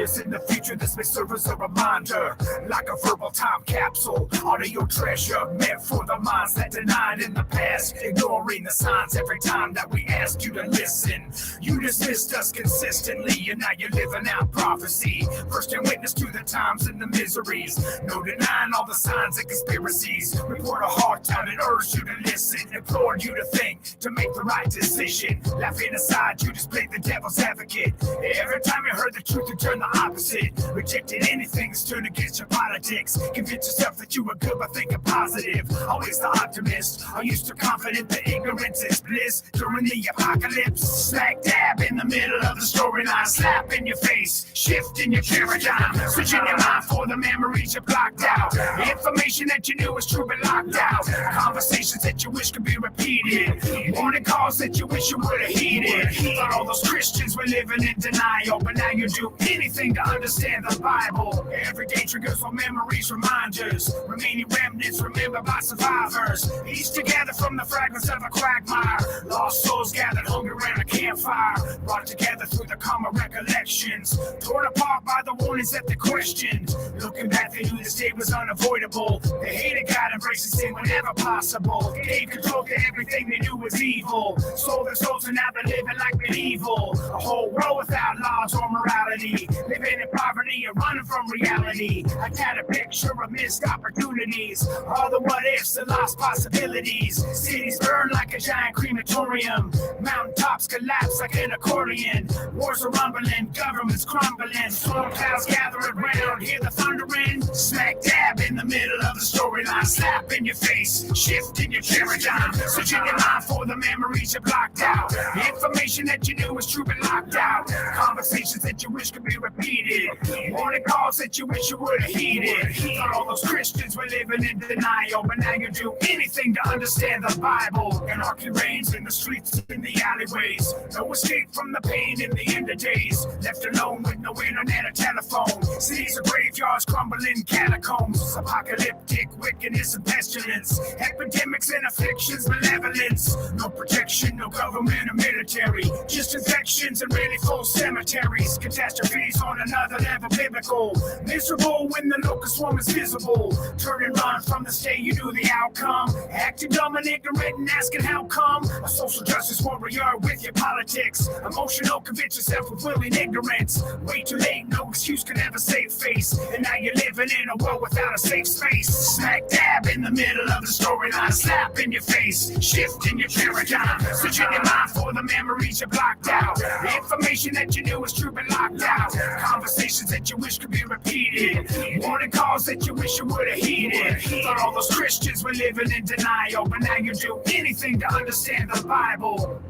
years in the future, this may serve as a reminder, like a verbal time capsule. Audio treasure meant for the minds that denied in the past, ignoring the signs every time that we ask you to listen. You dismissed us consistently, and now you're living out prophecy. First-hand witness to the times and the miseries. No denying all the signs and conspiracies. We poured our heart out and urged you to listen. Implored you to think, to make the right decision. Laughing aside, you just played the devil's advocate. Every time you heard the truth, you turned the opposite. Rejected anything that's turned against your politics. Convince yourself that you were good by thinking positive. Always the optimist. Are you still confident that ignorance is bliss during the apocalypse? Smack dab in the middle of the storyline. Slap in your face, shift in your paradigm. Switching your mind for the memories you blocked out. Information that you knew was true but locked out. Conversations that you wish could be repeated. Warning calls that you wish you would have heeded. Thought all those Christians were living in denial, but now you do anything to understand the Bible. Every day triggers on memories, reminders. Remaining remnants remembered by survivors. Pieced together from the fragments of a quagmire. Lost souls gathered hungry around a campfire. Brought together through the common recollections. Torn apart by the warnings that they questioned. Looking back, they knew this day was unavoidable. They hated God, embracing sin whenever possible. Gave control to everything they knew was evil. Sold their souls and now they're living like medieval. A whole world without laws or morality. Living in poverty and running from reality. I got a picture of missed opportunities. All the what ifs and lost possibilities. Cities burn like a giant crematorium. Mountaintops collapse like an accordion. Wars are rumbling, governments crumbling. Storm clouds gather around, hear the thundering. Smack dab in the middle of the storyline. Slap in your face, shift in your paradigm. Switching your mind for the memories you blocked out. The information that you knew was true but locked out. Conversations that you wish could be repeated. Warning calls that you wish you would have heeded. Thought all those Christians were living in denial, but now you do anything to understand the Bible. Anarchy reigns in the streets, in the alleyways. No escape from the pain in the end of days. Left alone with no internet or telephone. Cities are graveyards, crumbling catacombs. Apocalyptic wickedness and pestilence. Epidemics and afflictions, malevolence. No protection, no government or military. Just infections and really full cemeteries. Catastrophes on another level biblical. Miserable when the locust swarm is visible. Turn and run from the state, you knew the outcome. Acting dumb and ignorant and asking how come. A social justice warrior with your politics. Emotional, convince yourself of willing ignorance. Way too late, no excuse can ever save face. And now you're living in a world without a safe space. Smack dab in the middle of the storyline. Slap in your face, shift in your paradigm. Switching your mind for the memories you blocked out. The information that you knew was true but locked out. Conversations that you wish could be repeated. Warning calls that you wish you would have heeded. Thought all those Christians were living in denial, but now you do anything to understand the Bible.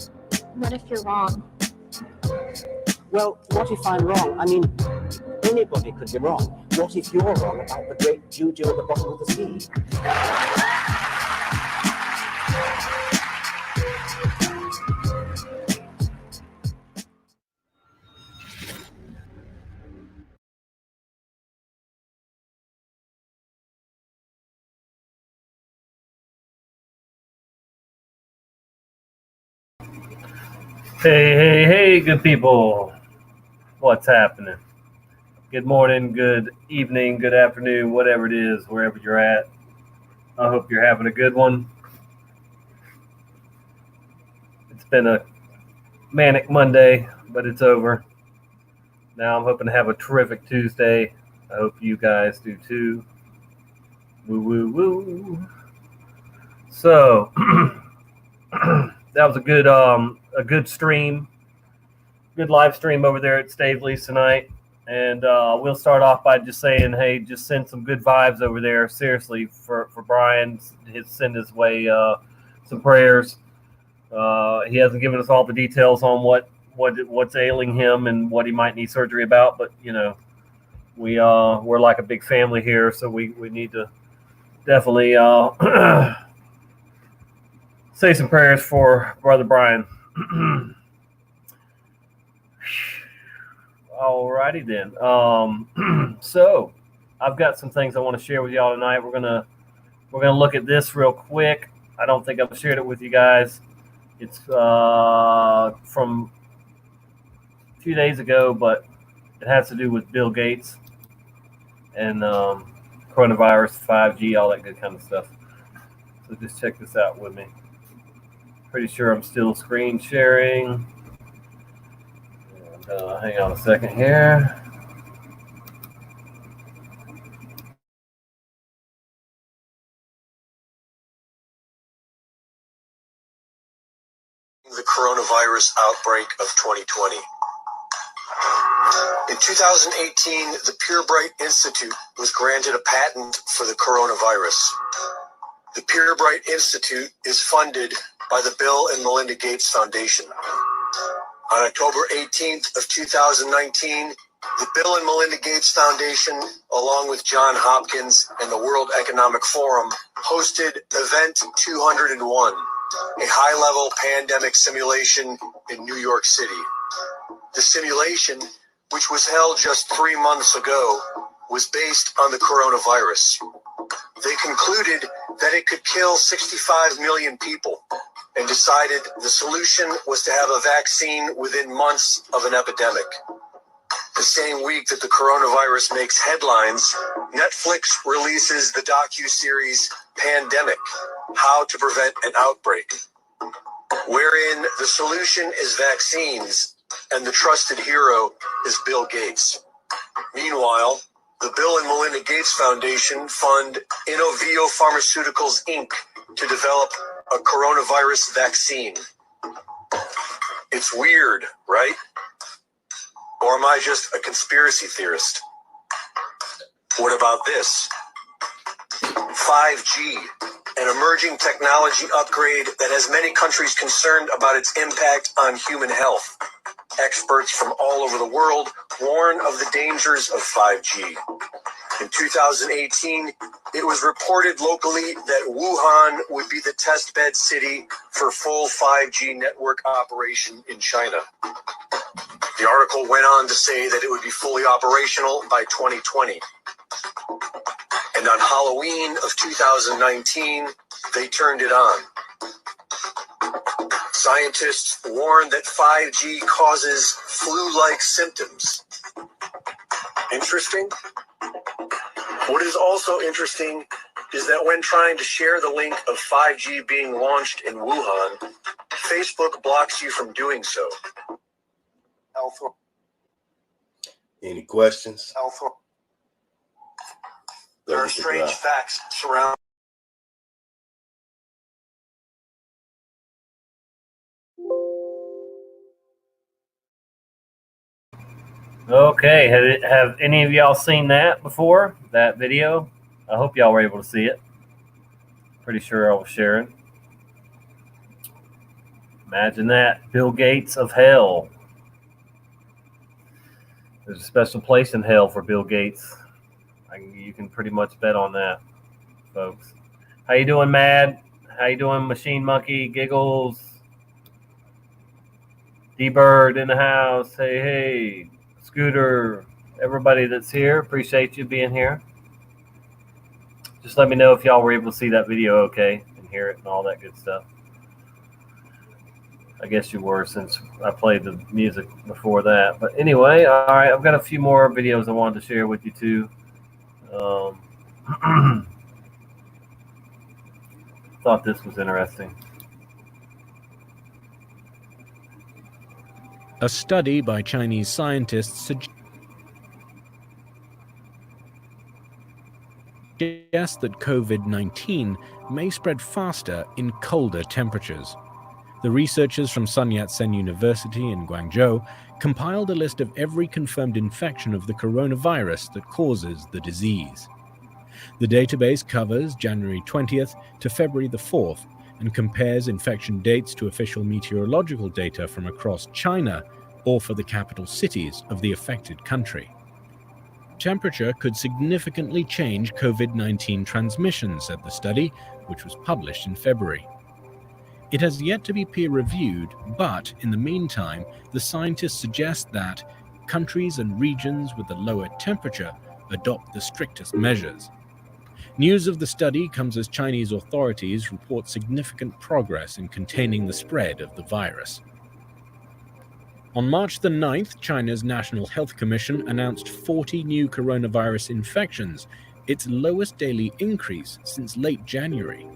What if you're wrong? Well, what if I'm wrong? I mean, anybody could be wrong. What if you're wrong about the great juju at the bottom of the sea? Hey, good people. What's happening? Good morning, good evening, good afternoon, whatever it is, wherever you're at. I hope you're having a good one. It's been a manic Monday, but it's over. Now I'm hoping to have a terrific Tuesday. I hope you guys do too. Woo, woo, woo. So, that was a good stream, good live stream over there at Stavely's tonight. And we'll start off by just saying, hey, just send some good vibes over there. Seriously, for Brian, send his way some prayers. He hasn't given us all the details on what's ailing him and what he might need surgery about, but you know, we're like a big family here, so we need to definitely say some prayers for Brother Brian. Alrighty then. So I've got some things I want to share with y'all tonight. We're gonna look at this real quick. I don't think I've shared it with you guys. It's from a few days ago, but It has to do with Bill Gates and coronavirus, 5G, all that good kind of stuff. So just check this out with me. Pretty sure I'm still screen sharing. And, hang on a second here. The coronavirus outbreak of 2020. In 2018, the PureBright Institute was granted a patent for the coronavirus. The PureBright Institute is funded by the Bill and Melinda Gates Foundation. On October 18th of 2019, the Bill and Melinda Gates Foundation, along with Johns Hopkins and the World Economic Forum, hosted Event 201, a high-level pandemic simulation in New York City. The simulation, which was held just 3 months ago, was based on the coronavirus. They concluded that it could kill 65 million people and decided the solution was to have a vaccine within months of an epidemic. The same week that the coronavirus makes headlines, Netflix releases the docu-series Pandemic: How to Prevent an Outbreak, wherein the solution is vaccines and the trusted hero is Bill Gates. Meanwhile, the Bill and Melinda Gates Foundation fund Innovio Pharmaceuticals, Inc. to develop a coronavirus vaccine. It's weird, right? Or am I just a conspiracy theorist? What about this? 5G, an emerging technology upgrade that has many countries concerned about its impact on human health. Experts from all over the world warn of the dangers of 5G. In 2018, it was reported locally that Wuhan would be the testbed city for full 5G network operation in China. The article went on to say that it would be fully operational by 2020. And on Halloween of 2019, they turned it on. Scientists warn that 5G causes flu-like symptoms. Interesting? What is also interesting is that when trying to share the link of 5G being launched in Wuhan, Facebook blocks you from doing so. Any questions? There are strange facts surrounding. Okay, have any of y'all seen that before, that video? I hope y'all were able to see it. Pretty sure I was sharing. Imagine that, Bill Gates of hell. There's a special place in hell for Bill Gates. You can pretty much bet on that, folks. How you doing, Mad? How you doing, Machine Monkey, Giggles? D-Bird in the house. Hey, hey. Scooter, everybody that's here, appreciate you being here. Just let me know if y'all were able to see that video okay and hear it and all that good stuff. I guess you were, since I played the music before that. But anyway, all right, I've got a few more videos I wanted to share with you too. Thought this was interesting. A study by Chinese scientists suggests that COVID-19 may spread faster in colder temperatures. The researchers from Sun Yat-sen University in Guangzhou compiled a list of every confirmed infection of the coronavirus that causes the disease. The database covers January 20th to February the 4th and compares infection dates to official meteorological data from across China or for the capital cities of the affected country. Temperature could significantly change COVID-19 transmission, said the study, which was published in February. It has yet to be peer-reviewed, but in the meantime, the scientists suggest that countries and regions with a lower temperature adopt the strictest measures. News of the study comes as Chinese authorities report significant progress in containing the spread of the virus. On March the 9th, China's National Health Commission announced 40 new coronavirus infections, its lowest daily increase since late January.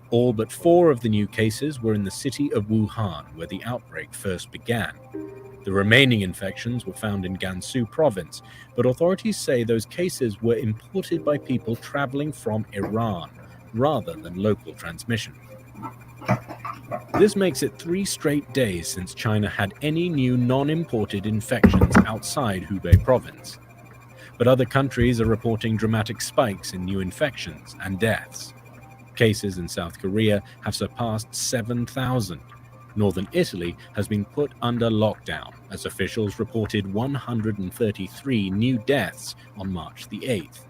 All but 4 of the new cases were in the city of Wuhan, where the outbreak first began. The remaining infections were found in Gansu province, but authorities say those cases were imported by people traveling from Iran, rather than local transmission. This makes it 3 straight days since China had any new non-imported infections outside Hubei province. But other countries are reporting dramatic spikes in new infections and deaths. Cases in South Korea have surpassed 7,000. Northern Italy has been put under lockdown as officials reported 133 new deaths on March the 8th.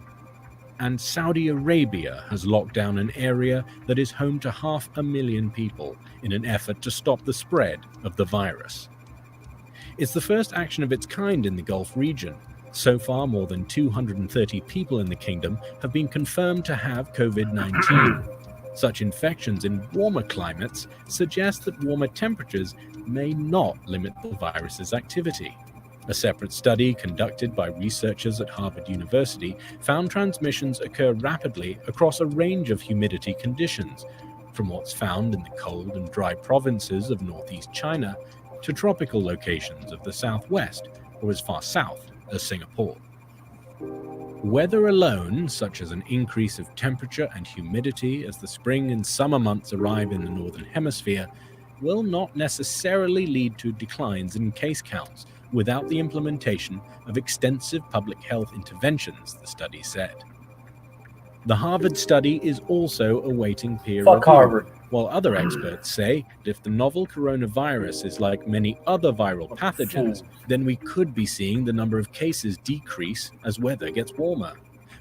And Saudi Arabia has locked down an area that is home to 500,000 people in an effort to stop the spread of the virus. It's the first action of its kind in the Gulf region. So far, more than 230 people in the kingdom have been confirmed to have COVID-19. Such infections in warmer climates suggest that warmer temperatures may not limit the virus's activity. A separate study conducted by researchers at Harvard University found transmissions occur rapidly across a range of humidity conditions, from what's found in the cold and dry provinces of northeast China to tropical locations of the southwest or as far south as Singapore. Weather alone, such as an increase of temperature and humidity as the spring and summer months arrive in the northern hemisphere, will not necessarily lead to declines in case counts without the implementation of extensive public health interventions, the study said. The Harvard study is also awaiting peer review, Harvard. while other experts say that if the novel coronavirus is like many other viral pathogens, then we could be seeing the number of cases decrease as weather gets warmer.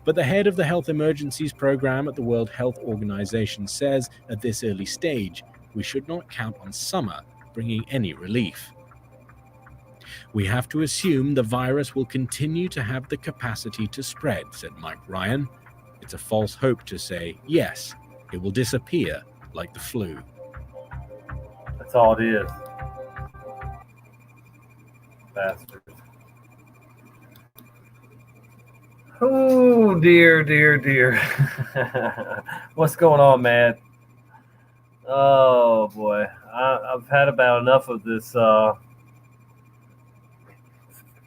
But the head of the Health Emergencies Program at the World Health Organization says at this early stage, we should not count on summer bringing any relief. We have to assume the virus will continue to have the capacity to spread, said Mike Ryan. It's a false hope to say, yes, it will disappear like the flu. That's all it is. Bastards. Oh, dear. What's going on, man? Oh, boy. I've had about enough of this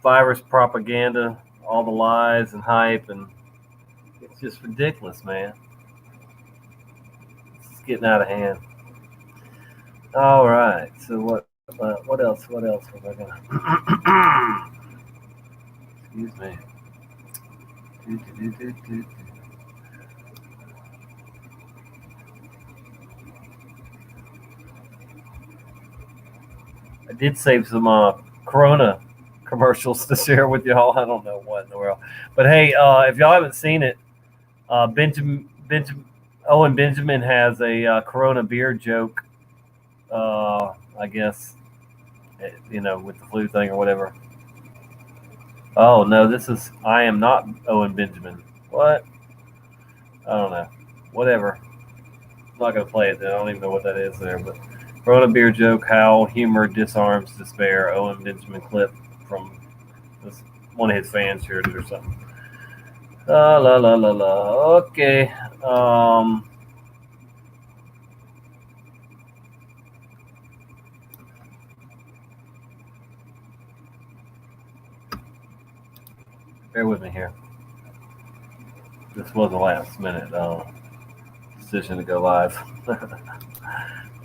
virus propaganda, all the lies and hype, and it's just ridiculous, man. It's getting out of hand. All right. So what else was I gonna? Excuse me. I did save some Corona commercials to share with y'all. I don't know what in the world, but hey, if y'all haven't seen it, Owen Benjamin has a Corona beer joke. I guess with the flu thing or whatever. Oh no, I am not Owen Benjamin. What? I don't know. Whatever. I'm not gonna play it then. I don't even know what that is there, but Corona beer joke: how humor disarms despair. Owen Benjamin clip from one of his fans shared it or something. La la la la. Okay. Bear with me here. This was a last minute decision to go live.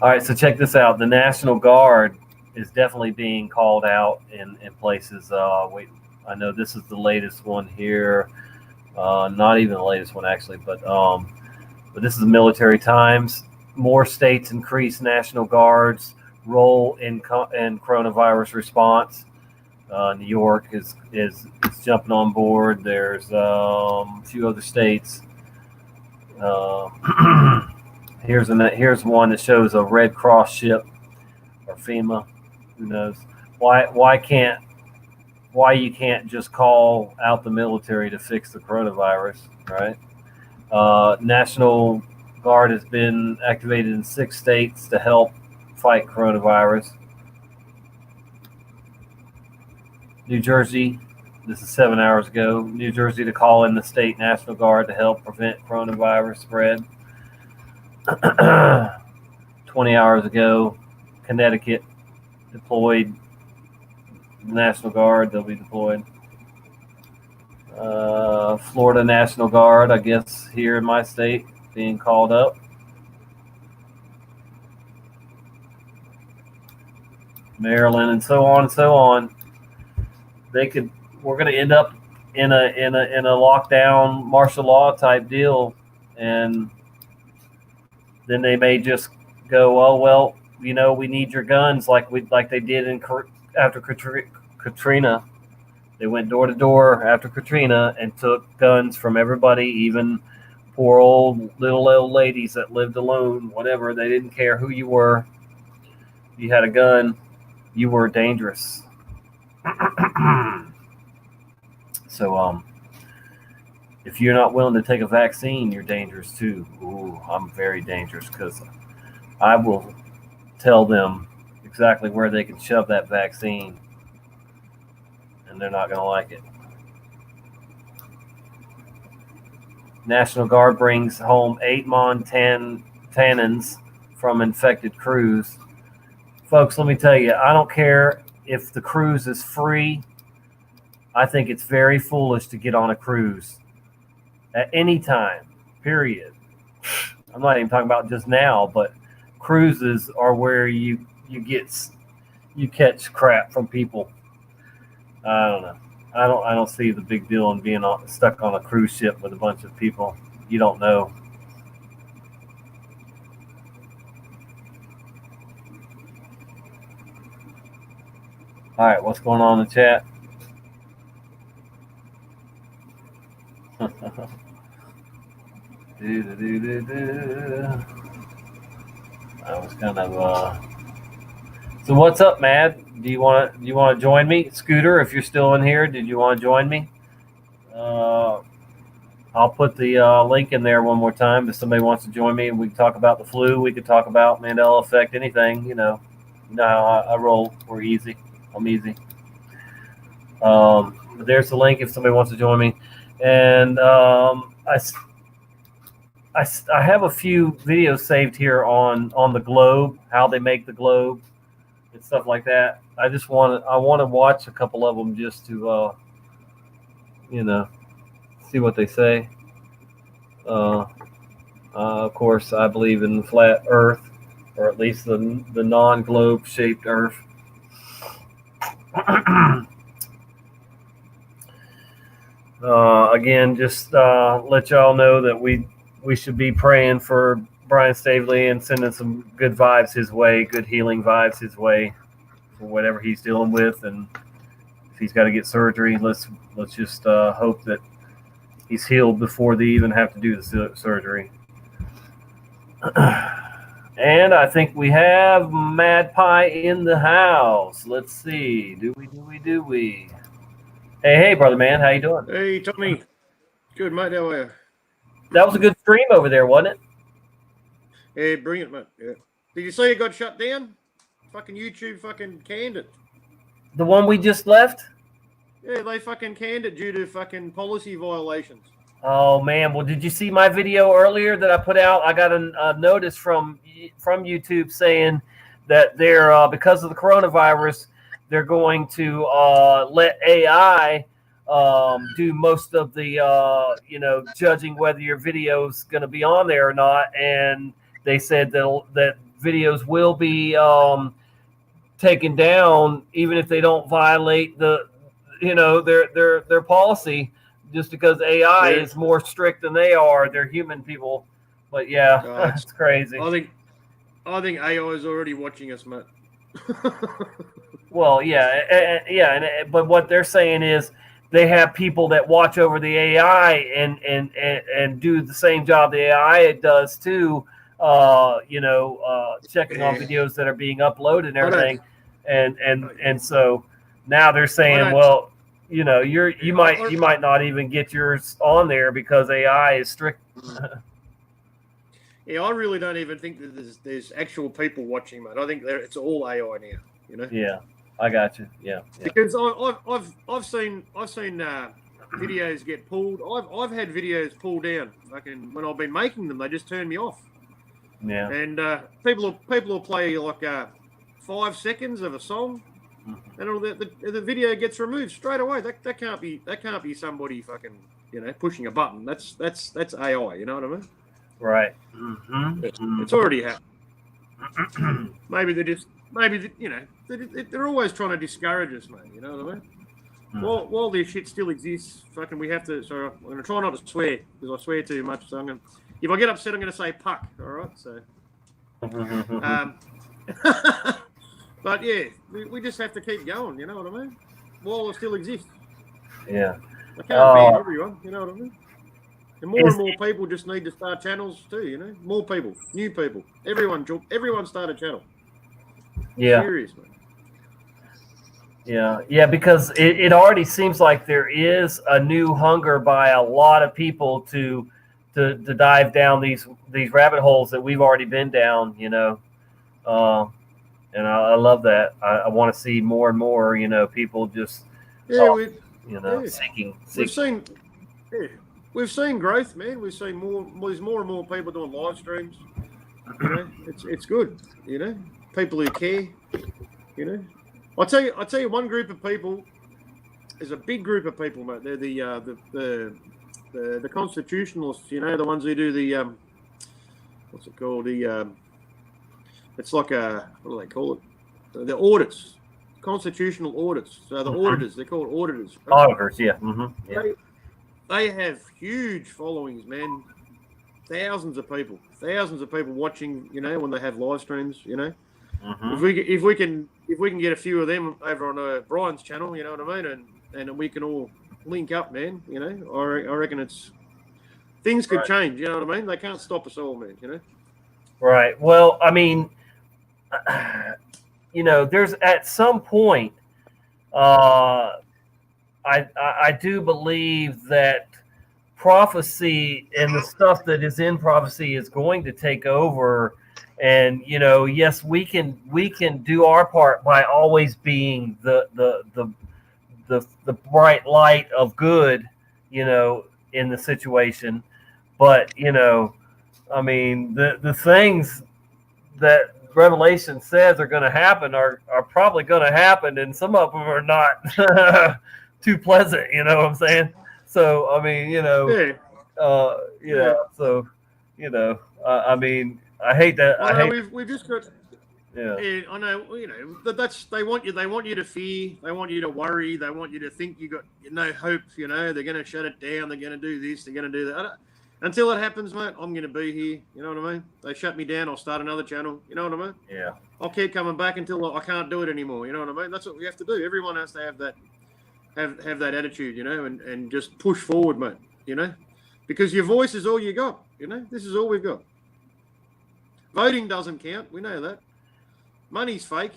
All right, so check this out. The National Guard is definitely being called out in places. Wait, I know this is the latest one here. Not even the latest one actually, but this is the Military Times. More states increase National Guard's role in coronavirus response. New York is jumping on board. There's a few other states. Here's one that shows a Red Cross ship or FEMA. Who knows? Why you can't just call out the military to fix the coronavirus, right? National Guard has been activated in 6 states to help fight coronavirus. New Jersey, this is 7 hours ago, New Jersey to call in the state National Guard to help prevent coronavirus spread. 20 hours ago, Connecticut deployed the National Guard. They'll be deployed. Florida National Guard, I guess, here in my state, being called up. Maryland, and so on and so on. We're going to end up in a lockdown, martial law type deal, and then they may just go, oh well, you know, we need your guns, like they did after Katrina. They went door to door after Katrina and took guns from everybody, even poor little old ladies that lived alone, whatever. They didn't care who you were. You had a gun, you were dangerous. So, if you're not willing to take a vaccine, you're dangerous too. Ooh, I'm very dangerous because I will tell them exactly where they can shove that vaccine, and they're not going to like it. National Guard brings home 8 Montanans from infected cruise. Folks, let me tell you, I don't care if the cruise is free. I think it's very foolish to get on a cruise at any time, period. I'm not even talking about just now, but cruises are where you catch crap from people. I don't know. I don't see the big deal in being stuck on a cruise ship with a bunch of people you don't know. All right, what's going on in the chat? I was kind of So what's up, Mad? Do you want to join me, Scooter? If you're still in here, did you want to join me? I'll put the link in there one more time if somebody wants to join me, and we can talk about the flu. We could talk about Mandela effect, anything. You know how I roll. We're easy. I'm easy. But there's the link if somebody wants to join me. And I have a few videos saved here on the globe, how they make the globe and stuff like that. I want to watch a couple of them just to see what they say. Of course, I believe in flat Earth, or at least the non-globe shaped Earth. Again, just let y'all know that we should be praying for Brian Stavely and sending some good vibes his way, good healing vibes his way for whatever he's dealing with. And if he's got to get surgery, let's just hope that he's healed before they even have to do the surgery. And I think we have Mad Pie in the house. Let's see. Do we? Hey, brother man, how you doing? Hey, Tommy. Good, mate. How are you? That was a good stream over there, wasn't it? Yeah, brilliant, mate. Yeah. Did you see it got shut down? Fucking YouTube fucking canned it. The one we just left? Yeah, they fucking canned it due to fucking policy violations. Oh man, well, did you see my video earlier that I put out? I got a notice from YouTube saying that they're because of the coronavirus, they're going to let AI do most of the judging whether your video is going to be on there or not. And they said that videos will be taken down even if they don't violate their policy, just because AI is more strict than they are. They're human people. But yeah, it's crazy. I think AI is already watching us, mate. Well, but what they're saying is they have people that watch over the AI and do the same job the AI does too. Checking on videos that are being uploaded and everything, and so now they're saying, well, you might not even get yours on there because AI is strict. Yeah, I really don't even think that there's actual people watching, mate. I think it's all AI now. Yeah. I got you. Yeah. Because I've seen videos get pulled. I've had videos pulled down. Fucking when I've been making them, they just turn me off. Yeah. And people will play like 5 seconds of a song, and all the video gets removed straight away. That can't be somebody fucking pushing a button. That's AI. You know what I mean? Right. It's already happened. Maybe they're always trying to discourage us, mate. You know what I mean? While this shit still exists, fucking we have to. So I'm gonna try not to swear because I swear too much. So if I get upset, I'm gonna say puck. All right. So. But yeah, we just have to keep going. You know what I mean? While it still exists. Yeah. I can't ban everyone. You know what I mean? And more people just need to start channels too. You know, more people, new people. Everyone start a channel. Yeah. Seriously. Yeah, because it already seems like there is a new hunger by a lot of people to dive down these rabbit holes that we've already been down, and I love that. I want to see more and more, people just seeking. We've seen growth, man. We've seen more. There's more and more people doing live streams. It's good. People who care. I'll tell you one group of people. There's a big group of people, mate. They're the constitutionalists. The ones who do the what's it called? It's like what do they call it? The audits, constitutional audits. So the auditors, they're called auditors. Right? Auditors, yeah. Yeah. They have huge followings, man. Thousands of people watching. When they have live streams. If we can get a few of them over on Brian's channel, you know what I mean, and we can all link up, man. I reckon things could change. You know what I mean? They can't stop us all, man. Right. Well, I mean, there's at some point, I do believe that prophecy and the stuff that is in prophecy is going to take over. And yes, we can do our part by always being the bright light of good, in the situation. But I mean, the things that Revelation says are going to happen are probably going to happen, and some of them are not too pleasant. You know what I'm saying? So I mean, So I mean. I hate that. We've just got. Yeah, I know. That's they want you to fear. They want you to worry. They want you to think you got no hope. They're going to shut it down. They're going to do this. They're going to do that. Until it happens, mate, I'm going to be here. You know what I mean? They shut me down. I'll start another channel. You know what I mean? Yeah. I'll keep coming back until I can't do it anymore. You know what I mean? That's what we have to do. Everyone has to have that, have that attitude. And just push forward, mate. Because your voice is all you got. This is all we've got. Voting doesn't count. We know that. Money's fake.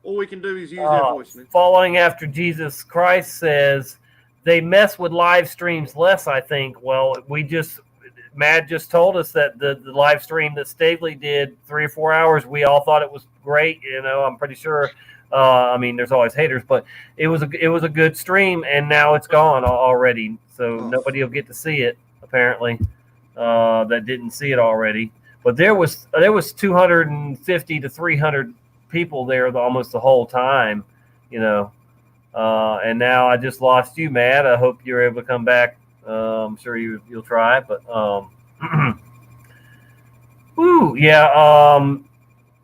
All we can do is use our voice, man. Following after Jesus Christ says they mess with live streams less, I think. Well, Matt just told us that the live stream that Stavely did 3 or 4 hours, we all thought it was great. I'm pretty sure. I mean, there's always haters, but it was a good stream, and now it's gone already. So nobody will get to see it, apparently. That didn't see it already, but there was 250 to 300 people there almost the whole time, and now I just lost you, Matt. I hope you're able to come back. I'm sure you'll try, but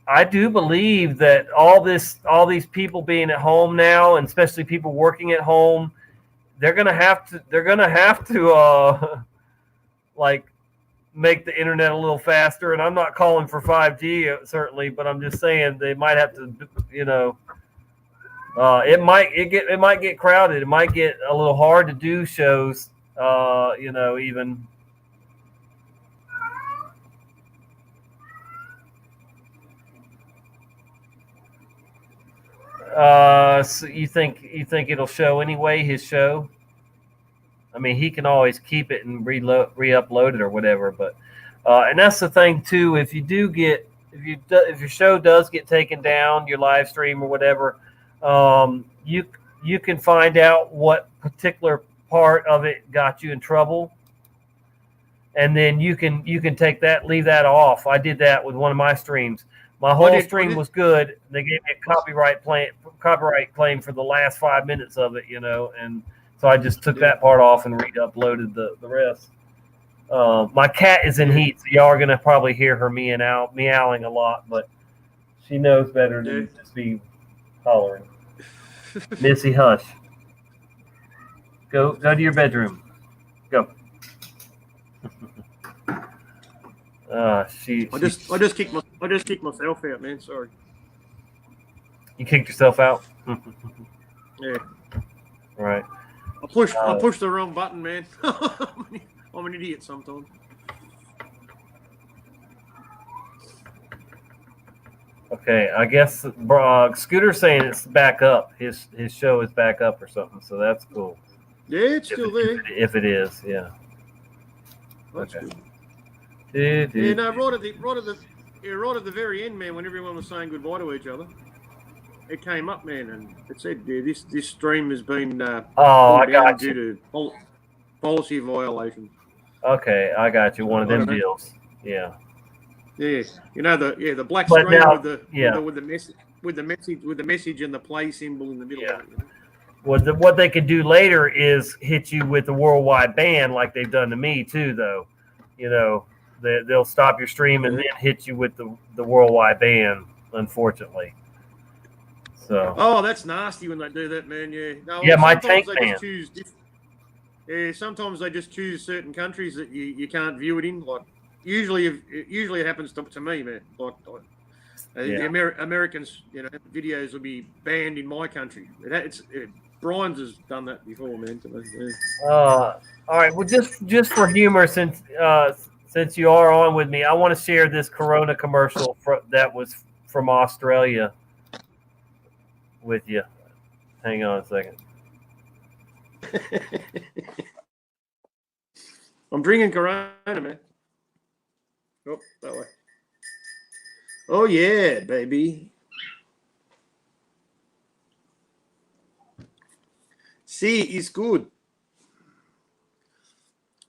I do believe that all these people being at home now, and especially people working at home, they're gonna have to like make the internet a little faster. And I'm not calling for 5G certainly, but I'm just saying they might have to, it might get crowded. It might get a little hard to do shows, even. So you think it'll show anyway, his show? I mean, he can always keep it and re-upload it or whatever. But and that's the thing too. If you do get if your show does get taken down, your live stream or whatever, you can find out what particular part of it got you in trouble, and then you can take that, leave that off. I did that with one of my streams. My whole stream was good. They gave me a copyright claim for the last 5 minutes of it, and so I just took that part off and re-uploaded the rest. My cat is in heat, so y'all are gonna probably hear her meowing a lot, but she knows better than to just be hollering. Missy, hush. Go to your bedroom. Go. I just kicked myself out, man. Sorry. You kicked yourself out? Yeah. Right. I pushed the wrong button, man. I'm an idiot sometimes. Okay, I guess Scooter's saying it's back up. His show is back up or something, so that's cool. Yeah, it's still there. If it is, yeah. That's Okay. good. Dude. Yeah, no, right at the very end, man, when everyone was saying goodbye to each other, it came up, man, and it said this stream has been I pulled down got due you. to policy violation. Okay, I got you. One of them deals. Yeah. Yeah, the black But screen now- with the message and the play symbol in the middle Yeah. of it. What they could do later is hit you with the worldwide ban, like they've done to me too. Though, they'll stop your stream and then hit you with the worldwide ban. Unfortunately. So. Oh, that's nasty when they do that, man. Yeah. No, Yeah, my sometimes tank they ban. just choose sometimes they just choose certain countries that you can't view it in. Like usually it happens to me, man. The Americans, videos will be banned in my country. Brian's has done that before, man. To me. Yeah. All right. Well, just for humor, since you are on with me, I want to share this Corona commercial that was from Australia with you. Hang on a second. I'm drinking Corona, man. Oh, that way. Oh yeah, baby. Sí, it's good.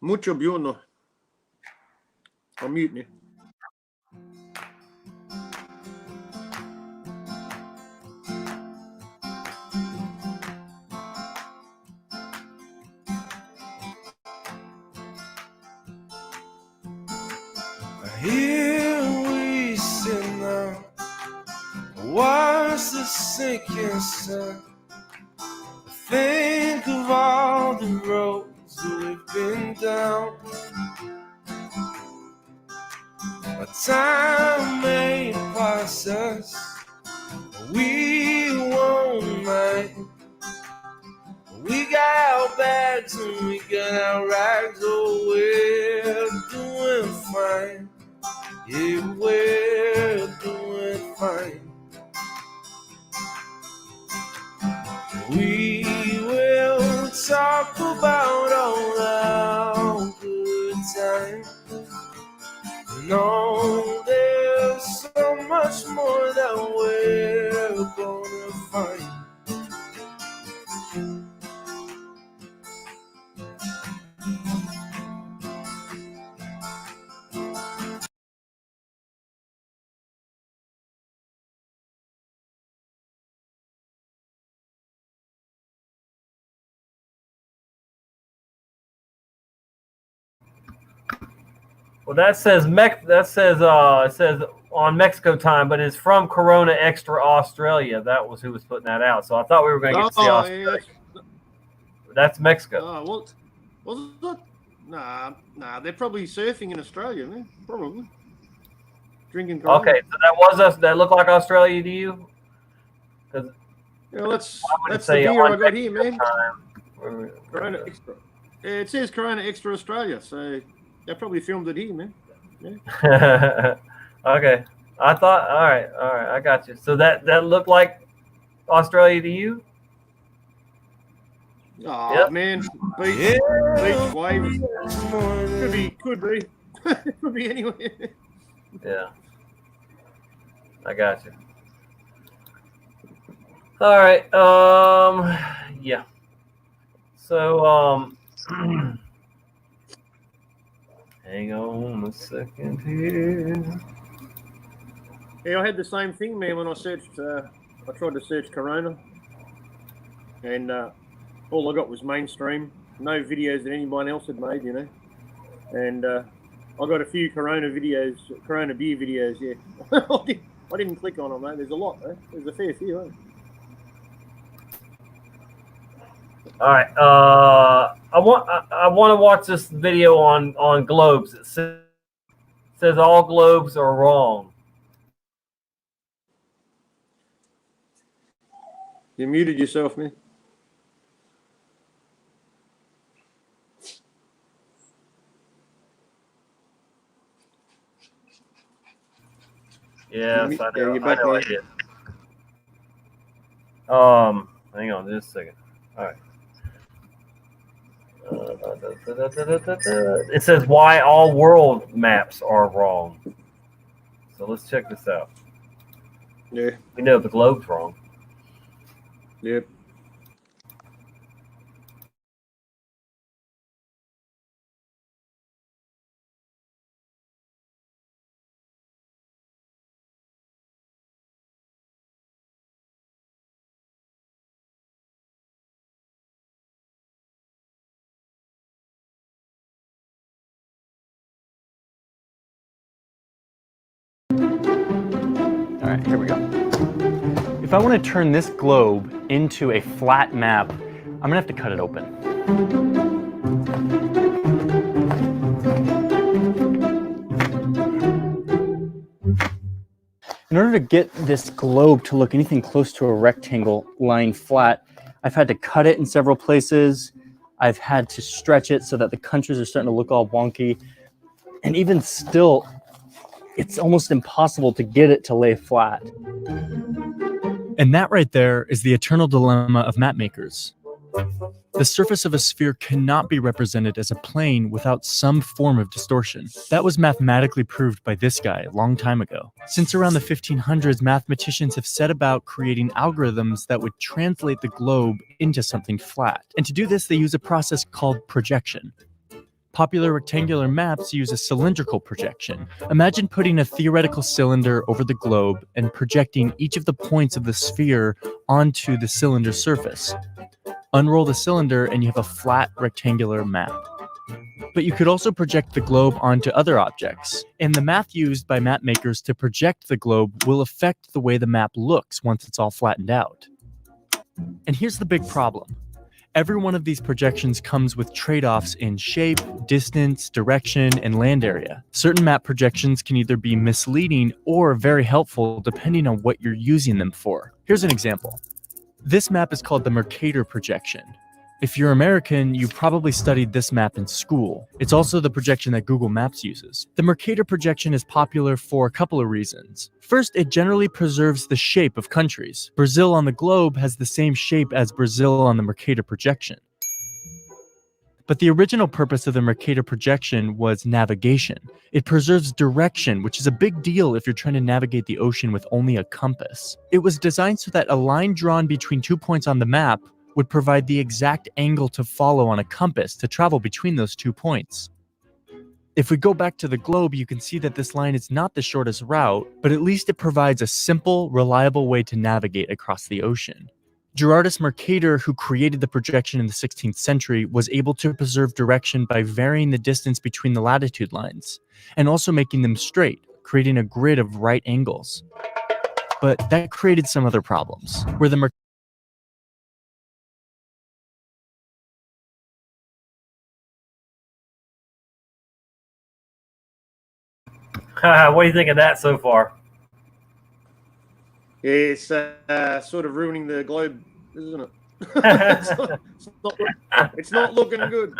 Mucho buono. I'm muting you. Here we sit now, watch the sinking sun. Think of all the roads that we've been down. A time may pass us, we won't mind. We got our bags and we got our rags, oh, we're doing fine. Yeah, we're doing fine. We will talk about all our good times. No, there's so much more that we're gonna find. Well, it says on Mexico time, but it's from Corona Extra Australia. That was who was putting that out. So I thought we were going to get to see Australia. Yeah. That's Mexico. Oh, well, was it? Nah, they're probably surfing in Australia, man. Probably. Drinking Corona. Okay, so that was us. That looked like Australia to you? Yeah, that's the say beer on I got here, man. Time. Corona Extra. Yeah, it says Corona Extra Australia, so they probably filmed it here, man. Yeah. Okay. I thought, all right, I got you. So that looked like Australia to you? Oh, Yep. man. Beach waves. Could be. Could be anywhere. Yeah. I got you. All right. Yeah. So, hang on a second here. Yeah, I had the same thing, man, when I searched. I tried to search Corona, and all I got was mainstream. No videos that anyone else had made, you know. And I got a few Corona videos, Corona beer videos. Yeah, I didn't click on them, mate. There's a lot, though. There's a fair few. Eh? All right. I want to watch this video on globes. It says all globes are wrong. You muted yourself, man. Yes, I know. Yeah, you're back I know now. I did. Hang on just a second. All right. It says why all world maps are wrong. So let's check this out. Yeah. We know the globe's wrong. Yep. All right, here we go. If I want to turn this globe into a flat map, I'm gonna have to cut it open. In order to get this globe to look anything close to a rectangle lying flat, I've had to cut it in several places. I've had to stretch it so that the countries are starting to look all wonky. And even still, it's almost impossible to get it to lay flat. And that right there is the eternal dilemma of map makers. The surface of a sphere cannot be represented as a plane without some form of distortion. That was mathematically proved by this guy a long time ago. Since around the 1500s, mathematicians have set about creating algorithms that would translate the globe into something flat. And to do this, they use a process called projection. Popular rectangular maps use a cylindrical projection. Imagine putting a theoretical cylinder over the globe and projecting each of the points of the sphere onto the cylinder surface. Unroll the cylinder and you have a flat rectangular map. But you could also project the globe onto other objects, and the math used by map makers to project the globe will affect the way the map looks once it's all flattened out. And here's the big problem. Every one of these projections comes with trade-offs in shape, distance, direction, and land area. Certain map projections can either be misleading or very helpful depending on what you're using them for. Here's an example. This map is called the Mercator projection. If you're American, you probably studied this map in school. It's also the projection that Google Maps uses. The Mercator projection is popular for a couple of reasons. First, it generally preserves the shape of countries. Brazil on the globe has the same shape as Brazil on the Mercator projection. But the original purpose of the Mercator projection was navigation. It preserves direction, which is a big deal if you're trying to navigate the ocean with only a compass. It was designed so that a line drawn between 2 points on the map would provide the exact angle to follow on a compass to travel between those 2 points. If we go back to the globe, you can see that this line is not the shortest route, but at least it provides a simple, reliable way to navigate across the ocean. Gerardus Mercator, who created the projection in the 16th century, was able to preserve direction by varying the distance between the latitude lines, and also making them straight, creating a grid of right angles. But that created some other problems, where the What do you think of that so far? Yeah, it's sort of ruining the globe, isn't it? it's not looking good.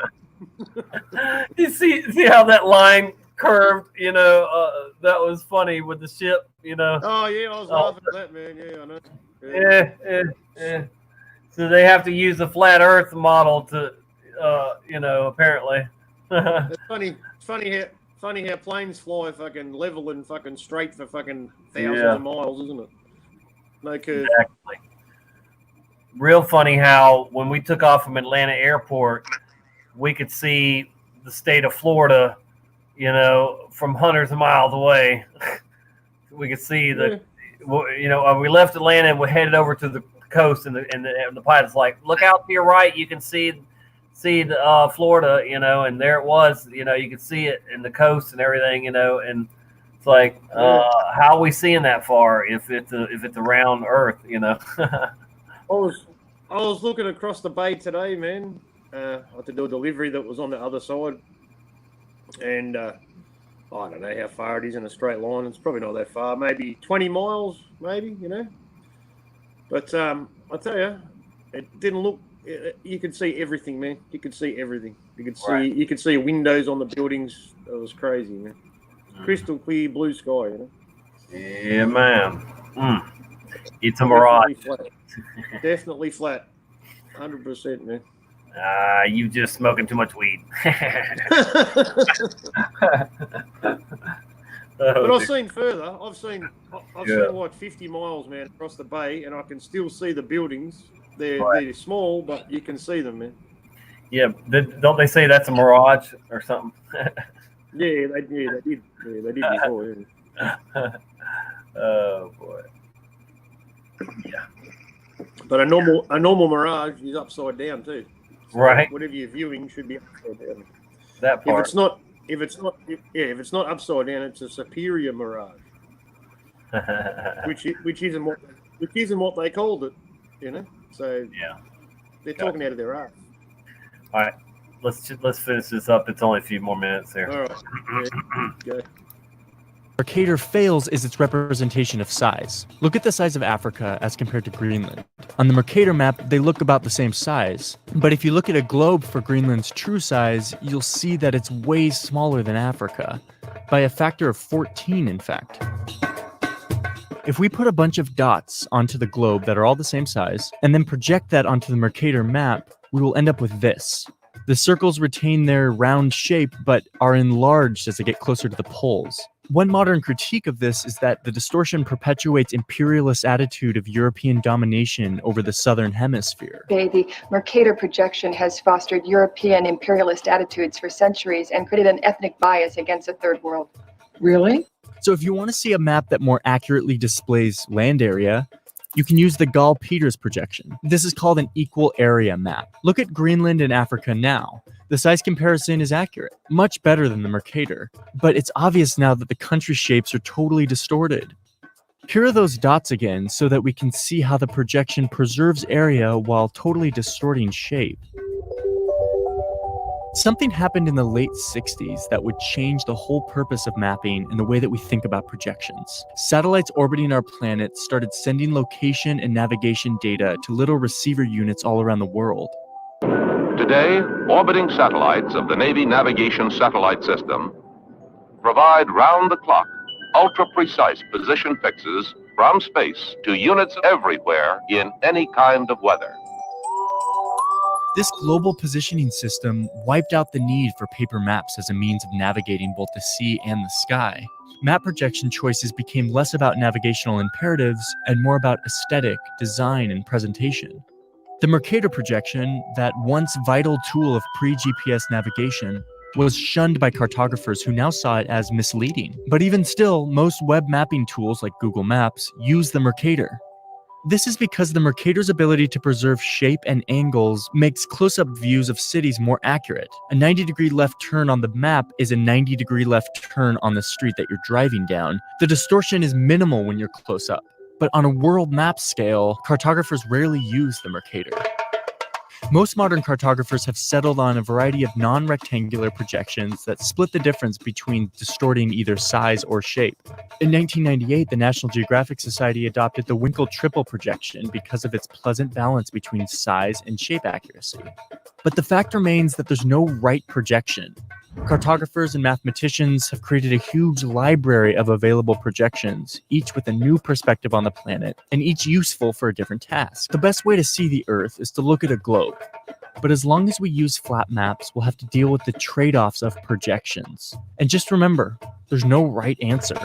You see how that line curved? You know, that was funny with the ship. You know. Oh yeah, I was laughing at that, man. Yeah, I know. Yeah. So they have to use the flat Earth model to, you know, apparently. It's funny funny how planes fly fucking level and fucking straight for fucking thousands Yeah. of miles, isn't it? No curve. Exactly. Real funny how when we took off from Atlanta Airport, we could see the state of Florida, from hundreds of miles away. We could see we left Atlanta and we headed over to the coast, and the pilot's like, look out to your right, you can see the Florida, and there it was, you could see it in the coast and everything, and it's like, how are we seeing that far if it's a round Earth, I was looking across the bay today, man. I had to do a delivery that was on the other side, and I don't know how far it is in a straight line. It's probably not that far, maybe 20 miles, maybe, But I tell you, it didn't look. You could see everything, man. You could see everything. You could see windows on the buildings. It was crazy, man. Crystal clear blue sky, Yeah, man. It's a mirage. Definitely flat. 100%, man. You just smoking too much weed. But I've seen further. I've seen like 50 miles, man, across the bay, and I can still see the buildings. They're small, but you can see them, man. Yeah, don't they say that's a mirage or something? Yeah, they did. Yeah, they did before. Yeah. Oh boy. Yeah. But a normal mirage is upside down too. So right. Whatever you're viewing should be upside down. That part. If it's not upside down, it's a superior mirage, which isn't what they called it, So yeah, they're talking out of their ass. All right, let's finish this up. It's only a few more minutes here. All right. Yeah. Go. Mercator fails is its representation of size. Look at the size of Africa as compared to Greenland. On the Mercator map, they look about the same size. But if you look at a globe for Greenland's true size, you'll see that it's way smaller than Africa. By a factor of 14, in fact. If we put a bunch of dots onto the globe that are all the same size, and then project that onto the Mercator map, we will end up with this. The circles retain their round shape, but are enlarged as they get closer to the poles. One modern critique of this is that the distortion perpetuates imperialist attitude of European domination over the southern hemisphere. The Mercator projection has fostered European imperialist attitudes for centuries and created an ethnic bias against the Third World. Really? So if you want to see a map that more accurately displays land area, you can use the Gall-Peters projection. This is called an equal area map. Look at Greenland and Africa now. The size comparison is accurate, much better than the Mercator. But it's obvious now that the country shapes are totally distorted. Here are those dots again so that we can see how the projection preserves area while totally distorting shape. Something happened in the late 60s that would change the whole purpose of mapping and the way that we think about projections. Satellites orbiting our planet started sending location and navigation data to little receiver units all around the world. Today, orbiting satellites of the Navy Navigation Satellite System provide round-the-clock, ultra-precise position fixes from space to units everywhere in any kind of weather. This global positioning system wiped out the need for paper maps as a means of navigating both the sea and the sky. Map projection choices became less about navigational imperatives and more about aesthetic, design, and presentation. The Mercator projection, that once vital tool of pre-GPS navigation, was shunned by cartographers who now saw it as misleading. But even still, most web mapping tools like Google Maps use the Mercator. This is because the Mercator's ability to preserve shape and angles makes close-up views of cities more accurate. A 90-degree left turn on the map is a 90-degree left turn on the street that you're driving down. The distortion is minimal when you're close up. But on a world map scale, cartographers rarely use the Mercator. Most modern cartographers have settled on a variety of non-rectangular projections that split the difference between distorting either size or shape. In 1998, the National Geographic Society adopted the Winkel triple projection because of its pleasant balance between size and shape accuracy. But the fact remains that there's no right projection. Cartographers and mathematicians have created a huge library of available projections, each with a new perspective on the planet, and each useful for a different task. The best way to see the Earth is to look at a globe. But as long as we use flat maps, we'll have to deal with the trade-offs of projections. And just remember, there's no right answer.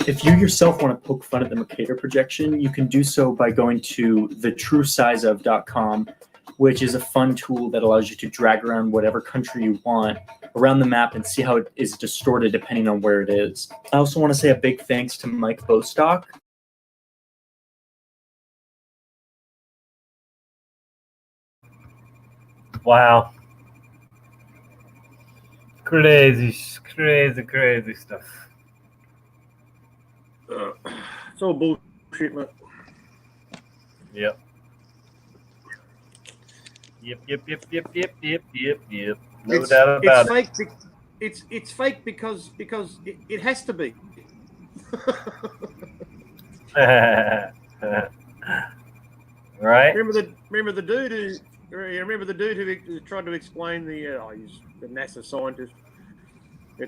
If you yourself want to poke fun at the Mercator projection, you can do so by going to thetruesizeof.com, which is a fun tool that allows you to drag around whatever country you want around the map and see how it is distorted depending on where it is. I also want to say a big thanks to Mike Bostock. Wow. Crazy stuff. It's all bullshit, mate. Yep. Yep. No doubt about it. Fake. It's fake because it has to be. Right. Remember the dude who tried to explain he's the NASA scientist.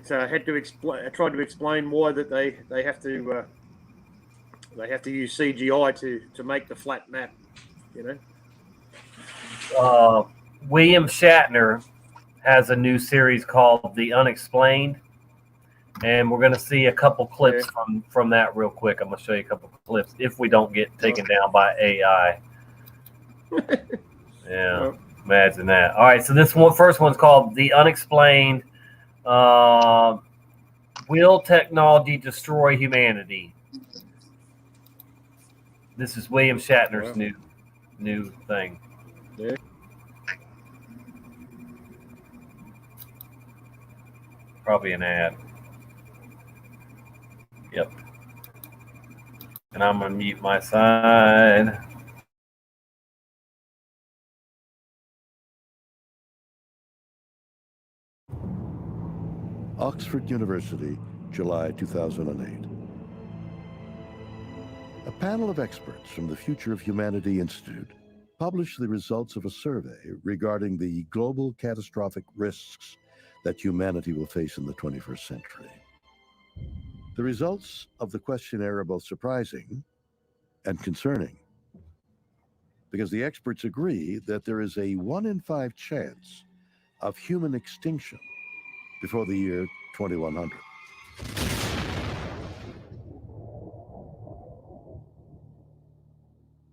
Tried to explain why that they have to use CGI to make the flat map, you know. William Shatner has a new series called The Unexplained, and we're going to see a couple clips from that real quick. I'm going to show you a couple clips if we don't get taken down by AI. Yeah, imagine that. All right, so first one's called The Unexplained. Will technology destroy humanity? This is William Shatner's new thing. Yeah. Probably an ad. Yep. And I'm gonna mute my side. Oxford University, July 2008. A panel of experts from the Future of Humanity Institute published the results of a survey regarding the global catastrophic risks that humanity will face in the 21st century. The results of the questionnaire are both surprising and concerning, because the experts agree that there is a 1 in 5 chance of human extinction before the year 2100.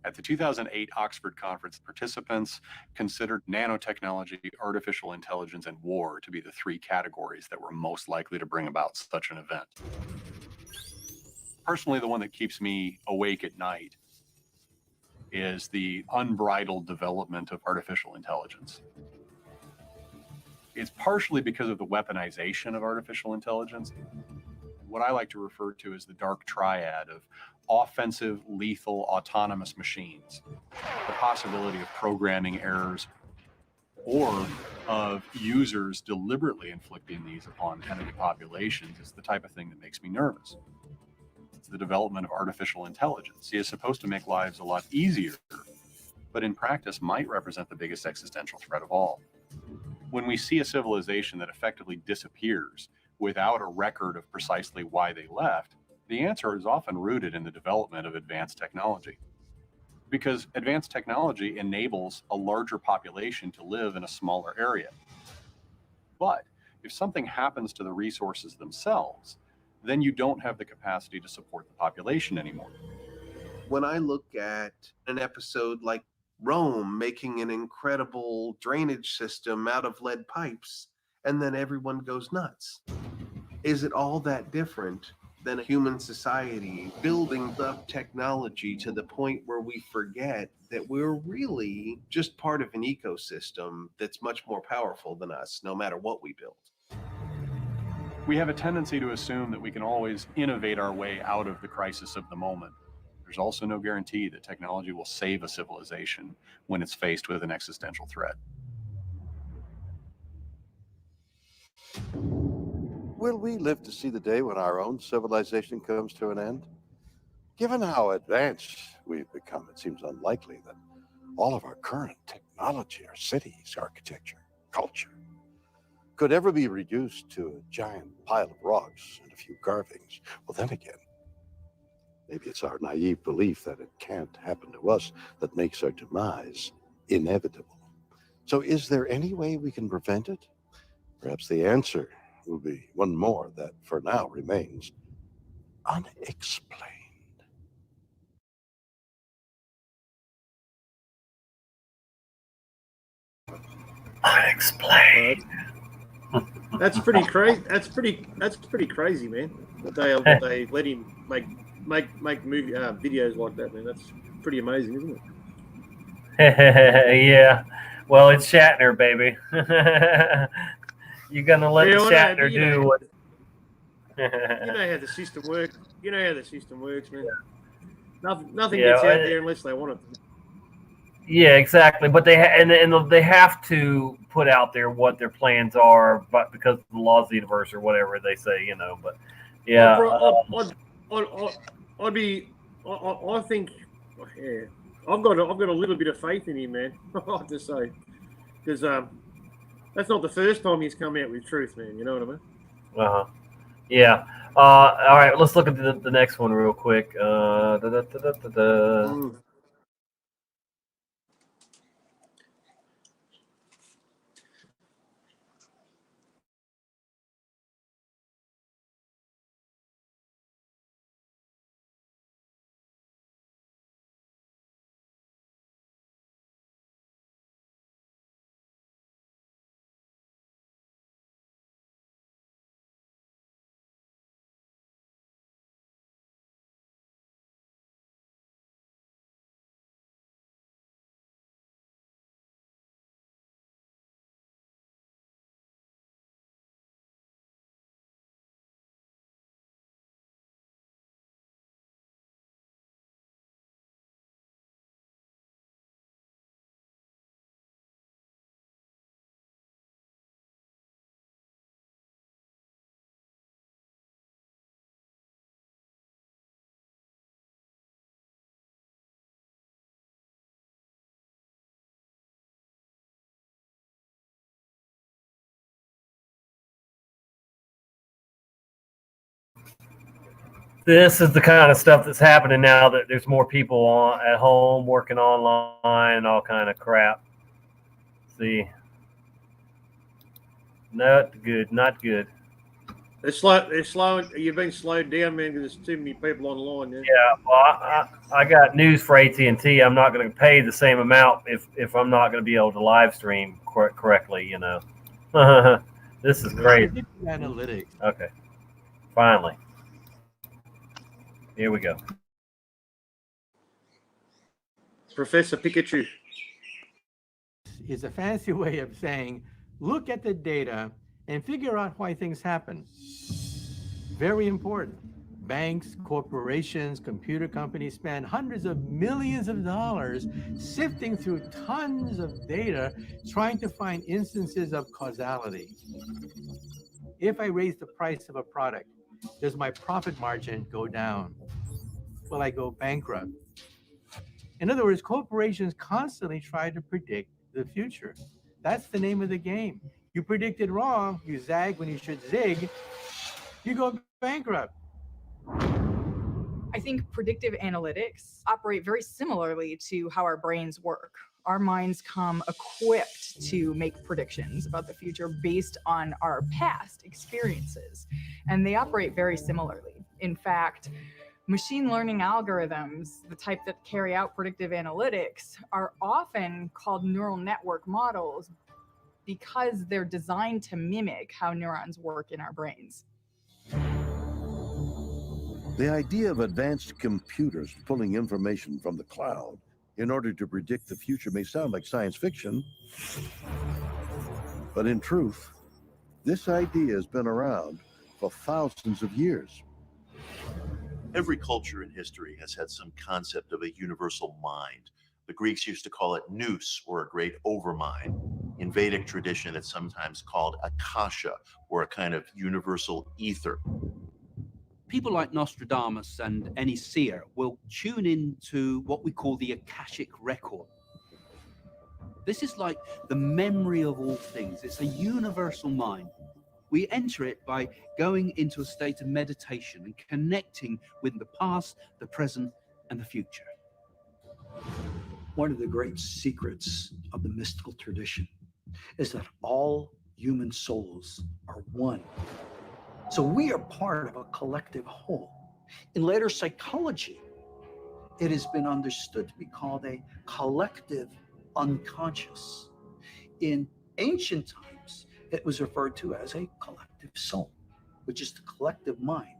At the 2008 Oxford Conference, participants considered nanotechnology, artificial intelligence, and war to be the 3 categories that were most likely to bring about such an event. Personally, the one that keeps me awake at night is the unbridled development of artificial intelligence. It's partially because of the weaponization of artificial intelligence, what I like to refer to as the dark triad of offensive, lethal, autonomous machines. The possibility of programming errors or of users deliberately inflicting these upon enemy populations is the type of thing that makes me nervous. It's the development of artificial intelligence. It is supposed to make lives a lot easier, but in practice might represent the biggest existential threat of all. When we see a civilization that effectively disappears without a record of precisely why they left, the answer is often rooted in the development of advanced technology. Because advanced technology enables a larger population to live in a smaller area. But if something happens to the resources themselves, then you don't have the capacity to support the population anymore. When I look at an episode like Rome making an incredible drainage system out of lead pipes, and then everyone goes nuts, is it all that different than a human society building up technology to the point where we forget that we're really just part of an ecosystem that's much more powerful than us, no matter what we build? We have a tendency to assume that we can always innovate our way out of the crisis of the moment. There's also no guarantee that technology will save a civilization when it's faced with an existential threat. Will we live to see the day when our own civilization comes to an end? Given how advanced we've become, it seems unlikely that all of our current technology, our cities, architecture, culture, could ever be reduced to a giant pile of rocks and a few carvings. Well, then again, Maybe it's our naive belief that it can't happen to us that makes our demise inevitable. So is there any way we can prevent it? Perhaps the answer will be one more that for now remains unexplained. Unexplained. That's pretty crazy. That's pretty crazy, man. That they let him make movie videos like that, man. That's pretty amazing, isn't it? Yeah. Well, it's Shatner, baby. You're gonna let Shatner do what? You know how the system works. You know how the system works, man. Nothing Yeah, gets out there unless they want it. Yeah, exactly. But they they have to put out there what their plans are, but because of the laws of the universe or whatever they say, you know. But yeah, I think, yeah, I've got a little bit of faith in him, man. I have to say, because that's not the first time he's come out with truth, man. You know what I mean? Yeah. All right. Let's look at the next one real quick. This is the kind of stuff that's happening now that there's more people at home working online and all kind of crap. See, not good, not good. They're slowing. You've been slowed down, man, because there's too many people online. Yeah. Yeah, well, I got news for AT&T. I'm not going to pay the same amount if I'm not going to be able to live stream correctly. You know, this is crazy. Analytics. Okay, finally. Here we go. Professor Pikachu. Is a fancy way of saying, look at the data and figure out why things happen. Very important. Banks, corporations, computer companies spend hundreds of millions of dollars sifting through tons of data trying to find instances of causality. If I raise the price of a product, does my profit margin go down? Will I go bankrupt? In other words, corporations constantly try to predict the future. That's the name of the game. You predicted wrong, you zag when you should zig, you go bankrupt. I think predictive analytics operate very similarly to how our brains work. Our minds come equipped to make predictions about the future based on our past experiences, and they operate very similarly. In fact, machine learning algorithms, the type that carry out predictive analytics, are often called neural network models because they're designed to mimic how neurons work in our brains. The idea of advanced computers pulling information from the cloud in order to predict the future may sound like science fiction, but in truth, this idea has been around for thousands of years. Every culture in history has had some concept of a universal mind. The Greeks used to call it nous, or a great overmind. In Vedic tradition, it's sometimes called akasha, or a kind of universal ether. People like Nostradamus and any seer will tune into what we call the Akashic record. This is like the memory of all things. It's a universal mind. We enter it by going into a state of meditation and connecting with the past, the present, and the future. One of the great secrets of the mystical tradition is that all human souls are one. So we are part of a collective whole. In later psychology, it has been understood to be called a collective unconscious. In ancient times, it was referred to as a collective soul, which is the collective mind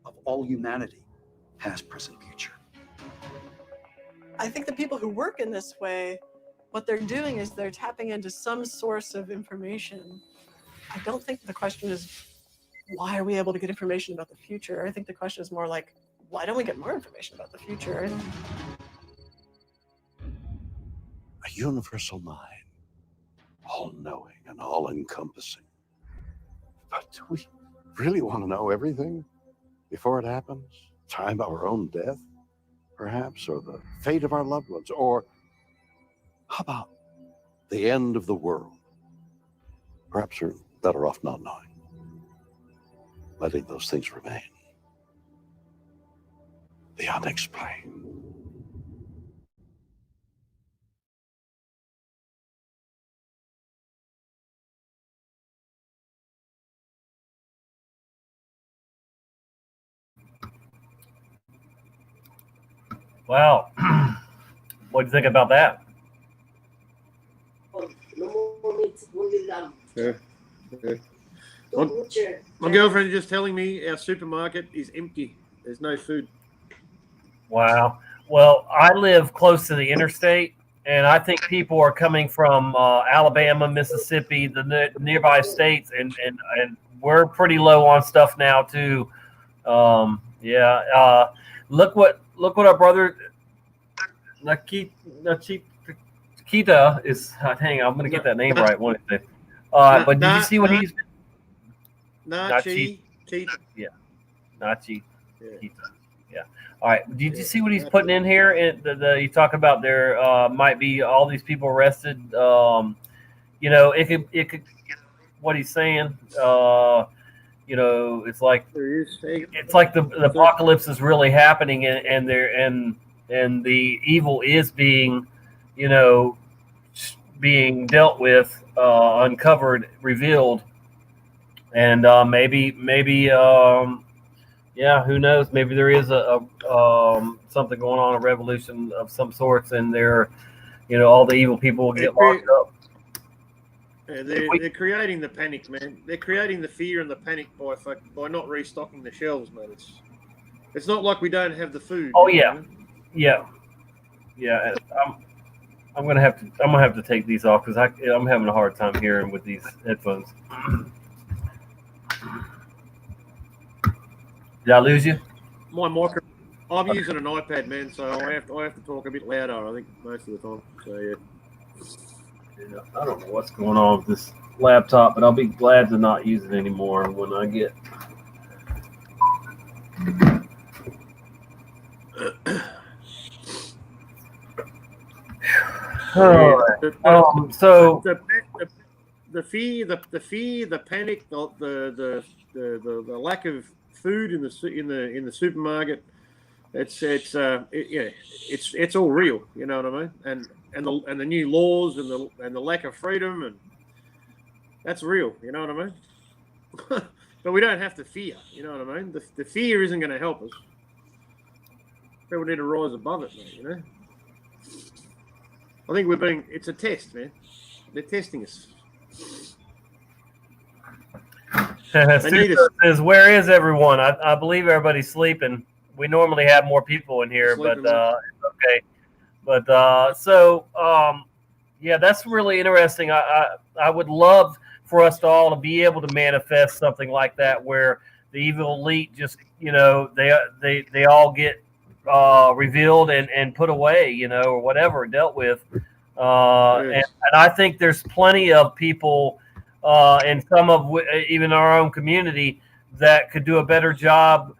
of all humanity, past, present, future. I think the people who work in this way, what they're doing is they're tapping into some source of information. I don't think the question is, why are we able to get information about the future? I think the question is more like, why don't we get more information about the future? A universal mind, all-knowing and all-encompassing. But do we really want to know everything before it happens? Time of our own death, perhaps, or the fate of our loved ones, or how about the end of the world? Perhaps we're better off not knowing, letting those things remain. The unexplained. Wow. What do you think about that? Yeah. My girlfriend is just telling me our supermarket is empty. There's no food. Wow. Well, I live close to the interstate, and I think people are coming from Alabama, Mississippi, the nearby states, and we're pretty low on stuff now too. Look what our brother Nakita is. Hang on, I'm gonna get that name right one day. But did you see what he's? Nachi. Yeah. Nachi. Yeah. Yeah. All right. Did you see what he's putting in here? You talk about there might be all these people arrested. It could. What he's saying. It's like the apocalypse is really happening, and the evil is being, being dealt with, uncovered, revealed, and maybe who knows? Maybe there is a something going on, a revolution of some sorts, and all the evil people will get locked up. Yeah, they're creating the panic, man. They're creating the fear and the panic by not restocking the shelves, man. It's not like we don't have the food. Oh yeah, yeah. I'm gonna have to take these off because I'm having a hard time hearing with these headphones. Did I lose you? My micro. I'm using an iPad, man, so I have to talk a bit louder. I think most of the time. So yeah. I don't know what's going on with this laptop, but I'll be glad to not use it anymore when I get. So the fear, the panic, the lack of food in the supermarket. It's all real. You know what I mean? And the new laws and the lack of freedom, and that's real. You know what I mean? But we don't have to fear. You know what I mean? The fear isn't going to help us. People need to rise above it, man. You know. I think it's a test, man. They're testing us. Says, where is everyone? I believe everybody's sleeping. We normally have more people in here, but it's okay. But that's really interesting. I would love for us to all to be able to manifest something like that, where the evil elite just, they all get revealed and put away, or whatever, dealt with. And I think there's plenty of people in some of even our own community that could do a better job,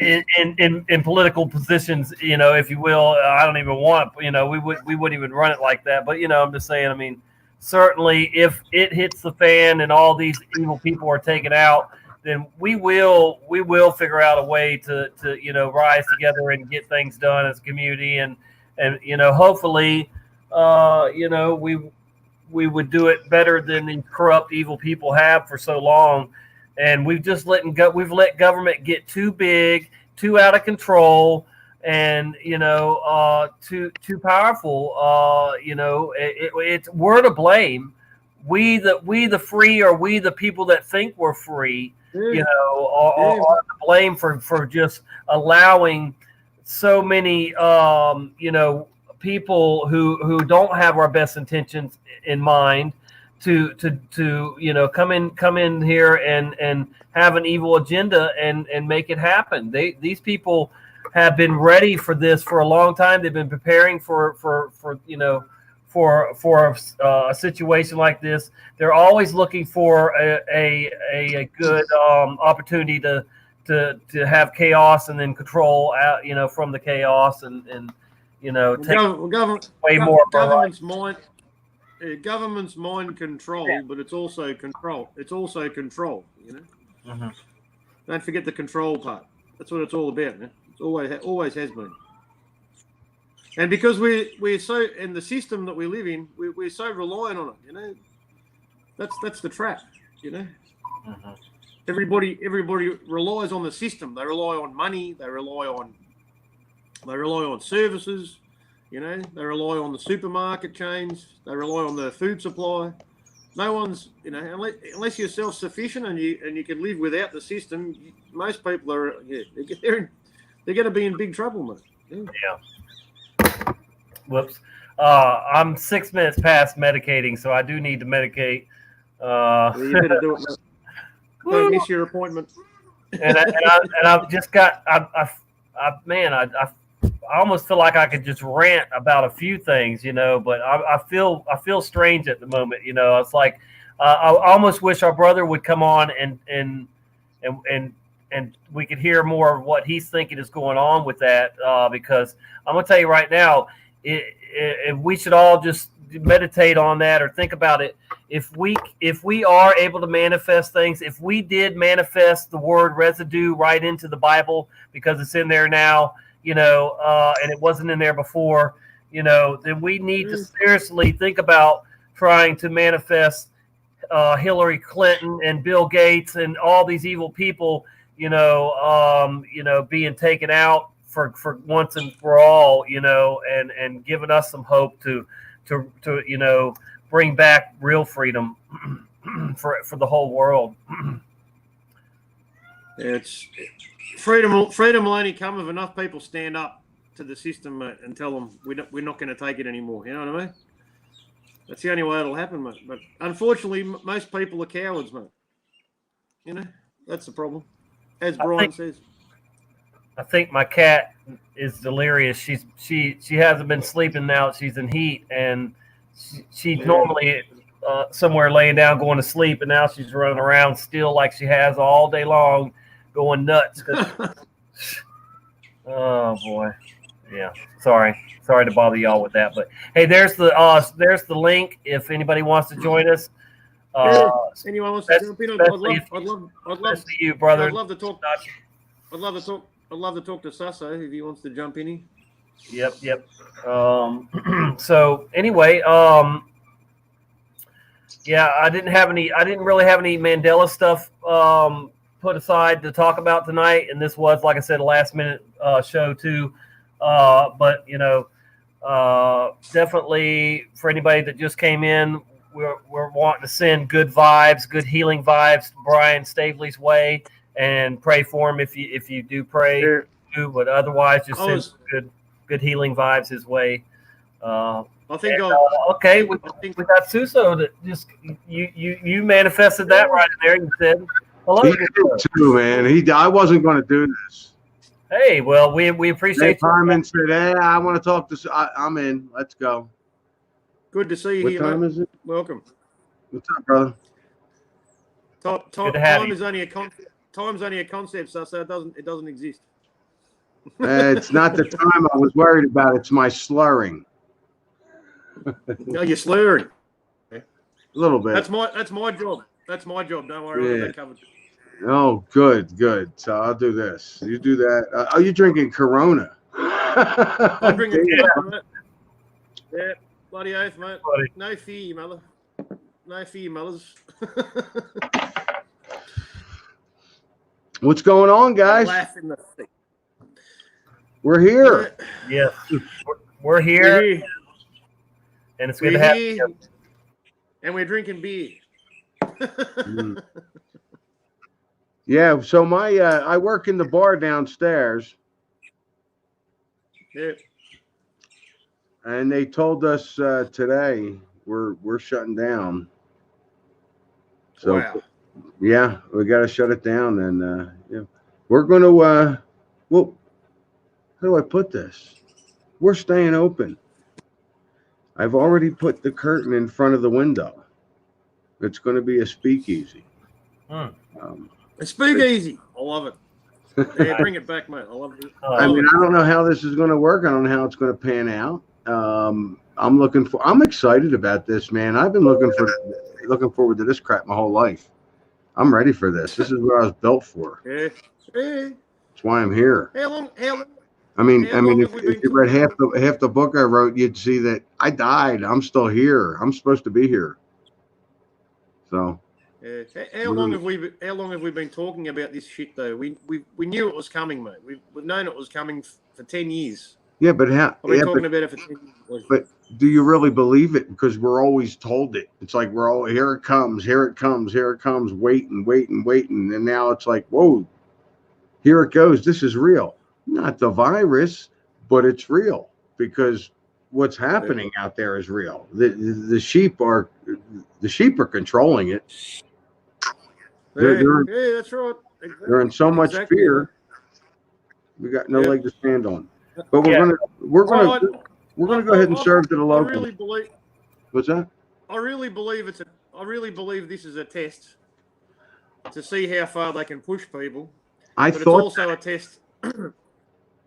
in political positions, if you will. I don't even want, we wouldn't even run it like that. But, I'm just saying, I mean, certainly if it hits the fan and all these evil people are taken out, then we will figure out a way to rise together and get things done as a community, and hopefully we would do it better than the corrupt evil people have for so long. And we've just let government get too big, too out of control, and too powerful. We're to blame. We the free, or we the people that think we're free, are to blame for just allowing so many people who don't have our best intentions in mind to come in here and have an evil agenda and make it happen. These people have been ready for this for a long time. They've been preparing for a situation like this. They're always looking for a good opportunity to have chaos and then control out from the chaos and take way more of our life. Government's mind control, but it's also control. It's also control. Don't forget the control part. That's what it's all about, man. It's always has been. And because we're so in the system that we live in, we're so reliant on it. That's the trap. Everybody relies on the system. They rely on money. They rely on services. They rely on the supermarket chains. They rely on the food supply. No one's, unless you're self-sufficient and you can live without the system. Most people are, they're going to be in big trouble, mate. Yeah. Whoops. I'm 6 minutes past medicating, so I do need to medicate. You better do it, mate. Don't miss your appointment. and I've just got, I almost feel like I could just rant about a few things, but I feel strange at the moment. It's like I almost wish our brother would come on and we could hear more of what he's thinking is going on with that, because I'm gonna tell you right now, if we should all just meditate on that or think about it. If we are able to manifest things, if we did manifest the word residue right into the Bible because it's in there now, and it wasn't in there before, then we need to seriously think about trying to manifest Hillary Clinton and Bill Gates and all these evil people, being taken out for once and for all, and giving us some hope to bring back real freedom for the whole world. It's freedom will only come if enough people stand up to the system, mate, and tell them we're not going to take it anymore. You know what I mean? That's the only way it'll happen, mate. But unfortunately, most people are cowards, mate. That's the problem. As Brian says. I think my cat is delirious. She hasn't been sleeping now. She's in heat, and she's normally somewhere laying down going to sleep, and now she's running around still like she has all day long, going nuts. Oh boy, yeah. Sorry to bother y'all with that, but hey, there's the link if anybody wants to join us. Anyone wants to jump in? I'd love you, brother. I'd love to talk to Sasso if he wants to jump in here. Yep. So anyway, yeah, I didn't really have any Mandela stuff put aside to talk about tonight, and this was, like I said, a last minute show too. But definitely for anybody that just came in, we're wanting to send good vibes, good healing vibes Brian Staveley's way, and pray for him if you do pray. Sure. But otherwise, just send good healing vibes his way. I think okay. We got Suso that just you manifested that right in there. You said hello. He did too, man. I wasn't going to do this. Hey, well, we appreciate. Carmen said, "Hey, I want to talk to." I'm in. Let's go. Good to see you What here, time mate. is it? Welcome. What's up, brother? Good to have Time you. is only a concept. Time's only a concept, so it doesn't exist. It's not the time I was worried about. It's my slurring. No, you're slurring. A little bit. That's my job. That's my job. Don't worry, I'll Yeah. get that covered. Oh, good. So I'll do this. You do that. Oh, you're drinking Corona. I'm drinking. Yeah. Mate. Yeah, bloody oath, mate. Buddy. No fear, mother. No fear, mothers. What's going on, guys? Laugh in the face. We're here. Yes, we're here, We're here. and it's good We're to have here, you. and we're drinking beer. Mm. Yeah. So I work in the bar downstairs, Yeah. and they told us today we're shutting down. So Wow. yeah, we got to shut it down, and yeah, we're going to. Well, how do I put this? We're staying open. I've already put the curtain in front of the window. It's going to be a speakeasy. Hmm. A speakeasy. I love it. Yeah, bring it back, mate. I love it. I mean, I don't know how this is going to work. I don't know how it's going to pan out. I'm excited about this, man. I've been looking forward to this crap my whole life. I'm ready for this. This is what I was built for. Yeah. Yeah. That's why I'm here. How long? I mean, How long if have we you read half the book I wrote, you'd see that I died. I'm still here. I'm supposed to be here. So. Yeah. How long have we been talking about this shit though? We knew it was coming, mate. We've known it was coming for 10 years. Yeah, but how? I've been yeah, talking but, about it for 10 years. but do you really believe it? Because we're always told it. It's like we're all here it comes, waiting, and now it's like, whoa, here it goes. This is real. Not the virus, but it's real because what's happening out there is real. The sheep are controlling it. Yeah, that's right. Exactly. They're in so much Exactly. fear. We got no Yeah. leg to stand on. But we're Yeah. gonna go ahead and serve to the I locals. really believe. What's that? I really believe this is a test to see how far they can push people. I But thought it's also a test. Yeah,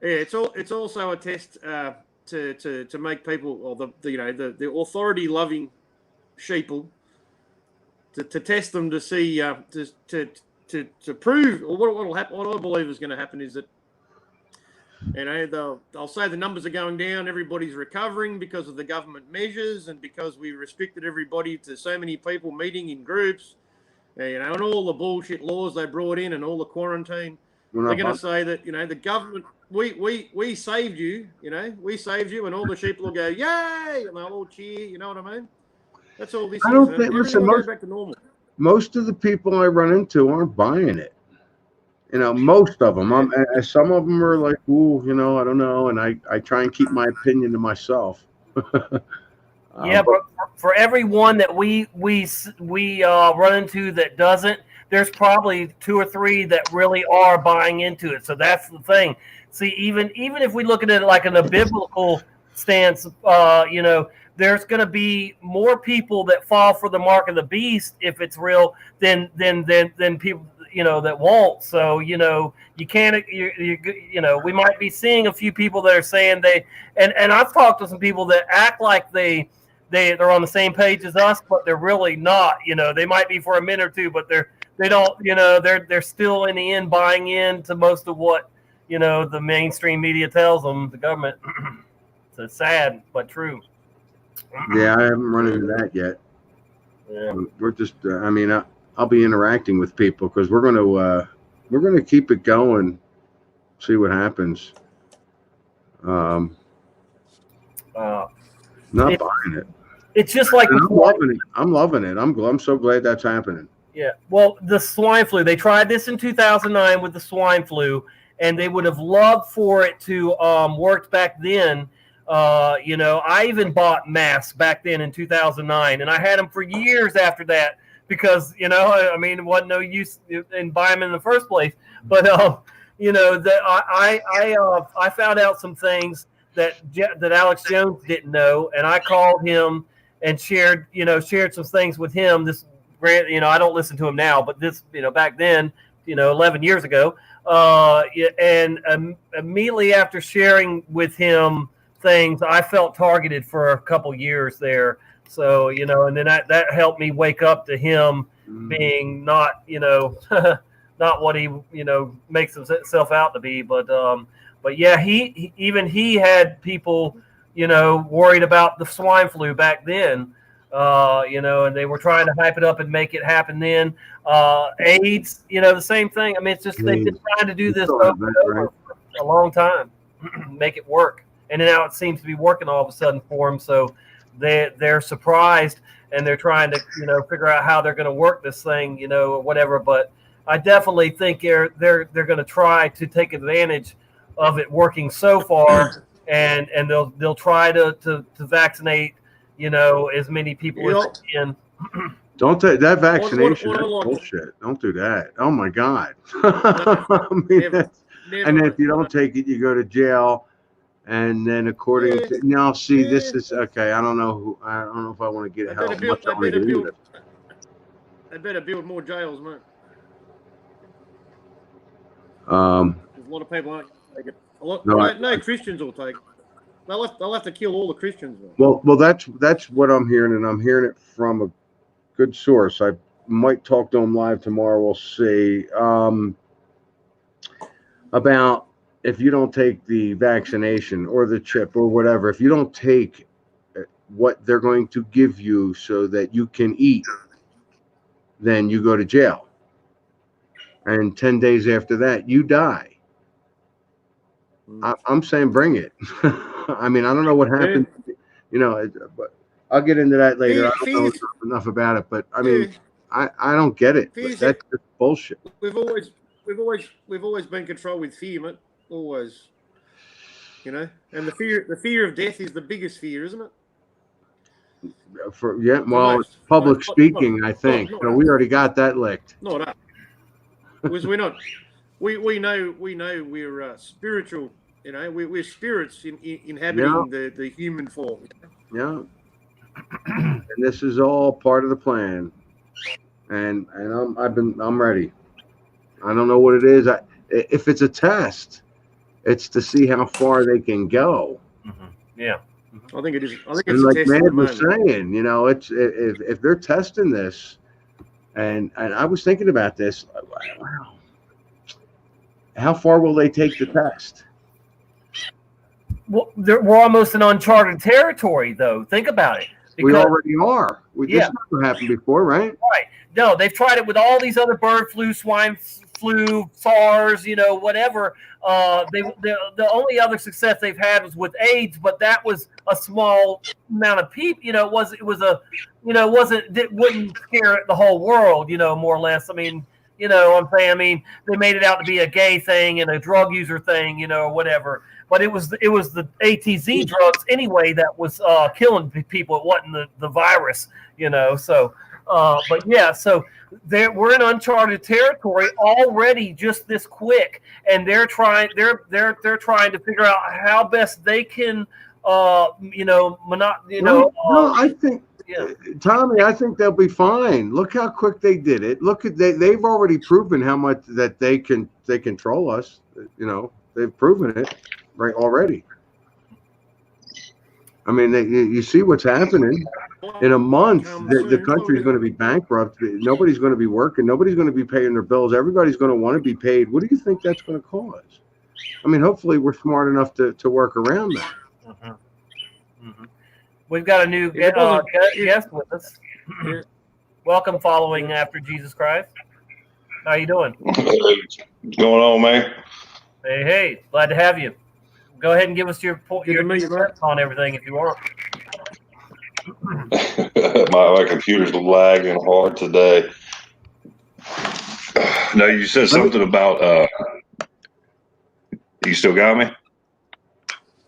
it's also a test to make people, or the authority loving sheeple, to test them to see to prove, or what'll happen. What I believe is going to happen is that they'll say the numbers are going down, everybody's recovering because of the government measures and because we restricted everybody to so many people meeting in groups, and all the bullshit laws they brought in and all the quarantine. They're going to say that the government, we saved you, we saved you, and all the sheep will go yay, and they'll all cheer. You know what I mean? That's all this I is. don't and think. everything Listen, will go back to normal. most of the people I run into aren't buying it. Most of them. Some of them are like, ooh, I don't know, and I try and keep my opinion to myself. Yeah, but for everyone that we run into that doesn't, there's probably 2 or 3 that really are buying into it. So that's the thing. See, even if we look at it like in a biblical stance, there's going to be more people that fall for the mark of the beast if it's real than people that won't. So you can't we might be seeing a few people that are saying they and I've talked to some people that act like they're on the same page as us, but they're really not. They might be for a minute or two, but they don't. They're still in the end buying into most of what the mainstream media tells them. The government. So it's sad but true. Yeah, I haven't run into that yet. Yeah. We're just. I'll be interacting with people because we're gonna keep it going, see what happens. Not buying it. It's just like I'm loving it. I'm so glad that's happening. Yeah. Well, the swine flu, they tried this in 2009 with the swine flu, and they would have loved for it to work back then. I even bought masks back then in 2009, and I had them for years after that because, it wasn't no use in buying them in the first place. But, I found out some things that Alex Jones didn't know, and I called him and shared some things with him. This grant, I don't listen to him now, but this, back then, 11 years ago, and immediately after sharing with him things, I felt targeted for a couple years there. So, and then that helped me wake up to him being not, not what he, makes himself out to be. But yeah, he had people, worried about the swine flu back then, and they were trying to hype it up and make it happen then. AIDS, the same thing. I mean, it's just they've been trying to do this over and over for a long time, make it work. And now it seems to be working all of a sudden for them. So they're surprised and they're trying to, figure out how they're going to work this thing, or whatever. But I definitely think they're going to try to take advantage of it working so far, and they'll try to vaccinate, as many people as they can. Don't take that vaccination. That's bullshit. Don't do that. Oh my God. I mean, and then if you don't take it, you go to jail. And then according to now, see, this is okay. I don't know if I want to get how much I want to get into. They better build more jails, man. There's a lot of people aren't take it. No Christians will take it. They'll have to kill all the Christians. Man. Well, that's what I'm hearing, and I'm hearing it from a good source. I might talk to them live tomorrow. We'll see. About if you don't take the vaccination or the chip or whatever, if you don't take what they're going to give you so that you can eat, then you go to jail. And 10 days after that, you die. I'm saying bring it. I mean, I don't know what happened, but I'll get into that later. I don't know enough about it, but I mean, I don't get it. That's just bullshit. We've always been controlled with fear, mate. Always, and the fear of death is the biggest fear, isn't it? It's public speaking, I think. So we already got that licked. No, that because we're not. We know we're spiritual. We're spirits inhabiting the human form. Yeah, and this is all part of the plan. And I'm ready. I don't know what it is. If it's a test, it's to see how far they can go. Mm-hmm. Yeah, I think it is. I think and it's like a test Matt was saying, it's if they're testing this, and I was thinking about this. Wow, how far will they take the test? Well, we're almost in uncharted territory, though. Think about it. We already are. This never happened before, right? Right. No, they've tried it with all these other bird flu, swine flu, SARS, whatever. The only other success they've had was with AIDS, but that was a small amount of people. It wouldn't scare the whole world, more or less. I mean, what I'm saying. I mean, they made it out to be a gay thing and a drug user thing, or whatever. But it was the ATZ drugs anyway that was killing people. It wasn't the virus, So, but yeah, so we're in uncharted territory already, just this quick, and they're trying to figure out how best they can, I think. Yeah. Tommy, I think they'll be fine. Look how quick they did it. They've already proven how much that they control us. They've proven it right already. I mean, you see what's happening. In a month, the country is going to be bankrupt. Nobody's going to be working. Nobody's going to be paying their bills. Everybody's going to want to be paid. What do you think that's going to cause? I mean, hopefully we're smart enough to work around that. Mm-hmm. Mm-hmm. We've got a new guest with us. Welcome, following after Jesus Christ. How you doing? What's going on, man? Hey, glad to have you. Go ahead and give us your thoughts on everything if you want. my computer's lagging hard today. No, you said something about you still got me?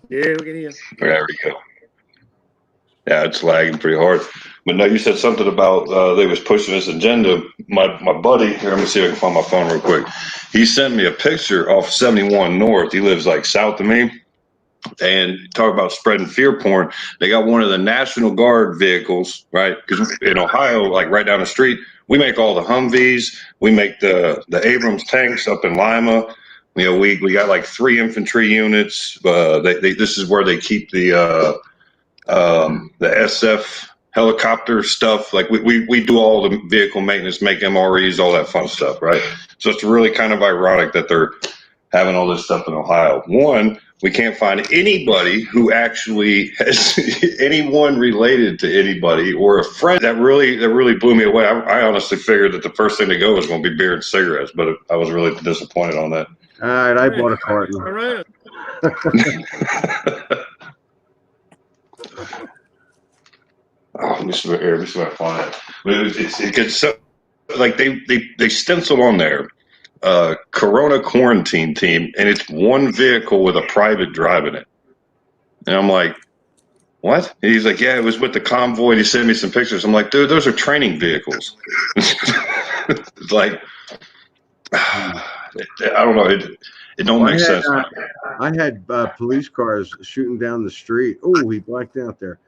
Yeah, we can hear you. There we go. Yeah, it's lagging pretty hard. But no, you said something about they was pushing this agenda. My buddy, here, let me see if I can find my phone real quick. He sent me a picture off 71 North. He lives like south of me. And talk about spreading fear porn. They got one of the National Guard vehicles, right? Because in Ohio, like right down the street, we make all the Humvees. We make the Abrams tanks up in Lima. We got like 3 infantry units. This is where they keep the SF helicopter stuff. Like we do all the vehicle maintenance, make MREs, all that fun stuff, right? So it's really kind of ironic that they're having all this stuff in Ohio. One, we can't find anybody who actually has anyone related to anybody or a friend. That really blew me away. I honestly figured that the first thing to go was going to be beer and cigarettes, but I was really disappointed on that. All right, I bought a carton. All right. Oh, let me see if I can find it. It gets so, like they stencil on there, Corona quarantine team, and it's one vehicle with a private driving it. And I'm like, what? And he's like, yeah, it was with the convoy. And he sent me some pictures. I'm like, dude, those are training vehicles. It's like, I don't know. It don't make sense. I had police cars shooting down the street. Oh, he blacked out there.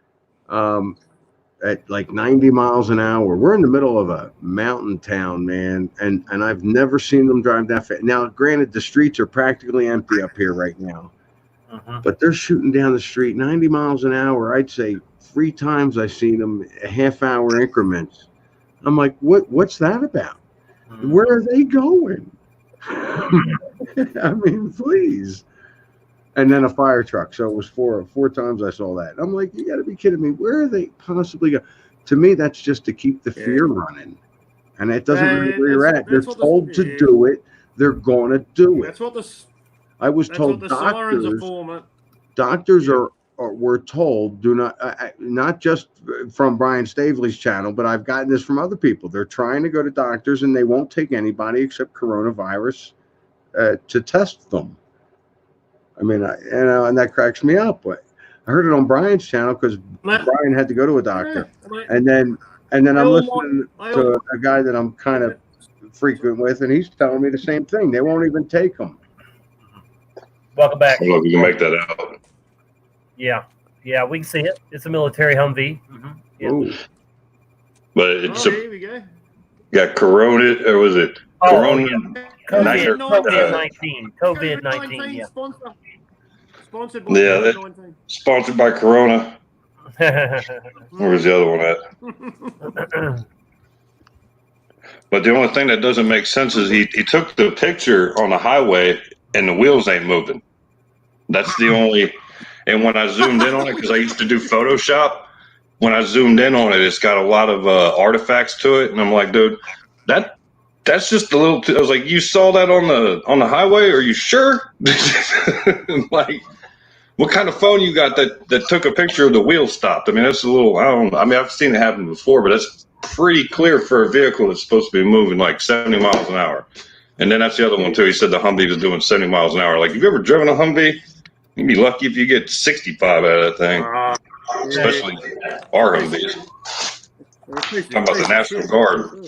At like 90 miles an hour. We're in the middle of a mountain town, man, and I've never seen them drive that fast. Now, granted, the streets are practically empty up here right now, but they're shooting down the street 90 miles an hour. I'd say 3 times I've seen them half-hour increments. I'm like, what's that about? Where are they going? I mean, please. And then a fire truck. So it was four times I saw that. I'm like, you got to be kidding me. Where are they possibly going? To me, that's just to keep the fear running. And it doesn't matter where you're at. They're told to do it. They're going to do it. That's what the. I was told what the sirens are for, man. doctors were told, do not just from Brian Staveley's channel, but I've gotten this from other people. They're trying to go to doctors and they won't take anybody except coronavirus to test them. I mean, and that cracks me up. But I heard it on Brian's channel because Brian had to go to a doctor, and then I'm listening to a guy that I'm kind of frequent with, and he's telling me the same thing. They won't even take them. Welcome back. I don't know if you can make that out. Yeah, we can see it. It's a military Humvee. Yeah. But it's here we go. got Corona, or was it Corona? COVID-19. COVID-19. Yeah. Sponsored by COVID-19. Sponsored by Corona. Where's the other one at? But the only thing that doesn't make sense is he took the picture on the highway and the wheels ain't moving. That's the only. And when I zoomed in on it, because I used to do Photoshop, when I zoomed in on it, it's got a lot of artifacts to it, and I'm like, dude, that's just a little. I was like, you saw that on the highway? Are you sure? Like, what kind of phone you got that took a picture of the wheel stopped? I mean, that's a little. I mean, I've seen it happen before, but that's pretty clear for a vehicle that's supposed to be moving like 70 miles an hour. And then that's the other one too. He said the Humvee was doing 70 miles an hour. Like, have you ever driven a Humvee? You'd be lucky if you get 65 out of that thing, especially our Humvees. Talking about the National Guard.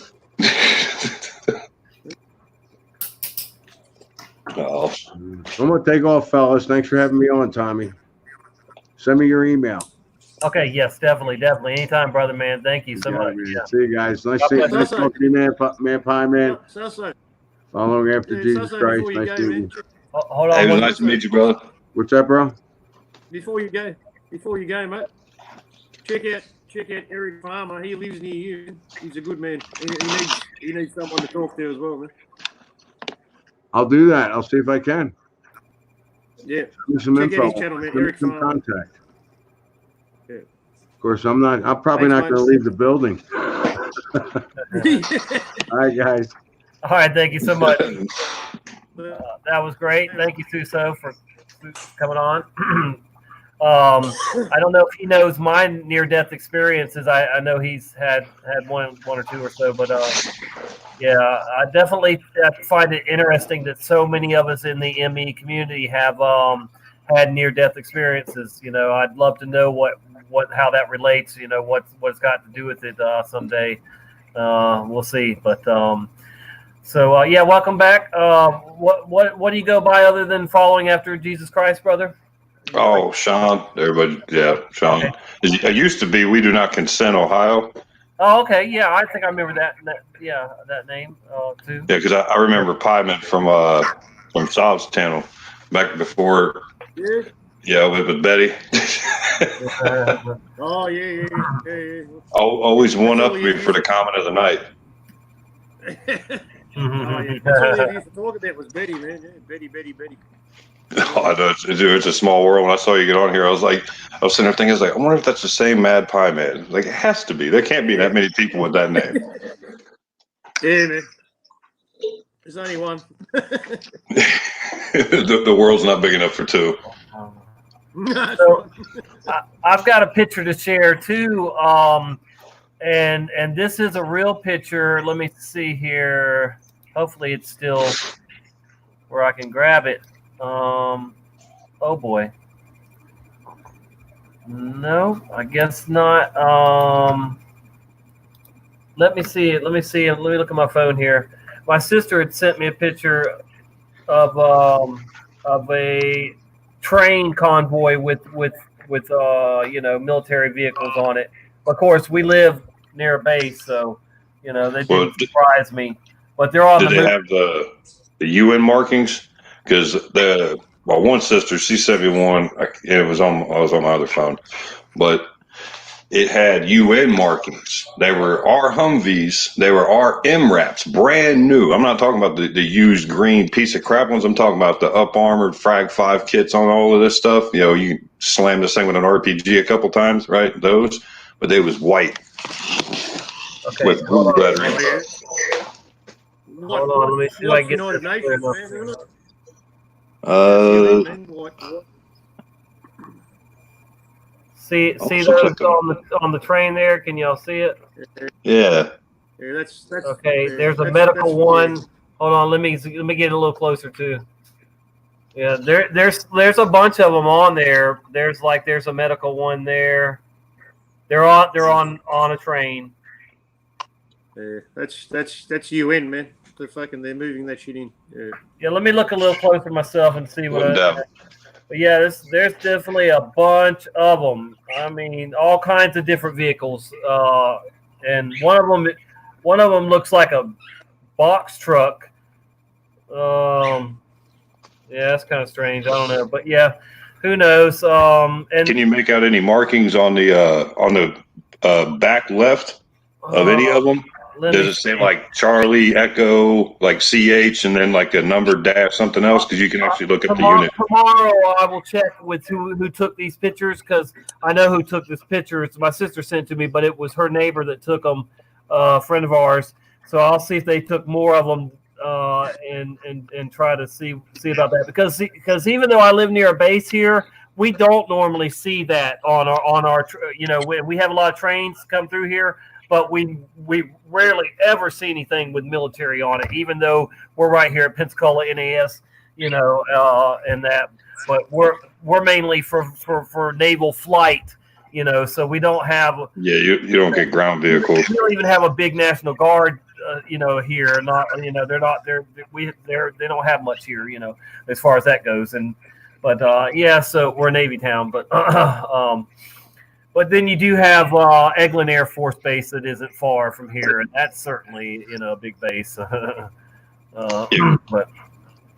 Oh. I'm gonna take off, fellas. Thanks for having me on, Tommy. Send me your email. Okay, yes, definitely. Anytime, brother, man. Thank you so much. Yeah. See you guys. Nice talking to you, man pie, man. Following after Jesus Christ. Nice to meet you. Hold on. Hey, it was nice to meet you, brother. What's up, bro? Before you go, mate, check out Eric Farmer. He lives near you. He's a good man. He needs someone to talk to as well, man. I'll do that. I'll see if I can. Yeah. Some check info. out his channel, man. Eric Farmer. Contact. Yeah. Of course, I'm probably not going to leave the building. All right, guys. All right, thank you so much. That was great. Thank you, Suso, for coming on. I don't know if he knows my near-death experiences. I know he's had one or two or so, but yeah, I definitely find it interesting that so many of us in the ME community have had near-death experiences. You know, I'd love to know how that relates. You know, what it's got to do with it someday. We'll see, but. So yeah, welcome back. What do you go by other than following after Jesus Christ, brother? Oh, Sean. Everybody, yeah, Sean. Okay. It used to be We Do Not Consent, Ohio. Oh, okay. Yeah, I think I remember that name too. Yeah, because I remember Pieman from Sob's channel back before. Yeah, with Betty. Oh yeah. Always one up me for the comment of the night. Oh yeah. That's all they used to talk about was Betty, man. Yeah, Betty. Oh, I know, it's a small world. When I saw you get on here, I was sitting there thinking, I wonder if that's the same Mad Pie Man. Like, it has to be. There can't be that many people with that name. Yeah, man. There's only one. The world's not big enough for two. So, I've got a picture to share too, and this is a real picture. Let me see here. Hopefully, it's still where I can grab it. Oh boy. No, I guess not. Let me see it. Let me look at my phone here. My sister had sent me a picture of a train convoy with military vehicles on it. Of course, we live near a base, so they didn't surprise me. But they're on Did the they move. have the UN markings? Because one sister, she sent me one. I was on my other phone, but it had UN markings. They were our Humvees. They were our MRAPs, brand new. I'm not talking about the used green piece of crap ones. I'm talking about the up armored Frag 5 kits on all of this stuff. You slam this thing with an RPG a couple times, right? Those, but they was white with blue lettering. Hold on, let me see if I can get United this Nations, clear man, enough. isn't it? See something those on the train there? Can y'all see it? Yeah. Yeah, that's Okay. yeah, There's a that's- medical that's- one. Hold on, let me get a little closer too. Yeah, there's a bunch of them on there. There's a medical one there. They're on a train. Yeah, that's UN, man. They're moving that shit in. Yeah. Yeah, let me look a little closer myself and see what. No doubt. But yeah, there's definitely a bunch of them. I mean, all kinds of different vehicles. And one of them looks like a box truck. Yeah, that's kind of strange. I don't know, but yeah, who knows? And Can you make out any markings on the back left of any of them? let Does me it say like Charlie Echo, like CH, and then like a number dash something else? Because you can actually look up the unit. Tomorrow I will check with who took these pictures, because I know who took this picture. It's my sister sent to me, but it was her neighbor that took them, a friend of ours. So I'll see if they took more of them and try to see about that, because even though I live near a base here, we don't normally see that on our we have a lot of trains come through here, but we rarely ever see anything with military on it, even though we're right here at Pensacola NAS, and that. But we're mainly for naval flight, so we don't have. Yeah, you don't get ground vehicles. We don't even have a big National Guard, here. Not, they don't have much here, as far as that goes. But yeah, so we're a Navy town, but but then you do have Eglin Air Force Base that isn't far from here, and that's certainly a big base. But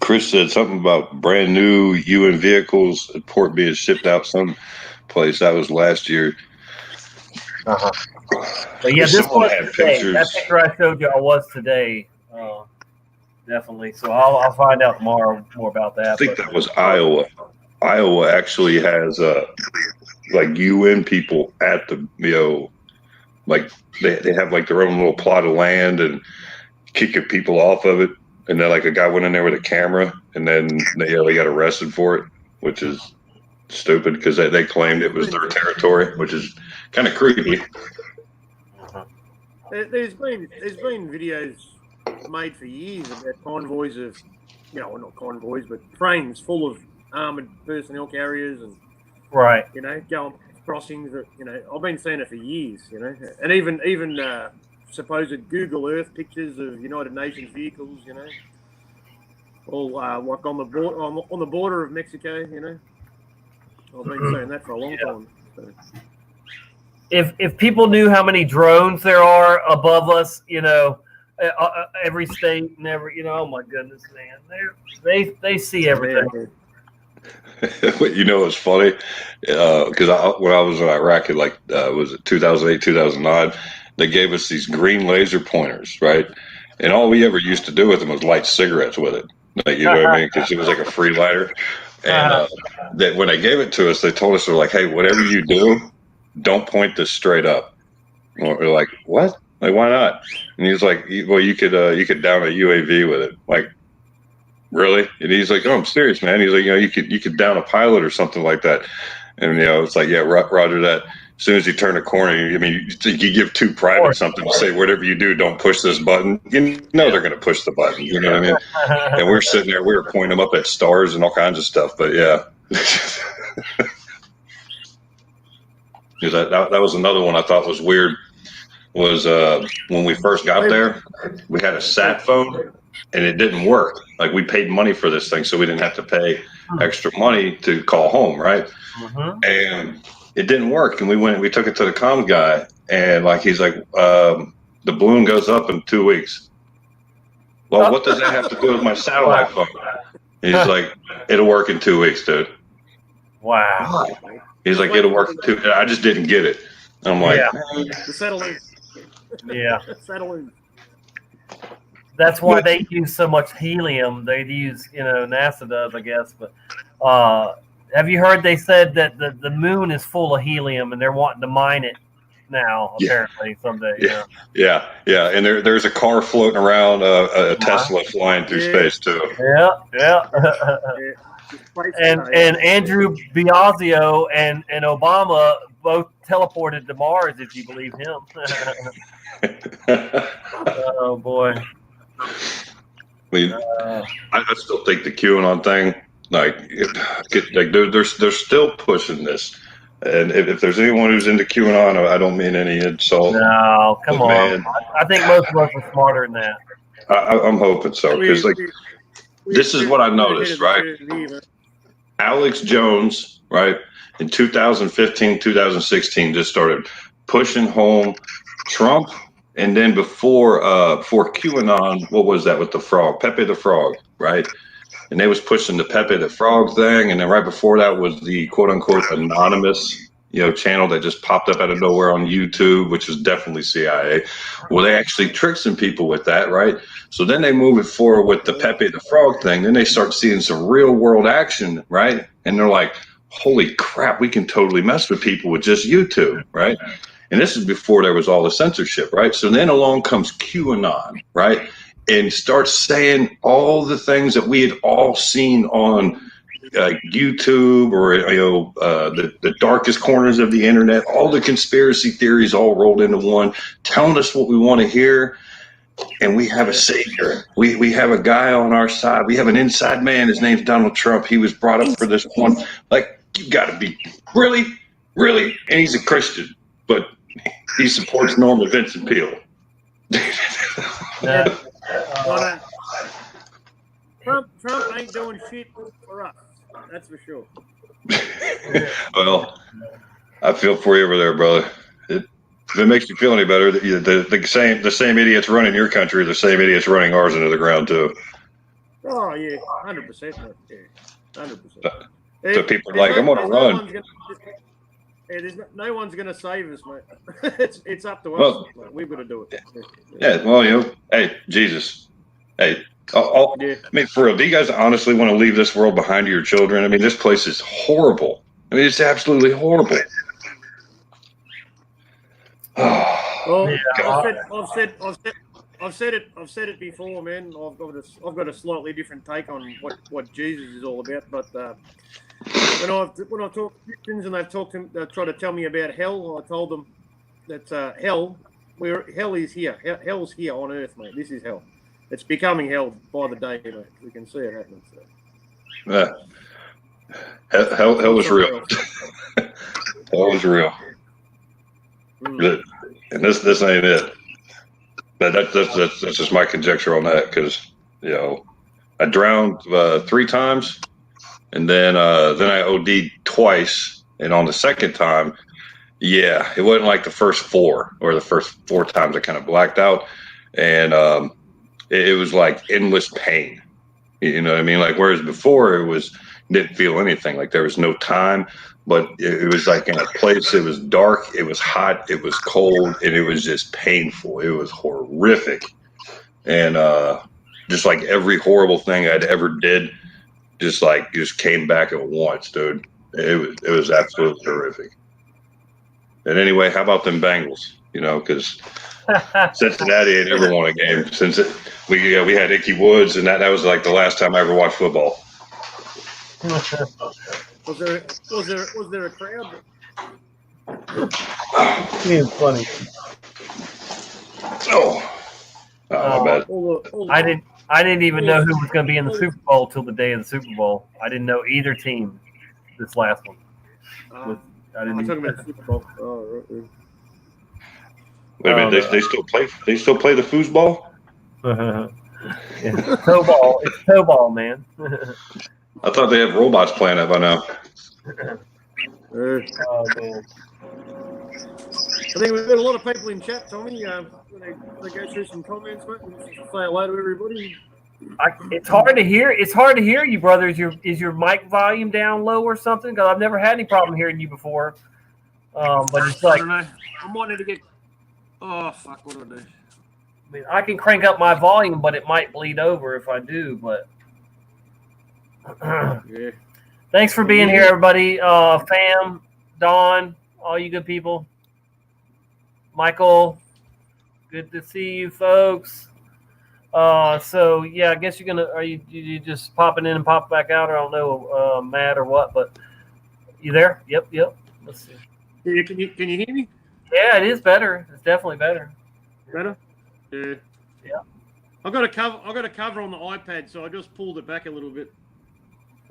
Chris said something about brand new UN vehicles at port being shipped out someplace. That was last year. But yeah, this Someone was had today. pictures. That picture I showed you, I was today. Definitely. So I'll find out tomorrow more about that. I think that was Iowa. Iowa actually has like UN people at the like they have like their own little plot of land and kicking people off of it. And then like a guy went in there with a camera, and then they got arrested for it, which is stupid because they claimed it was their territory, which is kind of creepy. There's been videos made for years about convoys of, well, not convoys, but trains full of armored personnel carriers and right, going crossings. That I've been seeing it for years. And even supposed Google Earth pictures of United Nations vehicles. All like on the border of Mexico. I've been saying that for a long time. So. If people knew how many drones there are above us, every state and every, oh my goodness, man, they see everything. You know, it's funny because when I was in Iraq in was it 2008, 2009, they gave us these green laser pointers, right? And all we ever used to do with them was light cigarettes with it. Like, you know what I mean? Because it was like a free lighter. And that when they gave it to us, they told us, they're like, hey, whatever you do, don't point this straight up. And we're like, what? Like, why not? And he was like, well, you could down a UAV with it. Like, really? And he's like, oh, I'm serious, man. He's like, you could down a pilot or something like that. And it's like, yeah, Roger that. As soon as you turn a corner, you give two privates something to say, whatever you do, don't push this button. You know they're going to push the button. You know what I mean? And we're sitting there, we were pointing them up at stars and all kinds of stuff. But yeah, that was another one I thought was weird. Was when we first got there, we had a sat phone and it didn't work. Like, we paid money for this thing, so we didn't have to pay extra money to call home, right? And it didn't work, and we took it to the comms guy, and he's like, the balloon goes up in 2 weeks. Well, what does that have to do with my satellite phone? He's like, it'll work in 2 weeks, dude. Wow. He's like, it'll work in 2 weeks. I just didn't get it. I'm like, The settling. Yeah. Settling. That's why they use so much helium. They use, NASA does, I guess. But have you heard they said that the moon is full of helium and they're wanting to mine it now, apparently, someday. Yeah. And there's a car floating around, a Tesla flying through space, too. Yeah. And Andrew Biagio and Obama both teleported to Mars, if you believe him. Oh, boy. I mean, I still think the QAnon thing, they're still pushing this. And if there's anyone who's into QAnon, I don't mean any insult. No, come on. I think most of us are smarter than that. I'm hoping so, because this is what I noticed, right? Alex Jones, right, in 2015, 2016, just started pushing home Trump. And then before QAnon, what was that with the frog? Pepe the Frog, right? And they was pushing the Pepe the Frog thing. And then right before that was the quote unquote anonymous, channel that just popped up out of nowhere on YouTube, which is definitely CIA. Well, they actually tricked some people with that, right? So then they move it forward with the Pepe the Frog thing. Then they start seeing some real world action, right? And they're like, holy crap, we can totally mess with people with just YouTube, right? And this is before there was all the censorship, right? So then along comes QAnon, right? And starts saying all the things that we had all seen on YouTube or, the darkest corners of the internet, all the conspiracy theories all rolled into one, telling us what we want to hear. And we have a savior. We have a guy on our side. We have an inside man. His name's Donald Trump. He was brought up for this one. Like, you got to be really? And he's a Christian, but he supports Norman Vincent Peale. Trump ain't doing shit for us. That's for sure. Well, I feel for you over there, brother. If it makes you feel any better, the same idiots running your country are the same idiots running ours into the ground too. Oh yeah, 100%. Yeah, 100%. So people are like, I'm gonna run. No one's gonna save us, mate. it's up to us. Well, We've got to do it. Yeah. Well, hey, Jesus. Hey, I mean, for real, do you guys honestly want to leave this world behind to your children? I mean, this place is horrible. I mean, it's absolutely horrible. Well, I've said it before, man. I've got a slightly different take on what Jesus is all about. But when I talk to Christians and they try to tell me about hell, I told them that hell is here. Hell's here on earth, mate. This is hell. It's becoming hell by the day, mate. We can see it happening. So. Hell is real. Hell is real. And this ain't it. But that's just my conjecture on that, because I drowned 3 times, and then I OD'd twice, and on the second time, it wasn't like the first 4 or the first 4 times I kind of blacked out, and it was like endless pain. You know what I mean? Like, whereas before it was, didn't feel anything. Like there was no time, but it was like in a place. It was dark. It was hot. It was cold, and it was just painful. It was horrific, and just like every horrible thing I'd ever did, just came back at once, dude. It was absolutely terrific. And anyway, how about them Bengals? Because Cincinnati ain't ever won a game since we had Ickey Woods, and that was like the last time I ever watched football. Was there a crowd? It's funny. My bad. I didn't even know who was going to be in the Super Bowl till the day of the Super Bowl. I didn't know either team. This last one. I'm talking about the Super Bowl. Oh, right. Wait a minute, they still play. They still play the foosball. Yeah. Toe ball. It's toe ball, man. I thought they had robots playing it by now. Oh man. I think we've got a lot of people in chat, Tommy. When they go through some comments, mate, say hello to everybody. It's hard to hear. It's hard to hear you, brother. Is your mic volume down low or something? Because I've never had any problem hearing you before. But it's like I don't know. I'm wanting to get. Oh fuck! What do I do? I mean, I can crank up my volume, but it might bleed over if I do. But Yeah. thanks for being here, everybody. Fam, Don, all you good people. Michael, good to see you, folks. So yeah, I guess you're gonna. Are you just popping in and pop back out, or I don't know, Matt or what? But you there? Yep. Let's see. Yeah, can you hear me? Yeah, it is better. It's definitely better. Better? Yeah. Yeah. I got a cover on the iPad, so I just pulled it back a little bit.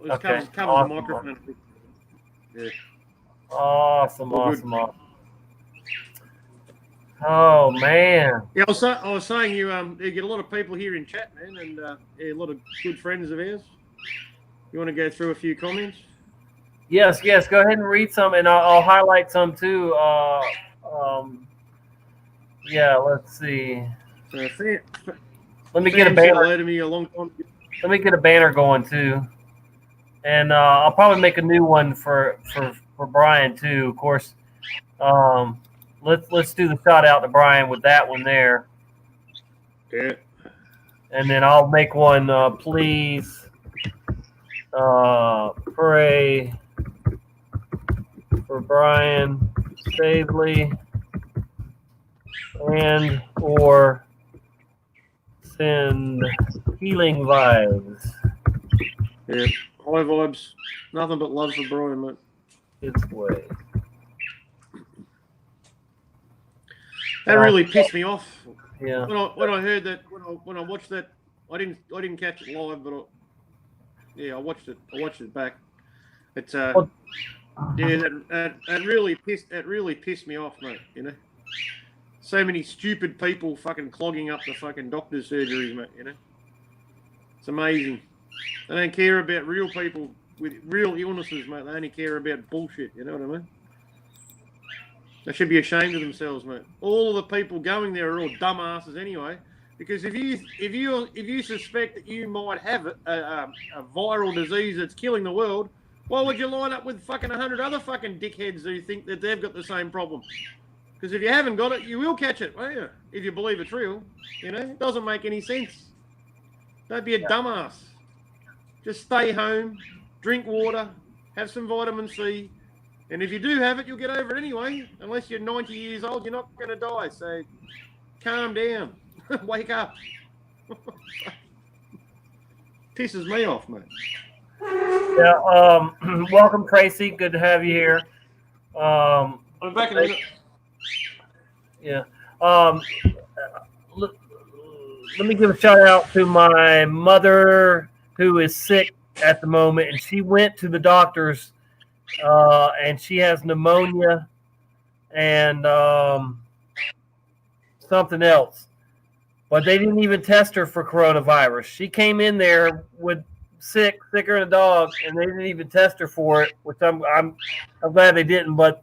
It Okay. covers Awesome. the microphone. Yeah. Awesome. All good. Oh man. Yeah, I was saying you get a lot of people here in chat, man, and a lot of good friends of ours. You want to go through a few comments? Yes. Go ahead and read some, and I'll highlight some too. Yeah. Let's see. Let me get a banner. Hello to me a long time. Let me get a banner going too, and I'll probably make a new one for Brian too. Of course. Let's do the shout out to Brian with that one there. Yeah. And then I'll make one. Please pray for Brian Stavely and or send healing vibes. Yeah. High vibes. Nothing but love for Brian, mate. Its way. That really pissed me off. Yeah. When I heard that, when I watched that, I didn't catch it live, but I watched it. I watched it back. It's that really pissed me off, mate. So many stupid people fucking clogging up the fucking doctor's surgeries, mate. It's amazing. They don't care about real people with real illnesses, mate. They only care about bullshit. You know what I mean? They should be ashamed of themselves, mate. All of the people going there are all dumbasses anyway. Because if you suspect that you might have a viral disease that's killing the world, why would you line up with fucking 100 other fucking dickheads who think that they've got the same problem? Because if you haven't got it, you will catch it, won't you? If you believe it's real, it doesn't make any sense. Don't be a dumbass. Just stay home, drink water, have some vitamin C. And if you do have it, you'll get over it anyway. Unless you're 90 years old, you're not going to die. So calm down. Wake up. Pisses me off, mate. Yeah. Welcome, Tracy. Good to have you here. I'm back in a minute. Yeah. Let me give a shout out to my mother who is sick at the moment, and she went to the doctors. And she has pneumonia and something else, but they didn't even test her for coronavirus. She came in there with sicker than a dog, and they didn't even test her for it. Which I'm glad they didn't. But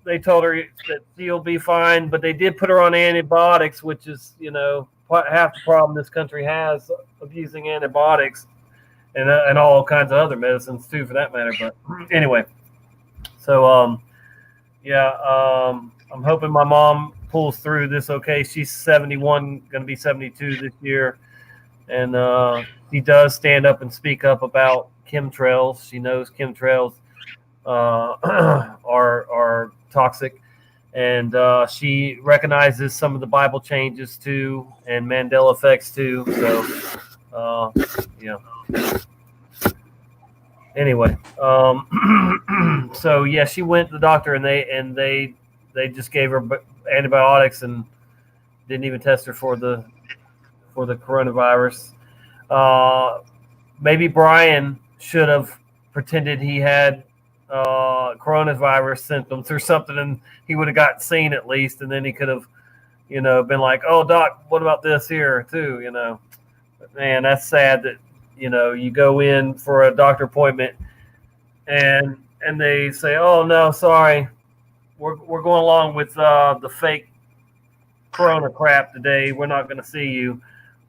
they told her that she'll be fine. But they did put her on antibiotics, which is half the problem this country has of using antibiotics. and all kinds of other medicines too, for that matter. But anyway, so I'm hoping my mom pulls through this okay. She's 71, going to be 72 this year, and she does stand up and speak up about chemtrails. She knows chemtrails are toxic, and she recognizes some of the Bible changes too, and Mandela effects too. So, Anyway, so yeah, she went to the doctor, and they just gave her antibiotics and didn't even test her for the coronavirus. Maybe Brian should have pretended he had coronavirus symptoms or something, and he would have gotten seen at least, and then he could have, been like, "Oh, doc, what about this here too?" But man, that's sad that you go in for a doctor appointment, and they say, "Oh no, sorry, we're going along with the fake corona crap today. We're not going to see you,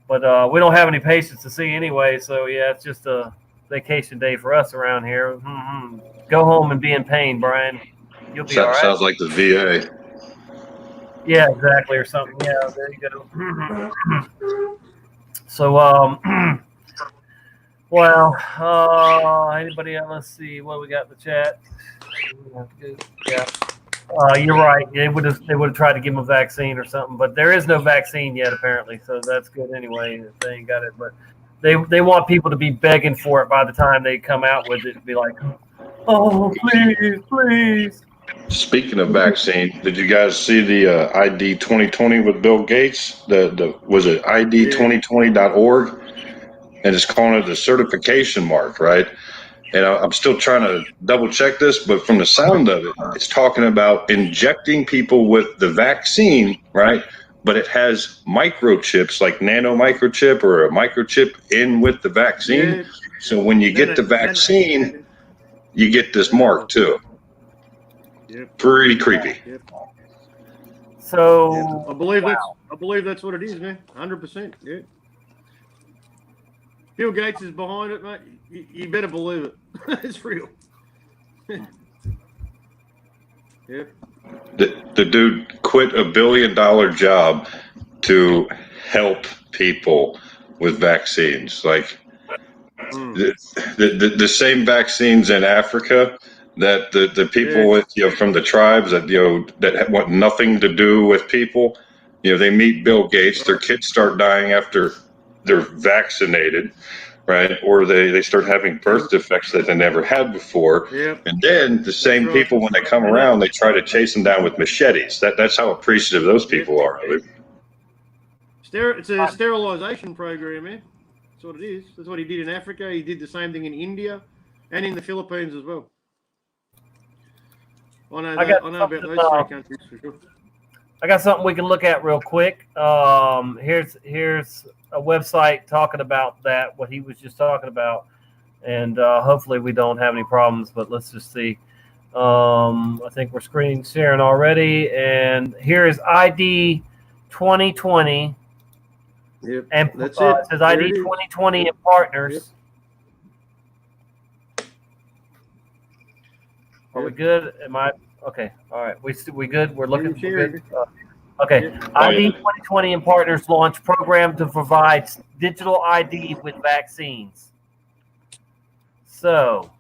but we don't have any patients to see anyway. So yeah, it's just a vacation day for us around here. Mm-hmm. Go home and be in pain, Brian. You'll be all right." Sounds like the VA. Yeah, exactly, or something. Yeah, there you go. So well, anybody else? Let's see what we got in the chat. Yeah, you're right. They would have tried to give them a vaccine or something, but there is no vaccine yet apparently. So that's good anyway. If they ain't got it, but they want people to be begging for it by the time they come out with it. To be like, "Oh, please, please." Speaking of vaccine, did you guys see the ID 2020 with Bill Gates? Was it ID2020.org? And it's calling it the certification mark, right? And I'm still trying to double check this, but from the sound of it, it's talking about injecting people with the vaccine, right? But it has microchips, like nano microchip or a microchip in with the vaccine. Yeah. So when you get the vaccine, you get this mark too. Yep. Pretty creepy. Yep. So I believe that's what it is, man. 100%. Yeah. Bill Gates is behind it, mate. You better believe it. It's real. Yep. The dude quit $1 billion job to help people with vaccines. Like the same vaccines in Africa that the people with from the tribes that that want nothing to do with people. They meet Bill Gates. Their kids start dying after they're vaccinated, right? Or they start having birth defects that they never had before. Yep. And then the same people, when they come around, they try to chase them down with machetes. That's how appreciative those people are of it. It's a sterilization program, man. That's what it is. That's what he did in Africa. He did the same thing in India and in the Philippines as well. I know about those three countries for sure. I got something we can look at real quick. Here's a website talking about that, what he was just talking about, and hopefully we don't have any problems. But let's just see. I think we're screen sharing already, and here is ID 2020. Yep, and that's it it. says There ID it is. 2020 and partners. Yep. Are we good? Am I okay? All right. We good? We're looking. Sure. We're good? Okay. ID 2020 and partners launch program to provide digital ID with vaccines. So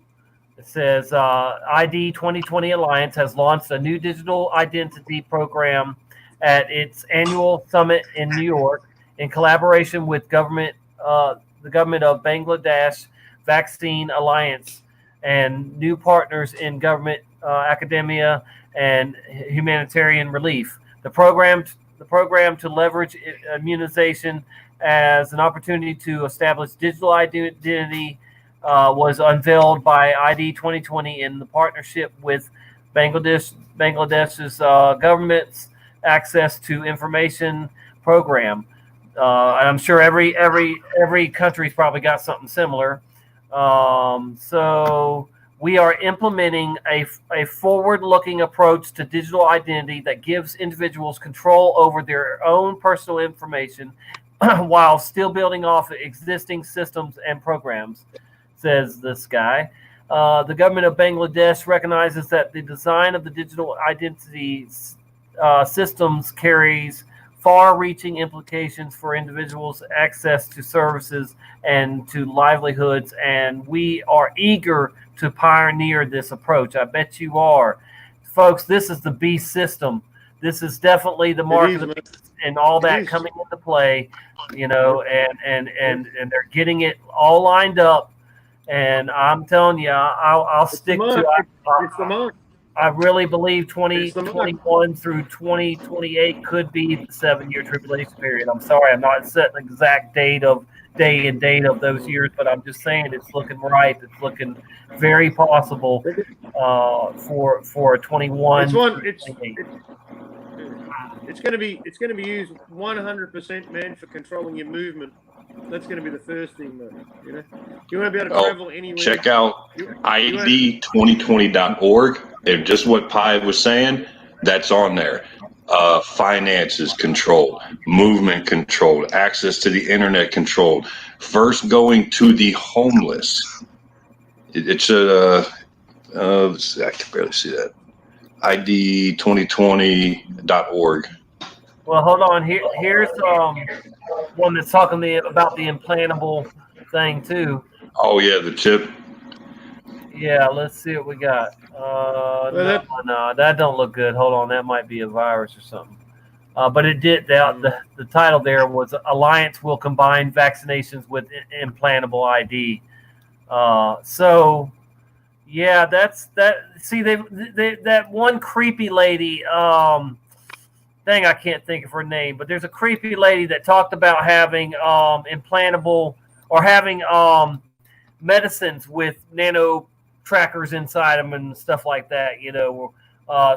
it says ID 2020 Alliance has launched a new digital identity program at its annual summit in New York in collaboration with the government of Bangladesh Vaccine Alliance and new partners in government, academia, and humanitarian relief. The program to leverage immunization as an opportunity to establish digital identity was unveiled by ID 2020 in the partnership with Bangladesh's government's access to information program. And I'm sure every country's probably got something similar. So we are implementing a forward-looking approach to digital identity that gives individuals control over their own personal information while still building off existing systems and programs. says this guy. The government of Bangladesh recognizes that the design of the digital identity systems carries far-reaching implications for individuals' access to services and to livelihoods, and we are eager to pioneer this approach. I bet you are. Folks, this is the beast system. This is definitely the mark of the beast and all that coming into play, and they're getting it all lined up. And I'm telling you, I'll stick to it. I really believe 2021 through 2028 could be the 7-year tribulation period. I'm sorry, I'm not setting an exact day and date of those years, but I'm just saying it's looking right. It's looking very possible for a 21. It's going to be used 100%, man, for controlling your movement. That's going to be the first thing, man. You want to be able to travel anywhere. Check out ID2020.org. And just what Pi was saying, that's on there. Finances controlled, movement controlled, access to the internet controlled. First going to the homeless. It's a, let's see, I can barely see that. ID2020.org. Well, hold on. Here's one that's talking about the implantable thing too. Oh yeah, the chip. Yeah, let's see what we got. No, that don't look good. Hold on, that might be a virus or something. But it did. The title there was Alliance will combine vaccinations with implantable ID. So, yeah, that's that. See, they that one creepy lady. Dang, I can't think of her name, but there's a creepy lady that talked about having implantable or having medicines with nano trackers inside them and stuff like that.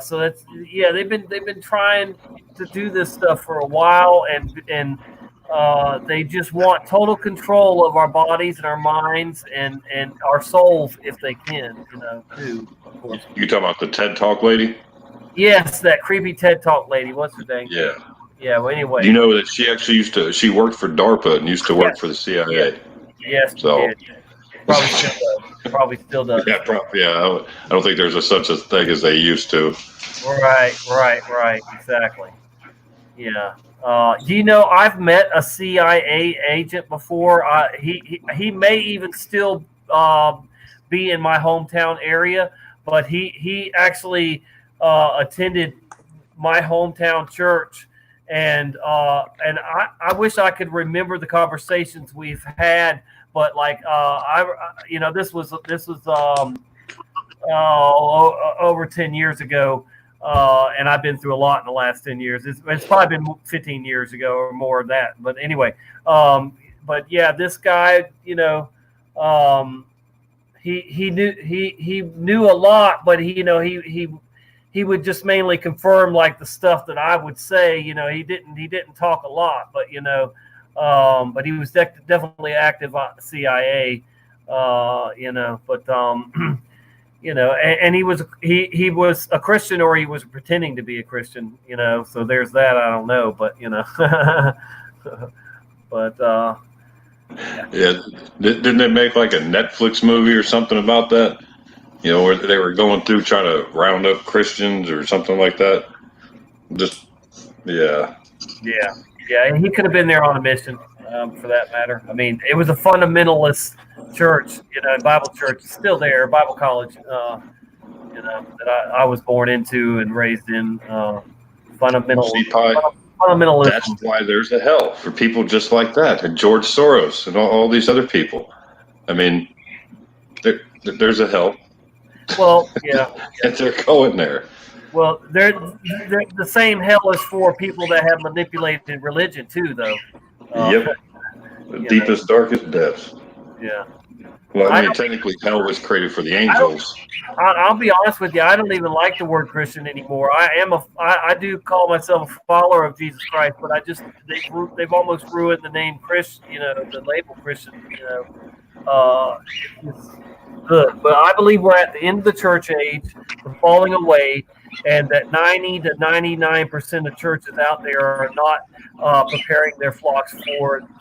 So that's they've been trying to do this stuff for a while, and they just want total control of our bodies and our minds and our souls if they can. Too. Of course. You talking about the TED Talk lady? Yes, that creepy TED Talk lady. What's her name? Yeah. Yeah. Well, anyway. You know that she actually she worked for DARPA and used to work for the CIA. Yes. So. She did. Probably still does. Yeah, probably. Yeah, I don't think there's such a thing as they used to. Right. Exactly. Yeah. I've met a CIA agent before. He may even still be in my hometown area, but he actually attended my hometown church, and I wish I could remember the conversations we've had. But this was over 10 years ago, and I've been through a lot in the last 10 years. It's probably been 15 years ago or more of that. But anyway, but yeah, this guy, he knew a lot, but he would just mainly confirm like the stuff that I would say. He didn't talk a lot, but but he was definitely active on CIA, and he was a Christian, or he was pretending to be a Christian, so there's that. I don't know, but but yeah, didn't they make like a Netflix movie or something about that? Where they were going through trying to round up Christians or something like that. Just yeah, and he could have been there on a mission, for that matter. I mean, it was a fundamentalist church, Bible church, still there, Bible college, that I was born into and raised in, fundamentalism. That's why there's a hell for people just like that, and George Soros and all these other people. I mean, there's a hell. Well, yeah. And they're going there. Well, they're the same hell as for people that have manipulated religion too, though. Yep. The deepest, darkest depths. Yeah. Well, I mean, technically, hell was created for the angels. I'll be honest with you. I don't even like the word Christian anymore. I do call myself a follower of Jesus Christ, but they've almost ruined the name Christian. The label Christian. It's good, but I believe we're at the end of the church age. We're falling away, and that 90 to 99% of churches out there are not preparing their flocks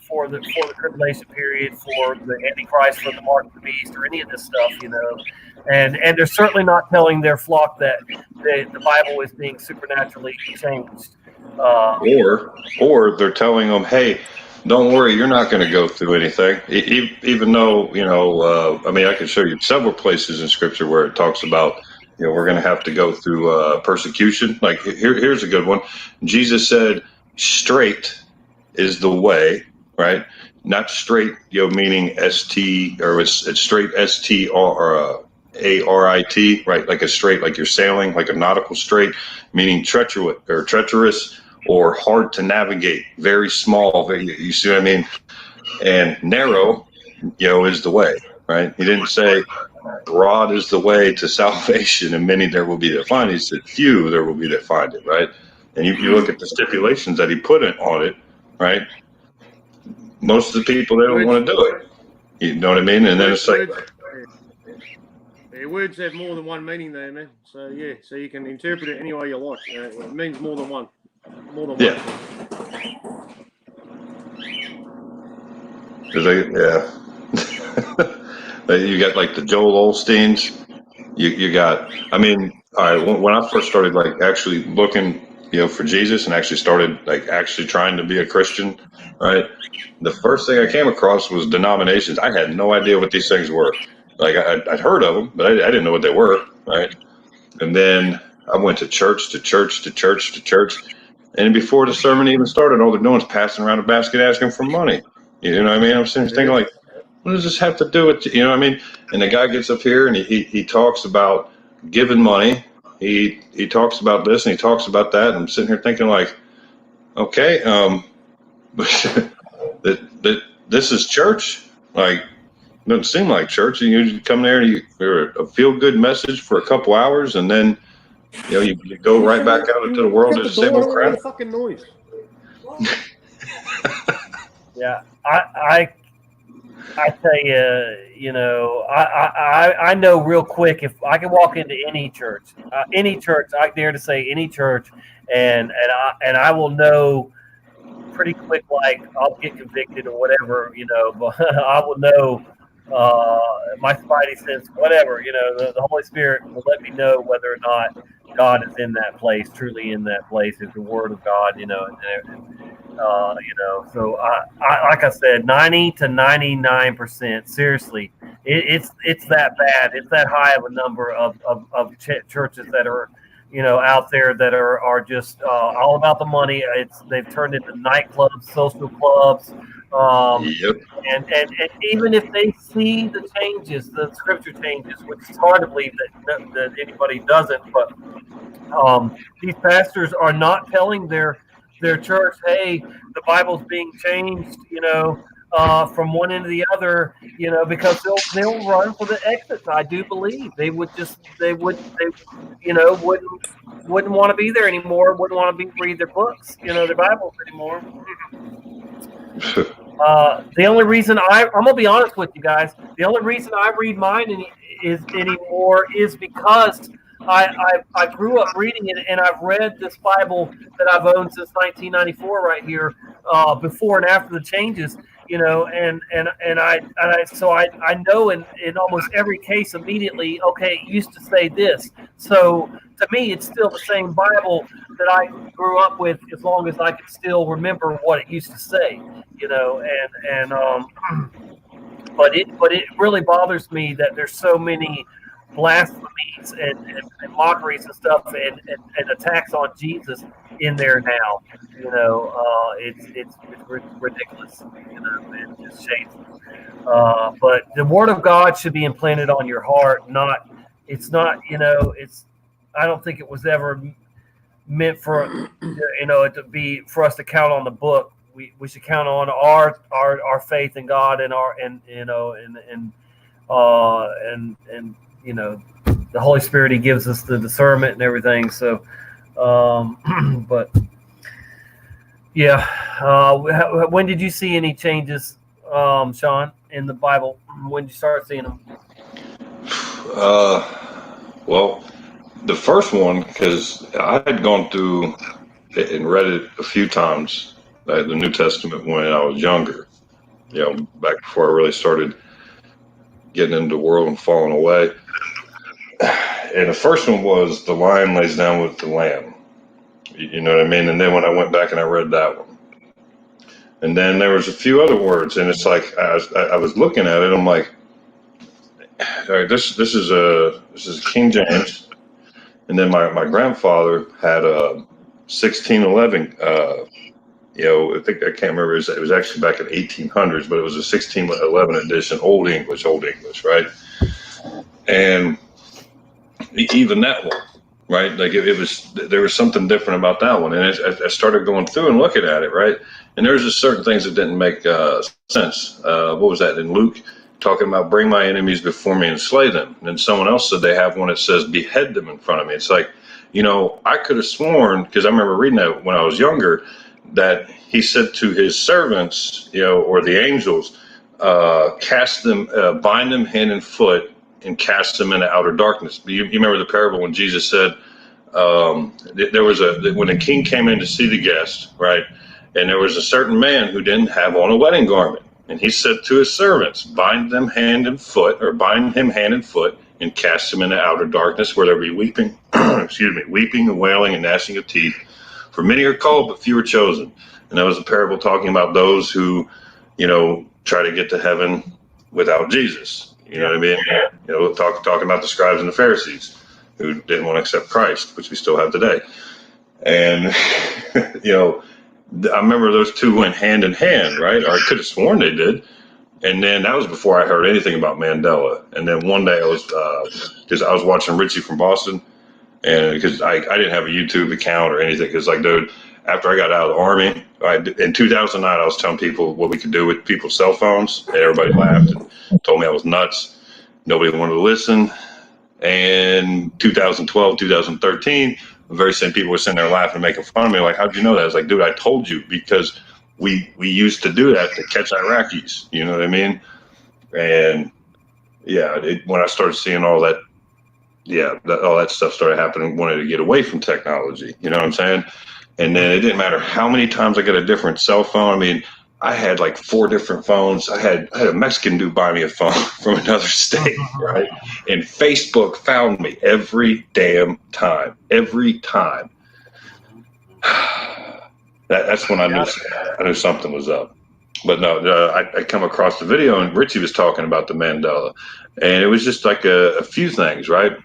for the tribulation period, for the Antichrist, for the mark of the beast, or any of this stuff, and they're certainly not telling their flock that the Bible is being supernaturally changed. Or they're telling them, hey, don't worry, you're not going to go through anything. Even though, I mean, I can show you several places in Scripture where it talks about, we're going to have to go through persecution. Like here's a good one. Jesus said, straight is the way, right? Not straight, meaning ST, or it's straight STARIT, right? Like a straight, like you're sailing, like a nautical straight, meaning treacherous or hard to navigate, very small. You see what I mean? And narrow, is the way, right? He didn't say broad is the way to salvation, and many there will be that find it. He said few there will be that find it, right? And you look at the stipulations that he put on it, right? Most of the people, they don't want to do it. You know what I mean? And then it's like, words have more than one meaning there, man. So yeah, so you can interpret it any way you like. It means more than one. Yeah. You got like the Joel Osteens. You got. I mean, all right. When I first started like actually looking, for Jesus, and actually started like actually trying to be a Christian, right? The first thing I came across was denominations. I had no idea what these things were. Like I'd heard of them, but I didn't know what they were, right? And then I went to church to church to church to church. And before the sermon even started, all they're doing is passing around a basket asking for money. You know what I mean? I'm sitting here thinking like, what does this have to do with, you know what I mean? And the guy gets up here and he talks about giving money. He talks about this and he talks about that. And I'm sitting here thinking like, okay, this is church? Like, it doesn't seem like church. You come there and you're a feel-good message for a couple hours, and then you go right back out into the world and the same old crap. Fucking noise. Yeah, I tell you, I know real quick if I can walk into any church, I dare to say any church, and I will know pretty quick, like I'll get convicted or whatever, but I will know. My spidey sense, whatever, the Holy Spirit will let me know whether or not God is in that place, truly in that place, is the Word of God, So I like I said, 90 to 99%. Seriously, it's that bad. It's that high of a number of churches that are, out there that are just all about the money. They've turned into nightclubs, social clubs. And even if they see the changes, the scripture changes, which is hard to believe that anybody doesn't, but these pastors are not telling their church, hey, the Bible's being changed, from one end to the other, because they'll run for the exits. I do believe they wouldn't want to be there anymore, wouldn't want to read their books, their Bibles anymore. The only reason I'm gonna be honest with you guys, the only reason I read mine anymore is because I grew up reading it, and I've read this Bible that I've owned since 1994 right here, before and after the changes, and I know in almost every case immediately, okay, it used to say this. So to me, it's still the same Bible that I grew up with, as long as I can still remember what it used to say, but it really bothers me that there's so many blasphemies and mockeries and stuff and attacks on Jesus in there now. It's ridiculous, and just shameful. But the Word of God should be implanted on your heart. I don't think it was ever meant for it to be for us to count on the book. We should count on our faith in God and the Holy Spirit. He gives us the discernment and everything. So, but yeah. When did you see any changes, Sean, in the Bible? When did you start seeing them? Well, the first one, because I had gone through it and read it a few times, the New Testament, when I was younger, back before I really started getting into the world and falling away. And the first one was the lion lays down with the lamb. You know what I mean? And then when I went back and I read that one, and then there was a few other words, and it's like I was looking at it, I'm like, all right, this is King James, and then my grandfather had a 1611. I think, I can't remember. It was actually back in 1800s, but it was a 1611 edition, Old English, right? And even that one, right? Like there was something different about that one, and I started going through and looking at it, right? And there was just certain things that didn't make sense. What was that in Luke? Talking about bring my enemies before me and slay them. And then someone else said they have one that says behead them in front of me. It's like, I could have sworn, because I remember reading that when I was younger, that he said to his servants, or the angels, cast them, bind them hand and foot, and cast them into outer darkness. You remember the parable when Jesus said, there was when the king came in to see the guest, right? And there was a certain man who didn't have on a wedding garment. And he said to his servants, bind him hand and foot, and cast him into outer darkness, where there be weeping, weeping and wailing and gnashing of teeth. For many are called, but few are chosen. And that was a parable talking about those who, try to get to heaven without Jesus. You know what I mean? Talking about the scribes and the Pharisees who didn't want to accept Christ, which we still have today. And, I remember those two went hand in hand, right? Or I could have sworn they did. And then that was before I heard anything about Mandela. And then one day I was, because I was watching Richie from Boston, and because I didn't have a YouTube account or anything. Because, like, dude, after I got out of the Army, in 2009, I was telling people what we could do with people's cell phones, and everybody laughed and told me I was nuts. Nobody wanted to listen. And 2012, 2013, the very same people were sitting there laughing and making fun of me. Like, how'd you know that? I was like, dude, I told you, because we used to do that to catch Iraqis. You know what I mean? And yeah, when I started seeing all that, all that stuff started happening, wanted to get away from technology. You know what I'm saying? And then it didn't matter how many times I got a different cell phone. I mean, I had like 4 different phones. I had a Mexican dude buy me a phone from another state, right? And Facebook found me every damn time. Every time. That's when I knew something was up. But no, I come across the video, and Richie was talking about the Mandela, and it was just like a few things, right?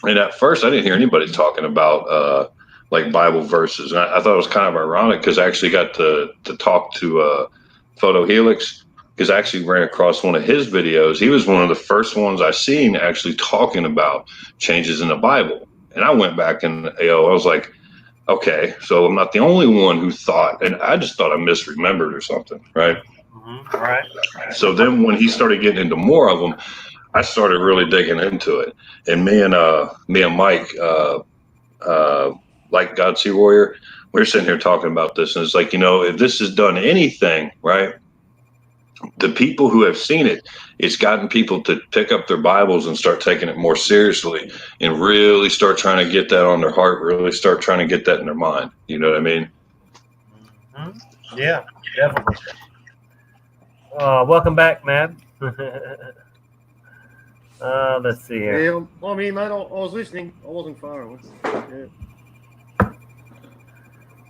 And at first, I didn't hear anybody talking about like Bible verses, and I thought it was kind of ironic, because I actually got to talk to Photo Helix, because I actually ran across one of his videos. He was one of the first ones I seen actually talking about changes in the Bible, and I went back and I was like, okay, so I'm not the only one who thought, and I just thought I misremembered or something, right? Mm-hmm. Right. So then when he started getting into more of them, I started really digging into it. And me and Mike, like God Sea Warrior, we're sitting here talking about this, and it's like, if this has done anything, right? The people who have seen it, it's gotten people to pick up their Bibles and start taking it more seriously, and really start trying to get that on their heart, really start trying to get that in their mind. You know what I mean? Mm-hmm. Yeah, definitely. Welcome back, Matt. Let's see here. Yeah, I mean, mate, I was listening. I wasn't far away. Yeah.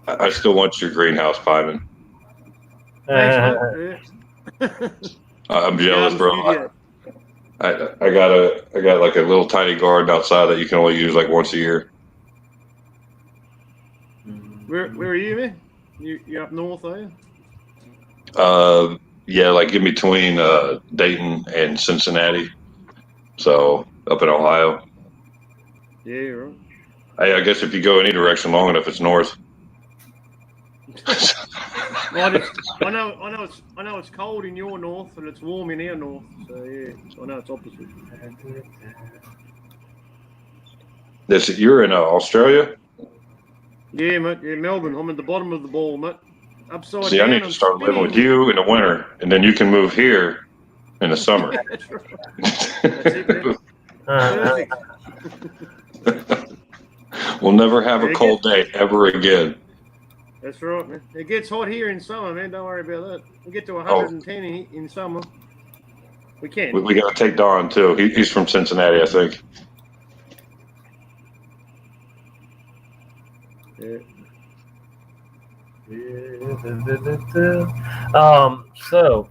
I still want your greenhouse, Pyman. I'm jealous, bro. I got like a little tiny garden outside that you can only use like once a year. Where are you, man? You up north, are you? Yeah, like in between Dayton and Cincinnati. So up in Ohio. Yeah, right. I guess if you go any direction long enough, it's north. Well, I know it's cold in your north and it's warm in our north. So yeah, I know it's opposite. You're in Australia? Yeah, mate. Yeah, Melbourne. I'm at the bottom of the ball, mate. Upside See, down. I need to start living with you in the winter, and then you can move here in the summer. That's it, man. We'll never have a cold day ever again. That's right, man. It gets hot here in summer, man. Don't worry about that. We get to Oh. 110 in summer. We can. We got to take Don too. He's from Cincinnati, I think. Yeah. So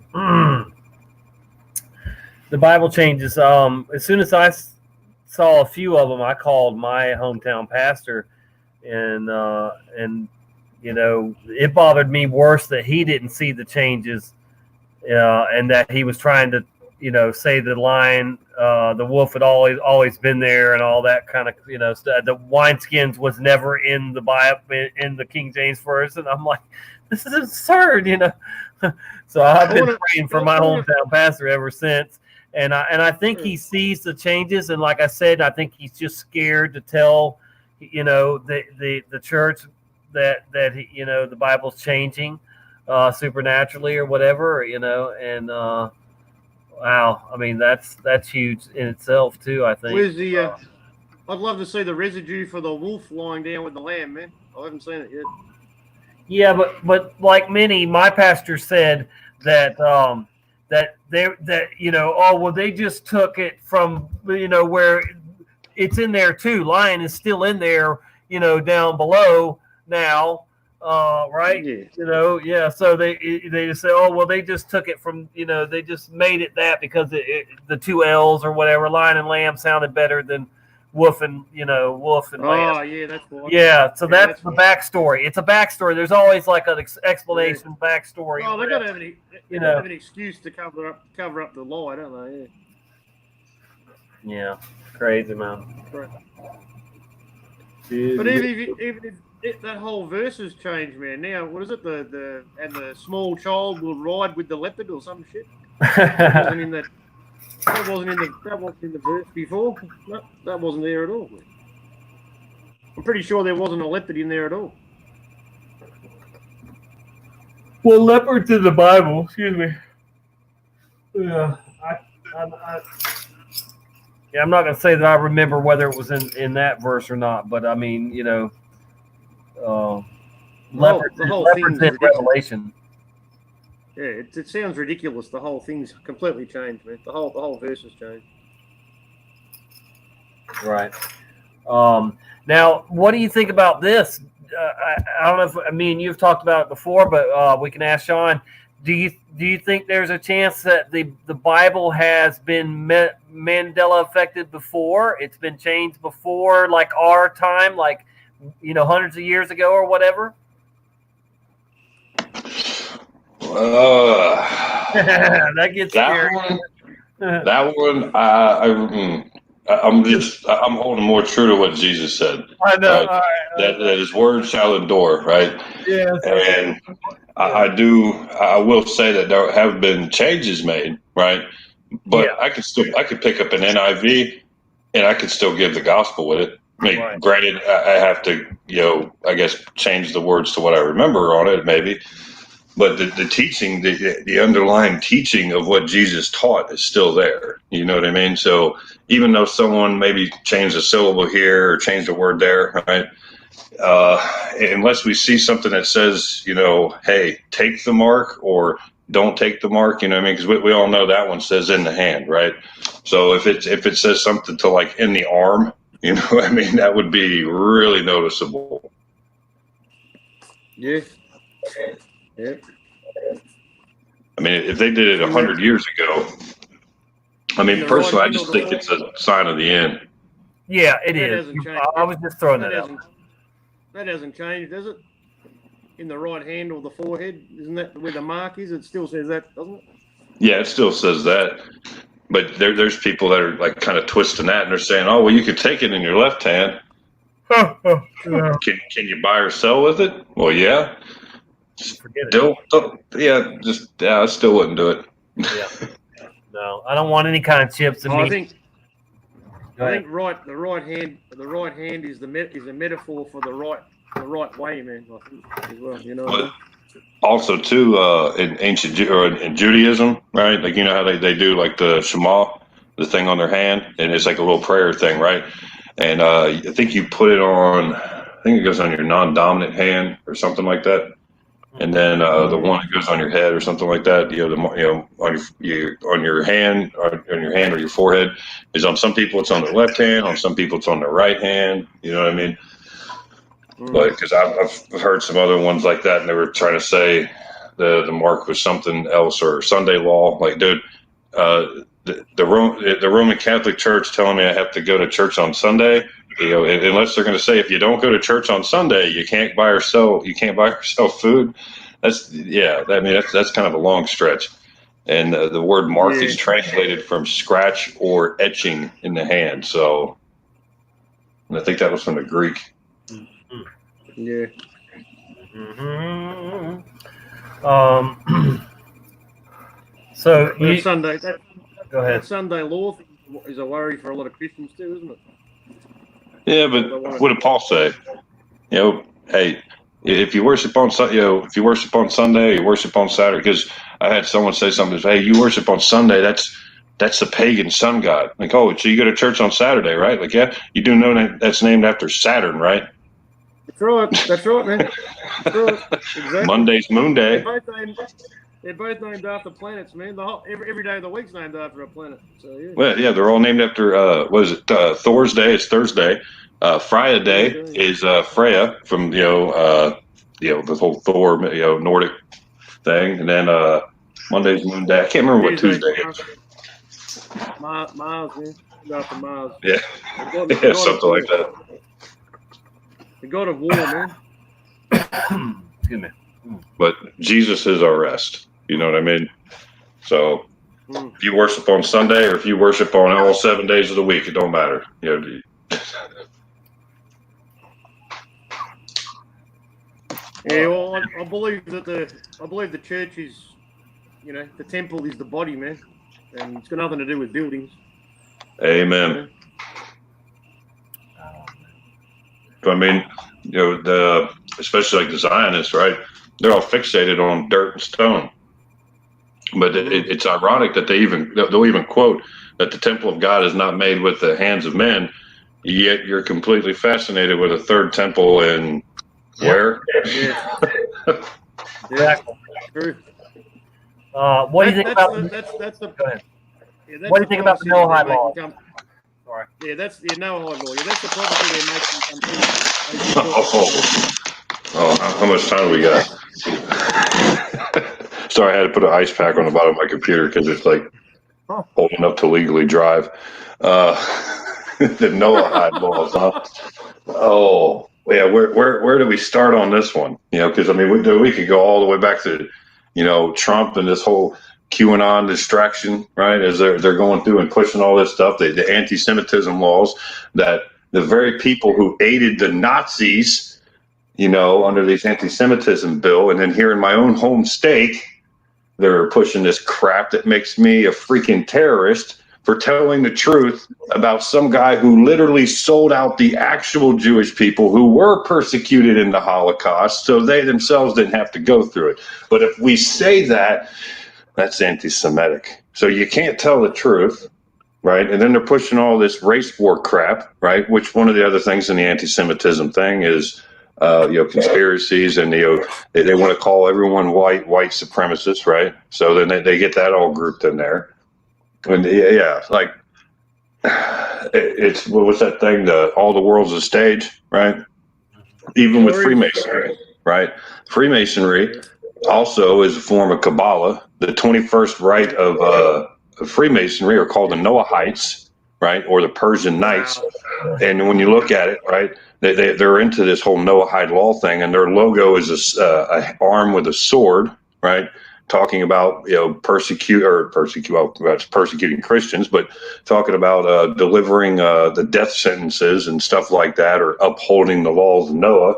the Bible changes. As soon as I saw a few of them, I called my hometown pastor, and you know, it bothered me worse that he didn't see the changes, and that he was trying to, you know, say the line, the wolf had always been there and all that kind of, you know, stuff. The wineskins was never in the Bible, in the King James version. And I'm like, this is absurd, you know. So I've been praying for my hometown pastor ever since. And I think he sees the changes. And like I said, I think he's just scared to tell, you know, the church that he, you know, the Bible's changing supernaturally or whatever, you know, and wow, I mean that's huge in itself too. I think. Where's the? I'd love to see the residue for the wolf lying down with the lamb, man. I haven't seen it yet. Yeah, but like many, my pastor said that that you know, oh well, they just took it from, you know, where it's in there too. Lion is still in there, you know, down below now. Right? Yeah. You know, yeah. So they just say, oh well, they just took it from, you know, they just made it that because the two L's or whatever, lion and lamb, sounded better than wolf and, you know, wolf and lamb. Oh yeah, that's one. Yeah. So Yeah, that's the backstory. It's a backstory. There's always like an explanation, backstory. Oh, they gotta have an, You know. have an excuse to cover up the lie, don't they? Yeah. Yeah. Crazy, man. Right. But even if that whole verse has changed, man. Now, what is it? The small child will ride with the leopard or some shit. That wasn't in the verse before. No, that wasn't there at all. I'm pretty sure there wasn't a leopard in there at all. Well, leopards in the Bible. Excuse me. Yeah. Yeah, I'm not gonna say that I remember whether it was in that verse or not, but I mean, you know, leopards in Revelation. Yeah, it sounds ridiculous. The whole thing's completely changed, man. The whole verse has changed. Right. Now, what do you think about this? I don't know if me and you've talked about it before, but we can ask Sean. Do you think there's a chance that the Bible has been Mandela affected before? It's been changed before, like our time, like, you know, hundreds of years ago or whatever? That gets scary. That one, I'm holding more true to what Jesus said. I know. Right? That his word shall endure, right? Yeah. And I will say that there have been changes made, right? But I could pick up an NIV and I could still give the gospel with it. I mean, granted, I have to, you know, I guess change the words to what I remember on it, maybe. But the teaching, the underlying teaching of what Jesus taught is still there. You know what I mean? So even though someone maybe changed a syllable here or changed a word there, right? Unless we see something that says, you know, hey, take the mark or don't take the mark, you know what I mean? Because we all know that one says in the hand, right? So if it says something to like in the arm, you know what I mean? That would be really noticeable. Yeah. Yeah. I mean, if they did it 100 years ago, I mean, personally, I just think it's a sign of the end. Yeah, it is. I was just throwing that out. That hasn't changed, does it? In the right hand or the forehead, isn't that where the mark is? It still says that, doesn't it? Yeah, it still says that. But there's people that are like kind of twisting that, and they're saying, "Oh, well, you could take it in your left hand. Can you buy or sell with it?" Well, yeah. Forget it. I still wouldn't do it. Yeah. No, I don't want any kind of chips in me. I think the right hand is a metaphor for the right way, man. I think, as well, you know. But also, too, in ancient in Judaism, right? Like, you know how they do like the Shema, the thing on their hand, and it's like a little prayer thing, right? and I think you put it on. I think it goes on your non-dominant hand or something like that, and then the one that goes on your head or something like that. On your hand, or your forehead is on some people. It's on their left hand. On some people, it's on their right hand. You know what I mean? But because I've heard some other ones like that, and they were trying to say the mark was something else or Sunday law. Like, dude, the Roman Catholic Church telling me I have to go to church on Sunday. Unless they're going to say if you don't go to church on Sunday, you can't buy or sell food. That's kind of a long stretch. And the word mark is translated from scratch or etching in the hand. So, and I think that was from the Greek. Yeah. So Sunday. Go ahead. That Sunday law is a worry for a lot of Christians too, isn't it? Yeah, but what did Paul say? Hey, if you worship on Sunday, you worship on Saturday. Because I had someone say something. Hey, you worship on Sunday. That's the pagan sun god. Like, oh, so you go to church on Saturday, right? Like, yeah, you do know that that's named after Saturn, right? That's right, man. That's right. Exactly. Monday's Moon Day. They're both named after planets, man. Every day of the week's named after a planet. So yeah. Well, yeah, they're all named after Thor's Day is Thursday. Freya Day is Freya from the whole Thor Nordic thing, and then Monday's Moon Day. I can't remember what Tuesday is. Mars, man. After Mars. Yeah, God something like that. The god of war, man. Excuse me. But Jesus is our rest. You know what I mean? So if you worship on Sunday or if you worship on all 7 days of the week, it don't matter. Yeah, well, I believe the church is, the temple is the body, man, and it's got nothing to do with buildings. Amen. I mean, especially like the Zionists, right? They're all fixated on dirt and stone. But it's ironic that they'll even quote that the temple of God is not made with the hands of men, yet you're completely fascinated with a third temple in where? Yeah. Exactly. True. What do you think about? That's the. Go ahead. Yeah, that's what do you think about the Noahide law? Sorry. Yeah, that's the Noahide law. Yeah, that's the prophecy they're making. How much time do we got? Sorry, I had to put an ice pack on the bottom of my computer because it's like holding up to legally drive. The Noahide laws, huh? Oh, yeah. Where do we start on this one? Because I mean, we could go all the way back to, Trump and this whole QAnon distraction, right? As they're going through and pushing all this stuff, the anti-Semitism laws that the very people who aided the Nazis, under this anti-Semitism bill, and then here in my own home state, they're pushing this crap that makes me a freaking terrorist for telling the truth about some guy who literally sold out the actual Jewish people who were persecuted in the Holocaust, so they themselves didn't have to go through it. But if we say that, that's anti-Semitic. So you can't tell the truth, right? And then they're pushing all this race war crap, right? Which one of the other things in the anti-Semitism thing is, conspiracies, and they want to call everyone white supremacists, right? So then they get that all grouped in there, and like it's what's that thing? All the world's a stage, right? Even with Freemasonry, right? Freemasonry also is a form of Kabbalah. The 21st rite of Freemasonry are called the Noahites, right, or the Persian Knights. And when you look at it, right, they're into this whole Noahide law thing, and their logo is a arm with a sword, right, talking about persecuting Christians, but talking about delivering the death sentences and stuff like that, or upholding the laws of Noah.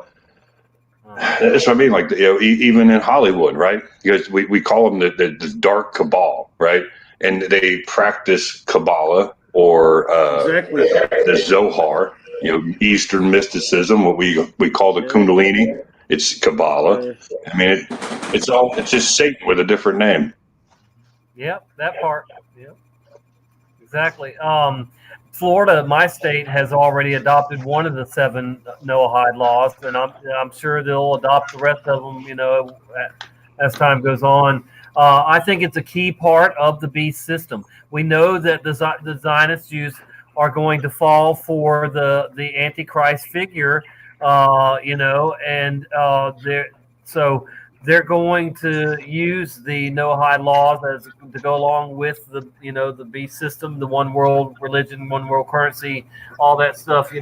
That's what I mean. Like, even in Hollywood, right? Because we call them the dark cabal, right? And they practice Kabbalah or the Zohar, Eastern mysticism, what we call the Kundalini. It's Kabbalah. I mean, it's just Satan with a different name. Yep, that part. Yep, exactly. Florida, my state, has already adopted one of the 7 Noahide laws, and I'm sure they'll adopt the rest of them, as time goes on. I think it's a key part of the beast system. We know that the Zionist Jews are going to fall for the Antichrist figure, they're going to use the Noahide laws to go along with the beast system, the one world religion, one world currency, all that stuff.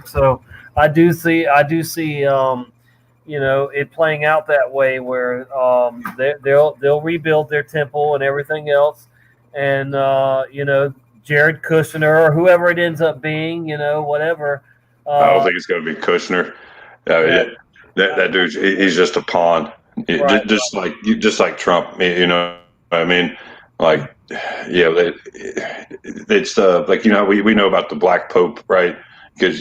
So I do see it playing out that way, where they'll rebuild their temple and everything else, and Jared Kushner or whoever it ends up being, whatever. I don't think it's going to be Kushner. That dude, he's just a pawn. Right. Just like Trump. I mean, like, it's like, we know about the Black Pope, right? Because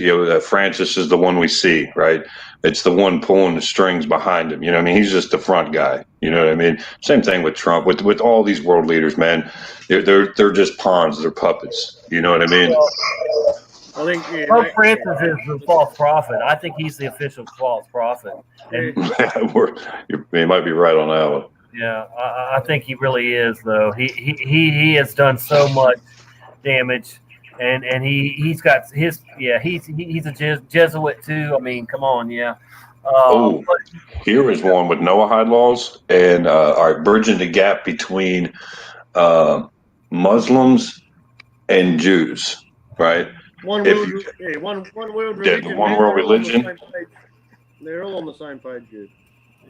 Francis is the one we see, right? It's the one pulling the strings behind him. He's just the front guy. You know what I mean? Same thing with Trump, with all these world leaders, man. They're just pawns. They're puppets. You know what I mean? I think Pope Francis is the false prophet. I think he's the official false prophet. And you might be right on that one. yeah, I think he really is, though. He has done so much damage, and he's got his he's a Jesuit too. I mean, come on, yeah. Here is one with Noahide laws and are bridging the gap between Muslims and Jews, right? One world religion. One world religion. They're all on the same page, dude.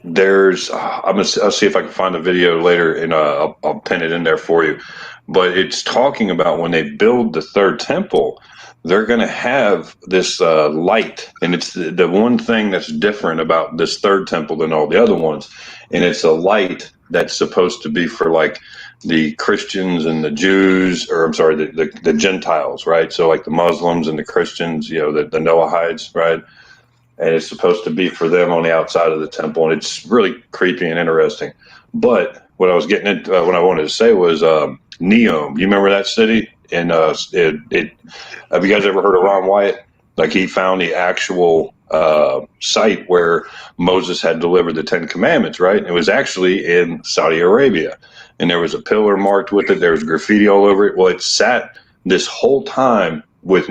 There's I'll see if I can find the video later, and I'll pin it in there for you. But it's talking about when they build the third temple, they're going to have this light, and it's the one thing that's different about this third temple than all the other ones, and it's a light that's supposed to be for like the Christians and the Jews, or I'm sorry, the Gentiles, right? So like the Muslims and the Christians, the Noahides, right? And it's supposed to be for them on the outside of the temple, and it's really creepy and interesting. But what I was getting into, what I wanted to say was Neom. You remember that city? And have you guys ever heard of Ron Wyatt? Like, he found the actual site where Moses had delivered the 10 Commandments, right? It was actually in Saudi Arabia, and there was a pillar marked with it. There was graffiti all over it. Well, it sat this whole time with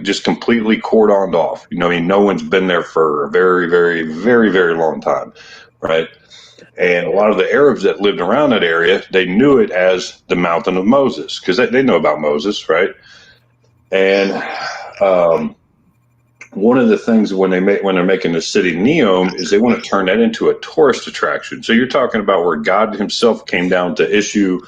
just completely cordoned off. No one's been there for a very, very, very, very long time, right? And a lot of the Arabs that lived around that area, they knew it as the Mountain of Moses, because they know about Moses, right? And one of the things when they're making the city Neom is they want to turn that into a tourist attraction. So you're talking about where God himself came down to issue,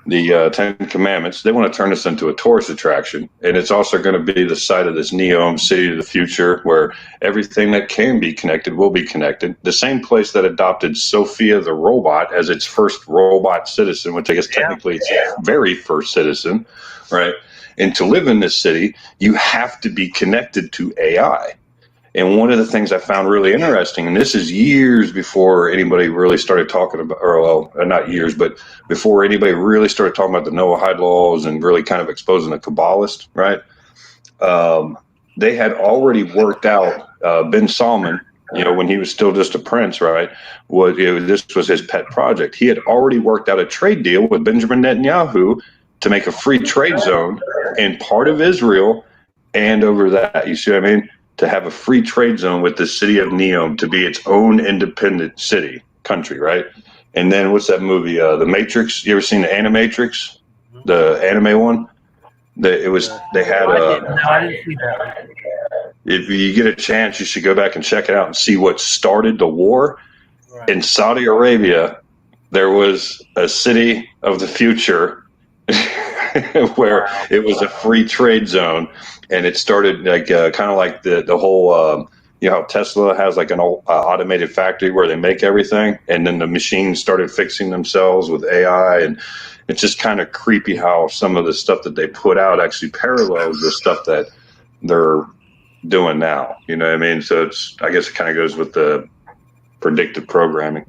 the 10 Commandments. They want to turn this into a tourist attraction, and it's also going to be the site of this Neom, city of the future, where everything that can be connected will be connected. The same place that adopted Sophia the robot as its first robot citizen, which I guess technically its very first citizen, right? And to live in this city, you have to be connected to AI. And one of the things I found really interesting, and this is years before anybody really started talking about, not years, but before anybody really started talking about the Noahide laws and really kind of exposing the Kabbalist, right? They had already worked out, Ben Salman, when he was still just a prince, right? This was his pet project. He had already worked out a trade deal with Benjamin Netanyahu to make a free trade zone in part of Israel and over that. You see what I mean? To have a free trade zone with the city of Neom to be its own independent country, right? And then what's that movie? The Matrix. You ever seen the Animatrix? The anime one? They had I didn't see that. If you get a chance, you should go back and check it out and see what started the war. Right. In Saudi Arabia, there was a city of the future where it was a free trade zone, and it started like kind of like the whole how Tesla has like an automated factory where they make everything, and then the machines started fixing themselves with AI, and it's just kind of creepy how some of the stuff that they put out actually parallels the stuff that they're doing now. You know what I mean? So I guess it kind of goes with the predictive programming.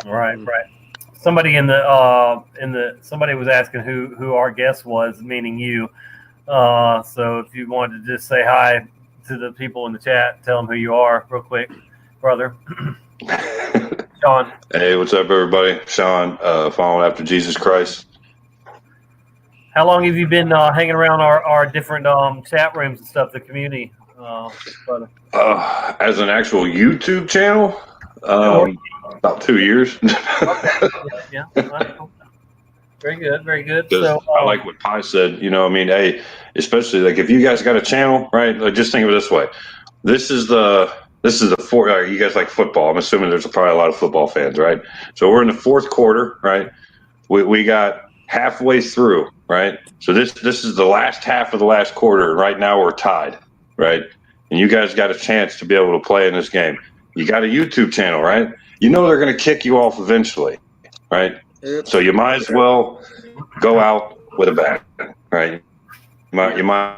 Right. somebody somebody was asking who our guest was, meaning you. So if you wanted to just say hi to the people in the chat, tell them who you are real quick, brother. Sean. Hey, what's up, everybody? Sean, following after Jesus Christ. How long have you been hanging around our different chat rooms and stuff, the community? Brother? As an actual YouTube channel, about 2 years. Yeah. Very good, very good. 'Cause So I like what Pi said. I mean, hey, especially like if you guys got a channel, right? Like, just think of it this way: this is the fourth. You guys like football? I'm assuming there's probably a lot of football fans, right? So we're in the fourth quarter, right? We got halfway through, right? So this is the last half of the last quarter. Right now we're tied, right? And you guys got a chance to be able to play in this game. You got a YouTube channel, right? You know they're going to kick you off eventually, right? So you might as well go out with a bang, right? You might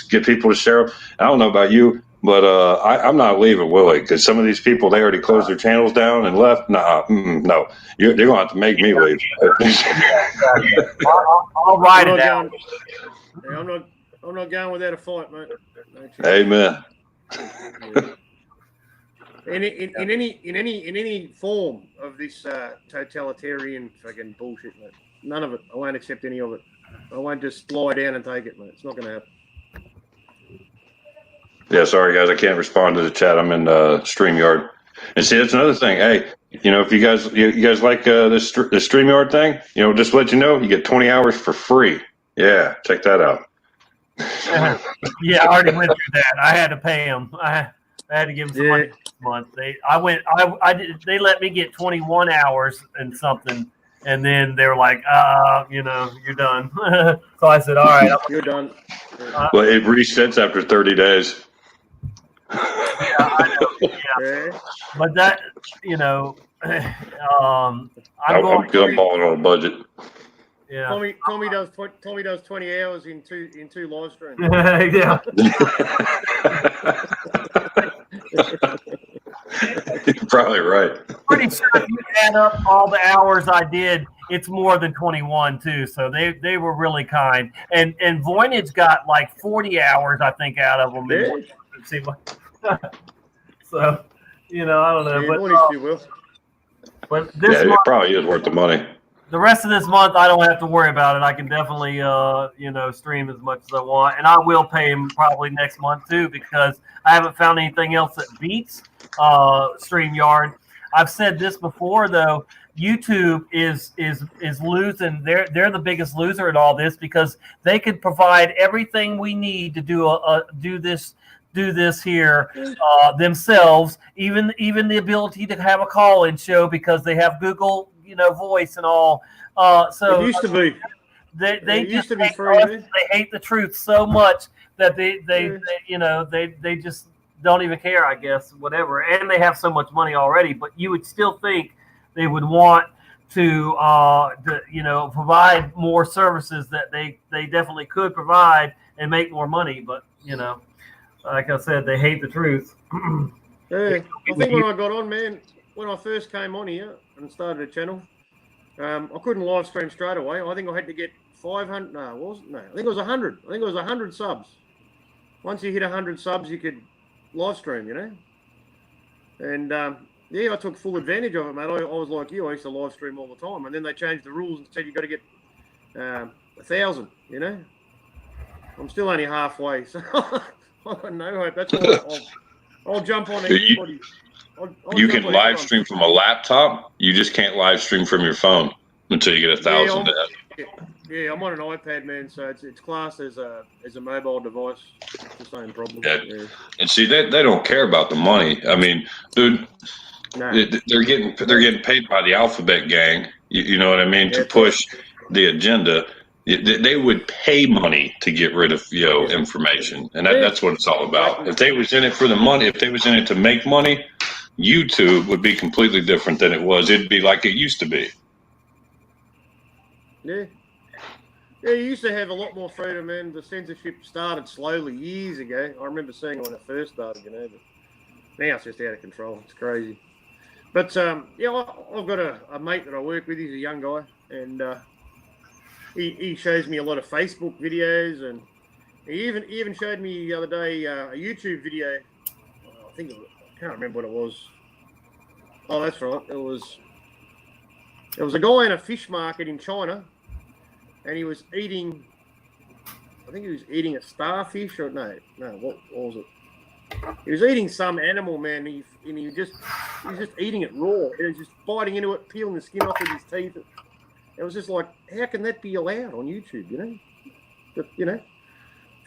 get people to share them. I don't know about you, but I'm not leaving Willie because some of these people, they already closed their channels down and left. No, they're going to have to make me leave. I'll ride it out. I'm not going without a fight, mate. Amen. In any form of this totalitarian fucking bullshit, mate. None of it. I won't accept any of it. I won't just lie down and take it, mate. It's not going to happen. Yeah, sorry guys, I can't respond to the chat. I'm in StreamYard. And see, that's another thing. Hey, if you guys like the StreamYard thing, just let you know, you get 20 hours for free. Yeah, check that out. Yeah, I already went through that. I had to pay them. I had to give them some money this month. They let me get 21 hours and something, and then they were like, you're done. So I said, all right, you're done. Well, it resets after 30 days. Yeah, I know. Yeah. But that, I'm balling on a budget. Yeah. Tommy does 20 hours in two live streams. Yeah. You're probably right. Pretty sure if you add up all the hours I did, it's more than 21 too. So they were really kind. And Voynich got like 40 hours, I think, out of them. Yeah. So, I don't know. Yeah, but this it month, probably is worth the money. the rest of this month, I don't have to worry about it. I can definitely, stream as much as I want, and I will pay him probably next month too, because I haven't found anything else that beats StreamYard. I've said this before though. YouTube is losing. They're the biggest loser in all this because they could provide everything we need to do this here themselves. Even the ability to have a call-in show because they have Google, Voice and all. So it used to be. They used to be hate free. us. They hate the truth so much that they just don't even care, I guess, whatever. And they have so much money already. But you would still think they would want to provide more services that they definitely could provide and make more money. But like I said, they hate the truth. Yeah, I think when I got on, man, when I first came on here and started a channel, I couldn't live stream straight away. I think I had to get 500. No, it wasn't. No, I think it was 100. I think it was 100 subs. Once you hit 100 subs, you could live stream, And I took full advantage of it, mate. I was like you. I used to live stream all the time, and then they changed the rules and said you got to get 1,000. I'm still only halfway, so I got no hope. That's why I'll jump on anybody. You can live stream from a laptop. You just can't live stream from your phone until you get 1,000. Yeah, I'm on an iPad, man. So it's classed as a mobile device. It's the same problem. Yeah. And see, they don't care about the money. I mean, dude, they're getting paid by the Alphabet gang. You know what I mean? To push the agenda. They would pay money to get rid of information, and that's what it's all about. If they was in it for the money, if they was in it to make money, YouTube would be completely different than it was. It'd be like it used to be. Yeah. Yeah, you used to have a lot more freedom, man. The censorship started slowly years ago. I remember seeing it when it first started, but now it's just out of control. It's crazy. But yeah, I've got a mate that I work with. He's a young guy, and he shows me a lot of Facebook videos, and he even showed me the other day a YouTube video. I can't remember what it was. Oh, that's right. It was a guy in a fish market in China, and he was eating. I think he was eating a starfish, or no, what was it? He was eating some animal, man. He was just eating it raw. He was just biting into it, peeling the skin off with his teeth. It was just like, how can that be allowed on YouTube? You know, but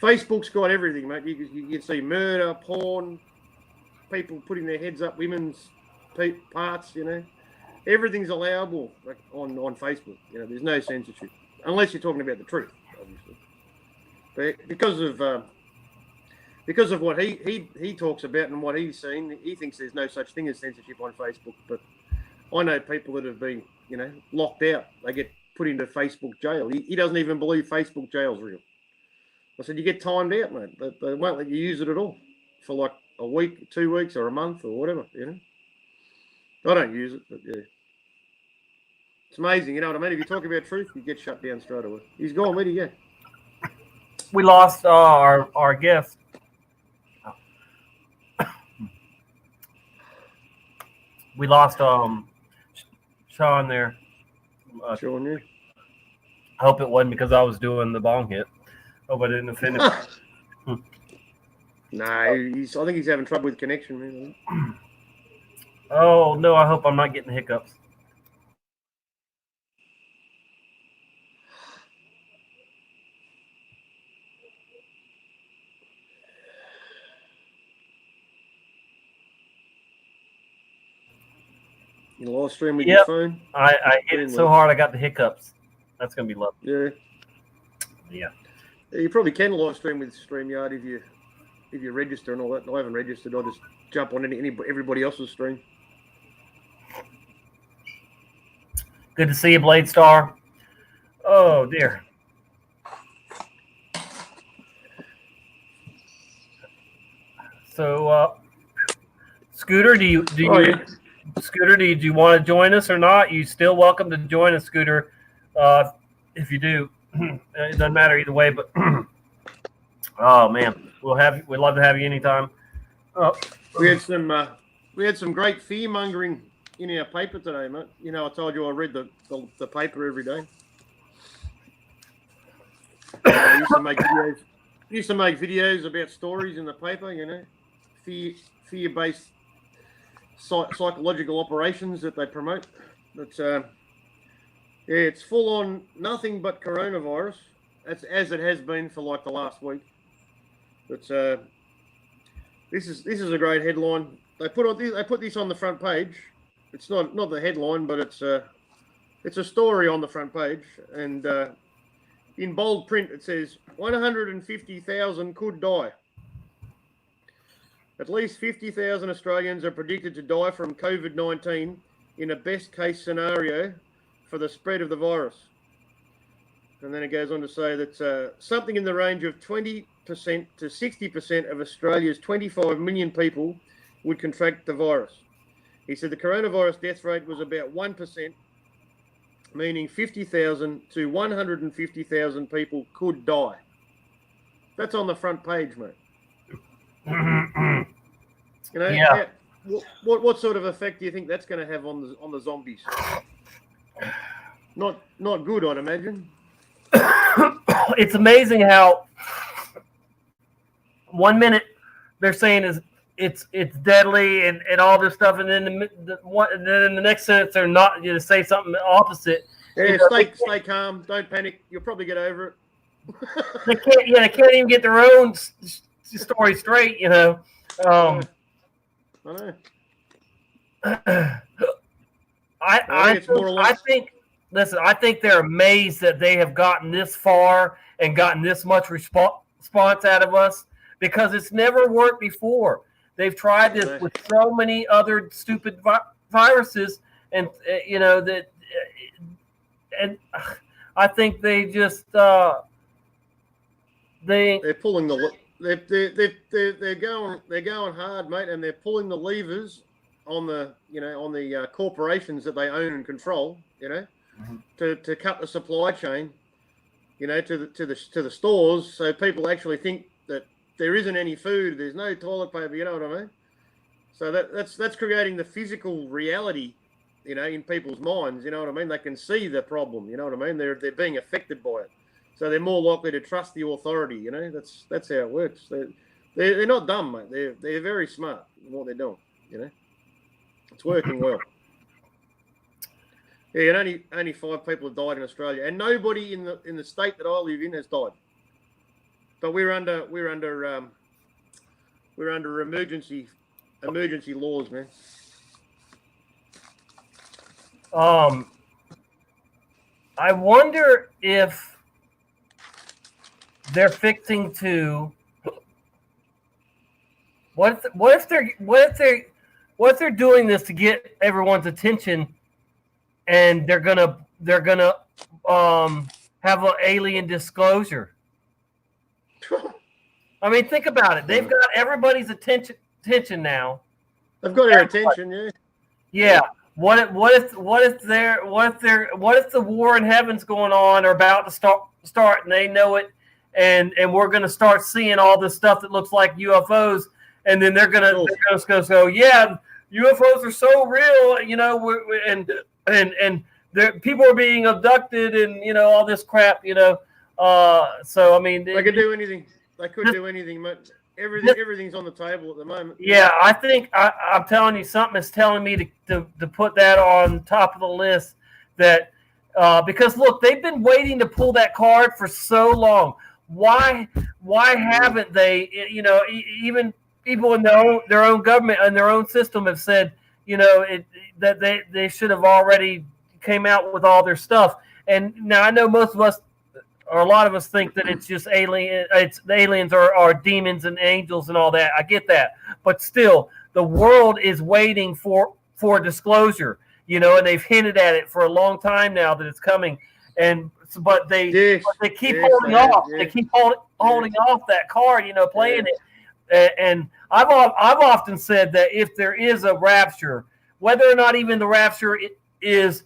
Facebook's got everything, mate. You can see murder, porn, people putting their heads up women's parts. Everything's allowable on Facebook. There's no censorship unless you're talking about the truth, obviously. But because of what he talks about and what he's seen, he thinks there's no such thing as censorship on Facebook. But I know people that have been, locked out. They get put into Facebook jail. He doesn't even believe Facebook jail's real. I said, you get timed out, mate. They won't let you use it at all for like a week, 2 weeks, or a month, or whatever. I don't use it, but yeah. It's amazing, you know what I mean? If you talk about truth, you get shut down straight away. He's gone. Where'd he go? We lost our guest. We lost Sean there. Sean, yeah. I hope it wasn't because I was doing the bong hit. Hope I didn't offend him. No, I think he's having trouble with connection, man. Oh no! I hope I'm not getting hiccups. You live stream with your phone? I hit it so hard I got the hiccups. That's gonna be lovely. Yeah. Yeah. You probably can live stream with StreamYard if you register and all that. I haven't registered. I'll just jump on everybody else's stream. Good to see you, Blade Star. Oh dear. So, Scooter, do you Scooter, do you want to join us or not? You still welcome to join us, Scooter. If you do, it doesn't matter either way. But oh man, we'd love to have you anytime. We had some great fear mongering in our paper today, mate. I told you I read the paper every day. I used to make videos about stories in the paper. Fear-based psychological operations that they promote. But it's full on nothing but coronavirus. That's as it has been for like the last week. But this is a great headline. They put this on the front page. It's not the headline, but it's a story on the front page, and in bold print it says 150,000 could die. At least 50,000 Australians are predicted to die from COVID-19 in a best-case scenario for the spread of the virus. And then it goes on to say that something in the range of 20% to 60% of Australia's 25 million people would contract the virus. He said the coronavirus death rate was about 1%, meaning 50,000 to 150,000 people could die. That's on the front page, mate. Yeah. What sort of effect do you think that's going to have on the zombies? Not good, I'd imagine. It's amazing how 1 minute they're saying it's deadly and all this stuff, and then in the next sentence they're not. You say something opposite. Yeah, stay calm. Don't panic. You'll probably get over it. They can't even get their own story straight. I know. I think they're amazed that they have gotten this far and gotten this much response out of us, because it's never worked before. They've tried this with so many other stupid viruses, and I think they just they're pulling they're going hard, mate, and they're pulling the levers on the corporations that they own and control, to cut the supply chain, to the stores, so people actually think that there isn't any food, there's no toilet paper, you know what I mean? So that's creating the physical reality, in people's minds, you know what I mean? They can see the problem, you know what I mean? They're being affected by it, so they're more likely to trust the authority. That's how it works. They're not dumb, mate. They're very smart in what they're doing. It's working well. Yeah, and only 5 people have died in Australia, and nobody in the state that I live in has died. But we're under emergency laws, man. I wonder if they're fixing to. What if they're doing this to get everyone's attention, and they're gonna have an alien disclosure? I mean, think about it. They've got everybody's attention now. They've got their attention, yeah. Yeah. What if the war in heaven's going on or about to start and they know it, and we're gonna start seeing all this stuff that looks like UFOs, and then they're gonna go, yeah, UFOs are so real, and people are being abducted, and all this crap, So I mean, they could do anything. They could do anything, mate. Everything's on the table at the moment. Yeah, I think I'm telling you, something is telling me to put that on top of the list. That because look, they've been waiting to pull that card for so long. Why haven't they? Even people in their own government and their own system have said, that they should have already came out with all their stuff. And now I know most of us, or a lot of us, think that it's just alien. It's the aliens are demons and angels and all that. I get that, but still, the world is waiting for disclosure. And they've hinted at it for a long time now that it's coming. But they keep holding off. They keep holding off that card. Playing it. And I've often said that if there is a rapture, whether or not even the rapture is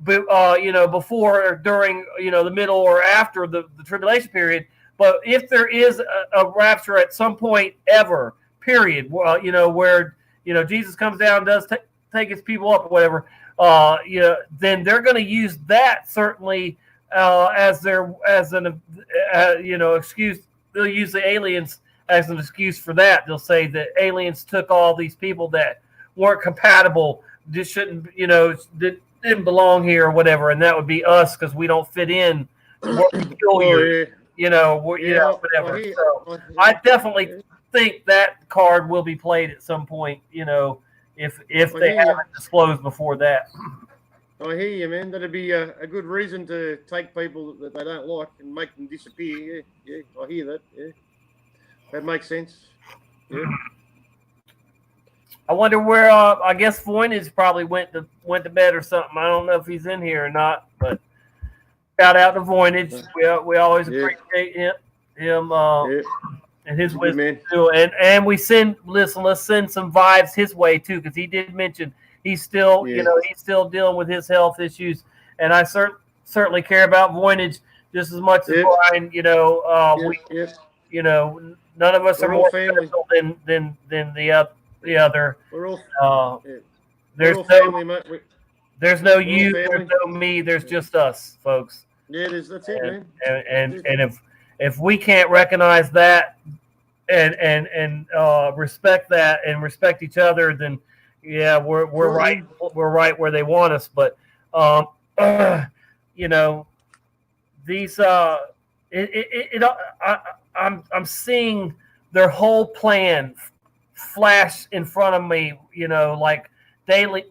before or during, the middle or after the tribulation period. But if there is a rapture at some point ever, period, where, Jesus comes down and does take his people up or whatever, then they're going to use that certainly as an excuse. They'll use the aliens as an excuse for that. They'll say that aliens took all these people that weren't compatible, just shouldn't, didn't belong here or whatever, and that would be us because we don't fit in. Whatever. So I definitely think that card will be played at some point. If they haven't disclosed before that. I hear you, man. That'd be a good reason to take people that they don't like and make them disappear. Yeah, I hear that. Yeah, that makes sense. Yeah. I wonder where. I guess Voynich probably went to bed or something. I don't know if he's in here or not. But shout out to Voynich. We always appreciate him and his wisdom too. And we let's send some vibes his way too, because he did mention he's still he's still dealing with his health issues, and I certainly care about Voynich just as much as Brian. None of us are more special than the other. We're all there's we're all family, mate. There's no you, there's no me, there's just us, folks. Yeah, that's it, man. And if we can't recognize that and respect that and respect each other, then we're right. We're right where they want us. But these I'm seeing their whole plan flash in front of me, like daily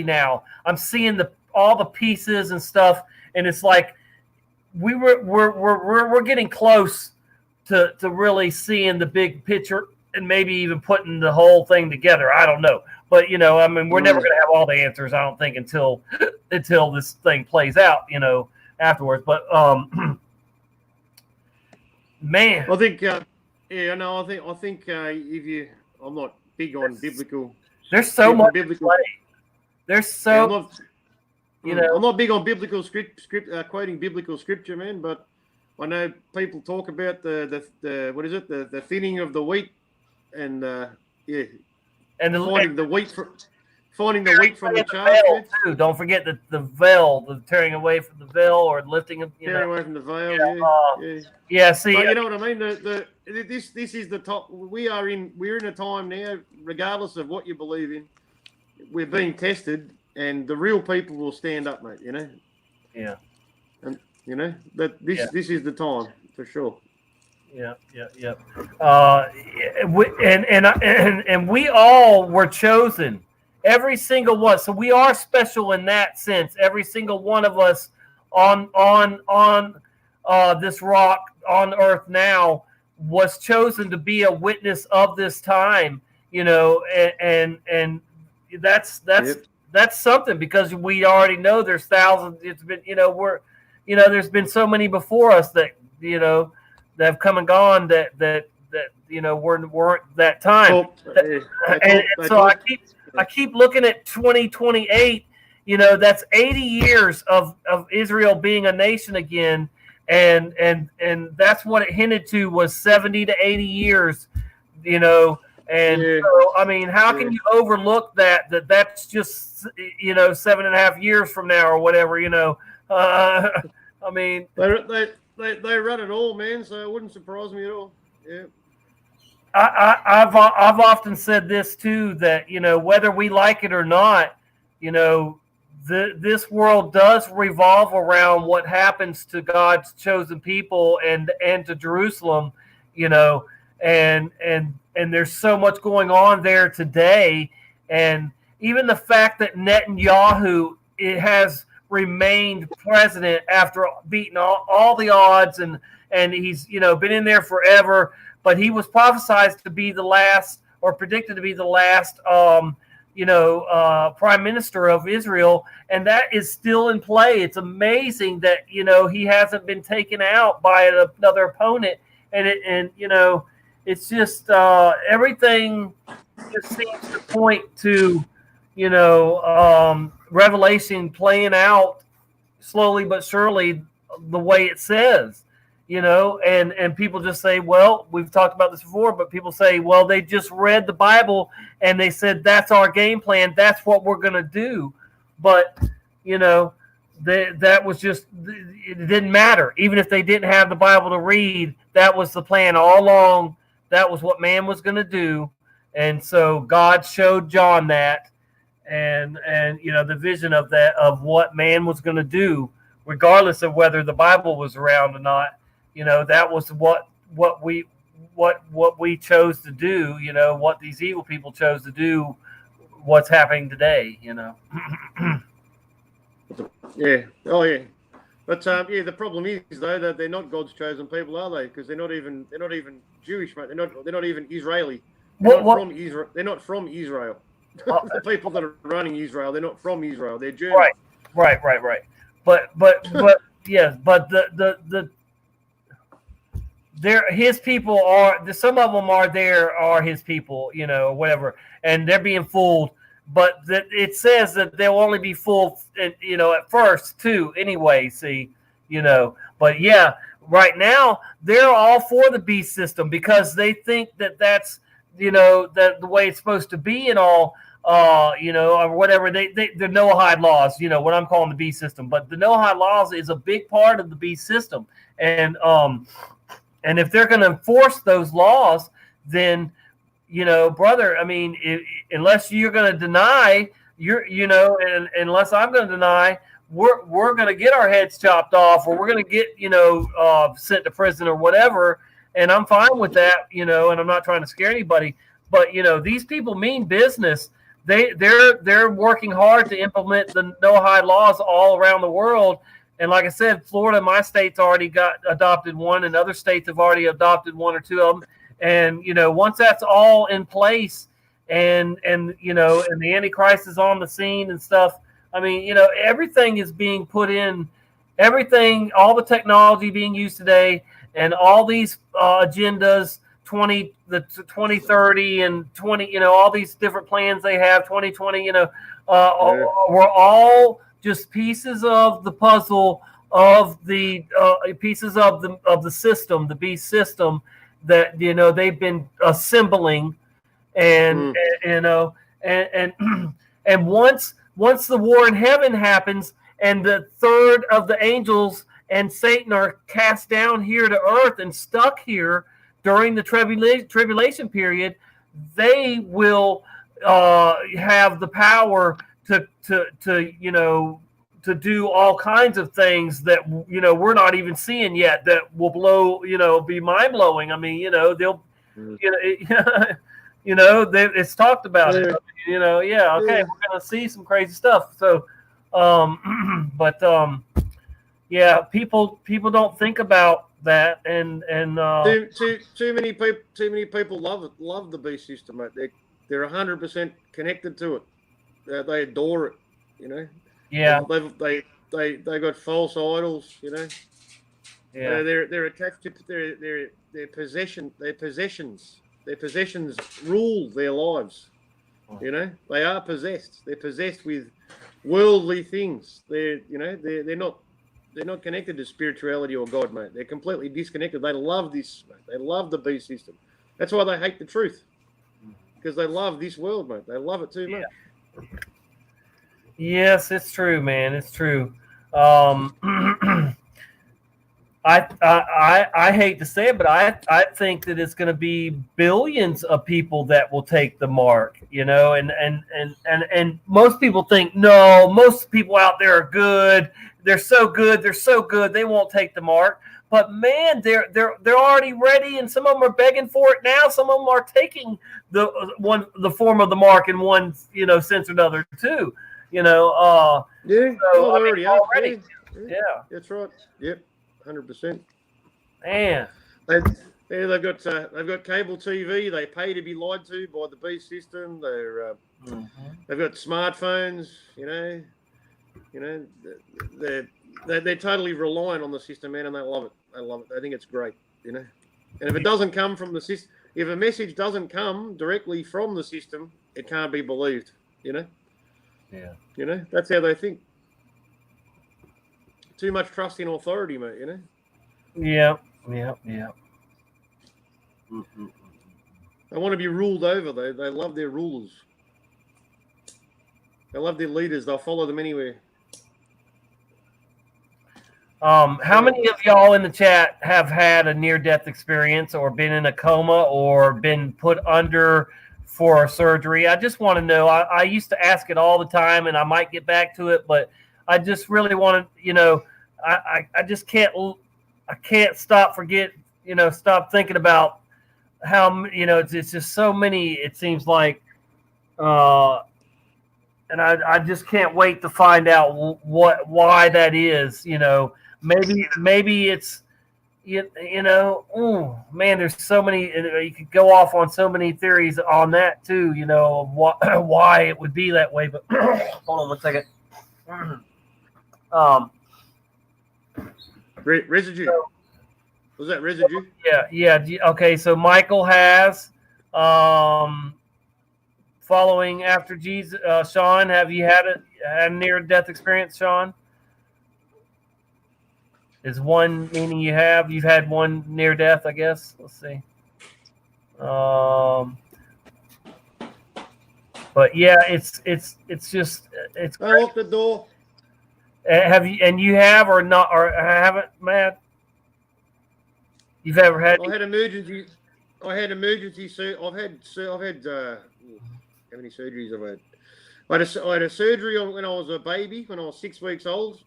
now. I'm seeing all the pieces and stuff, and it's like we're getting close to really seeing the big picture and maybe even putting the whole thing together. I don't know, but we're never going to have all the answers, I don't think, until this thing plays out, afterwards. But man, I think if you, I'm not big on biblical There's so Get the much biblical- play. There's so Yeah, I'm not, you know. I'm not big on biblical quoting biblical scripture, man. But I know people talk about the what is it, the thinning of the wheat, and yeah, and finding the wheat from the chaff. veil man. too. Don't forget the veil, the tearing away from the veil or lifting of Tearing away from the veil. Yeah, yeah. See, but you know what I mean. This is the top. We're in a time now, regardless of what you believe in, we're being tested, and the real people will stand up, mate. You know. Yeah. And you know that this is the time for sure. Yeah. And we all were chosen, every single one. So we are special in that sense. Every single one of us on this rock on earth now was chosen to be a witness of this time. You know, and that's something, because we already know there's thousands. It's been, there's been so many before us that that have come and gone that weren't that time. So I keep looking at 2028. That's 80 years of Israel being a nation again, and that's what it hinted to, was 70 to 80 years. So I mean, how can you overlook that's just 7.5 years from now or whatever? I mean, they run it all, man. So it wouldn't surprise me at all. Yeah. I've often said this too, that whether we like it or not, this world does revolve around what happens to God's chosen people and to Jerusalem, and there's so much going on there today, and even the fact that Netanyahu has remained president after beating all the odds, and he's been in there forever, but he was prophesied to be the last, or predicted to be the last prime minister of Israel, and that is still in play. It's amazing that he hasn't been taken out by another opponent, and it's just everything just seems to point to Revelation playing out slowly but surely the way it says, and people just say, well, we've talked about this before, but people say, well, they just read the Bible and they said, that's our game plan, that's what we're going to do. But, that was just, it didn't matter. Even if they didn't have the Bible to read, that was the plan all along. That was what man was going to do. And so God showed John that, and the vision of that, of what man was going to do, regardless of whether the Bible was around or not. That was what we chose to do. What these evil people chose to do. What's happening today? Yeah. Oh yeah. But the problem is though that they're not God's chosen people, are they? Because they're not even Jewish, mate. They're not even Israeli. They're not from Israel. They're not from Israel. The people that are running Israel, they're not from Israel. They're Jews. Right. But yes, but his people are, some of them are his people, whatever, and they're being fooled. But it says that they'll only be fooled, at first too. Anyway, see, But yeah, right now they're all for the beast system because they think that that's that the way it's supposed to be and all. Or whatever, the Noahide laws, what I'm calling the beast system. But the Noahide laws is a big part of the beast system. And if they're going to enforce those laws, then, brother, I mean, unless you're going to deny, and unless I'm going to deny, we're going to get our heads chopped off, or we're going to get, sent to prison or whatever. And I'm fine with that, and I'm not trying to scare anybody. But, these people mean business. They're working hard to implement the Noahide laws all around the world. And like I said, Florida, my state's already adopted one, and other states have already adopted one or two of them. And, once that's all in place and the Antichrist is on the scene and stuff, I mean, everything is being put in, all the technology being used today and all these agendas 2030 and 20, you know, all these different plans they have, 2020, you know, we're all just pieces of the puzzle of the pieces of the system, the beast system that, you know, they've been assembling, and you know, and and once the war in heaven happens and the third of the angels and Satan are cast down here to earth and stuck here during the tribulation period, they will have the power to you know, to do all kinds of things that, you know, we're not even seeing yet, that will blow, you know, be mind blowing. I mean, you know, they'll, you know, you know, it's talked about it. You know, yeah, okay, we're gonna see some crazy stuff. So, but yeah, people don't think about that, and too many people love the beast system, mate. They're 100% connected to it. They adore it, you know. Yeah. They got false idols, you know. Yeah. They're attached to their possessions. Their possessions rule their lives. You know, they are possessed. They're possessed with worldly things. They're not connected to spirituality or God, mate. They're completely disconnected. They love this, mate. They love the beast system. That's why they hate the truth, because they love this world, mate. They love it too much. Yes, it's true, man. It's true. I hate to say it, but I think that it's going to be billions of people that will take the mark, you know, and most people think, no, most people out there are good. They're so good. They're so good. They won't take the mark. But man, they're already ready, and some of them are begging for it now. Some of them are taking the form of the mark in one, you know, sense or another too. You know, yeah, so, they already are. already. Yeah, that's right. Yep, 100%. Man, they've got cable TV. They pay to be lied to by the beast system. They've got smartphones. You know, they're totally reliant on the system, man, and they love it. They love it. They think it's great. You know, and if it doesn't come from the system, if a message doesn't come directly from the system, it can't be believed. You know. Yeah. You know, that's how they think. Too much trust in authority, mate, you know? Yeah. They want to be ruled over. They love their rulers. They love their leaders. They'll follow them anywhere. How many of y'all in the chat have had a near-death experience or been in a coma or been put under for surgery? I just want to know. I used to ask it all the time, and I might get back to it, but I just really want to, you know, I just can't stop thinking about how, you know, it's just so many, it seems like, and I just can't wait to find out why that is. You know, maybe it's, you know, oh man, there's so many. You could go off on so many theories on that too. You know, of why it would be that way. But hold on one second. Residue. Was that residue? Yeah. Okay, so Michael has following after Jesus. Sean, have you had a near-death experience, Sean? Is one meaning you've had one near death, I guess. Let's see. But yeah, it's just it's. I locked the door. Have you or not or haven't, Matt? You've ever had? I had emergency. I've had how many surgeries have I had? I had a surgery when I was a baby, when I was 6 weeks old.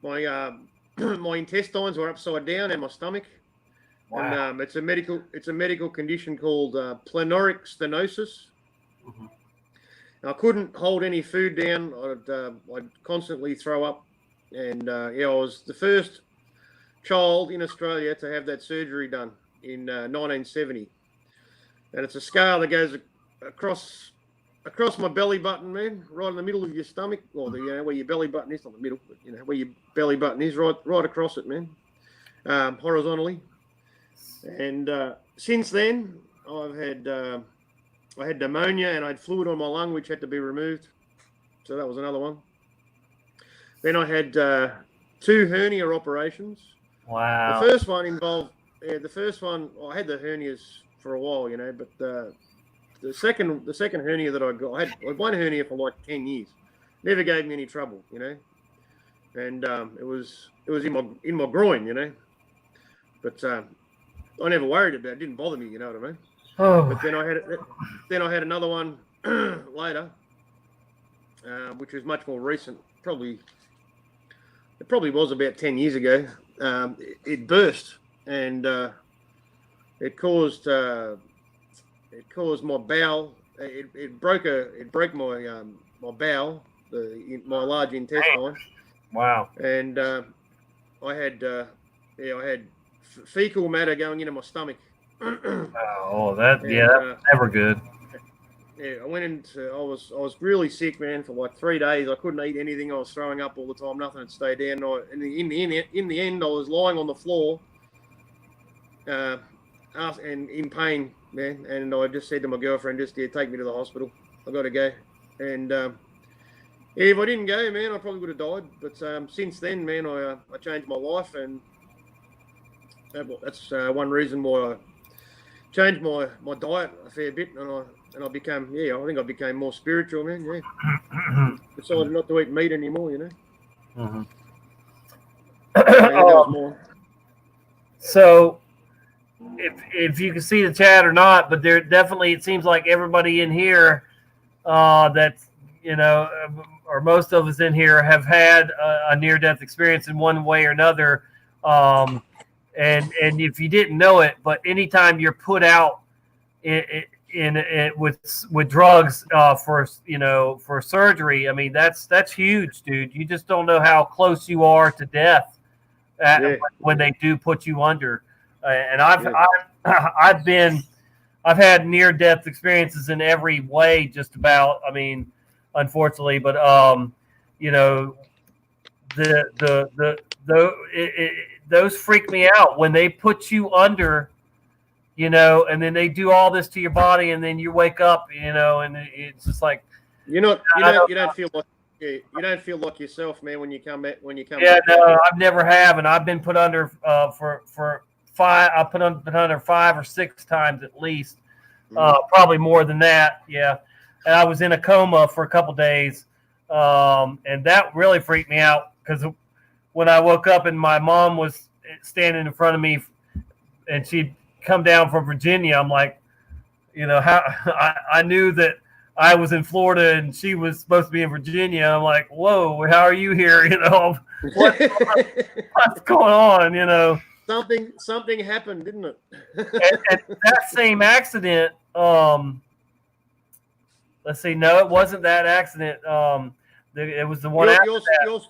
My intestines were upside down and my stomach. Wow. And it's a medical condition called plenoric stenosis. Mm-hmm. I couldn't hold any food down. I'd constantly throw up, and I was the first child in Australia to have that surgery done in 1970. And it's a scar that goes across my belly button, man, right in the middle of your stomach, or where your belly button is, not the middle, but where your belly button is, right across it, man, horizontally. And since then, I've had I had pneumonia and I had fluid on my lung, which had to be removed. So that was another one. Then I had 2 hernia operations. Wow. The first one involved, I had the hernias for a while, but the second hernia that I got, I had one hernia for like 10 years. Never gave me any trouble, and it was in my groin, but I never worried about it. It didn't bother me, you know what I mean? Oh. But then I had another one later, which was much more recent. It probably was about 10 years ago. It burst and it caused my bowel. It broke my my bowel, my large intestine. Wow. And I had fecal matter going into my stomach. Oh, that's never good. Yeah, I was really sick, man, for like 3 days. I couldn't eat anything. I was throwing up all the time. Nothing would stay down. In the end, I was lying on the floor, and in pain, man. And I just said to my girlfriend, take me to the hospital. I got to go. And if I didn't go, man, I probably would have died. But since then, man, I changed my life, and that's one reason why I changed my diet a fair bit, and I became, I think I became more spiritual, man. Yeah. Decided not to eat meat anymore, Mm-hmm. That was more. So, if you can see the chat or not, but there definitely, it seems like everybody in here, that's, or most of us in here have had a near-death experience in one way or another. And if you didn't know it, but anytime you're put out with drugs for surgery, I mean that's huge, dude. You just don't know how close you are to death when they do put you under. And I've had near death experiences in every way, just about. I mean, unfortunately, but those freak me out when they put you under, and then they do all this to your body, and then you wake up, and it's just like you don't feel like yourself, man, when you come back. Yeah, no, I've never have, and I've been put under for 5. I've been under 5 or 6 times at least, probably more than that. Yeah, and I was in a coma for a couple days, and that really freaked me out because when I woke up and my mom was standing in front of me, and she'd come down from Virginia, I'm like, how I knew that I was in Florida and she was supposed to be in Virginia. I'm like, whoa, how are you here? What's going on? Something happened, didn't it? and that same accident. Let's see. No, it wasn't that accident. It was the one after that.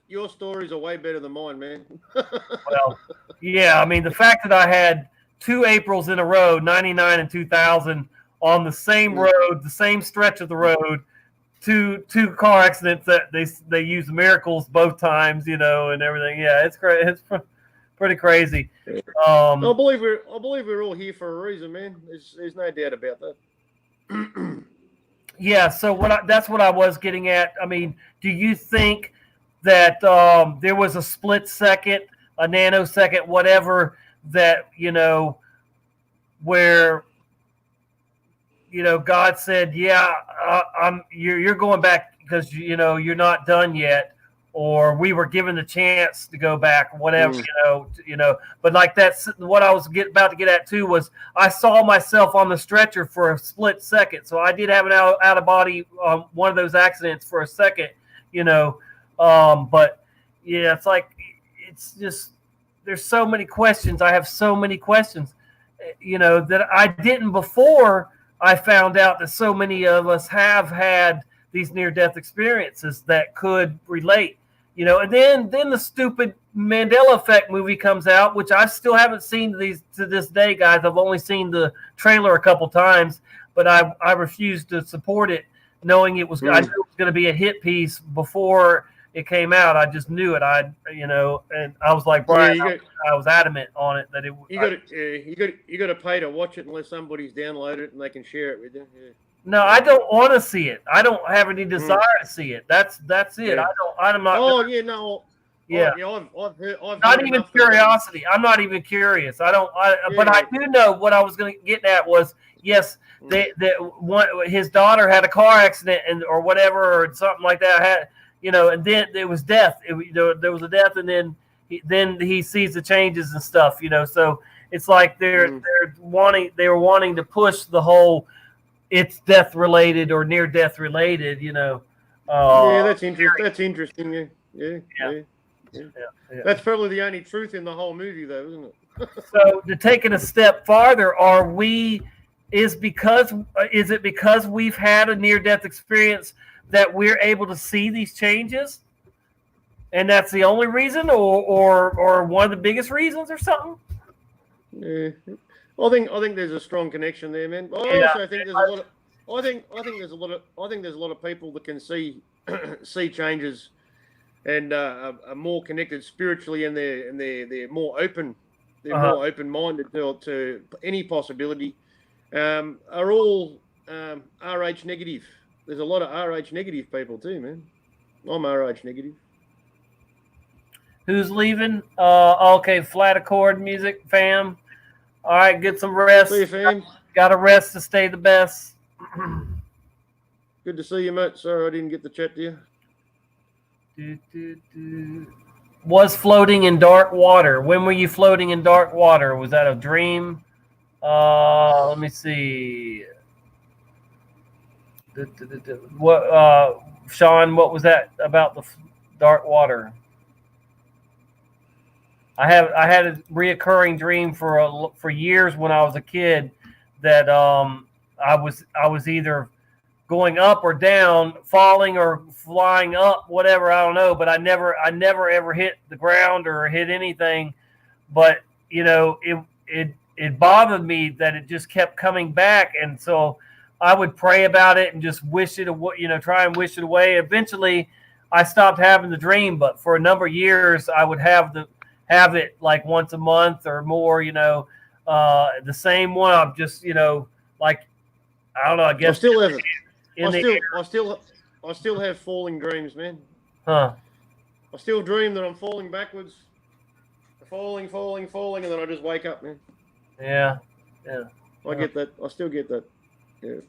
Your stories are way better than mine, man. Well, yeah. I mean, the fact that I had 2 Aprils in a row, 99 and 2000, on the same road, the same stretch of the road, two car accidents that they used miracles both times, and everything. Yeah, it's great. It's pretty crazy. I believe we're all here for a reason, man. There's no doubt about that. Yeah. So that's what I was getting at. I mean, do you think that there was a split second, a nanosecond, whatever, that where God said, "Yeah, you're going back because you're not done yet," or we were given the chance to go back, whatever, But like that's what I was about to get at too, was I saw myself on the stretcher for a split second, so I did have an out of body one of those accidents for a second, but yeah, it's like it's just there's so many questions. I have so many questions, that I didn't before. I found out that so many of us have had these near-death experiences that could relate, and then the stupid Mandela Effect movie comes out, which I still haven't seen to this day, guys. I've only seen the trailer a couple times, but I refused to support it, knowing it was I knew it was going to be a hit piece before it came out, I just knew it. And I was like, Brian, I was adamant on it that it. You got to pay to watch it unless somebody's downloaded it and they can share it with you. Yeah. No, I don't want to see it. I don't have any desire to see it. That's it. Yeah. I'm not. Oh yeah, no. Yeah. I've heard Not even curiosity. I'm not even curious. I don't. But I do know what I was going to get at was yes. His daughter had a car accident or whatever or something like that. And then there was death. There was a death, and then he sees the changes and stuff. So it's like they were wanting to push the whole it's death related or near death related. Yeah, that's interesting. That's interesting. Yeah. That's probably the only truth in the whole movie, though, isn't it? So to take it a step farther, is it because we've had a near-death experience that we're able to see these changes, and that's the only reason, or one of the biggest reasons, or something? Yeah, I think there's a strong connection there, man. I also think there's a lot of. I think there's a lot of people that can see changes, and are more connected spiritually, and they're more open. They're more open-minded to any possibility. Are all RH negative. There's a lot of RH negative people too, man. I'm RH negative. Who's leaving? Okay, Flat Accord Music fam. All right, get some rest. See you, fam. Got to rest to stay the best. Good to see you, mate. Sorry I didn't get to chat to you. Was floating in dark water. When were you floating in dark water? Was that a dream? Let me see. What, Sean? What was that about the dark water? I had a reoccurring dream for years when I was a kid that I was either going up or down, falling or flying up, whatever, I don't know. But I never ever hit the ground or hit anything. But it bothered me that it just kept coming back, and so I would pray about it and just wish it, try and wish it away. Eventually, I stopped having the dream, but for a number of years, I would have it like once a month or more. The same one. I'm just like I don't know. I guess I still have it. I still have falling dreams, man. Huh? I still dream that I'm falling backwards, falling, and then I just wake up, man. Yeah. I get that. I still get that. Yeah.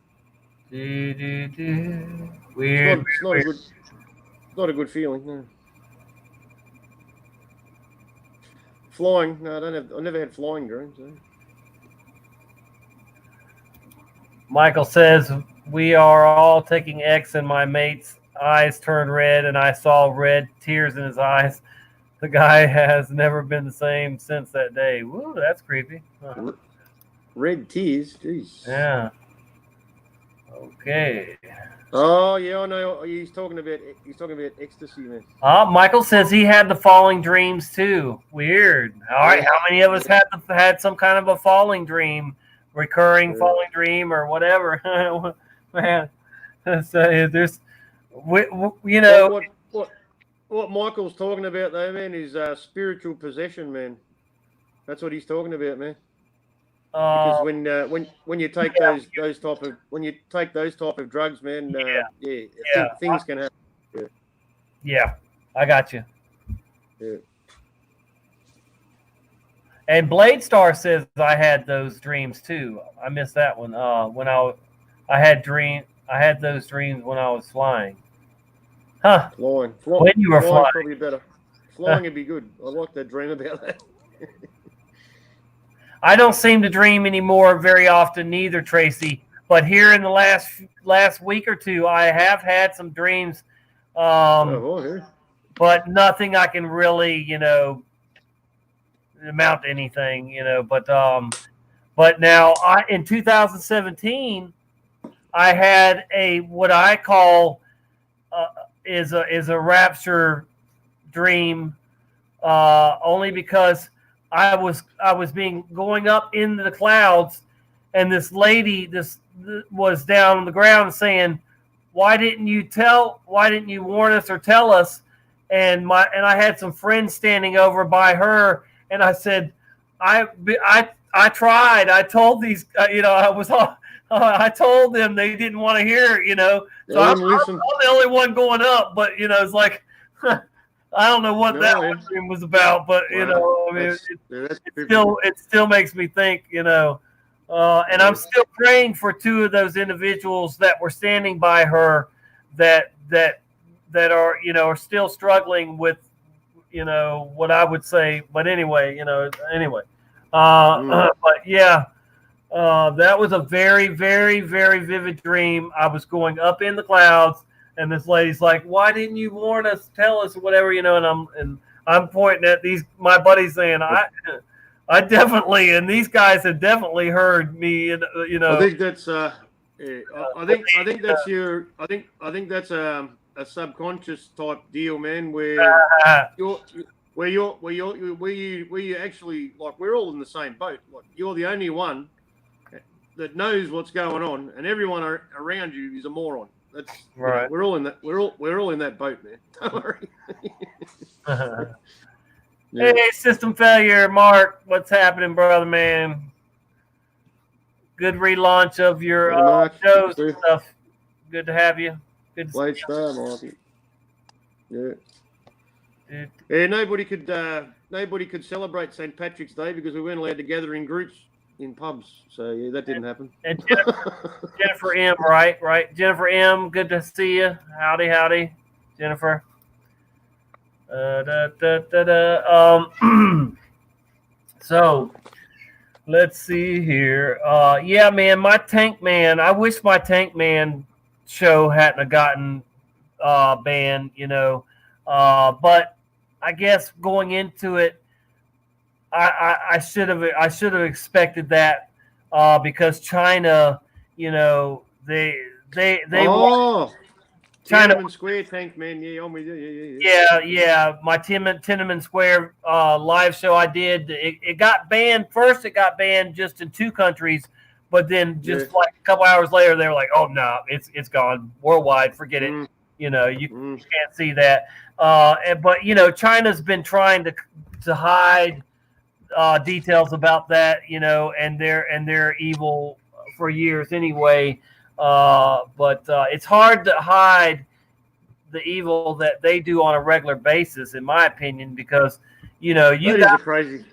Weird. It's not a good feeling. No. Flying? No, I never had flying dreams. No. Michael says we are all taking X, and my mate's eyes turned red, and I saw red tears in his eyes. The guy has never been the same since that day. Woo, that's creepy. Huh. Red tears, jeez. Yeah. Okay. Oh yeah, I know. He's talking about ecstasy, man. Michael says he had the falling dreams too. Weird. All right, how many of us had some kind of a falling dream, recurring falling dream, or whatever? Man, so there's, What Michael's talking about though, man, is spiritual possession, man. That's what he's talking about, man. Because when you take those type of drugs, man, things can happen. Yeah, I got you. Yeah. And Blade Star says I had those dreams too. I missed that one. When I had those dreams when I was flying. Huh? Flying. When you were flying, probably better. Flying would be good. I like that dream about that. I don't seem to dream anymore very often neither, Tracy. But here in the last week or two, I have had some dreams. But nothing I can really, amount to anything, But now, in 2017, I had what I call is a rapture dream, only because I was going up into the clouds, and this lady was down on the ground saying, why didn't you warn us or tell us and I had some friends standing over by her, and I said, I tried. I told these, I told them they didn't want to hear it, So I'm the only one going up, but it's like I don't know what that one was about, but it still makes me think, and I'm still praying for two of those individuals that were standing by her that are are still struggling with what I would say, but anyway, but yeah. That was a very, very, very vivid dream. I was going up in the clouds, and this lady's like, "Why didn't you warn us? Tell us, whatever, And I'm pointing at my buddies, saying, "I definitely," and these guys have definitely heard me. I think that's I think that's a subconscious type deal, man. Where you actually, like, we're all in the same boat. Like, you're the only one that knows what's going on, and everyone around you is a moron. That's right. We're all in that. We're all in that boat, man. Don't worry. Yeah. Hey, system failure, Mark. What's happening, brother, man? Good relaunch of your shows and stuff. Good to have you. Good to late star, Marky. Yeah. Yeah. Nobody could celebrate St. Patrick's Day because we weren't allowed to gather in groups in pubs. So yeah, that didn't happen. And Jennifer M, right? Jennifer M, good to see you. Howdy, Jennifer. So let's see here. Yeah, man, my Tank Man. I wish my Tank Man show hadn't have gotten banned, but I guess going into it, I should have expected that because China, they Tiananmen Square Tank Man, yeah, I'm with you, yeah. My Tiananmen Square live show I did, it got banned first. It got banned just in 2 countries, but then just like a couple hours later, they were like, "Oh no, it's gone worldwide. Forget it." You can't see that. But China's been trying to hide details about that, and they're evil for years anyway. But it's hard to hide the evil that they do on a regular basis, in my opinion, because you got a crazy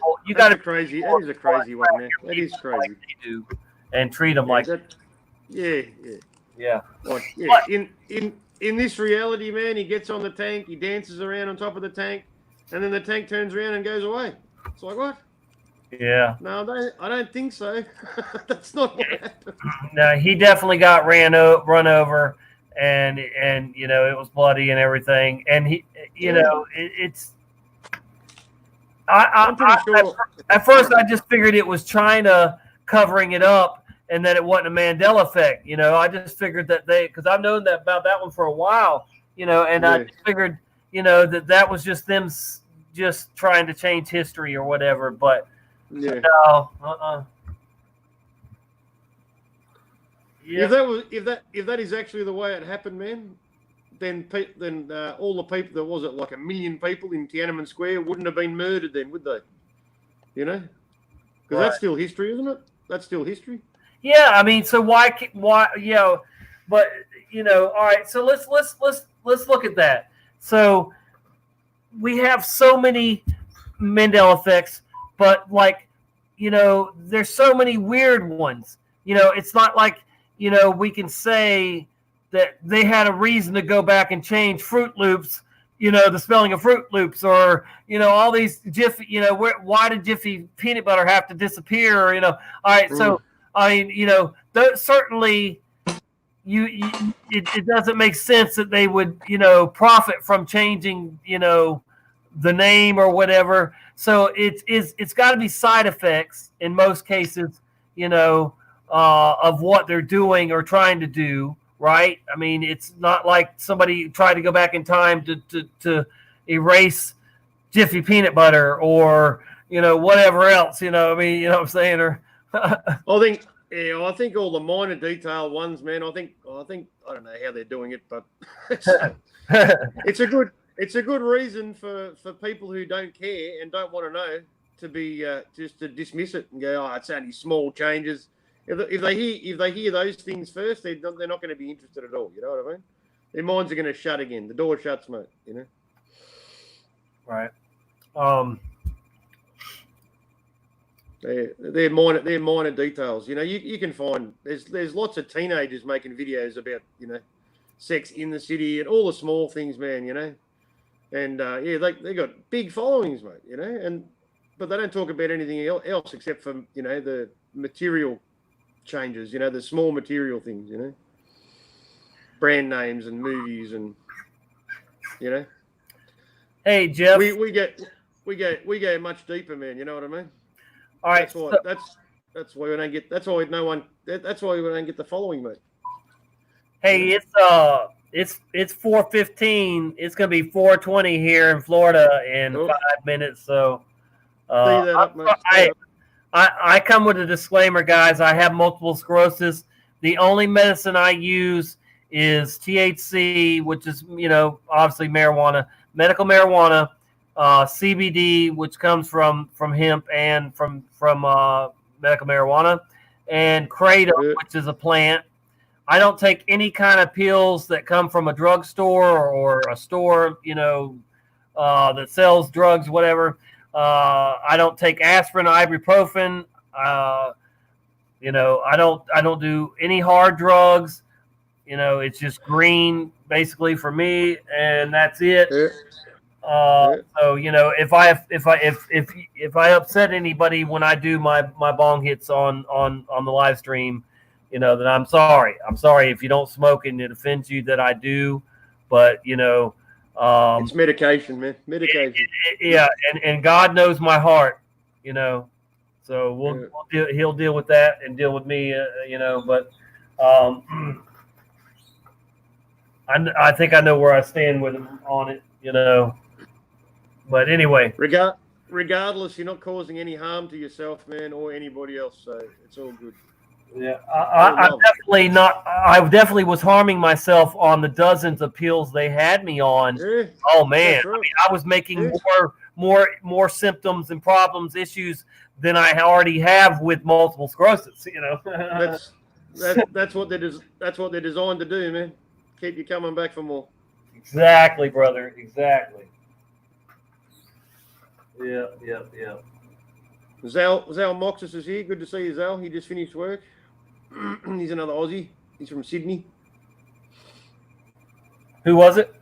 one, man. That is crazy. Like they do, and treat them like that. Yeah. Like, yeah. But, in this reality, man, he gets on the tank, he dances around on top of the tank, and then the tank turns around and goes away. It's like, what? Yeah. No, I don't think so. That's not what happened. No, he definitely got run over, and it was bloody and everything. And he, it's. I'm pretty sure. At first, I just figured it was China covering it up, and that it wasn't a Mandela effect. I just figured that because I've known about that one for a while. And I just figured, that was just them just trying to change history or whatever, but. Yeah. No. Yeah. If that is actually the way it happened, man, then all the people, there was like 1 million people in Tiananmen Square wouldn't have been murdered then, would they? Because that's still history, isn't it? That's still history. Yeah, I mean, so why? But all right. So let's look at that. So we have so many Mandela effects. But there's so many weird ones. It's not like, we can say that they had a reason to go back and change Fruit Loops, the spelling of Fruit Loops, or, all these Jiffy, why did Jiffy peanut butter have to disappear? All right. So, I mean, certainly it doesn't make sense that they would, profit from changing, the name or whatever. So it's got to be side effects in most cases, of what they're doing or trying to do, right? I mean, it's not like somebody tried to go back in time to erase Jiffy peanut butter or whatever else. I mean, you know what I'm saying? Or I think all the minor detail ones, man. I don't know how they're doing it, but it's a good. it's a good reason for people who don't care and don't want to know to be just to dismiss it and go, oh, it's only small changes. If they hear those things first, they're not going to be interested at all. You know what I mean? Their minds are going to shut again. The door shuts, mate. You know. Right. They're minor details. You know, you can find there's lots of teenagers making videos about, you know, sex in the city and all the small things, man. You know, and yeah, they got big followings, mate. You know, but they don't talk about anything else except for, you know, the material changes. You know, the small material things. You know, brand names and movies and, you know. Hey Jeff, we go much deeper, man. You know what I mean? All right, that's why we don't get. That's why we don't get the following, mate. Hey, it's 4:15. It's gonna be 4:20 here in Florida in 5 minutes. So, I come with a disclaimer, guys. I have multiple sclerosis. The only medicine I use is THC, which is, you know, obviously marijuana, medical marijuana. CBD, which comes from hemp and from medical marijuana, and kratom, which is a plant. I don't take any kind of pills that come from a drugstore or a store, you know, that sells drugs, whatever. I don't take aspirin, ibuprofen. You know, I don't do any hard drugs. You know, it's just green basically for me, and that's it. So, you know, if I upset anybody when I do my bong hits on the live stream, you know, then I'm sorry. I'm sorry if you don't smoke and it offends you that I do, but, you know, it's medication, man. Medication. Yeah, and God knows my heart, you know. So he'll deal with that and deal with me, you know. But I think I know where I stand with him on it, you know. But anyway, regardless, you're not causing any harm to yourself, man, or anybody else. So it's all good. Yeah, I'm definitely not. I definitely was harming myself on the dozens of pills they had me on. Yeah, oh man, right. I mean, I was making more symptoms and problems, issues than I already have with multiple sclerosis. You know, that's what they're designed to do, man. Keep you coming back for more. Exactly, brother. Exactly. Yeah. Zal Moxis is here. Good to see you, Zal. He just finished work. He's another Aussie. He's from Sydney. Who was it?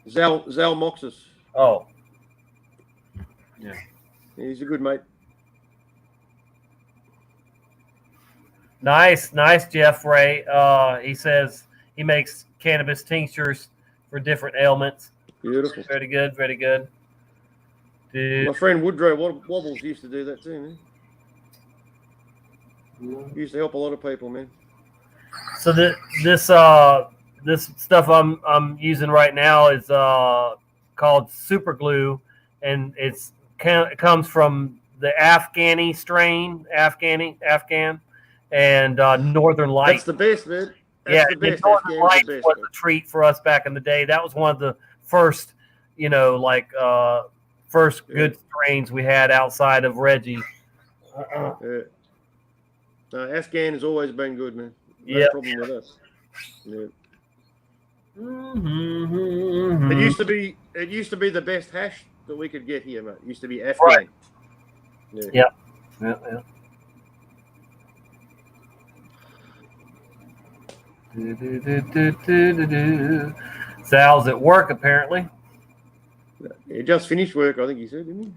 Zal Moxis. Oh. Yeah. He's a good mate. Nice, Jeff Ray. He says he makes cannabis tinctures for different ailments. Beautiful. Very good. Dude. My friend Woodrow Wobbles used to do that too, man. He used to help a lot of people, man. So this stuff I'm using right now is called Super Glue, and it comes from the Afghani strain, Afghan, and Northern Light. That's the best, man. That's the best. Northern Light was a treat for us back in the day. That was one of the first, you know, like first good strains we had outside of Reggie. Afghan has always been good, man. No problem with us. Yeah. Mm-hmm. It used to be the best hash that we could get here, mate. It used to be Afghan. Right. Yeah. Sal's at work apparently. He just finished work, I think he said, didn't he?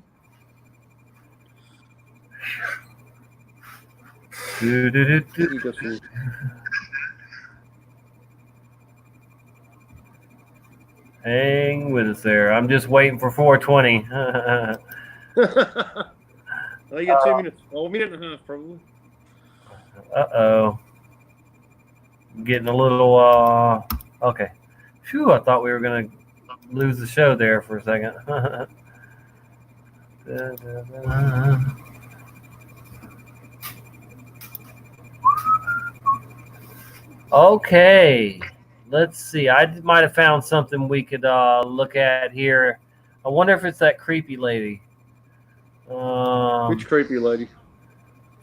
Hang with us there. I'm just waiting for 4:20. Oh, you got 2 minutes. Oh, a minute and a half, probably. Getting a little okay. Phew, I thought we were gonna lose the show there for a second. Okay. let's see. I might have found something we could look at here. I wonder if it's that creepy lady. Which creepy lady?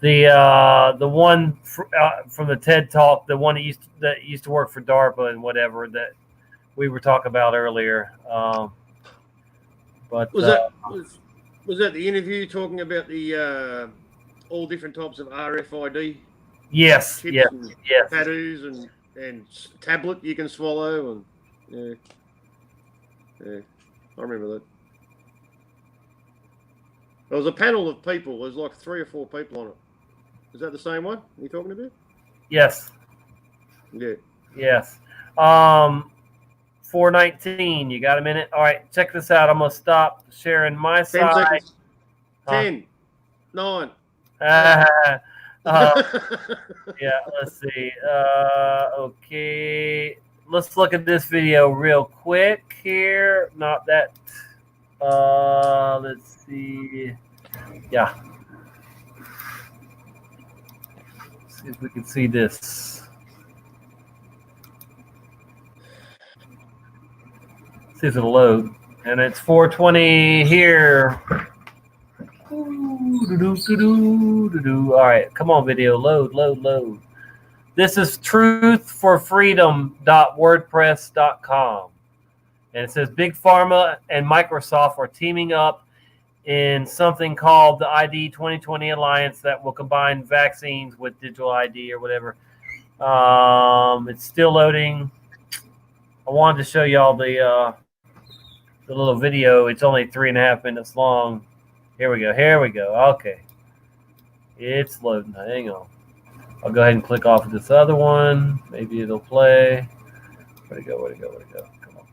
The one from the TED Talk, the one that used to work for DARPA and whatever that we were talking about earlier. But Was that the interview talking about the all different types of RFID? Yes, chips yes, and yes. tattoos and tablet you can swallow and yeah, I remember that. There was a panel of people. There's like 3 or 4 people on it. Is that the same one you're talking about? Yes. Yeah. Yes. 419. You got a minute? All right. Check this out. I'm gonna stop sharing my 10 side. seconds. 10, 9. Yeah. Let's see. Okay. Let's look at this video real quick here. Not that. Let's see. Yeah. See if we can see this. See if it'll load. And it's 420 here. All right, come on, video. Load. This is truthforfreedom.wordpress.com. And it says Big Pharma and Microsoft are teaming up in something called the ID 2020 Alliance that will combine vaccines with digital ID or whatever. It's still loading. I wanted to show y'all the little video. It's only 3.5 minutes long. Here we go. Okay. It's loading. Hang on. I'll go ahead and click off of this other one. Maybe it'll play. Where'd it go? Come on.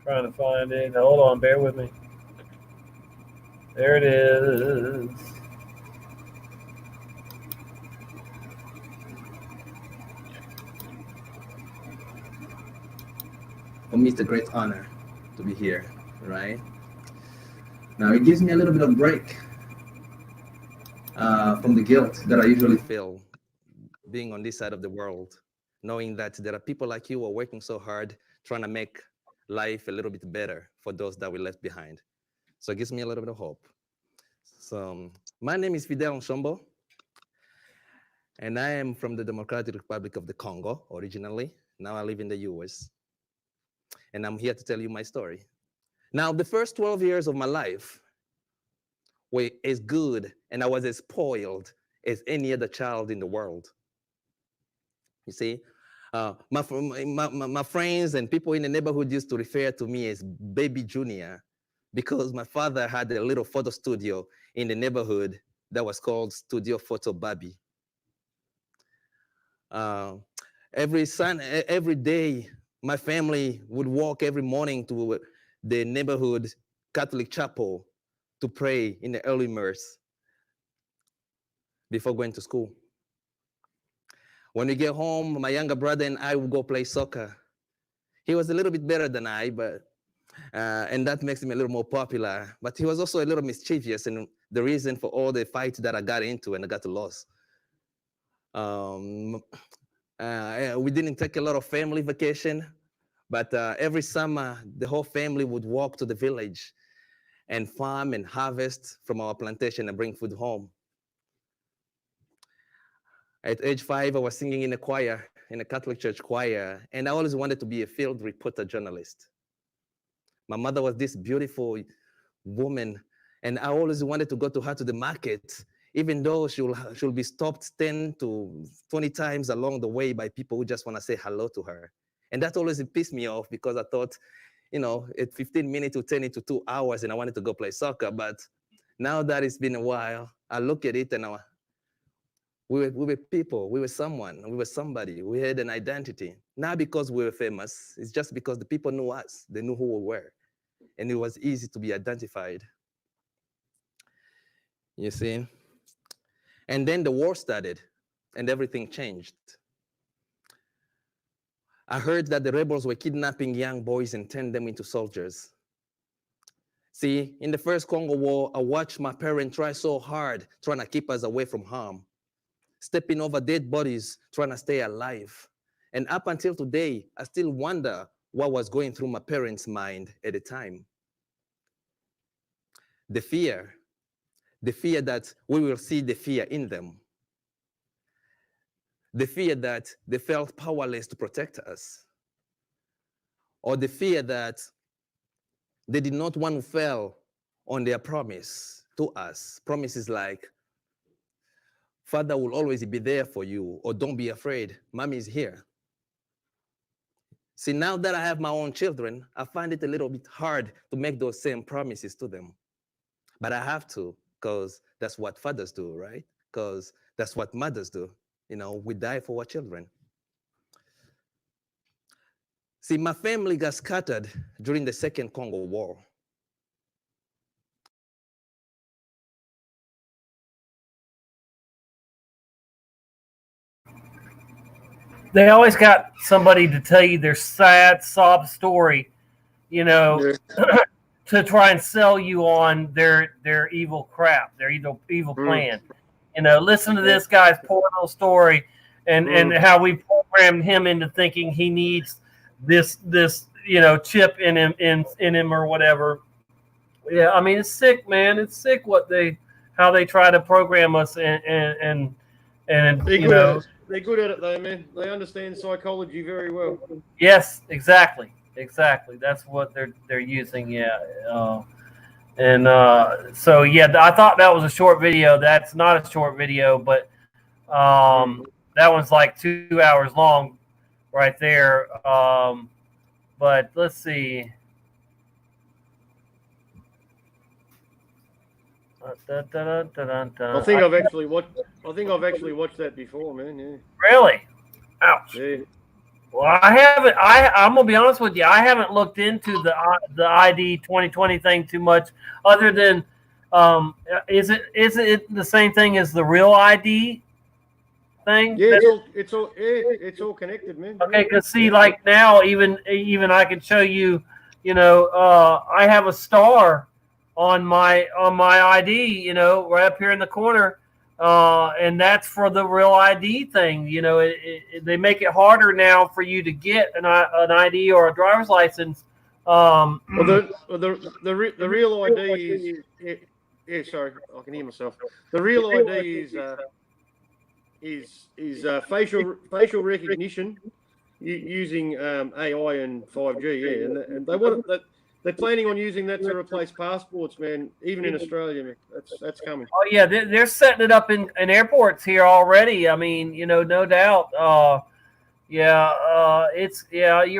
Trying to find it. Hold on. Bear with me. There it is. For me, it's a great honor to be here, right? Now, it gives me a little bit of break from the guilt that I usually feel being on this side of the world, knowing that there are people like you who are working so hard trying to make life a little bit better for those that we left behind. So it gives me a little bit of hope. So my name is Fidel Nshombo, and I am from the Democratic Republic of the Congo originally. Now I live in the US. And I'm here to tell you my story. Now, the first 12 years of my life were as good and I was as spoiled as any other child in the world. You see, my friends and people in the neighborhood used to refer to me as Baby Junior because my father had a little photo studio in the neighborhood that was called Studio Photo Baby. Every day, my family would walk every morning to the neighborhood Catholic chapel to pray in the early mass before going to school. When we get home, my younger brother and I would go play soccer. He was a little bit better than I, and that makes him a little more popular. But he was also a little mischievous, and the reason for all the fights that I got into and I got lost. We didn't take a lot of family vacation, but every summer, the whole family would walk to the village and farm and harvest from our plantation and bring food home. At age 5, I was singing in a choir, in a Catholic church choir, and I always wanted to be a field reporter journalist. My mother was this beautiful woman, and I always wanted to go to her to the market, even though she'll be stopped 10 to 20 times along the way by people who just want to say hello to her. And that always pissed me off because I thought, at 15 minutes would turn into 2 hours and I wanted to go play soccer. But now that it's been a while, I look at it and we were people, we were someone, we were somebody, we had an identity. Not because we were famous, it's just because the people knew us, they knew who we were. And it was easy to be identified. You see? And then the war started and everything changed. I heard that the rebels were kidnapping young boys and turning them into soldiers. See, in the first Congo War, I watched my parents try so hard trying to keep us away from harm, stepping over dead bodies, trying to stay alive. And up until today, I still wonder what was going through my parents' mind at the time. The fear that we will see the fear in them. The fear that they felt powerless to protect us. Or the fear that they did not want to fail on their promise to us. Promises like, Father will always be there for you, or don't be afraid, Mommy is here. See, now that I have my own children, I find it a little bit hard to make those same promises to them. But I have to, because that's what fathers do, right? Because that's what mothers do. You know, we die for our children. See, my family got scattered during the Second Congo War. They always got somebody to tell you their sad sob story, you know, to try and sell you on their evil crap, their evil plan. You know, listen to this guy's poor little story, and how we programmed him into thinking he needs this you know chip in him or whatever. Yeah, I mean it's sick, man. It's sick how they try to program us and you know. They're good at it though, man. They understand psychology very well. Yes, exactly. That's what they're using. Yeah. So yeah, I thought that was a short video. That's not a short video, but that one's like 2 hours long, right there. But let's see. I think I've actually watched that before, man. Yeah. Really? Ouch. Yeah. Well, I haven't. I'm gonna be honest with you. I haven't looked into the ID 2020 thing too much. Other than, is it the same thing as the real ID thing? Yeah, it's all connected, man. Okay, because see, like now, even I can show you. You know, I have a star on my ID, you know, right up here in the corner, and that's for the real ID thing. You know, they make it harder now for you to get an ID or a driver's license. Well, the real ID is sorry, I can hear myself. The real ID is facial recognition using AI and 5G. Yeah, and they want that. They're planning on using that to replace passports, man. Even in Australia, man. That's coming. Oh yeah, they're setting it up in airports here already. I mean, you know, no doubt. You're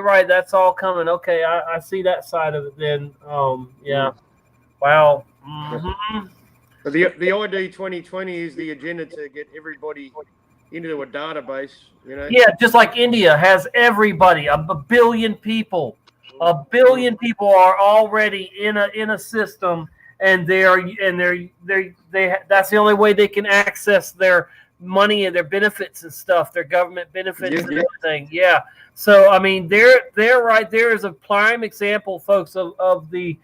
right. That's all coming. Okay, I see that side of it. Then, yeah. Wow. Mm-hmm. The ID 2020 is the agenda to get everybody into a database. You know. Yeah, just like India has everybody, a billion people. A billion people are already in a system, and they that's the only way they can access their money and their benefits and stuff, their government benefits and everything. Yeah. So I mean, they're right there is a prime example, folks, of the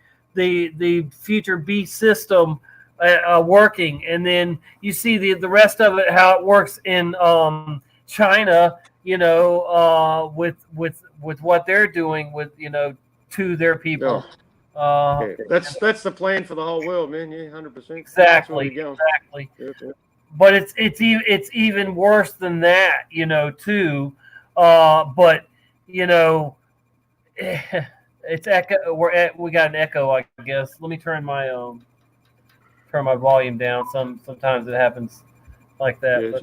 future beast system working, and then you see the rest of it how it works in China. You know, with what they're doing with, you know, to their people. That's the plan for the whole world, man. Yeah, 100%. Exactly. But it's even worse than that, you know, too. But you know, it's echo. We got an echo, I guess. Let me turn my volume down. Sometimes it happens like that. Yeah, but,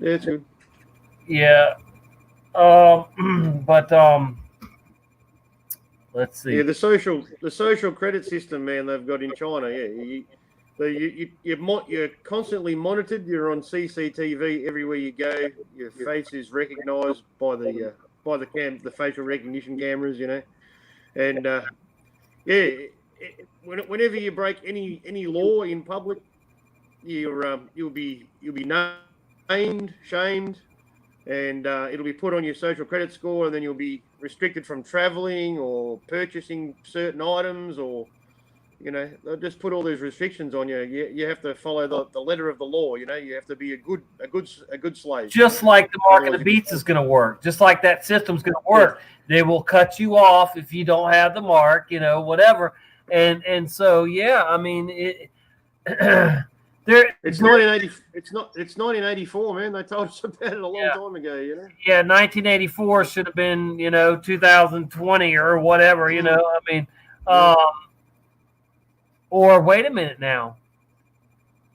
yeah, it's good. Yeah. Let's see. Yeah, the social credit system, man, they've got in China. Yeah, you're constantly monitored. You're on CCTV everywhere you go. Your face is recognised by the facial recognition cameras. You know, and whenever you break any law in public, you'll be named, shamed. And it'll be put on your social credit score, and then you'll be restricted from traveling or purchasing certain items, or You know, they'll just put all these restrictions on you. You have to follow the letter of the law. You know, you have to be a good slave. Just like the market of beats is going to work, just like that system's going to work. They will cut you off if you don't have the mark, you know, whatever. And so, yeah, I mean, It's 1980. It's 1984, man. They told us about it a long time ago. You know. Yeah, 1984 should have been, you know, 2020 or whatever. You know, I mean, or wait a minute now.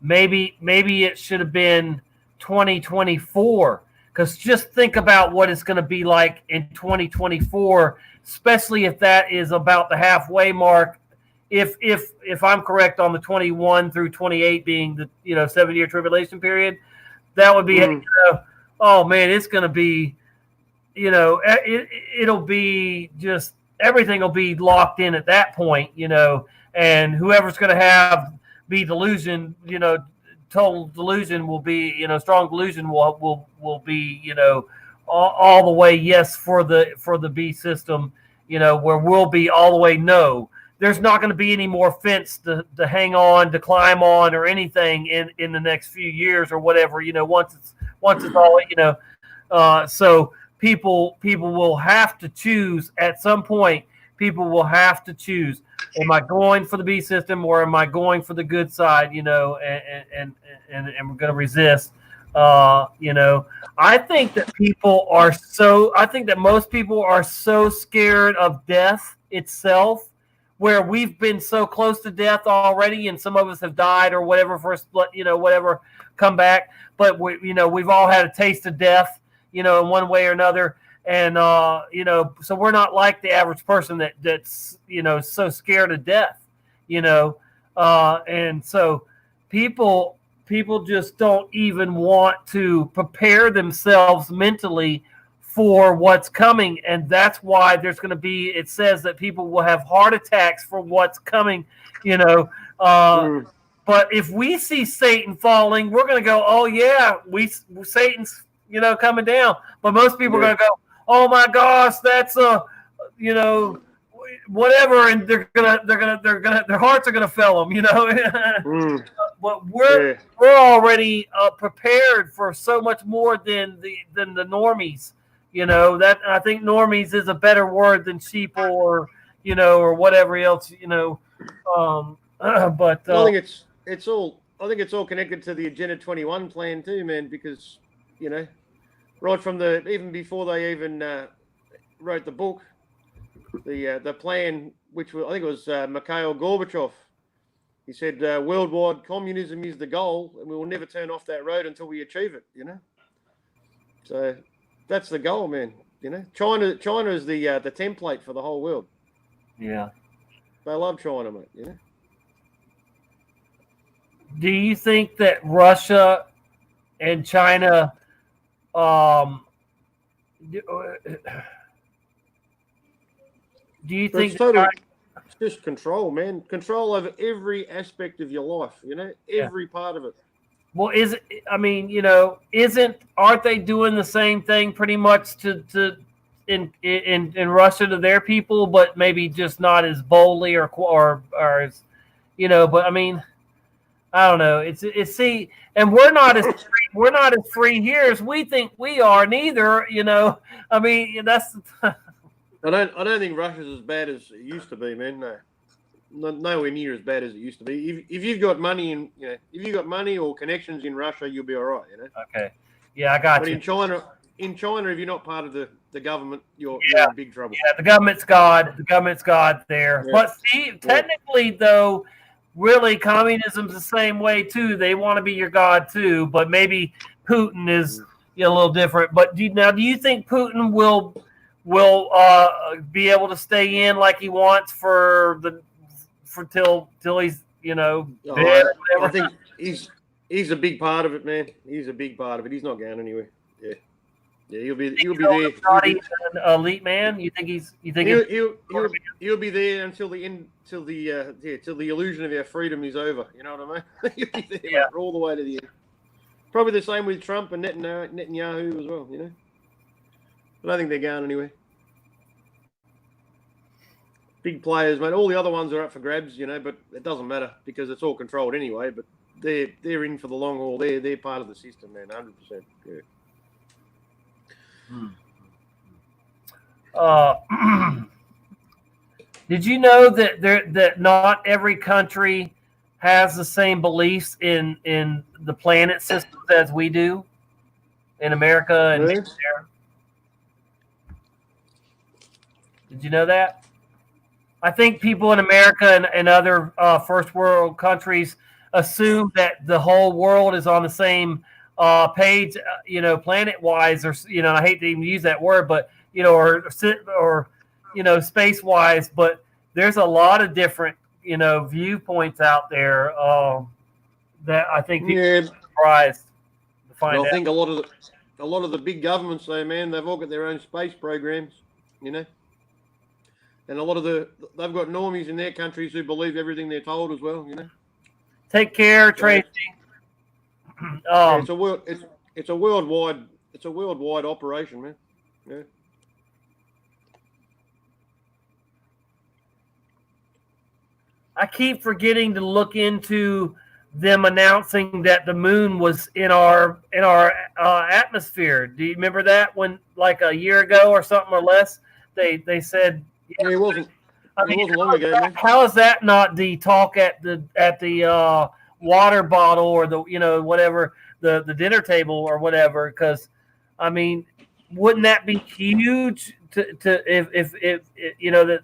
Maybe it should have been 2024. Because just think about what it's going to be like in 2024, especially if that is about the halfway mark. If I'm correct on the 21 through 28 being the 7-year tribulation period, that would be oh man, it's going to be it'll be just everything will be locked in at that point, and whoever's going to be delusion, total delusion will be, strong delusion will be, all the way yes for the B system, where we'll be all the way no. There's not going to be any more fence to hang on, to climb on, or anything in the next few years or whatever. Once it's all, so people will have to choose at some point. People will have to choose: am I going for the B system or am I going for the good side? And we're going to resist. I think that most people are so scared of death itself, where we've been so close to death already, and some of us have died or whatever whatever, come back. But we've all had a taste of death, in one way or another. And, so we're not like the average person that's, so scared of death, and so people just don't even want to prepare themselves mentally for what's coming. And that's why there's going to be, it says that people will have heart attacks for what's coming, but if we see Satan falling, we're going to go, oh yeah, Satan's, coming down. But most people are going to go, oh my gosh, that's whatever, and their hearts are gonna fail them, But we're already prepared for so much more than the normies, That I think normies is a better word than sheeple or or whatever else, But I think it's all connected to the Agenda 21 plan too, man. Because right from even before they even wrote the book, the plan, which I think it was Mikhail Gorbachev, he said worldwide communism is the goal, and we will never turn off that road until we achieve it. So that's the goal, man. China is the template for the whole world. Yeah, they love China, mate. Do you think that Russia and China do you think it's just control, man? Control over every aspect of your life, every part of it. Well, aren't they doing the same thing pretty much in Russia to their people, but maybe just not as boldly or as, but I mean, I don't know. And we're not as free here as we think we are neither, I mean, that's I don't think Russia's as bad as it used to be, man. No, nowhere near as bad as it used to be. If you've got money if you've got money or connections in Russia, you'll be all right. Okay. Yeah, I got but you. In China, if you're not part of the government, you're in big trouble. Yeah, the government's God. The government's God there. Yeah. But see, technically, though, really, communism's the same way too. They want to be your God too, but maybe Putin is a little different. But do you think Putin will be able to stay in like he wants till he's dead? I think he's a big part of it, man. He's a big part of it. He's not going anywhere. Yeah, he'll be there. An elite man. You think he'll be there until the end, till the illusion of our freedom is over. You know what I mean? He'll be there all the way to the end. Probably the same with Trump and Netanyahu as well. But I think they're going anyway. Big players, mate. All the other ones are up for grabs, you know, but it doesn't matter because it's all controlled anyway. But they're in for the long haul. They're part of the system, man. 100%. Yeah. Did you know that not every country has the same beliefs in the planet systems as we do in America and there? Did you know that? I think people in America and other first world countries assume that the whole world is on the same page, planet-wise, or I hate to even use that word, but or space-wise. But there's a lot of different viewpoints out there that I think people are surprised to find out. I think a lot of the big governments, though, man, they've all got their own space programs, and a lot of they've got normies in their countries who believe everything they're told as well, Take care, Tracy. It's a worldwide operation, man. Yeah. I keep forgetting to look into them announcing that the moon was in our atmosphere. Do you remember that when, like a year ago or something or less, they said? Yeah, it wasn't. It wasn't long ago, man. How is that not the talk at the water bottle or the whatever the dinner table or whatever? Because I mean, wouldn't that be huge to if that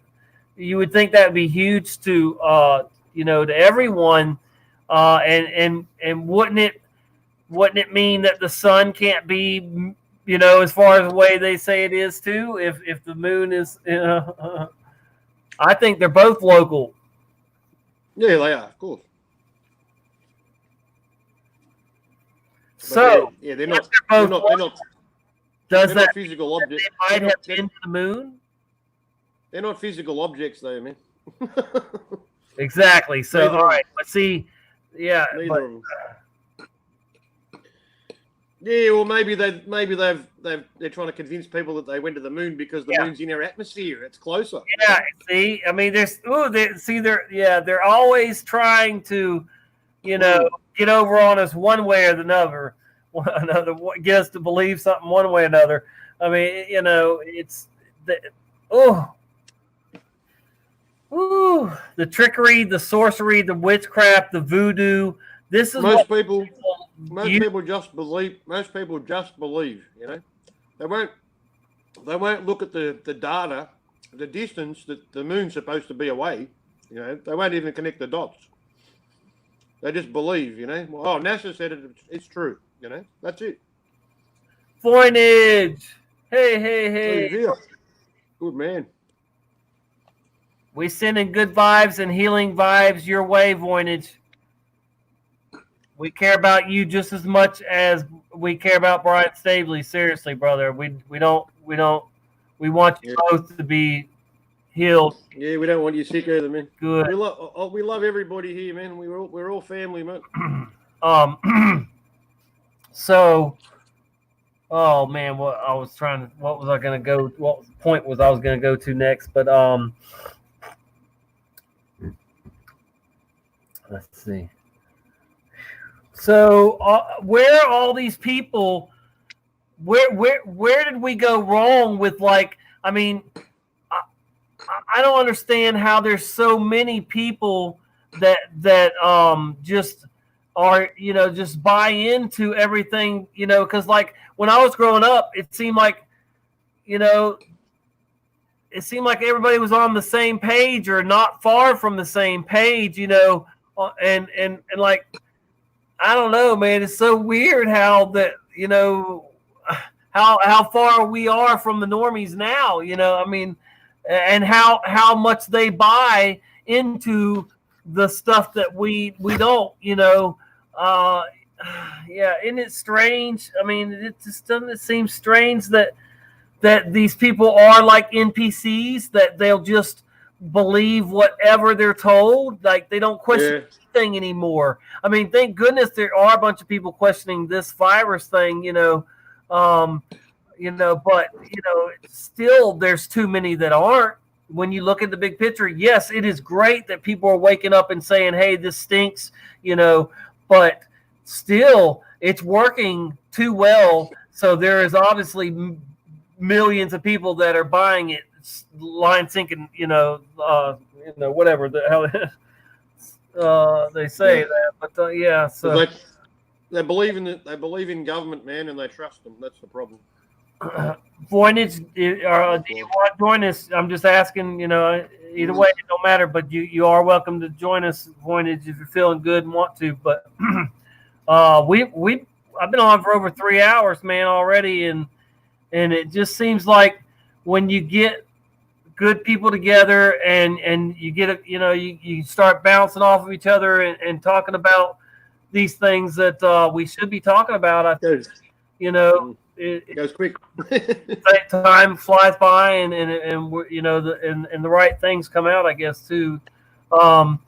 you would think that would be huge to to everyone, and wouldn't it mean that the sun can't be as far as the way they say it is too, if the moon is I think they're both local. Yeah, they are, of course. So they're not. Does they're that not physical objects? They might have been to the moon? They're not physical objects, though, man. Exactly. So Neither all right, let's see. Yeah. Neither but- of them. Yeah, well, maybe they're trying to convince people that they went to the moon because the moon's in our atmosphere. It's closer. Yeah, see, I mean, they're always trying to, get over on us one way or another, get us to believe something one way or another. I mean, it's the the trickery, the sorcery, the witchcraft, the voodoo. This is Most what people just believe. Most people just believe. They won't look at the data, the distance that the moon's supposed to be away. They won't even connect the dots. They just believe. Oh, NASA said it. It's true. That's it. Voynich. Hey. Good man. We sending good vibes and healing vibes your way, Voynich. We care about you just as much as we care about Brian Staveley. Seriously, brother. We want you both to be healed. Yeah, we don't want you sick either, man. Good. We love everybody here, man. We're all family, man. So, oh man, what point was I was gonna go to next? But let's see. So where are all these people? Where did we go wrong with, like? I mean, I don't understand how there's so many people that just are just buy into everything because like when I was growing up, it seemed like everybody was on the same page or not far from the same page, and like. I don't know, man. It's so weird how that, how far we are from the normies now, I mean, and how much they buy into the stuff that we don't, yeah. Isn't it strange? I mean, doesn't it seem strange that these people are like NPCs, that they'll just believe whatever they're told, like they don't question anything anymore. I mean, thank goodness there are a bunch of people questioning this virus thing, but still there's too many that aren't. when you look at the big picture, yes, it is great that people are waking up and saying, "Hey, this stinks," but still, it's working too well. So there is obviously millions of people that are buying it, line sinking, whatever the hell they say that. But so they believe in it. They believe in government, man, and they trust them. That's the problem. Voynich, do you want to join us? I'm just asking, either way, it don't matter, but you are welcome to join us, Voynich, if you're feeling good and want to. But I've been on for over 3 hours, man, already, and it just seems like when you get good people together and you get you start bouncing off of each other and talking about these things that we should be talking about. I think, it goes quick. Time flies by, and the right things come out, I guess, too. I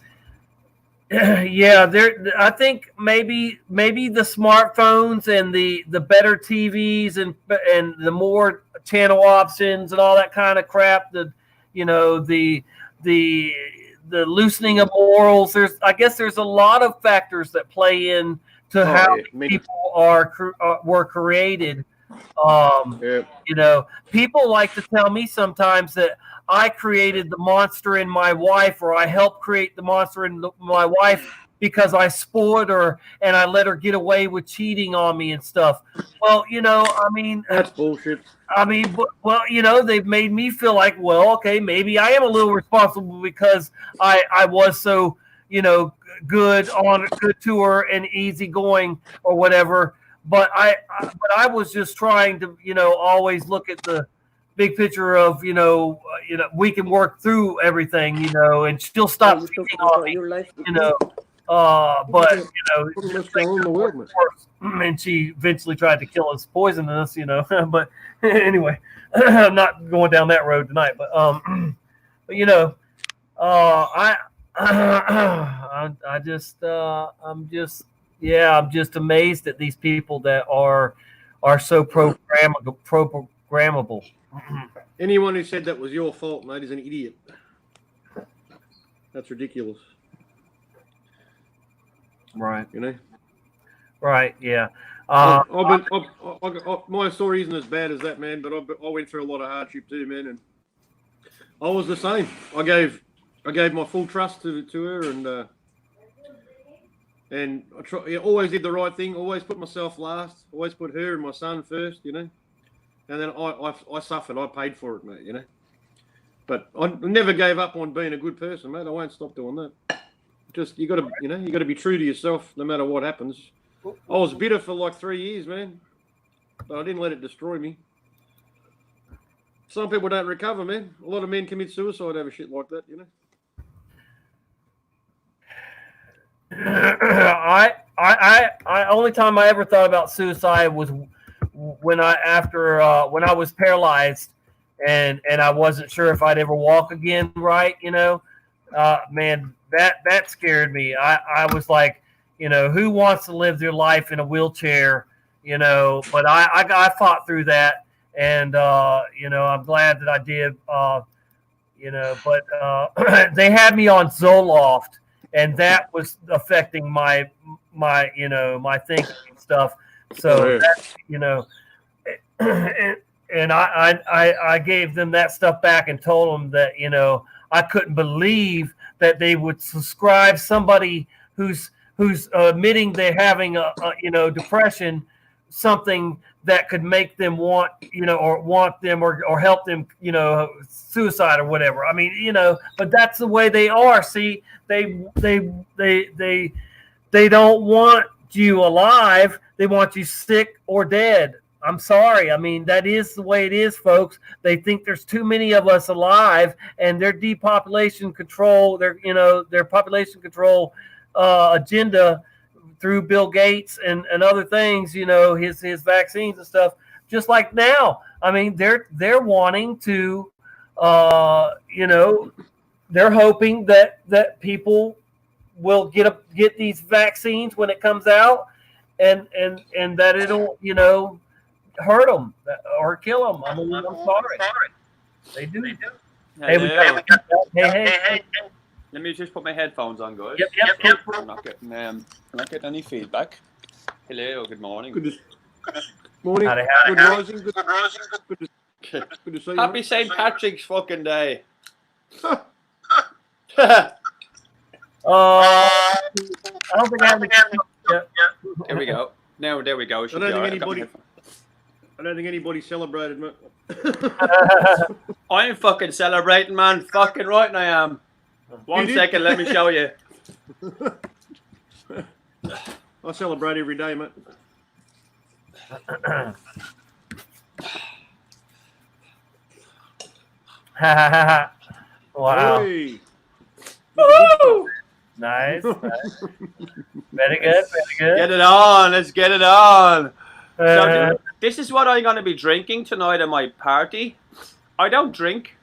think maybe the smartphones and the better TVs and the more channel options and all that kind of crap. The loosening of morals. There's a lot of factors that play in to how people were created. People like to tell me sometimes that I created the monster in my wife, or I helped create the monster in my wife because I spoiled her and I let her get away with cheating on me and stuff. Well, that's bullshit. They've made me feel like, well, okay, maybe I am a little responsible because I was so, good to her and easygoing or whatever. But I was just trying to, always look at the big picture of, we can work through everything, and she'll stop cheating on me, and she eventually tried to kill us, poisoning us, but anyway, I'm not going down that road tonight, but I'm just amazed at these people that are so programmable. Anyone who said that was your fault, mate, is an idiot. That's ridiculous. Right. You know? Right, yeah. My story isn't as bad as that, man, but I went through a lot of hardship too, man, and I was the same. I gave my full trust to her, and I always did the right thing, always put myself last, always put her and my son first, and then I suffered, I paid for it, mate, but I never gave up on being a good person, mate. I won't stop doing that. Just you got to be true to yourself no matter what happens. I was bitter for like 3 years, man, but I didn't let it destroy me. Some people don't recover, man. A lot of men commit suicide over shit like that, I only time I ever thought about suicide was when I was paralyzed and I wasn't sure if I'd ever walk again, right? Man, that scared me. I was like, who wants to live their life in a wheelchair, but I fought through that, and I'm glad that I did, but they had me on Zoloft, and that was affecting my thinking and stuff. So and I gave them that stuff back and told them that I couldn't believe that they would subscribe somebody who's admitting they're having a depression, something that could make them want or help them suicide or whatever. I mean, but that's the way they are. See, they don't want you alive. They want you sick or dead. I'm sorry. I mean, that is the way it is, folks. They think there's too many of us alive, and their depopulation control, their population control agenda through Bill Gates and other things, his vaccines and stuff. Just like now, I mean, they're wanting to, they're hoping that people will get these vaccines when it comes out, and that it'll hurt them or kill them. I mean, I'm sorry. They do. Hey, we Hello. got that. Hey. Let me just put my headphones on, guys. Yep. I'm not getting any feedback. Hello, good morning. Morning. Howdy. Good rising. Good to see you. Happy St. Patrick's fucking day. I don't think I have the. Here we go. Now, there we go. I Should don't be think all right. I've got my anybody. I don't think anybody celebrated, mate. I'm fucking celebrating, man. Fucking right, I am. One did? second, let me show you. I celebrate every day, mate. Wow. Hey. Woo! Nice. Very good. Get it on. Let's get it on. So Uh, this is what I'm going to be drinking tonight at my party. I don't drink.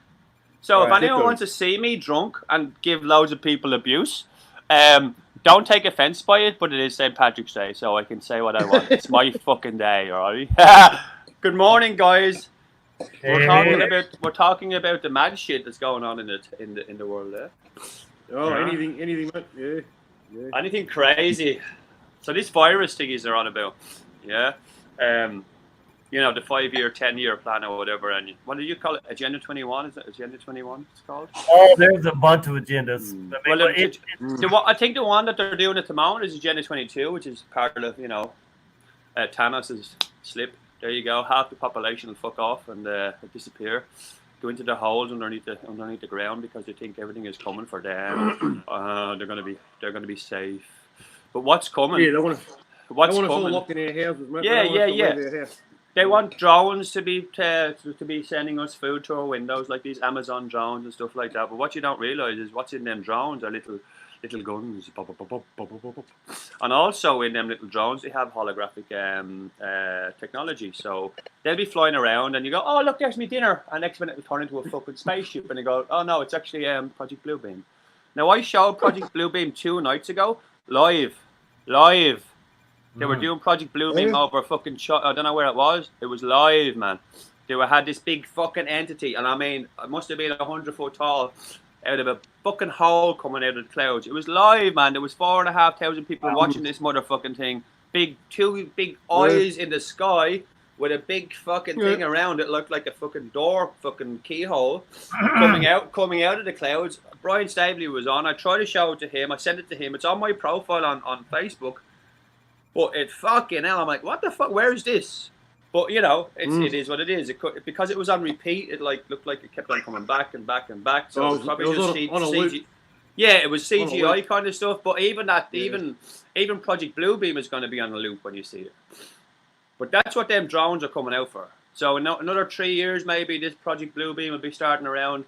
So if Right. anyone wants to see me drunk and give loads of people abuse, don't take offense by it, but it is St. Patrick's Day, so I can say what I want. It's my fucking day, alright? Good morning, guys. We're talking about the mad shit that's going on in the world there. Oh, Yeah. anything, mate. Yeah. Anything crazy. So these virus thingies are on about. Yeah. You know, the 5-year, 10-year plan or whatever. And what do you call it? Agenda 21? Is it Agenda 21 it's called? Oh, there's a bunch of agendas. I mean, Well, but it, I think the one that they're doing at the moment is Agenda 22, which is part of, you know, Thanos' slip. There you go. Half the population will fuck off and disappear. Go into the holes underneath the ground because they think everything is coming for them. They're gonna be safe. But what's coming? Yeah, they want us What's all coming? locked in our houses, mate. Yeah, They don't want us to yeah. leave their house. They want drones to be sending us food to our windows, like these Amazon drones and stuff like that. But what you don't realize is what's in them drones are little guns. Pop, pop, pop, pop, pop, pop, pop. And also in them little drones, they have holographic technology. So they'll be flying around, and you go, "Oh, look, there's me dinner," and next minute we turn into a fucking spaceship, and you go, "Oh no, it's actually Project Bluebeam." Now I showed Project Bluebeam 2 nights ago, live. They were doing Project Bluebeam over fucking I don't know where it was. It was live, man. Had this big fucking entity, and I mean, it must have been 100 foot tall, out of a fucking hole coming out of the clouds. It was live, man. There was 4,500 people watching this motherfucking thing. Two big eyes in the sky with a big fucking thing around it, looked like a fucking door, fucking keyhole, coming out of the clouds. Brian Staveley was on. I tried to show it to him. I sent it to him. It's on my profile on Facebook. But it fucking hell, I'm like, what the fuck? Where is this? But you know, it is what it is. Because it was on repeat. It looked like it kept on coming back and back and back. So it was probably just CG. Yeah, it was CGI kind of stuff. But even Project Bluebeam is going to be on the loop when you see it. But that's what them drones are coming out for. So in another 3 years, maybe this Project Bluebeam will be starting around,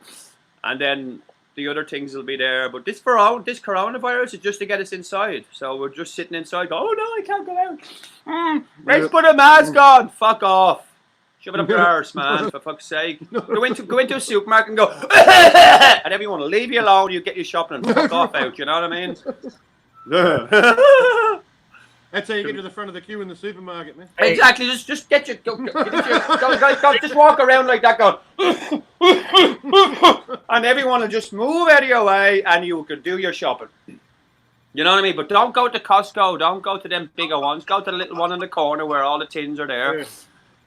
and then the other things will be there. But this coronavirus is just to get us inside. So we're just sitting inside. Go, oh no, I can't go out. Let's put a mask on. Fuck off. Shove it up your arse, man. For fuck's sake. Go into a supermarket and go, and everyone will leave you alone. You get your shopping and fuck off out. You know what I mean? That's how you get to the front of the queue in the supermarket, man. Exactly. Just get your go, just walk around like that, going, and everyone will just move out of your way, and you can do your shopping. You know what I mean? But don't go to Costco. Don't go to them bigger ones. Go to the little one in the corner where all the tins are there.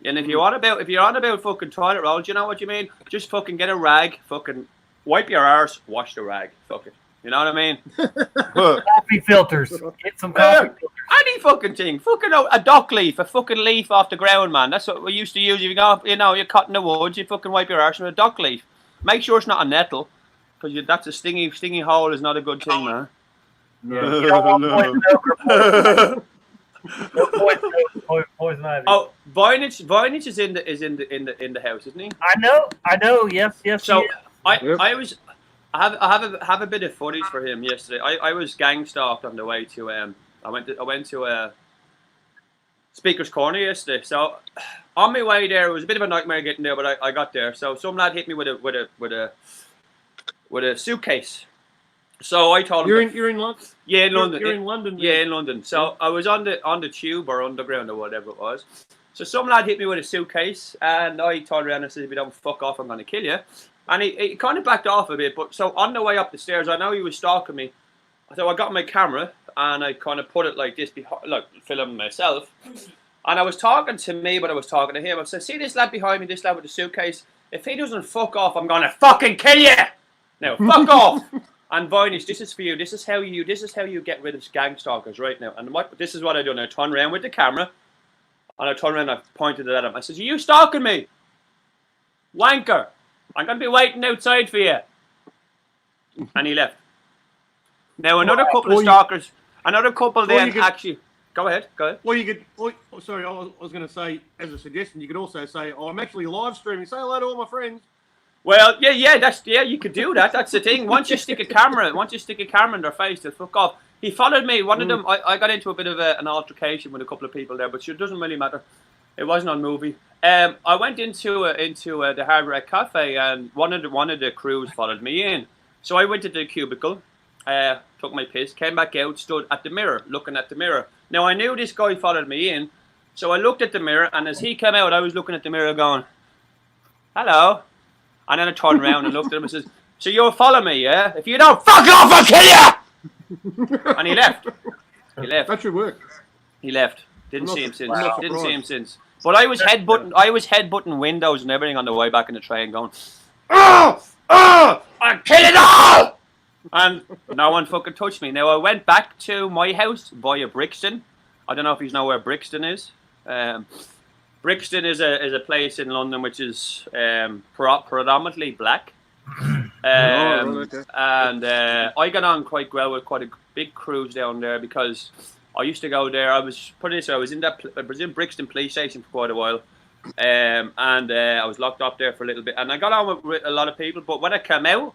And if you're on about fucking toilet rolls, you know what you mean? Just fucking get a rag, fucking wipe your arse, wash the rag, fuck it. You know what I mean? Coffee filters. Get some coffee filters. Any fucking thing. Fucking a dock leaf, a fucking leaf off the ground, man. That's what we used to use. If you go, you're cutting the woods, you fucking wipe your arse with a dock leaf. Make sure it's not a nettle, because that's a stingy hole is not a good thing, man. Poison ivy. Oh, Voynich is in the house, isn't he? I know. Yes. So I have a bit of footage for him yesterday. I was gang stalked on the way to I went to Speaker's Corner yesterday. So on my way there, it was a bit of a nightmare getting there, but I got there. So some lad hit me with a suitcase. So I told him You're in London. Yeah, in London. You're in London. Yeah, in London. So I was on the tube or underground or whatever it was. So some lad hit me with a suitcase, and I turned around and said, "If you don't fuck off, I'm going to kill you." And he kind of backed off a bit. But so on the way up the stairs, I know he was stalking me. So I got my camera and I kind of put it like this, behind, like filming myself. And I was talking to me, but I was talking to him. I said, see this lad behind me, this lad with the suitcase? If he doesn't fuck off, I'm going to fucking kill you. Now, fuck off. And Voynich, this is for you. This is how you get rid of gang stalkers right now. And this is what I do. I turn around with the camera. And I turned around and I pointed it at him. I said, are you stalking me? Wanker. I'm going to be waiting outside for you. And he left. Now, another couple of stalkers, another couple then actually... Go ahead. Well, you could... Oh, sorry, I was going to say, as a suggestion, you could also say, I'm actually live streaming. Say hello to all my friends. Well, yeah, you could do that. That's the thing. Once you stick a camera in their face, they'll fuck off. He followed me. One of them, I got into a bit of an altercation with a couple of people there, but it doesn't really matter. It wasn't on movie. I went into the Hard Rock Cafe, and one of the crews followed me in. So I went to the cubicle, took my piss, came back out, stood at the mirror, looking at the mirror. Now I knew this guy followed me in, so I looked at the mirror, and as he came out, I was looking at the mirror, going, "Hello." And then I turned around and looked at him and says, "So you'll follow me, yeah? If you don't, fuck off, I'll kill you!" And he left. That should work. He left. Didn't see him since. But I was headbutting windows and everything on the way back in the train, going, I'll kill it all! And no one fucking touched me. Now I went back to my house via Brixton. I don't know if you know where Brixton is. Brixton is a place in London which is predominantly black. And I got on quite well with quite a big cruise down there because I used to go there. I was in Brixton police station for quite a while. And I was locked up there for a little bit. And I got on with a lot of people. But when I came out,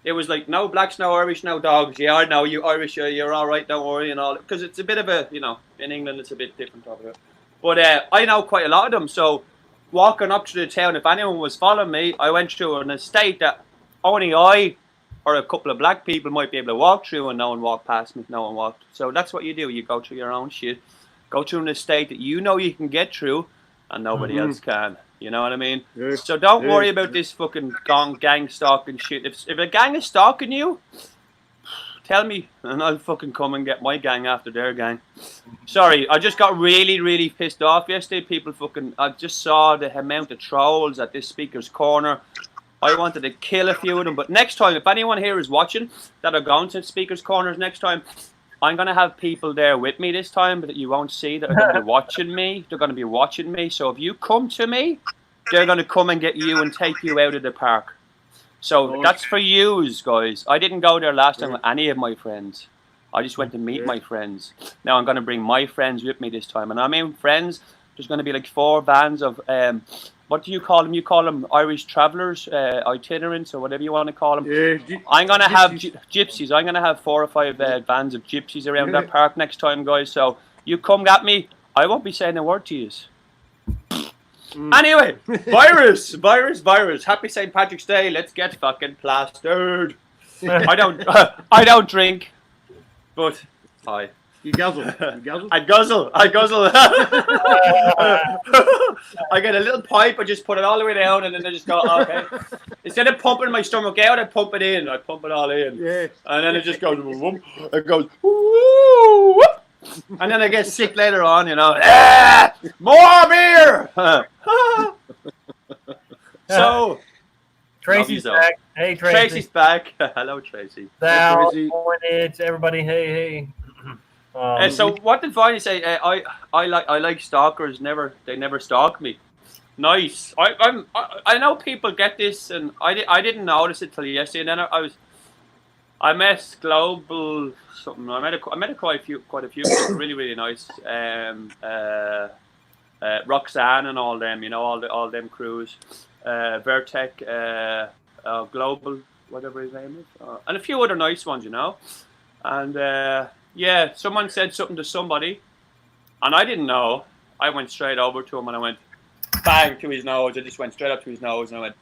it was like, no blacks, no Irish, no dogs. Yeah, I know you Irish, you're all right, don't worry and all. Because it's a bit of a, in England it's a bit different over there. But I know quite a lot of them, so walking up to the town, if anyone was following me, I went through an estate that only I or a couple of black people might be able to walk through, and no one walked past me, no one walked. So that's what you do, you go through your own shit, go through an estate that you know you can get through, and nobody else can, you know what I mean? Yeah. So don't worry about this fucking gang stalking shit. If a gang is stalking you, tell me, and I'll fucking come and get my gang after their gang. Sorry, I just got really, really pissed off yesterday. I just saw the amount of trolls at this Speaker's Corner. I wanted to kill a few of them. But next time, if anyone here is watching that are going to Speaker's Corners next time, I'm going to have people there with me this time that you won't see that are going to be watching me. They're going to be watching me. So if you come to me, they're going to come and get you and take you out of the park. So that's for yous, guys. I didn't go there last time with any of my friends. I just went to meet my friends. Now I'm going to bring my friends with me this time. And I mean friends, there's going to be like 4 bands of, what do you call them? You call them Irish travellers, itinerants, or whatever you want to call them. Yeah, I'm going to have gypsies. I'm going to have 4 or 5 bands of gypsies around that park next time, guys. So you come at me. I won't be saying a word to you. Anyway, virus. Happy St. Patrick's Day. Let's get fucking plastered. I don't drink, but hi. You guzzle. I guzzle. I get a little pipe. I just put it all the way down, and then I just go, okay. Instead of pumping my stomach out, I pump it in. I pump it all in. Yeah. And then it just goes. It goes. Woo, and then I get sick later on, more beer! So, Tracy's back. Hey, Tracy. Tracy's back. Hello, Tracy. Sal, Voynich, everybody, hey. And so, what did Voynich say? I like stalkers. They never stalk me. Nice. I know people get this, and I didn't notice it till yesterday. And then I met Global something. I met quite a few people, really, really nice. Roxanne and all them, all them crews. Vertec, Global, whatever his name is, and a few other nice ones, And someone said something to somebody, and I didn't know. I went straight over to him and I went bang to his nose. I just went straight up to his nose and I went,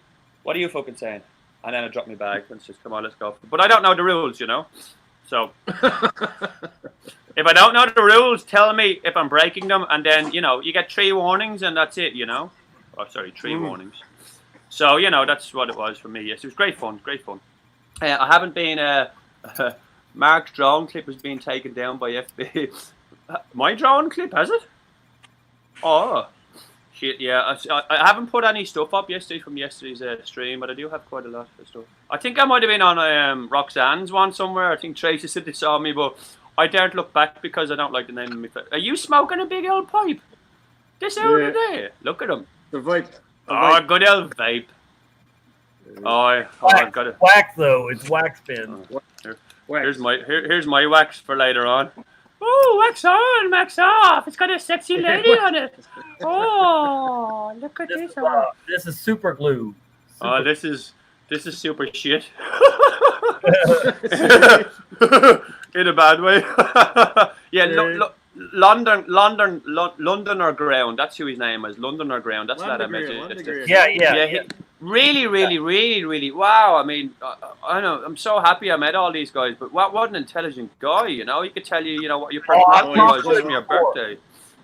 "What are you fucking saying?" And then I dropped my bag and says, "Come on, let's go." But I don't know the rules, So if I don't know the rules, tell me if I'm breaking them, and then you get 3 warnings and that's it, Oh, sorry, 3 warnings. So that's what it was for me. Yes, it was great fun. I haven't been. Mark's drone clip has been taken down by FB. My drone clip, has it? Oh, shit! Yeah, I haven't put any stuff up yesterday from yesterday's stream, but I do have quite a lot of stuff. I think I might have been on Roxanne's one somewhere. I think Tracy said they saw me, but I daren't look back because I don't like the name of me. Are you smoking a big old pipe? This hour of the day. Look at him. The vape. Oh, good old vape. I got it. Wax though, it's wax bin. Here's my wax for later on. Oh, wax on, wax off. It's got a sexy lady on it. Oh, look at this. This is super glue. Oh, this is super shit. In a bad way. Yeah, Londoner Ground. That's who his name is. Londoner Ground. That's that I met. Yeah. Really. Wow. I mean, I know. I'm so happy I met all these guys. But what an intelligent guy. He could tell you, what your personality was just from your birthday.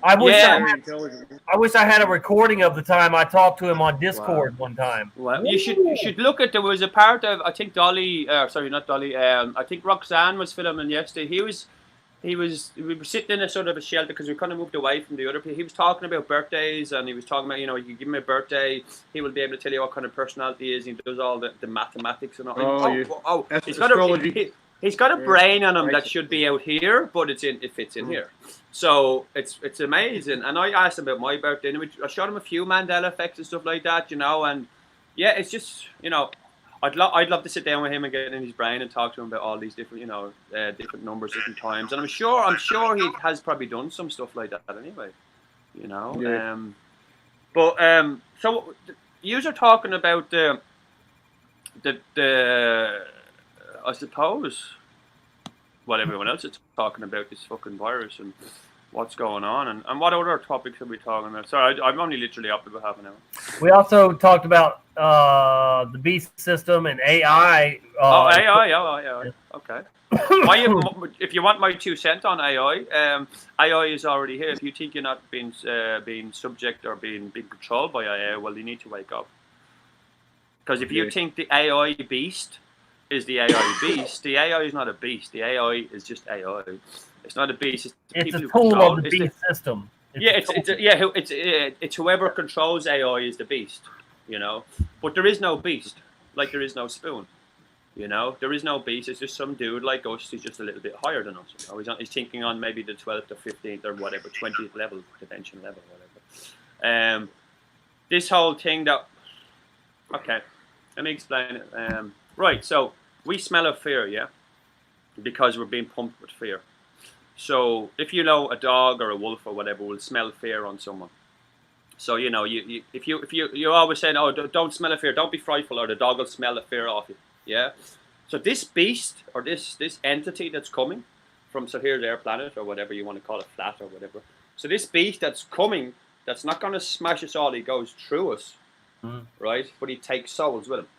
I wish I had a recording of the time I talked to him on Discord one time. Well, you should look at. There was a part of, I think Dolly. Sorry, not Dolly. I think Roxanne was filming yesterday. We were sitting in a sort of a shelter because we kind of moved away from the other people. He was talking about birthdays, and he was talking about, you can give him a birthday, he will be able to tell you what kind of personality he is. He does all the mathematics and all. He's got a brain on him that should be out here, but it fits in here. So it's amazing. And I asked him about my birthday, and I showed him a few Mandela effects and stuff like that, and yeah, it's just, I'd love to sit down with him and get in his brain and talk to him about all these different, different numbers, different times. And I'm sure he has probably done some stuff like that anyway, Yeah. So you are talking about the I suppose what everyone else is talking about, this fucking virus and what's going on, and what other topics are we talking about? Sorry, I'm only literally up about half an hour. We also talked about the beast system and AI. AI. Okay. If you want my 2 cents on AI, AI is already here. If you think you're not being subject or being controlled by AI, well, you need to wake up. Because if you think the AI beast is the AI beast, the AI is not a beast. The AI is just AI. It's not a beast. It's a tool of the beast system. It's whoever controls AI is the beast, But there is no beast, like there is no spoon, There is no beast. It's just some dude like us who's just a little bit higher than us. He's thinking on maybe the 12th or 15th or whatever, 20th level, attention level, whatever. This whole thing that. Okay, let me explain it. Right, so we smell of fear, yeah, because we're being pumped with fear. So if a dog or a wolf or whatever will smell fear on someone. So if you always saying, oh, don't smell of fear, don't be frightful, or the dog will smell the fear off you. Yeah. So this beast or this entity that's coming from here's their planet or whatever you want to call it, flat or whatever. So this beast that's coming, that's not going to smash us all. He goes through us, right? But he takes souls with him.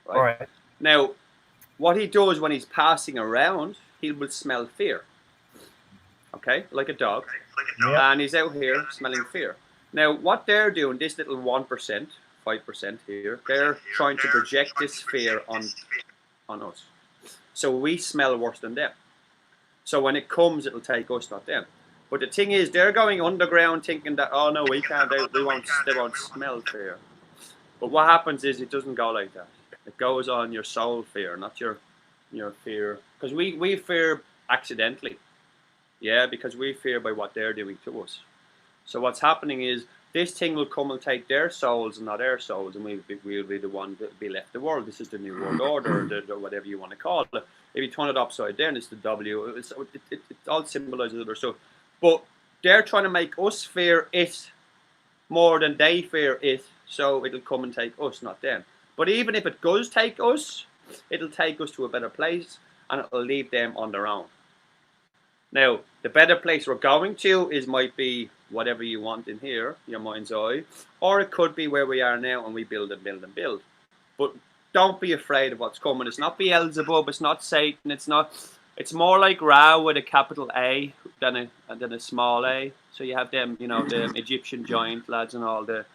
Right. All right. Now, what he does when he's passing around, he will smell fear. Okay, like a dog, and he's out here smelling fear. Now, what they're doing, this little 1%, 5% here, they're trying to project this fear on us. So we smell worse than them. So when it comes, it'll take us, not them. But the thing is, they're going underground thinking that, oh no, we can't, they won't smell fear. But what happens is it doesn't go like that. It goes on your soul fear, not your fear. Because we fear accidentally. Yeah, because we fear by what they're doing to us. So what's happening is this thing will come and take their souls and not our souls, and we'll be the one that be left the world. This is the new world order, or whatever you want to call it. If you turn it upside down, it's the W. It all symbolizes other stuff. But they're trying to make us fear it more than they fear it, so it'll come and take us, not them. But even if it does take us, it'll take us to a better place, and it'll leave them on their own. Now, the better place we're going to might be whatever you want in here, your mind's eye, or it could be where we are now and we build and build and build. But don't be afraid of what's coming. It's not Beelzebub, it's not Satan, it's more like Ra with a capital A than a small a. So you have them, the Egyptian giant lads and all the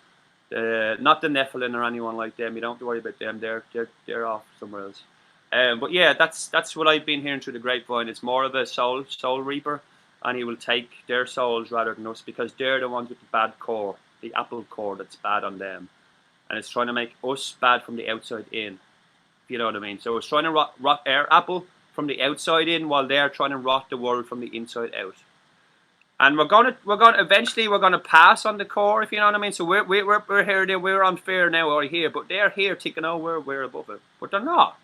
Not the Nephilim or anyone like them. You don't have to worry about them. They're off somewhere else. But yeah, that's what I've been hearing through the grapevine. It's more of a soul reaper, and he will take their souls rather than us, because they're the ones with the bad core, the Apple core that's bad on them, and it's trying to make us bad from the outside in. If you know what I mean. So it's trying to rot our Apple from the outside in, while they're trying to rot the world from the inside out. And we're gonna eventually pass on the core, if you know what I mean. So we're here, we're unfair now over here, but they're here thinking, oh, we're above it, but they're not.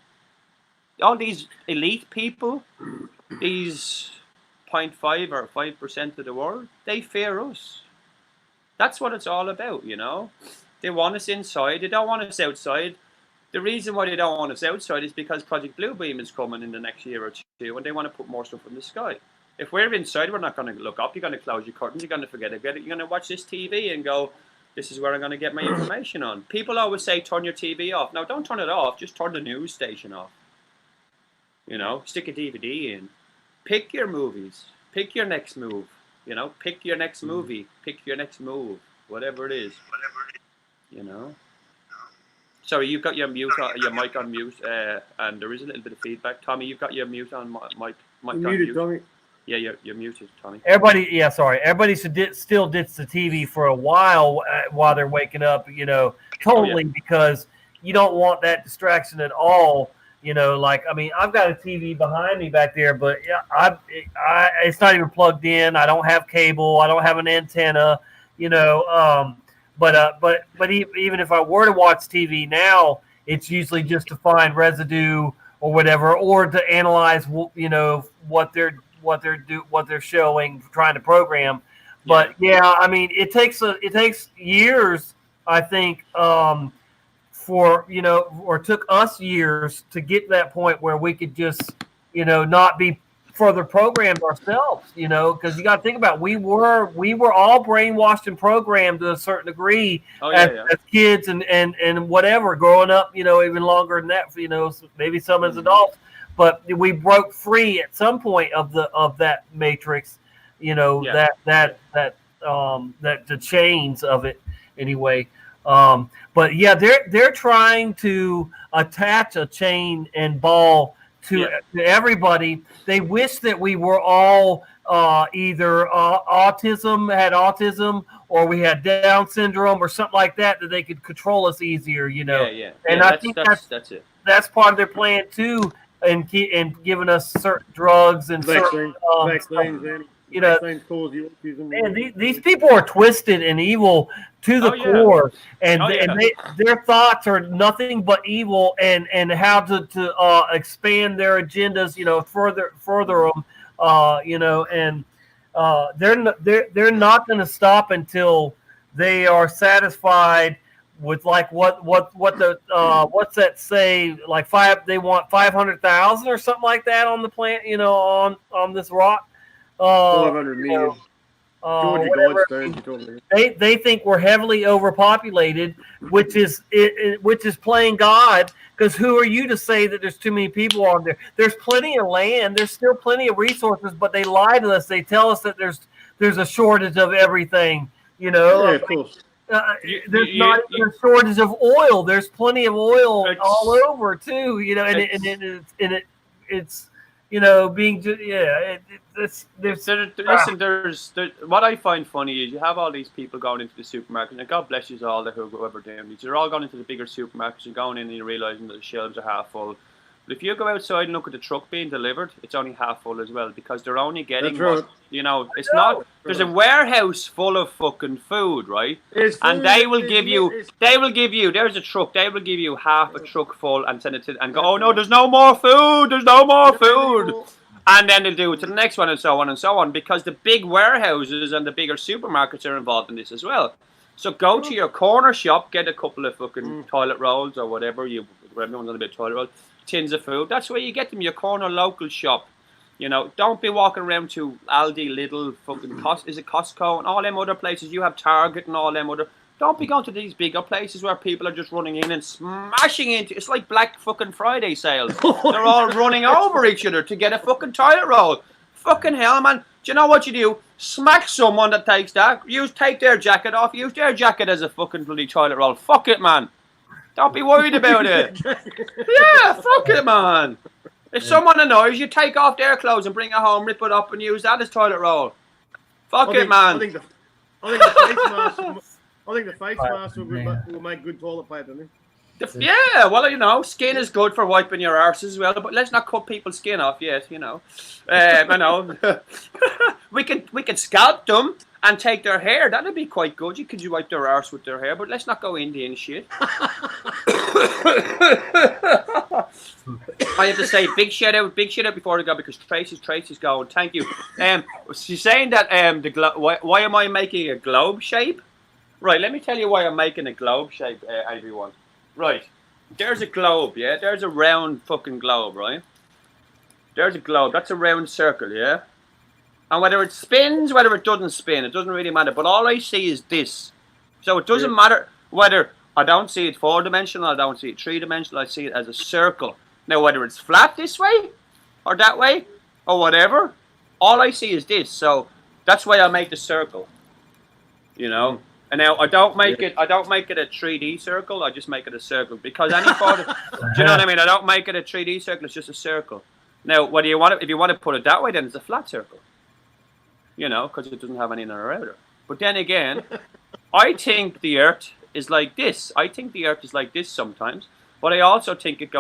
All these elite people, these 0.5 or 5% of the world, they fear us. That's what it's all about, you know. They want us inside. They don't want us outside. The reason why they don't want us outside is because Project Bluebeam is coming in the next year or two, and they want to put more stuff in the sky. If we're inside, we're not going to look up. You're going to close your curtains. You're going to forget about it. You're going to watch this TV and go, this is where I'm going to get my information on. People always say, turn your TV off. No, don't turn it off. Just turn the news station off. You know, stick a DVD in. Pick your movies. Pick your next move. You know, pick your next movie. Pick your next move. Whatever it is. You know. Sorry, you've got your mic on mute, and there is a little bit of feedback. Tommy, you've got your mute on mic on muted, mute. Tommy. Yeah, you're muted, Tommy. Everybody still ditch the TV for a while they're waking up, you know, totally, because you don't want that distraction at all. You know, like, I mean, I've got a TV behind me back there, but yeah, it's not even plugged in. I don't have cable. I don't have an antenna, you know. But even if I were to watch TV now, it's usually just to find residue or whatever, or to analyze, you know, what they're showing, trying to program. But yeah, I mean, it takes years, I think, or took us years to get to that point where we could just, you know, not be further programmed ourselves, you know, because you got to think about it, we were all brainwashed and programmed to a certain degree as kids and whatever, growing up, you know, even longer than that, you know, maybe some as adults, but we broke free at some point of that matrix, you know, that the chains of it anyway. But yeah, they're trying to attach a chain and ball to everybody. They wish that we were all either had autism, or we had Down syndrome or something like that they could control us easier, you know. And I think that's it. That's part of their plan too, and giving us certain drugs and certain vaccines. You know, man, these people are twisted and evil to the core, and their thoughts are nothing but evil, and how to expand their agendas, you know, further them, you know, and they're not going to stop until they are satisfied with, like, what's that say, like they want 500,000 or something like that on the planet, you know, on this rock. 500 million. Georgia Guidestones, you told me. They think we're heavily overpopulated, which is playing God. Because who are you to say that there's too many people on there? There's plenty of land. There's still plenty of resources, but they lie to us. They tell us that there's a shortage of everything. You know, yeah, of course. There's not even a shortage of oil. There's plenty of oil all over too. You know, it's you know, being listen, what I find funny is you have all these people going into the supermarket, and God bless you all whoever doing these. You're all going into the bigger supermarkets and going in and you're realizing that the shelves are half full. But if you go outside and look at the truck being delivered, it's only half full as well, because they're only getting you know, it's not. There's a warehouse full of fucking food, right? And they will give you. There's a truck. They will give you half a truck full and send it to, and go, oh no, there's no more food. There's no more food. And then they'll do it to the next one, and so on and so on, because the big warehouses and the bigger supermarkets are involved in this as well. So go to your corner shop, get a couple of fucking toilet rolls or whatever. Everyone's on a bit of toilet rolls. Tins of food. That's where you get them, your corner local shop. You know, don't be walking around to Aldi, Lidl, fucking Costco and all them other places. You have Target and all them other. Don't be going to these bigger places where people are just running in and smashing into. It's like Black fucking Friday sales. They're all running over each other to get a fucking toilet roll. Fucking hell, man. Do you know what you do? Smack someone that takes that. Take their jacket off. Use their jacket as a fucking bloody toilet roll. Fuck it, man. Don't be worried about it. Yeah, fuck it, man. If someone annoys you, take off their clothes and bring it home, rip it up, and use that as toilet roll. Fuck it, man. I think the face mask will make good toilet paper, doesn't it? Yeah, well, you know, skin is good for wiping your arse as well, but let's not cut people's skin off yet, you know. You know, we can scalp them and take their hair. That'd be quite good. You could wipe their arse with their hair, but let's not go Indian shit. I have to say big shout out before I go because Tracy's going. Thank you. She's saying that why am I making a globe shape? Right, let me tell you why I'm making a globe shape, everyone. Right, there's a globe, yeah? There's a round fucking globe, right? There's a globe, that's a round circle, yeah? And whether it spins, whether it doesn't spin, it doesn't really matter. But all I see is this. So it doesn't matter whether I don't see it 4-dimensional, I don't see it 3-dimensional, I see it as a circle. Now, whether it's flat this way, or that way, or whatever, all I see is this. So that's why I make the circle, you know? And now I don't make it a 3D circle. I just make it a circle because any photo. Do you know what I mean? I don't make it a 3D circle. It's just a circle. Now, whether you want it, if you want to put it that way, then it's a flat circle. You know, because it doesn't have any inner or outer. But then again, I think the Earth is like this. I think the Earth is like this sometimes. But I also think it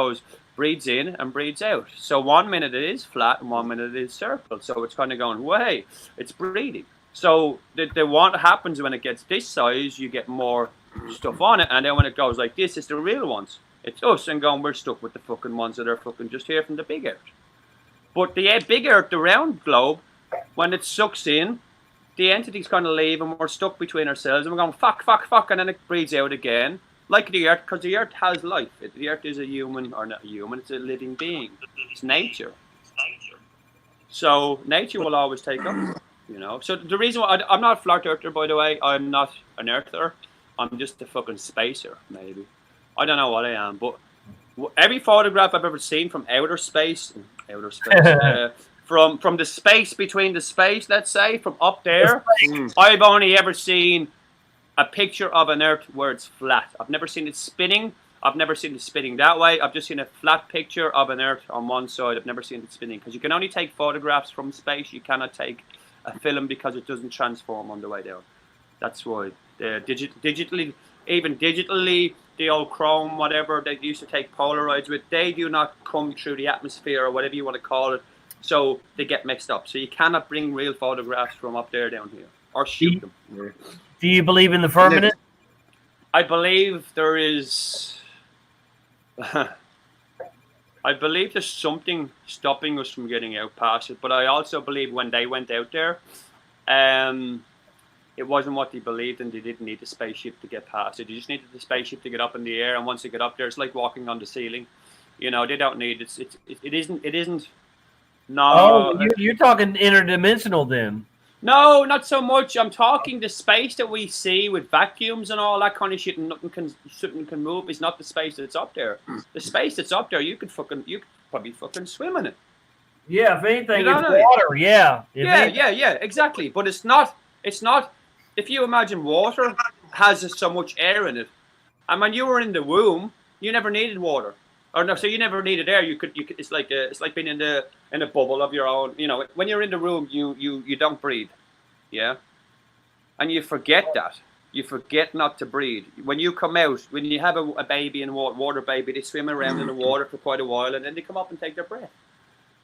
breathes in and breathes out. So 1 minute it is flat and 1 minute it is circle. So it's kind of going, way, it's breathing. So what happens when it gets this size, you get more stuff on it, and then when it goes like this, it's the real ones. It's us and we're stuck with the fucking ones that are fucking just here from the big Earth. But the big Earth, the round globe, when it sucks in, the entities kind of leave and we're stuck between ourselves and we're going fuck, and then it breathes out again. Like the Earth, because the Earth has life. The Earth is a human, or not a human, it's a living being. It's nature. So nature will always take up. You know, so the reason why I'm not a flat earther, by the way, I'm not an earther. I'm just a fucking spacer, maybe. I don't know what I am, but every photograph I've ever seen from outer space, from the space between the space, let's say, from up there, I've only ever seen a picture of an Earth where it's flat. I've never seen it spinning. I've never seen it spinning that way. I've just seen a flat picture of an Earth on one side. I've never seen it spinning because you can only take photographs from space. You cannot take a film because it doesn't transform on the way down. That's why digitally, the old chrome, whatever they used to take Polaroids with, they do not come through the atmosphere or whatever you want to call it, so they get mixed up. So you cannot bring real photographs from up there down here or shoot them. Do you believe in the firmament? I believe there is. I believe there's something stopping us from getting out past it, but I also believe when they went out there, it wasn't what they believed, and they didn't need the spaceship to get past it. They just needed the spaceship to get up in the air, and once they get up there, it's like walking on the ceiling. You know, they don't need it. It isn't. No. Oh, you're talking interdimensional then. No, not so much. I'm talking the space that we see with vacuums and all that kind of shit, and something can move. Is not the space that's up there. The space that's up there, you could probably fucking swim in it. Yeah, if anything, You know it's what I mean? water. Yeah. Yeah, exactly. But it's not. If you imagine water has so much air in it, and when you were in the womb, you never needed water, or no, so you never needed air. You could. It's like being in a bubble of your own. You know, when you're in the room, you don't breathe, yeah, and you forget that. You forget not to breathe. When you come out, when you have a baby in water baby, they swim around in the water for quite a while, and then they come up and take their breath.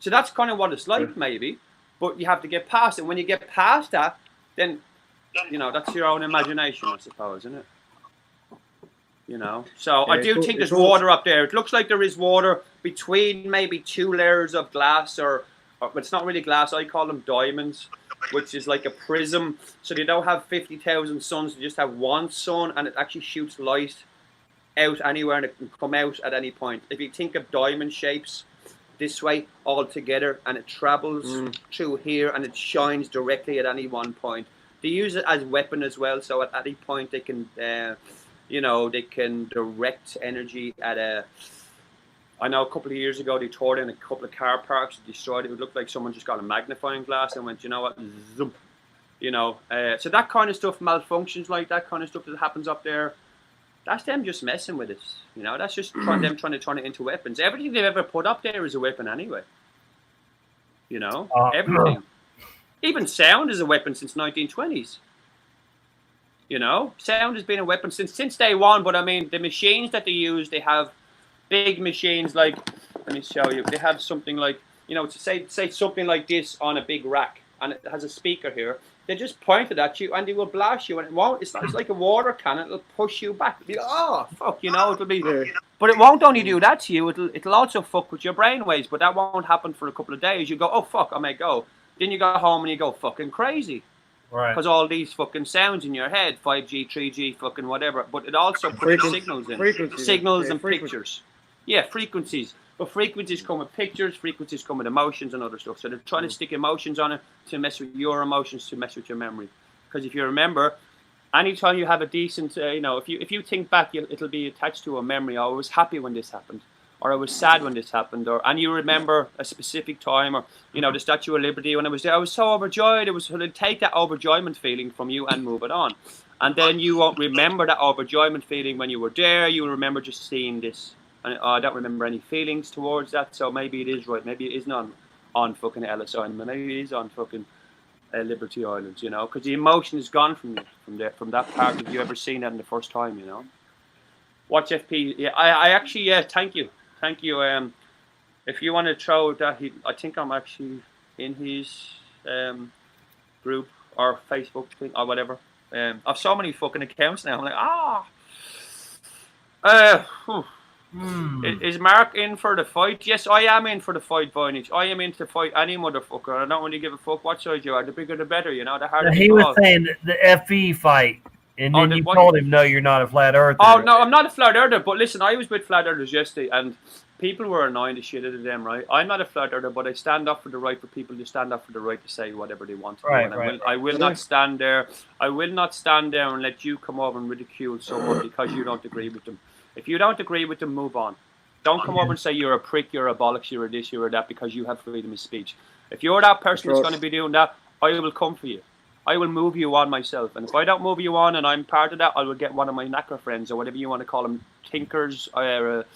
So that's kind of what it's like, maybe. But you have to get past it. When you get past that, then, you know, that's your own imagination, I suppose, isn't it? You know? So I do think there's water up there. It looks like there is water between maybe two layers of glass, or it's not really glass. I call them diamonds, which is like a prism. So they don't have 50,000 suns. They just have one sun, and it actually shoots light out anywhere, and it can come out at any point. If you think of diamond shapes this way all together, and it travels through here, and it shines directly at any one point. They use it as a weapon as well, so at any point they can, you know, they can direct energy at I know a couple of years ago they tore down a couple of car parks, destroyed it. It looked like someone just got a magnifying glass and went, you know what, zoom. You know, so that kind of stuff, malfunctions like that kind of stuff that happens up there, that's them just messing with us. You know, that's just them trying to turn it into weapons. Everything they've ever put up there is a weapon anyway. You know, everything. Even sound is a weapon since 1920s. You know, sound has been a weapon since day one. But I mean, the machines that they use, they have big machines like, let me show you. They have something like, you know, to say something like this on a big rack, and it has a speaker here. They just point it at you and they will blast you, and it won't. It's like a water cannon. It'll push you back. It'll be, oh fuck, you know. It'll be, but it won't only do that to you. It'll also fuck with your brain waves. But that won't happen for a couple of days. You go, oh fuck, I may go. Then you go home and you go fucking crazy. Right. Because all these fucking sounds in your head, 5G, 3G, fucking whatever. But it also puts signals in. Signals and pictures. Yeah, frequencies. But frequencies come with pictures, frequencies come with emotions and other stuff. So they're trying to stick emotions on it to mess with your emotions, to mess with your memory. Because if you remember, anytime you have a decent, you know, if you think back, it'll be attached to a memory. Oh, I was happy when this happened. Or I was sad when this happened. And you remember a specific time, or, you know, the Statue of Liberty when I was there. I was so overjoyed. It'll take that overjoyment feeling from you and move it on. And then you won't remember that overjoyment feeling when you were there. You will remember just seeing this. And I don't remember any feelings towards that, so maybe it is right. Maybe it isn't on fucking Ellis Island, but maybe it is on fucking Liberty Islands, you know, because the emotion is gone from that part. Have you ever seen that in the first time, you know? Watch FP. Yeah, I actually, yeah, thank you. If you want to throw that, I think I'm actually in his group or Facebook thing or whatever. I've so many fucking accounts now. I'm like, Is Mark in for the fight? Yes, I am in for the fight, Voynich. I am in to fight any motherfucker. I don't really give a fuck what side you are. The bigger the better, you know. The harder. He was saying the FE fight, and then you told him, no, you're not a flat earther. Oh, no, I'm not a flat earther. But listen, I was with flat earthers yesterday, and people were annoying the shit out of them, right? I'm not a flat earther, but I stand up for the right for people to stand up for the right to say whatever they want to do. And I will not stand there. I will not stand there and let you come over and ridicule someone because you don't agree with them. If you don't agree with them, move on. Don't come over and say you're a prick, you're a bollocks, you're a this, you're a that, because you have freedom of speech. If you're that person that's going to be doing that, I will come for you. I will move you on myself. And if I don't move you on and I'm part of that, I will get one of my knacker friends or whatever you want to call them, tinkers or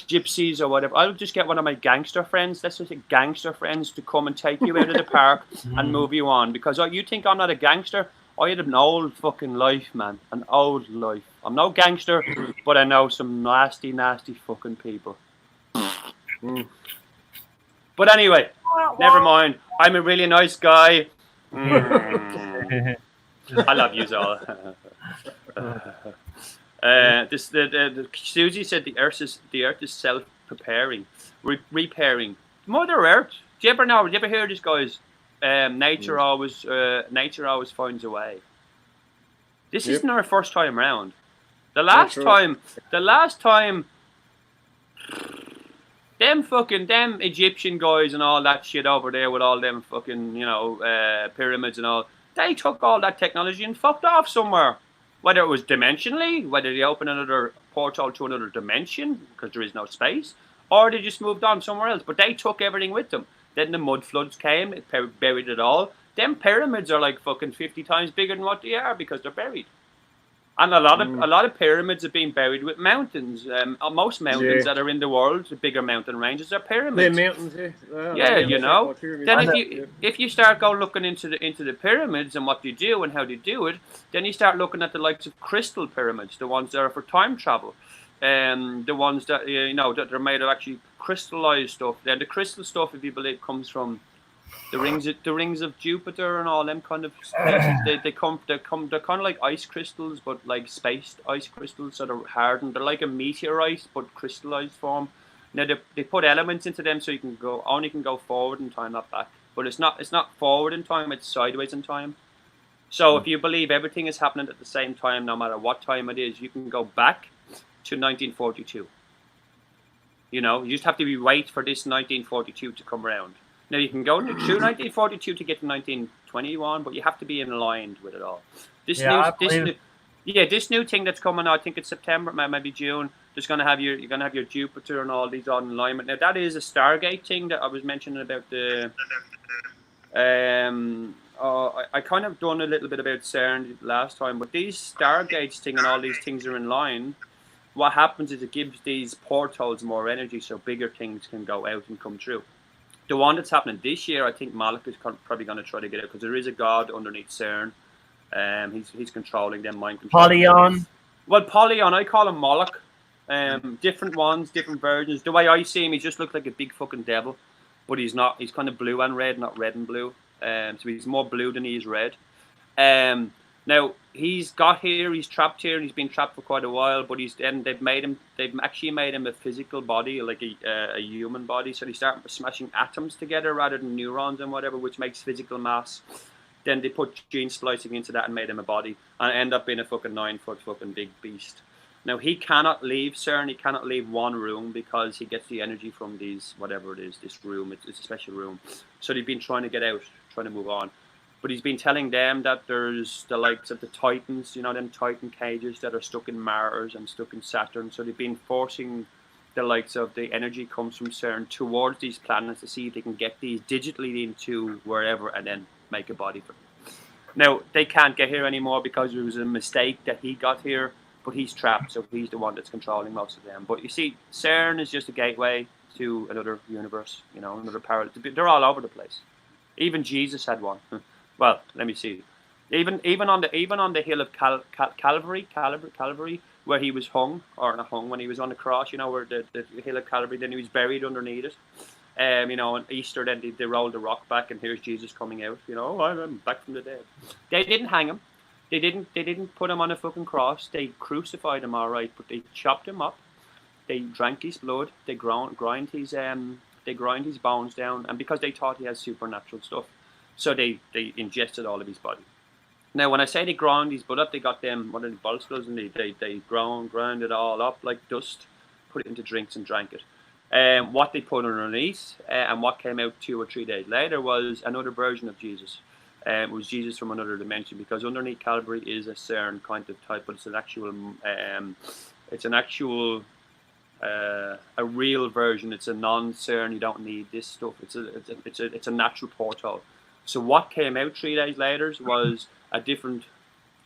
gypsies or whatever. I'll just get one of my gangster friends, let's just say gangster friends, to come and take you out of the park and move you on. Because you think I'm not a gangster? I had an old fucking life, man. An old life. I'm no gangster, but I know some nasty, nasty fucking people. But anyway, never mind. I'm a really nice guy. I love you all. Susie said the earth is self-preparing, repairing. Mother Earth. Do you ever hear this, guys? Nature always finds a way. This isn't our first time round. The last time, them Egyptian guys and all that shit over there with all them fucking, you know, pyramids and all, they took all that technology and fucked off somewhere. Whether it was dimensionally, whether they opened another portal to another dimension because there is no space, or they just moved on somewhere else. But they took everything with them. Then the mud floods came, it buried it all. Them pyramids are like fucking 50 times bigger than what they are because they're buried. And a lot of pyramids have been buried with mountains. Most mountains that are in the world, the bigger mountain ranges, are pyramids. The mountains, yeah, you know. Then if you start looking into the pyramids and what they do and how they do it, then you start looking at the likes of crystal pyramids, the ones that are for time travel, the ones that that are made of actually crystallized stuff. Then the crystal stuff, if you believe, comes from the rings of Jupiter and all them kind of places. They're kind of like ice crystals, but like spaced ice crystals, so they're hardened. They're like a meteorite but crystallized form. Now they put elements into them so you can go forward in time, not back. But it's not forward in time, it's sideways in time. So if you believe everything is happening at the same time, no matter what time it is, you can go back to 1942. You know, you just have to wait for this 1942 to come around. Now, you can go to 1942 to get to 1921, but you have to be in line with it all. This new thing that's coming out, I think it's September, maybe June. you're gonna have your Jupiter and all these on alignment. Now that is a Stargate thing that I was mentioning about the. I kind of done a little bit about CERN last time, but these Stargates thing and all these things are in line. What happens is it gives these portholes more energy, so bigger things can go out and come through. The one that's happening this year, I think Moloch is probably going to try to get out because there is a god underneath CERN. He's controlling them, mind controlling. Polyon. Well, Polyon, I call him Moloch. Different ones, different versions. The way I see him, he just looks like a big fucking devil, but he's not. He's kind of blue and red, not red and blue. So he's more blue than he is red. Now he's got here. He's trapped here, and he's been trapped for quite a while. But they've actually made him a physical body, like a human body. So they start smashing atoms together rather than neurons and whatever, which makes physical mass. Then they put gene splicing into that and made him a body, and end up being a fucking 9-foot fucking big beast. Now he cannot leave CERN. He cannot leave one room because he gets the energy from these, whatever it is, this room. It's a special room. So they've been trying to get out, trying to move on. But he's been telling them that there's the likes of the Titans, you know, them Titan cages that are stuck in Mars and stuck in Saturn. So they've been forcing the likes of the energy comes from CERN towards these planets to see if they can get these digitally into wherever and then make a body for them. Now, they can't get here anymore because it was a mistake that he got here, but he's trapped, so he's the one that's controlling most of them. But you see, CERN is just a gateway to another universe, you know, another parallel. They're all over the place. Even Jesus had one. Well, let me see. Even on the hill of Calvary, where he was hung, or not hung, when he was on the cross, you know, where the hill of Calvary, then he was buried underneath it. You know, on Easter, then they rolled the rock back, and here's Jesus coming out. You know, I'm back from the dead. They didn't hang him. They didn't put him on a fucking cross. They crucified him, all right, but they chopped him up. They drank his blood. They grind his bones down, and because they thought he had supernatural stuff. So they ingested all of his body. Now, when I say they ground his blood up, they got them, what are the bolsters, and they ground it all up like dust, put it into drinks and drank it. What they put underneath and what came out 2 or 3 days later was another version of Jesus. It was Jesus from another dimension, because underneath Calvary is a CERN kind of type, but it's an actual, a real version. It's a non-CERN. You don't need this stuff. It's a natural portal. So what came out 3 days later was an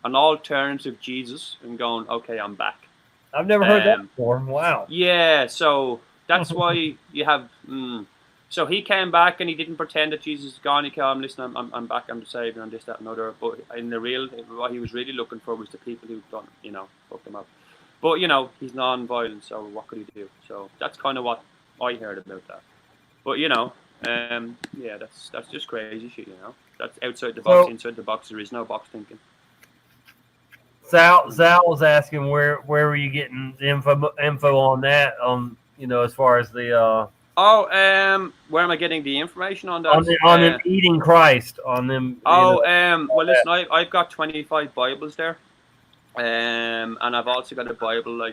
alternative Jesus, and going, okay, I'm back. I've never heard that before. Wow. Yeah, so that's why you have. So he came back, and he didn't pretend that Jesus is gone. He came, listen, I'm back, I'm the savior, and this, that, and other. But in the real, what he was really looking for was the people who done, you know, fucked him up. But you know, he's non-violent, so what could he do? So that's kind of what I heard about that. But you know. Yeah, that's just crazy shit, you know. That's outside the box, inside the box. There is no box thinking. Zal was asking where were you getting the info on that? You know, as far as the where am I getting the information on that? On them eating Christ, on them. Well, listen, I've got 25 Bibles there, and I've also got a Bible I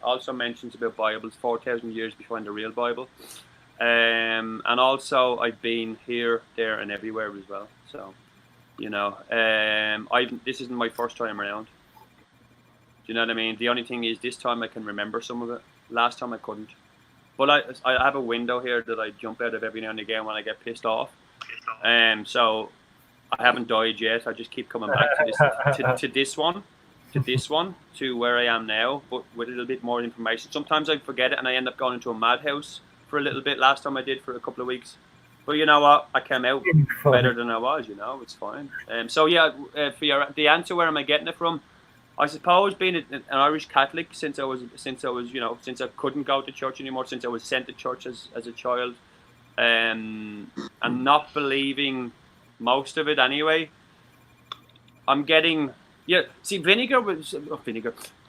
also mentions about Bibles 4,000 years behind the real Bible. And also I've been here, there, and everywhere as well. So, you know, this isn't my first time around. Do you know what I mean? The only thing is, this time I can remember some of it. Last time I couldn't. But I have a window here that I jump out of every now and again when I get pissed off. So I haven't died yet. I just keep coming back to this one, to where I am now, but with a little bit more information. Sometimes I forget it, and I end up going into a madhouse for a little bit. Last time I did for a couple of weeks, but you know what, I came out better than I was. You know, it's fine. So yeah, for the answer, where am I getting it from? I suppose being an Irish Catholic since I was you know, since I couldn't go to church anymore, since I was sent to church as a child, and not believing most of it anyway. I'm getting See,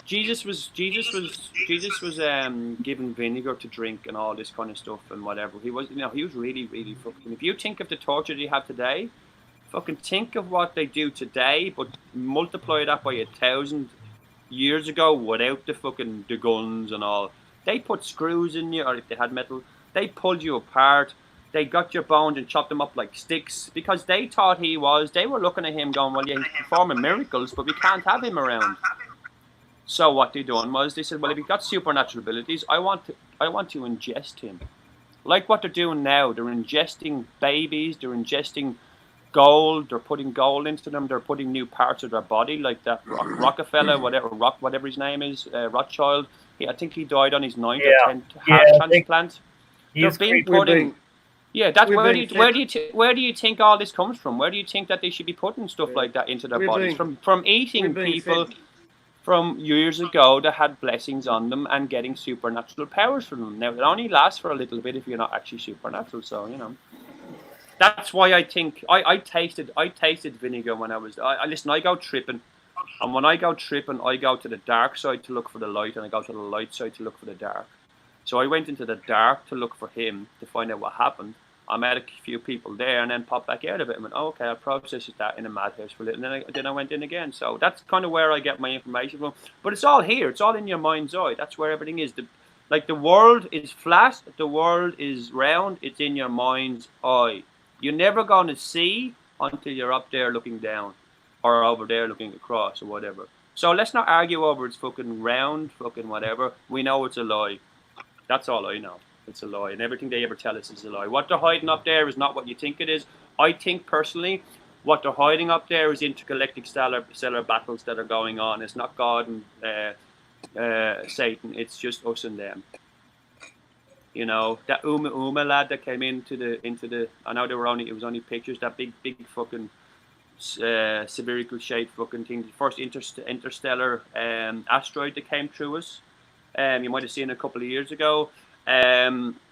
Jesus was given vinegar to drink and all this kind of stuff and whatever. He was really, really fucking. If you think of the torture they have today, fucking think of what they do today, but multiply that by 1,000 years ago without the guns and all. They put screws in you, or if they had metal, they pulled you apart. They got your bones and chopped them up like sticks because they thought they were looking at him going, well, yeah, he's performing miracles, but we can't have him around. So what they done was they said, well, if he's got supernatural abilities, I want to ingest him. Like what they're doing now, they're ingesting babies, they're ingesting gold, they're putting gold into them, they're putting new parts of their body, like that Rockefeller, whatever his name is, Rothschild. I think he died on his 9th or 10th heart transplant. They're being putting. Yeah, that's where do you think all this comes from? Where do you think that they should be putting stuff like that into their bodies? From eating people from years ago that had blessings on them and getting supernatural powers from them. Now it only lasts for a little bit if you're not actually supernatural. So that's why I think I tasted vinegar when I was. Listen, I go tripping, and when I go tripping, I go to the dark side to look for the light, and I go to the light side to look for the dark. So I went into the dark to look for him to find out what happened. I met a few people there and then popped back out of it and went, oh, okay, I processed that in a madhouse for a little, and then I went in again. So that's kind of where I get my information from. But it's all here. It's all in your mind's eye. That's where everything is. The world is flat. The world is round. It's in your mind's eye. You're never going to see until you're up there looking down or over there looking across or whatever. So let's not argue over it's fucking round, fucking whatever. We know it's a lie. That's all I know. It's a lie. And everything they ever tell us is a lie. What they're hiding up there is not what you think it is. I think personally, what they're hiding up there is intergalactic stellar battles that are going on. It's not God and Satan. It's just us and them. You know, that Uma lad that came into the I know it was only pictures, that big fucking spherical shaped fucking thing, the first interstellar asteroid that came through us. You might have seen a couple of years ago. That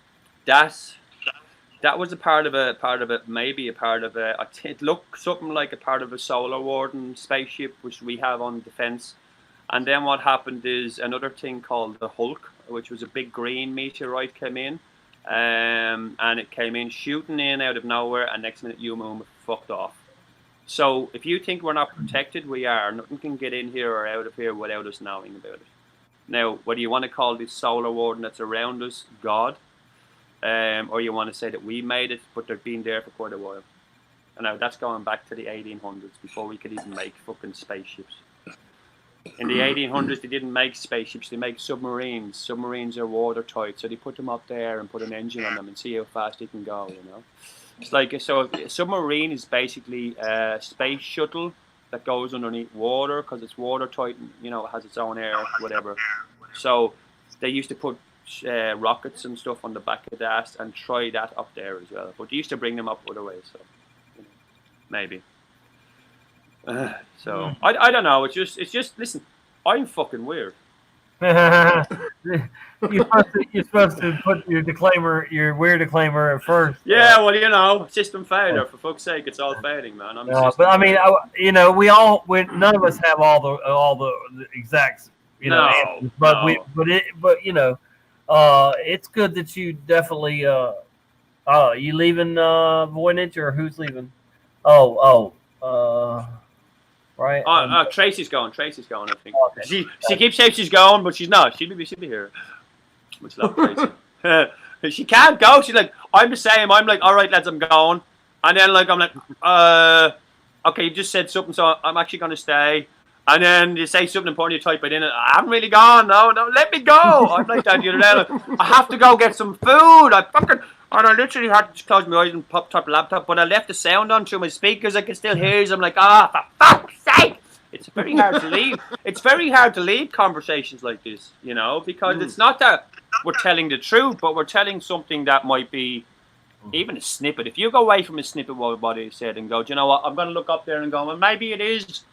was a part of it, maybe a part of a. It looked something like a part of a Solar Warden spaceship, which we have on defense. And then what happened is another thing called the Hulk, which was a big green meteorite came in, and it came in shooting in out of nowhere, and next minute Uma fucked off. So if you think we're not protected, we are. Nothing can get in here or out of here without us knowing about it. Now, whether you want to call this Solar Warden that's around us God, or you want to say that we made it, but they've been there for quite a while. And now that's going back to the 1800s, before we could even make fucking spaceships. In the 1800s, they didn't make spaceships, they make submarines. Submarines are watertight, so they put them up there and put an engine on them and see how fast they can go, you know. It's like, so a submarine is basically a space shuttle that goes underneath water because it's watertight and, you know, it has its own air, whatever. So they used to put rockets and stuff on the back of that and try that up there as well. But they used to bring them up other ways, so you know, maybe. So I don't know. It's just listen. I'm fucking weird. You're supposed to put your weird disclaimer at first. Yeah, well, you know, system failure. For fuck's sake, it's all fading, man. But I mean, you know, none of us have all the exact, you know, answers, but you know, it's good that you definitely you leaving Voynich, or who's leaving? Right. Tracy's going. I think. Okay. She keeps saying she's going, but she's not. She'll be here. Much love, Tracy. She can't go. She's like, I'm the same. I'm like, all right, lads, I'm going. And then like I'm like, okay, you just said something, so I'm actually going to stay. And then you say something important, you type it in, and I haven't really gone. No, let me go. I'm like that the other day. Like, I have to go get some food. And I literally had to just close my eyes and pop top laptop, but I left the sound on through my speakers. I can still hear you. I'm like, for fuck's sake! It's very hard to leave. It's very hard to leave conversations like this, you know, because it's not that we're telling the truth, but we're telling something that might be even a snippet. If you go away from a snippet of what he said and go, do you know what? I'm going to look up there and go, well, maybe it is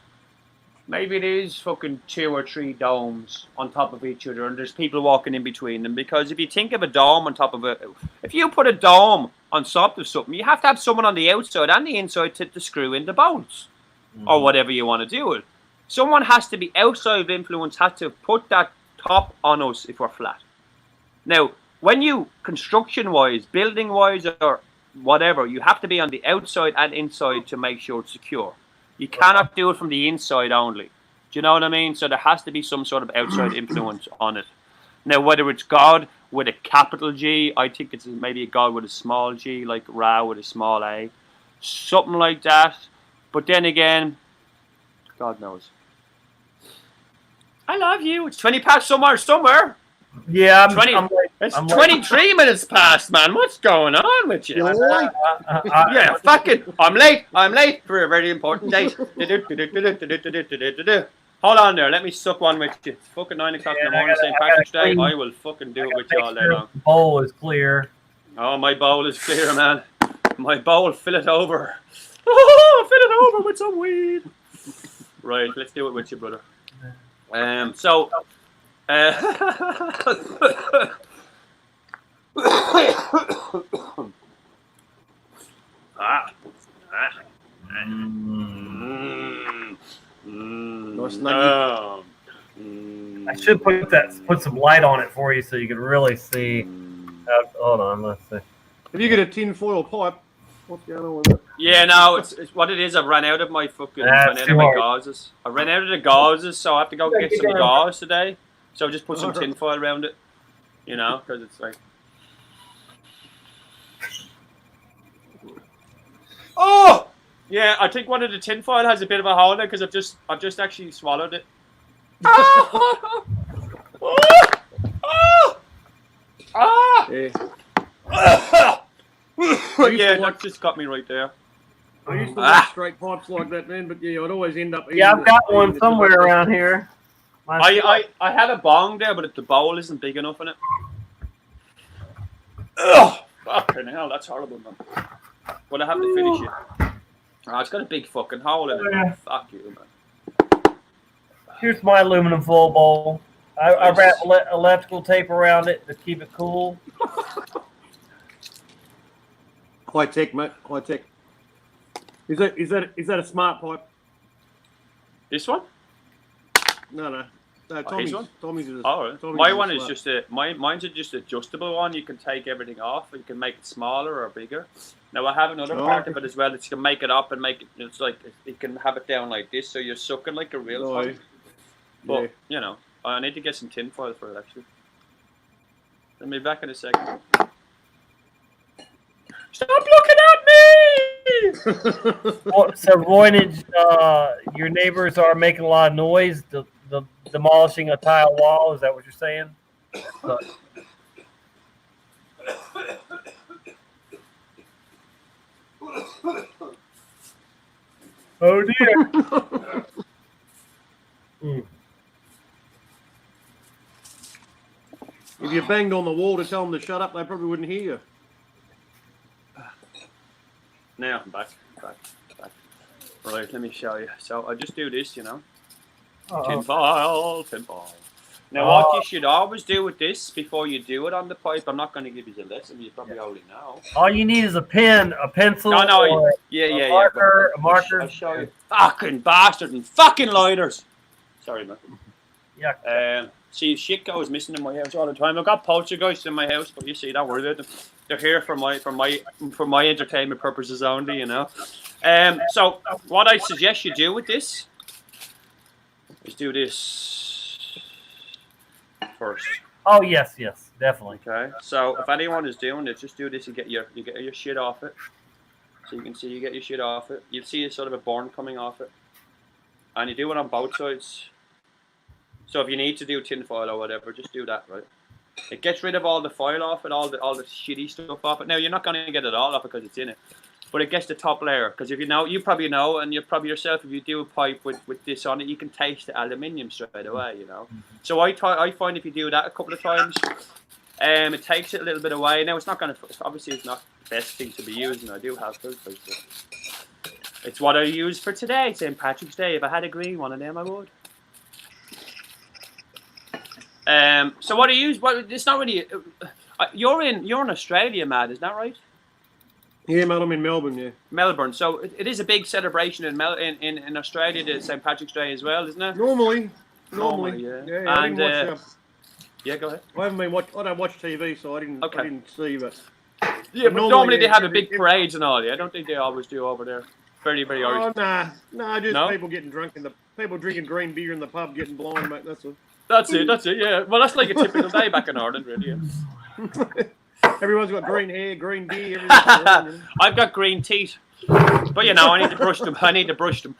fucking 2 or 3 domes on top of each other, and there's people walking in between them. Because if you think of a dome on top of if you put a dome on top of something, you have to have someone on the outside and the inside to screw in the bolts, or whatever you want to do with. Someone has to be outside influence, has to put that top on us if we're flat. Now, when you, construction-wise, building-wise, or whatever, you have to be on the outside and inside to make sure it's secure. You cannot do it from the inside only. Do you know what I mean? So there has to be some sort of outside influence on it. Now, whether it's God with a capital G, I think it's maybe a God with a small g, like Ra with a small a. Something like that. But then again, God knows. I love you. It's 20 past somewhere. Yeah, I'm 20. I'm late. It's I'm 23 minutes past, man. What's going on with you? You're late. Yeah, fucking. I'm late for a very important date. Hold on there. Let me suck one with you. It's fucking 9 o'clock in the morning, St. Patrick's Day. I will fucking do it with you all day long. The bowl is clear. Oh, my bowl is clear, man. My bowl, fill it over. Oh, fill it over with some weed. Right, let's do it with you, brother. I should put some light on it for you so you can really see. Hold on, let's see. If you get a tin-foil pipe, what's going on with it? Yeah, no, it's what it is. I've run out of my gauzes. I ran out of the gauzes, so I have to go get some gauze today. So just put some tinfoil around it, you know, because it's like. Oh, yeah. I think one of the tinfoil has a bit of a hole there because I've just actually swallowed it. Yeah, that just got me right there. I used to like straight pipes like that, man, but yeah, I'd always end up. Yeah, I've got one somewhere around here. I had a bong there, but the bowl isn't big enough in it. Ugh! Fucking hell, that's horrible, man. But I have to finish it. Oh, it's got a big fucking hole in it. Yeah. Fuck you, man. Here's my aluminum foil bowl. I wrap electrical tape around it to keep it cool. High tech, mate. High tech. Is that a smart pipe? This one? No. Tommy's one. Tommy's is. Oh, right. Tommy's My is one is smart. just mine's just adjustable one. You can take everything off. You can make it smaller or bigger. Now I have another part of it as well. That you can make it up and make it. It's like you can have it down like this, so you're sucking like a real pipe. But you know, I need to get some tinfoil for it actually. I'll be back in a second. Stop looking at me! So, Roynage, your neighbors are making a lot of noise, demolishing a tile wall. Is that what you're saying? Oh dear. If you banged on the wall to tell them to shut up, they probably wouldn't hear you. Now I'm back. Right, let me show you. So I just do this, you know. Tinfoil. Now what you should always do with this before you do it on the pipe, I'm not going to give you the lesson, you probably already know. All you need is a pen, a pencil, No, or yeah. marker, a marker. I'll show you. Fucking bastard and fucking lighters. Sorry, man. Yeah. See, shit goes missing in my house all the time. I've got poltergeists in my house, but you see, don't worry about them. They're here for my entertainment purposes only, you know. So what I suggest you do with this is do this first. Oh yes, definitely. Okay. So if anyone is doing it, just do this and get your shit off it. So you can see you get your shit off it. You'll see a sort of a burn coming off it, and you do it on both sides. So if you need to do tin foil or whatever, just do that, right? It gets rid of all the foil off it, all the shitty stuff off it. Now you're not going to get it all off because it's in it, but it gets the top layer. Because if you know, you probably know, and you probably yourself, if you do a pipe with this on it, you can taste the aluminium straight away, you know. So I find if you do that a couple of times, it takes it a little bit away. Now it's not going to, obviously it's not the best thing to be using. I do have filters, but it's what I use for today, St. Patrick's Day. If I had a green one of them, I would. So what do you use? Well, it's not really. You're in Australia, Matt, is that right? Yeah, man, I'm in Melbourne. Yeah, Melbourne. So it is a big celebration in Australia, the St. Patrick's Day as well, isn't it? Normally, yeah. Yeah, I And didn't watch, yeah, go ahead. I haven't been I don't watch TV, so I didn't see that. Yeah, but normally they have a big parades and all. Yeah, I don't think they always do over there. Very Irish. Nah, just No? people getting drunk people drinking green beer in the pub, getting blind, mate. That's all. That's it. Yeah. Well, that's like a typical day back in Ireland, really. Yeah. Everyone's got green hair, green beer. Everything's I've got green teeth, but you know I need to brush them.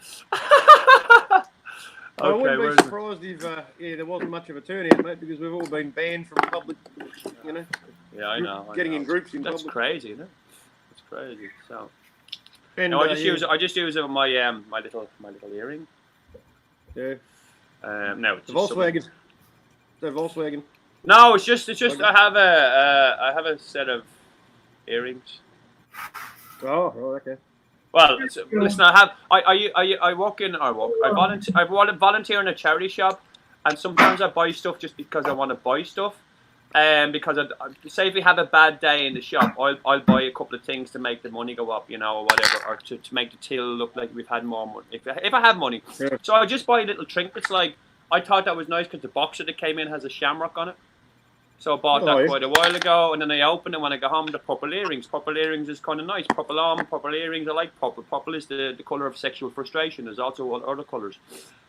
I wouldn't where's- be surprised if there wasn't much of a turnout, mate, because we've all been banned from public, Yeah, I know. getting in groups in That's public. crazy, isn't it? It's crazy. So. And, No, I just yeah. use it with my my little earring. Yeah. No, it's The just Volkswagen. The Volkswagen. No, it's just I have a set of earrings. Oh, okay. Well, listen, I volunteer in a charity shop, and sometimes I buy stuff just because I want to buy stuff. Because say if we have a bad day in the shop, I'll buy a couple of things to make the money go up, or whatever, or to make the till look like we've had more money. If I have money, so I just buy little trinkets. Like I thought that was nice because the boxer that came in has a shamrock on it. So I bought that quite a while ago, and then I opened it when I got home. The purple earrings. Purple earrings is kind of nice. Purple arm, purple earrings. I like purple. Purple is the color of sexual frustration. There's also other colors,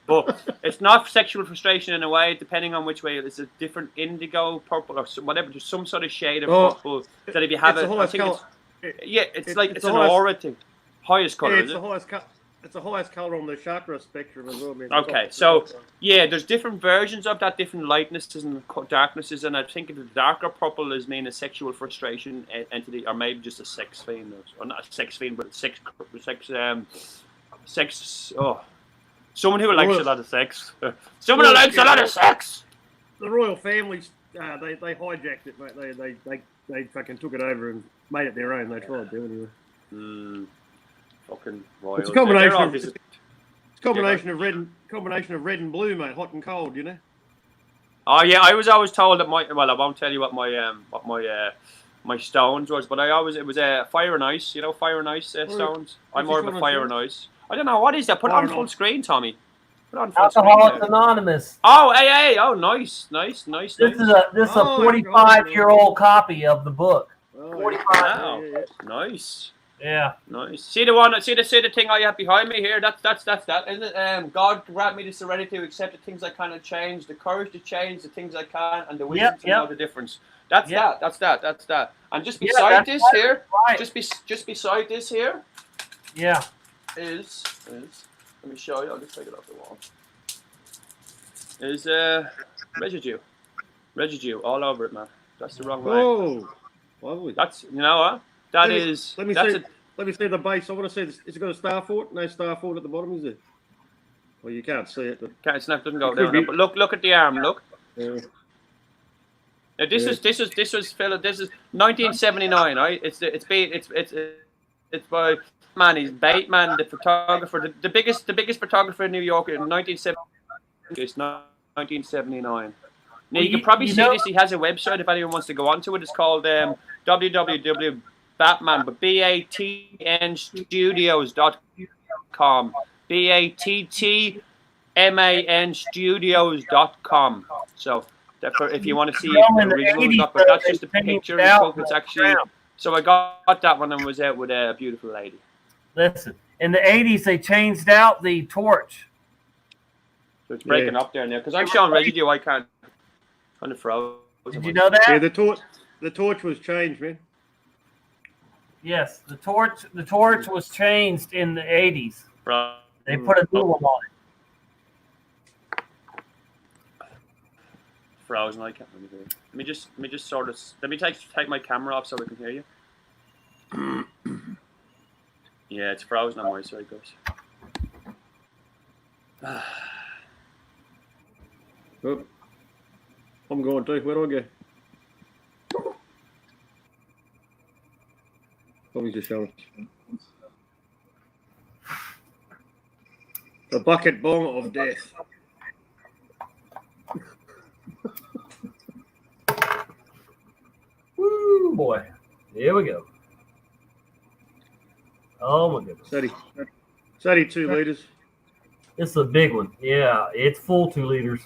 but it's not sexual frustration in a way. Depending on which way, it's a different indigo purple or whatever. Just some sort of shade of purple that if you have it's it, the I highest think colour. it's It's an the highest- aura thing. Highest color. Yeah, is it's it? the highest it's the highest color on the chakra spectrum as well, man. Okay, so yeah, there's different versions of that, different lightnesses and darknesses, and I think the darker purple is mean a sexual frustration entity, or maybe just a sex fiend, or not a sex fiend, but sex. Oh, someone who likes a lot of sex. Someone who likes a lot of sex. The royal families, they hijacked it, mate. They fucking took it over and made it their own. They tried to anyway. Fucking royal. It's a combination They're of obviously- combination of red and blue, mate. Hot and cold, Oh yeah, I was always told that I won't tell you what my stones was, but it was fire and ice. Fire and ice stones. I'm more of a fire and ice. I don't know what is that. Put it on full screen, Tommy. Put it on full screen. Alcoholics there. Anonymous. Oh, hey! Oh, nice. This is a 45-year-old copy of the book. 45. Wow. Nice. Yeah. Nice. See the thing I have behind me here? That's that. Isn't it? God grant me the serenity to accept the things I cannot change, the courage to change the things I can, and the wisdom to know the difference. That's that. And just beside this here, just beside this here, yeah, is let me show you. I'll just take it off the wall. Is residue all over it, man. That's the wrong way. Oh, lovely. That's what. Let me see the base. I want to see this. Has it got a star fort? No star fort at the bottom, is it? Well, you can't see it. But It's not doesn't go It could down. be. But look at the arm. Look. Yeah. Now, this was Philip. This is 1979, right? It's by man. He's Bateman, the photographer, the biggest photographer in New York in 1970. It's 1979. Now you can probably see this. He has a website if anyone wants to go onto it. It's called www.batman, but BATTManstudios.com. BATTMANstudios.com. So if you want to see the original stuff, but that's just a picture. It's actually. So I got that one and was out with a beautiful lady. Listen, in the 80s, they changed out the torch. So it's breaking up there now because I'm showing residue. I can't. Kind of froze. Did you know that? Yeah, the torch was changed, man. Yes, the torch was changed in the 80s. They put a new one on it. Frozen. I can't really hear. Let me just sort of. Let me take my camera off so we can hear you. Yeah, it's frozen on my side, guys. Oh, I'm going to. Where do I go? Tommy's just showing. The bucket bomb of death. Woo, boy. Here we go. Oh, my goodness. 32 liters. It's a big one. Yeah, it's full 2 liters.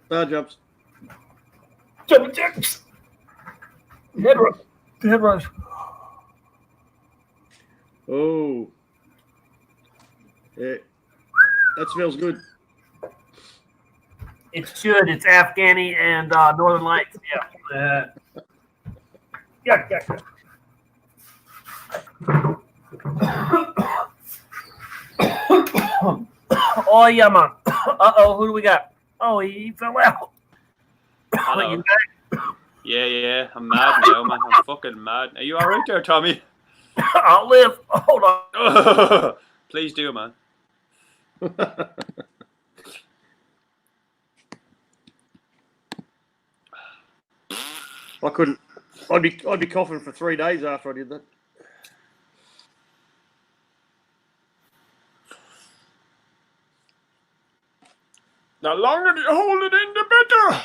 Star jumps. Jumping jacks. Head rush. Head rush. Oh. Yeah. That smells good. It should. It's Afghani and Northern Lights. Yeah. Yeah. Oh yeah, man. Uh-oh, who do we got? Oh, he fell out. Hello. You Yeah, I'm mad now, man. I'm fucking mad. Are you all right there, Tommy? I'll live. Hold on. Please do, man. I couldn't. I'd be coughing for 3 days after I did that. The longer you hold it in, the better.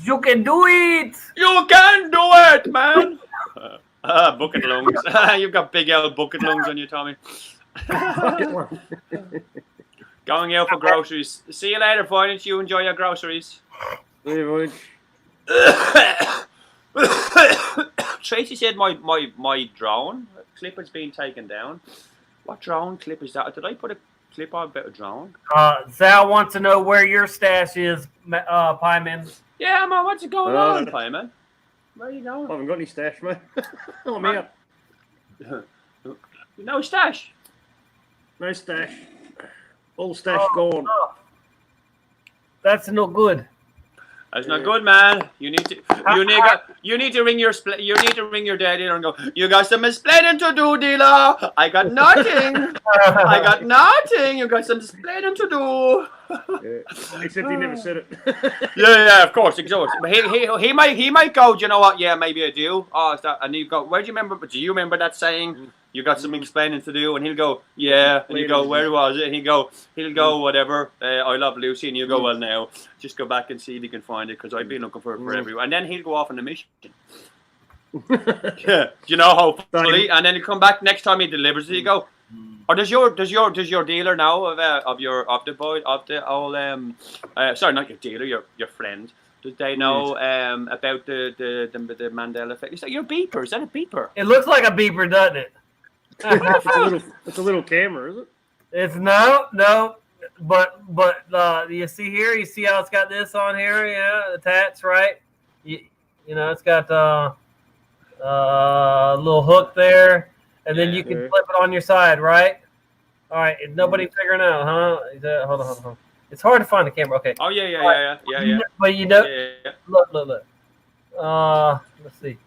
You can do it. You can do it, man. Bucket lungs. You've got big old bucket lungs on you, Tommy. Going out for groceries. See you later, Voynich. You enjoy your groceries. See you, Tracy said my drone clip has been taken down. What drone clip is that? Did I put a clip on about a drone? Zal wants to know where your stash is, Pieman. Yeah, man. What's going on, Pieman? Where are you going? I haven't got any stash, man. I'm out. No stash. No stash. All stash gone. Oh. That's no good. That's not good, man. You need to ring your dad in and go, you got some explaining to do, dealer. I got nothing. I got nothing. You got some explaining to do. Except he never said it. Yeah, of course, exhausted. But he might go, do you know what? Yeah, maybe I do. Oh, is that, and you go, where do you remember? But do you remember that saying? You got some explaining to do, and he'll go, yeah. And you go, where was it? And he'll go, whatever. I love Lucy, and you go, well, now just go back and see if you can find it, because I've been looking for it for everyone. And then he'll go off on a mission. Yeah, you know, hopefully, and then he'll come back next time he delivers it. You go, or does your dealer know of the sorry, not your dealer, your friend. Did they know about the Mandela effect? Is that your beeper? Is that a beeper? It looks like a beeper, doesn't it? It's a little camera, is it? It's no, but you see here, you see how it's got this on here, yeah, attached, right? You know, it's got a little hook there, and then you can flip it on your side, right? All right, nobody figuring out, huh? Hold on. It's hard to find the camera. Okay. Oh yeah. But you know, Yeah. look. Let's see.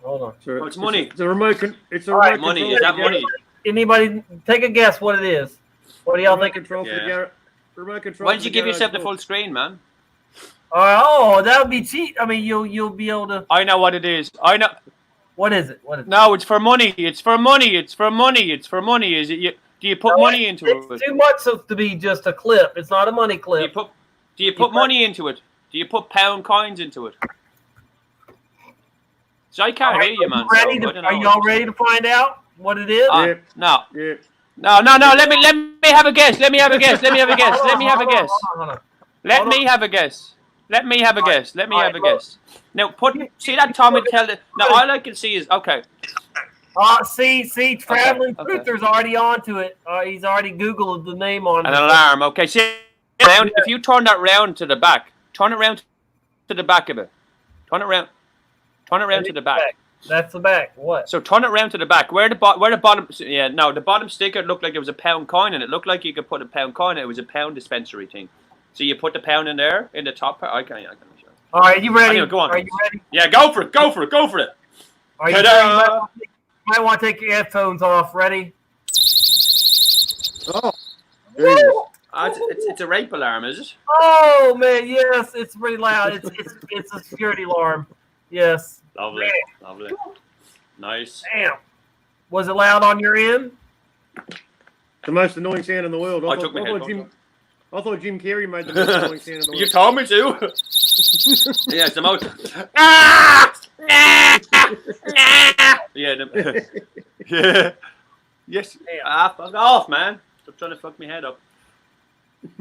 Hold on. Oh, it's money. It's a remote. It's a All right, remote money. control Is that for the money? garage. Anybody take a guess what it is? What do y'all think? Control for the garage. Remote control. Why did for you the give garage yourself the door. full screen, man? Oh, that would be cheap. I mean, you'll be able to. I know what it is. I know. What is it? No, it's for money. It's for money. Is it? Do you put money into it? It's too much to be just a clip. It's not a money clip. Do you put money into it? Do you put pound coins into it? So I can't hear you, man. Are y'all ready to find out what it is? No. Yeah. No. Let me have a guess. Let me have a guess. Let me have a guess. Let me have a guess. Let me have a guess. Let me have a guess. Let me have a guess. Now see that Tommy tell it. Now all I can see is okay. See, Traveling Truther's already onto it. He's already Googled the name on An it. alarm. Okay, see, if you turn that round to the back, turn it round to the back of it. Turn it round to the back. That's the back. What? So turn it round to the back. Where the bottom? Yeah, no, the bottom sticker looked like it was a pound coin, and it looked like you could put a pound coin. It was a pound dispensary thing. So you put the pound in there in the top part. I can show. All right, you ready? Anyway, go on. Are you ready? Yeah, go for it. Are you ready? You might want to take your headphones off. Ready? Oh. It's a rape alarm, is it? Oh man, yes, it's pretty loud. It's a security alarm. Yes. Lovely. Nice. Damn. Was it loud on your end? The most annoying sound in the world. I took my headphones off. I thought Jim Carrey made the most annoying sound in the world. You told me to. Yeah, it's the most. Yeah. Yes. Fuck off, man. Stop trying to fuck my head up.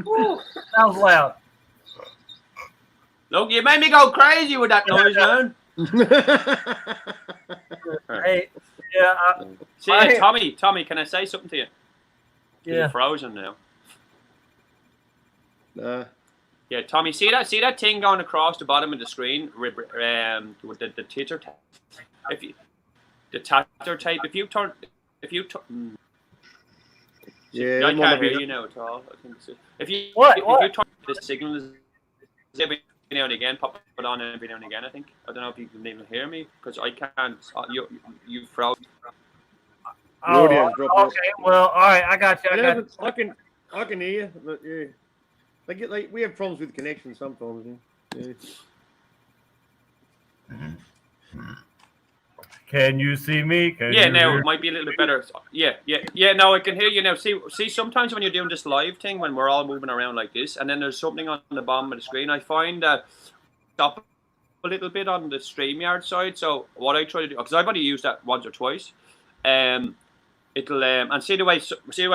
Ooh, that was loud. Look, you made me go crazy with that noise, man. Hey, yeah. See, Tommy, can I say something to you? Yeah. You're frozen now. Nah. Yeah, Tommy, see that thing going across the bottom of the screen with the titter tape. The tatter tape. If you turn, Yeah, I it might can't not be hear that. you now at all. I think if you turn the signal is every now and again, pop it on every now and again. I think I don't know if you can even hear me because I can't. You froze. The audio's dropped off. Okay. Well, all right. I got you. Yeah, but I can hear you, but yeah, we have problems with connection sometimes. Yeah. Can you see me? Can Yeah, you now hear it might be a little bit better. Yeah. No, I can hear you now. See, sometimes when you're doing this live thing, when we're all moving around like this, and then there's something on the bottom of the screen, I find that stop a little bit on the StreamYard side. So what I try to do, because I've only used that once or twice, it'll and see the way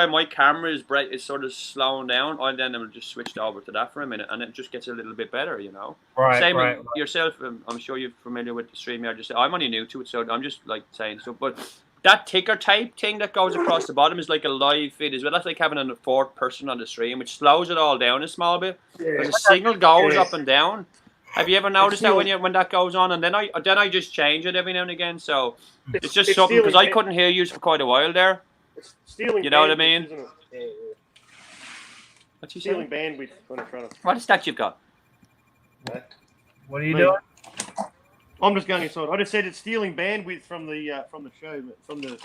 my camera is sort of slowing down. I then will just switch over to that for a minute, and it just gets a little bit better, you know. Right, Same right, with yourself. I'm sure you're familiar with the StreamYard. I'm only new to it, so I'm just like saying so. But that ticker tape thing that goes across the bottom is like a live feed as well. That's like having a fourth person on the stream, which slows it all down a small bit. Because the signal goes up and down. Have you ever noticed that when that goes on, and then I just change it every now and again? So it's just something because I couldn't hear you for quite a while there. Stealing You know what I bandwidth, mean? isn't it? Yeah. What's he Stealing saying? bandwidth when I'm trying to. What is that you've got? What are you doing? I'm just going inside. I just said it's stealing bandwidth from the show, from the.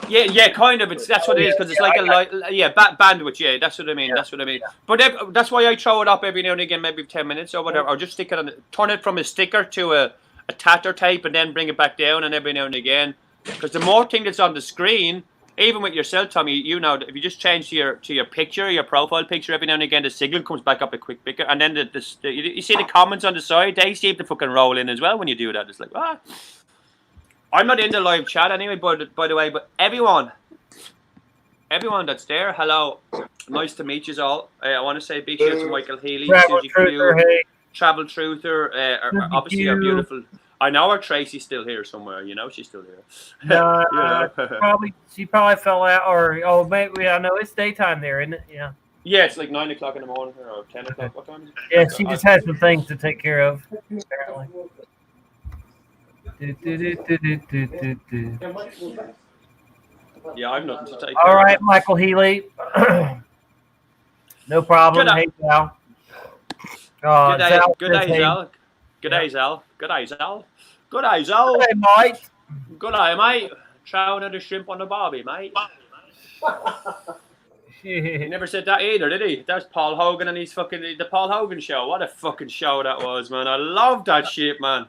Yeah, kind of. That's what it is because it's like bandwidth. Yeah, that's what I mean. That's what I mean. But that's why I throw it up every now and again, maybe 10 minutes or whatever, or just stick it on, turn it from a sticker to a tatter tape, and then bring it back down, and every now and again, because the more thing that's on the screen, even with yourself, Tommy, you know, if you just change to your picture, your profile picture, every now and again, the signal comes back up a quick bigger, and then you see the comments on the side, they seem to fucking roll in as well when you do that. It's like, ah. I'm not in the live chat anyway, by the way, but everyone that's there, hello, nice to meet you all. I want to say a big shout out to Michael Healy, Travel Susie Truther, Q, hey. Travel Truther, obviously our Q. beautiful. I know our Tracy's still here somewhere. You know she's still here. No, You know? she probably fell out, or maybe I know it's daytime there, isn't it? Yeah. Yeah, it's like 9 o'clock in the morning or 10 o'clock. What time is it? Yeah, she just had some things to take care of, apparently. Yeah, I've nothing to take. All care right, of. Michael Healy. No problem. Good Hey, Sal. Good day, Sal good says, day, hey. Zal. Good day, Zal. Good day, Zal. Good day, Zal. Hey, Mike. Good day, mate. Throwing the shrimp on the barbie, mate. He never said that either, did he? That's Paul Hogan and his fucking the Paul Hogan show. What a fucking show that was, man. I love that shit, man.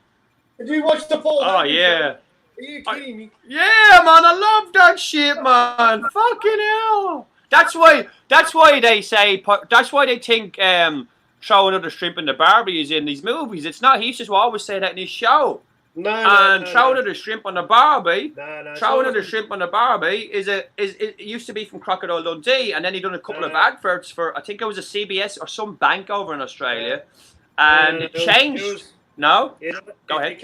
Did you watch the Paul? Oh Hogan yeah. show? Are you kidding me? Yeah, man, I love that shit, man. Fucking hell. That's why they say. That's why they think throwing another shrimp in the Barbie is in these movies. It's not. He used to always say that in his show. No, throwing another shrimp on the Barbie. No, Throwing another shrimp on the Barbie it used to be from Crocodile Dundee, and then he done a couple of adverts for I think it was a CBS or some bank over in Australia, and it changed. No, go ahead.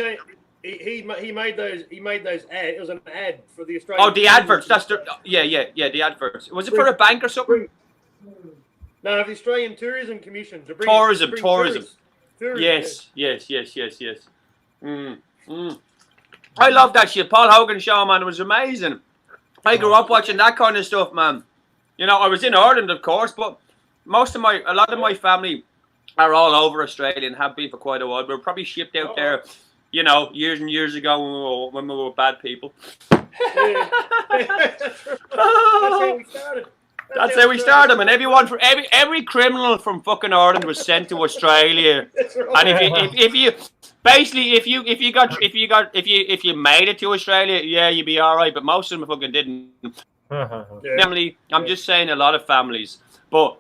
He made those ads. It was an ad for the Australian. Oh, the adverts. That's the the adverts. Was it for a bank or something? No, the Australian Tourism Commission. To bring Tourism. tourists. Yes. I love that shit. Paul Hogan show, man. It was amazing. I grew up watching that kind of stuff, man. You know, I was in Ireland, of course, but a lot of my family are all over Australia and have been for quite a while. We were probably shipped out there, you know, years and years ago when we were bad people. That's how we started. That's how we started, and everyone from every criminal from fucking Ireland was sent to Australia. And if you made it to Australia, yeah, you'd be all right. But most of them fucking didn't. Family, I'm just saying, a lot of families, but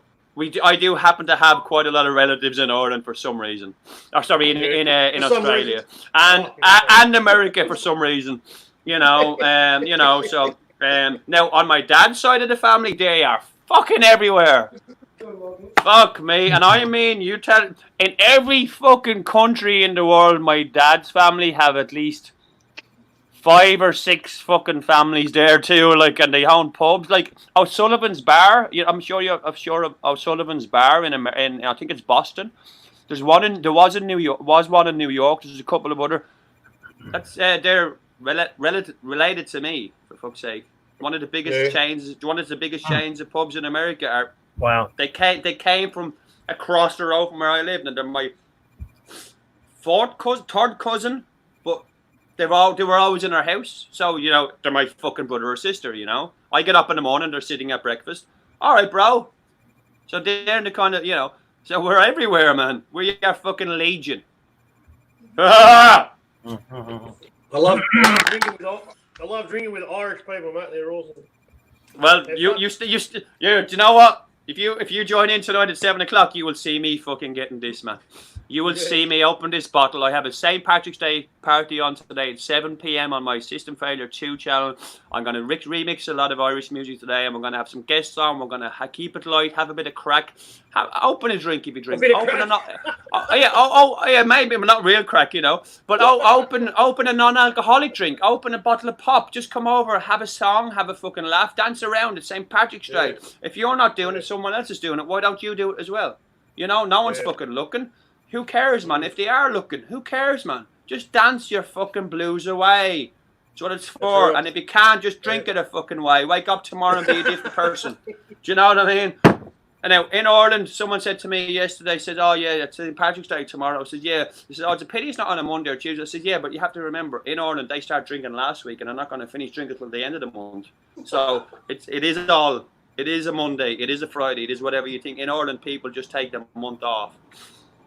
I do happen to have quite a lot of relatives in Ireland for some reason. Or sorry, in Australia and America for some reason. You know, So now on my dad's side of the family, they are fucking everywhere. Fuck me, and I mean, in every fucking country in the world, my dad's family have at least 5 or 6 fucking families there too, like, and they own pubs, like O'Sullivan's Bar. I'm sure of O'Sullivan's Bar in I think it's Boston. There was one in New York. There's a couple of other. That's they're related to me, for fuck's sake. One of the biggest chains. One of the biggest chains of pubs in America are. Wow. They came from across the road from where I lived, and they're my third cousin, but they were always in our house. So they're my fucking brother or sister. I get up in the morning, they're sitting at breakfast. All right, bro. So they're in the kind of So we're everywhere, man. We're your fucking legion. Ah! I love drinking with Irish people, Matt. They're awesome. Well, do you know what? If you join in tonight at 7 o'clock, you will see me fucking getting this, man. You will see me open this bottle. I have a St. Patrick's Day party on today at 7 p.m. on my System Failure 2 channel. I'm going to remix a lot of Irish music today, and we're going to have some guests on. We're going to keep it light, have a bit of crack. Open a drink if you drink. Maybe not real crack, but open a non-alcoholic drink. Open a bottle of pop. Just come over, have a song, have a fucking laugh, dance around at St. Patrick's Day. If you're not doing it, someone else is doing it. Why don't you do it as well? No one's fucking looking. Who cares, man? If they are looking, who cares, man? Just dance your fucking blues away. That's what it's for. Right. And if you can't, just drink it a fucking way. Wake up tomorrow and be a different person. Do you know what I mean? And now in Ireland, someone said to me yesterday, said, "Oh yeah, it's St. Patrick's Day tomorrow." I said, "Yeah." They said, "Oh, it's a pity it's not on a Monday or Tuesday." I said, "Yeah, but you have to remember, in Ireland they start drinking last week, and they're not going to finish drinking till the end of the month. So it is a Monday, it is a Friday, it is whatever you think. In Ireland, people just take the month off.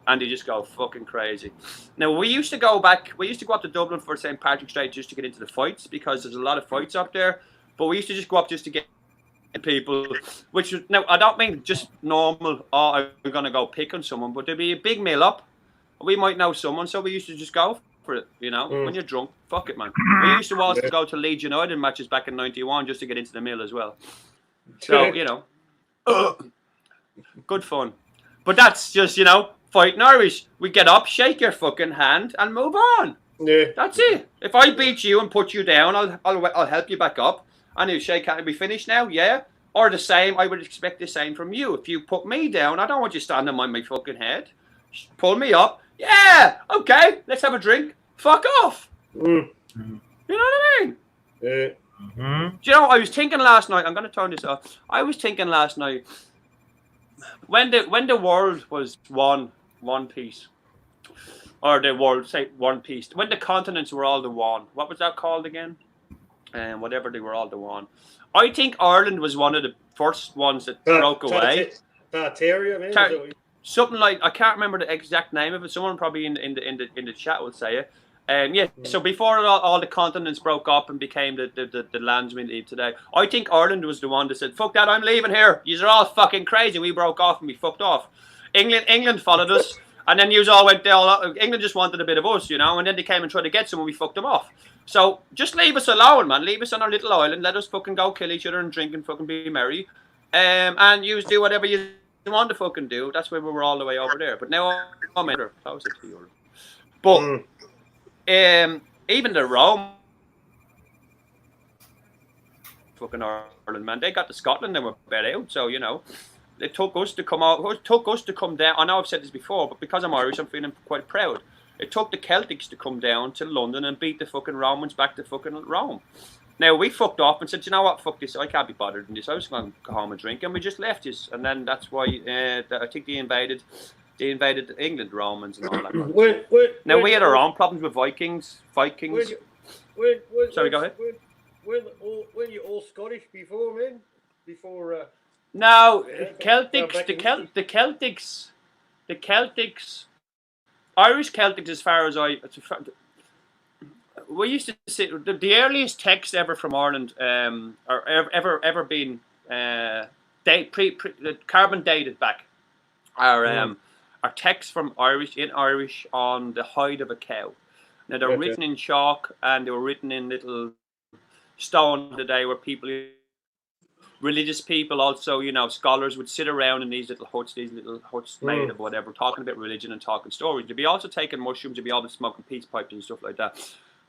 And they just go fucking crazy. Now, we used to go up to Dublin for St. Patrick's Day just to get into the fights, because there's a lot of fights up there. But we used to just go up just to get people, now, I don't mean just normal, I'm going to go pick on someone, but there'd be a big meal up. We might know someone, so we used to just go for it, When you're drunk, fuck it, man. We used to also go to Leeds United matches back in 91 just to get into the meal as well. So, good fun. But that's just, fighting Irish. We get up, shake your fucking hand, and move on. Yeah, that's it. If I beat you and put you down, I'll help you back up. And you shake hand. Are we finished now? Yeah. Or the same. I would expect the same from you. If you put me down, I don't want you standing on my fucking head. Pull me up. Yeah. Okay. Let's have a drink. Fuck off. You know what I mean? Yeah. Do you know? I was thinking last night. I'm going to turn this off. I was thinking last night when the world was one piece, or the world, say one piece, when the continents were all the one, what was that called again? And whatever, they were all the one. I think Ireland was one of the first ones that broke away. Tartaria, something like, I can't remember the exact name of it. Someone probably in the chat will say it. So before all the continents broke up and became the lands we live today, I think Ireland was the one that said, "Fuck that, I'm leaving here. You're all fucking crazy. We broke off and we fucked off." England followed us, and then yous all went down. England just wanted a bit of us, and then they came and tried to get some, and we fucked them off. So just leave us alone, man. Leave us on our little island. Let us fucking go kill each other and drink and fucking be merry. And yous do whatever you want to fucking do. That's why we were all the way over there. But now I'm closer to Europe. But even the Rome, fucking Ireland, man, they got to Scotland and were bet out. So it took us to come out. It took us to come down. I know I've said this before, but because I'm Irish, I'm feeling quite proud. It took the Celtics to come down to London and beat the fucking Romans back to fucking Rome. Now we fucked off and said, "You know what? Fuck this. I can't be bothered in this. I was going to go home and drink," and we just left this. And then that's why I think they invaded England, Romans, and all that. Now we had our own problems with Vikings. Sorry, go ahead. Were you all Scottish before, man? No, the Celtics, Irish Celtics, as far as we used to say, the earliest text ever from Ireland, or ever been carbon dated back, are texts from Irish on the hide of a cow. Now they're written in chalk, and they were written in little stone today, where religious people also, scholars would sit around in these little huts made of whatever, talking about religion and talking stories. They'd be also taking mushrooms, they'd be all smoking peace pipes and stuff like that.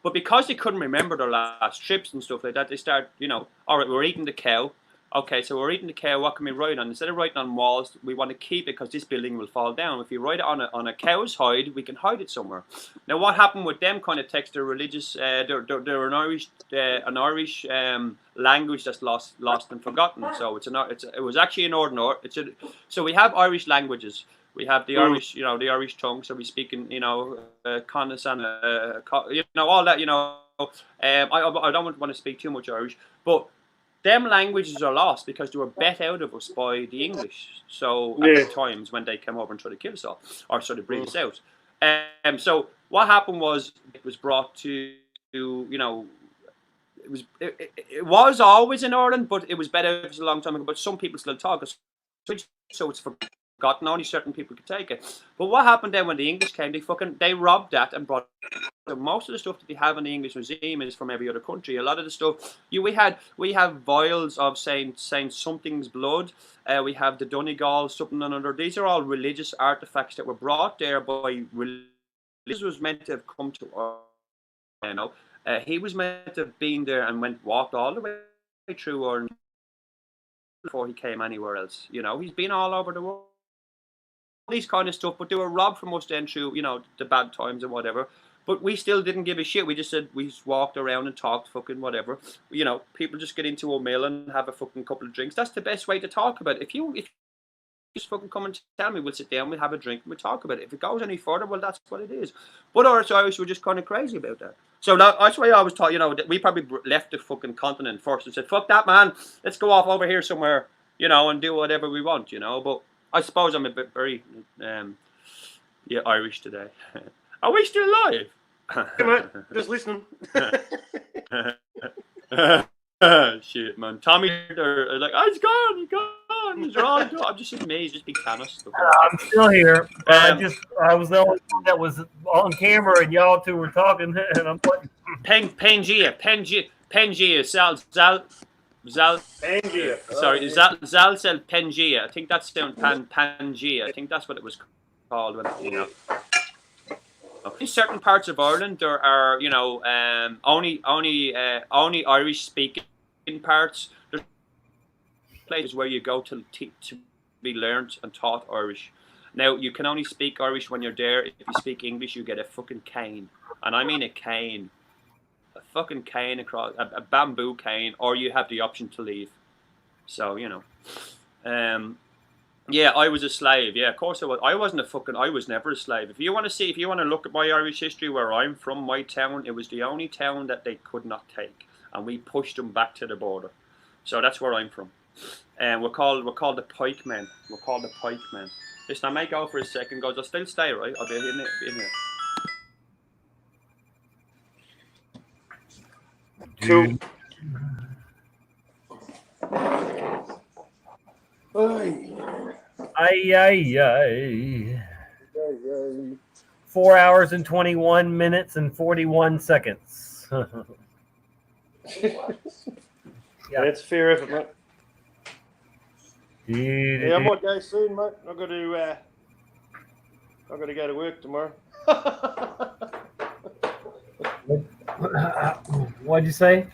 But because they couldn't remember their last trips and stuff like that, they start, you know, all right, we're eating the cow. Okay, so we're eating the cow. What can we write on? Instead of writing on walls, we want to keep it because this building will fall down. If you write it on a cow's hide, we can hide it somewhere. Now, what happened with them kind of texts? They're religious. They're an Irish language that's lost and forgotten. So it was actually in Northern. So we have Irish languages. We have the Irish, you know, the Irish tongue. So we speak in, you know, Condescend, you know, all that. You know, I don't want to speak too much Irish, but them languages are lost because they were bet out of us by the English. So at the times when they came over and tried to kill us all, or sort of bring us out. So what happened was it was brought to, you know, it was always in Ireland, but it was bet out of us a long time ago. But some people still talk it, so it's forgotten. Only certain people could take it. But what happened then when the English came? They robbed that and brought. So most of the stuff that they have in the English Museum is from every other country. A lot of the stuff we have vials of saying something's blood. We have the Donegal, something or another. These are all religious artifacts that were brought there by religion. This was meant to have come to us. You know, he was meant to have been there and walked all the way through Ireland before he came anywhere else. You know, he's been all over the world. These kind of stuff, but they were robbed from us then through, you know, the bad times and whatever. But we still didn't give a shit. We just said, we just walked around and talked fucking whatever. You know, people just get into a mill and have a fucking couple of drinks. That's the best way to talk about it. If you just fucking come and tell me, we'll sit down, we'll have a drink, and we'll talk about it. If it goes any further, well, that's what it is. But our Irish were just kind of crazy about that. So that's why I always thought, you know, that we probably left the fucking continent first and said, fuck that, man. Let's go off over here somewhere, you know, and do whatever we want, you know. But I suppose I'm a bit very, Irish today. Are we still alive? Come on, just listening. Shit, man. Tommy, they're like, oh, he's gone. He's all gone. I'm just amazed. Just big Thanos. I'm still here. I was the only one that was on camera, and y'all two were talking, and I'm like, Pangea, Zal. Pangea. Sorry, Zal said Pangea. I think that's down Pangea. I think that's what it was called when, you know. In certain parts of Ireland, there are, you know, only Irish speaking parts. There's places where you go to be learnt and taught Irish. Now, you can only speak Irish when you're there. If you speak English, you get a fucking cane, and I mean a cane, a fucking cane across a bamboo cane, or you have the option to leave. So you know. Yeah, I was a slave. Yeah, of course I was. I was never a slave. If you want to look at my Irish history, where I'm from, my town, it was the only town that they could not take, and we pushed them back to the border. So that's where I'm from. And we're called the pikemen. We're called the pikemen. Listen, I might go for a second, guys. I'll still stay, right? I'll be in here. Cool. Ay. 4 hours and 21 minutes and 41 seconds. That's fair effort, mate. Yeah, I might go soon, mate. I've got to go to work tomorrow. What'd you say?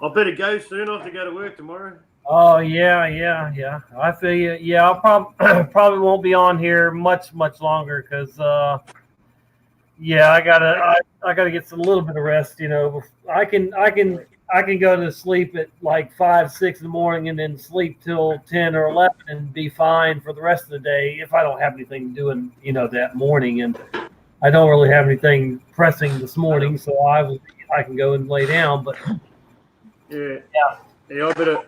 I better go soon. I have to go to work tomorrow. Oh yeah. I feel you. Yeah, I'll probably won't be on here much longer because I gotta get a little bit of rest. You know, I can go to sleep at like 5, 6 in the morning and then sleep till 10 or 11 and be fine for the rest of the day if I don't have anything doing, you know, that morning. And I don't really have anything pressing this morning, so I can go and lay down. But yeah. Yeah, I better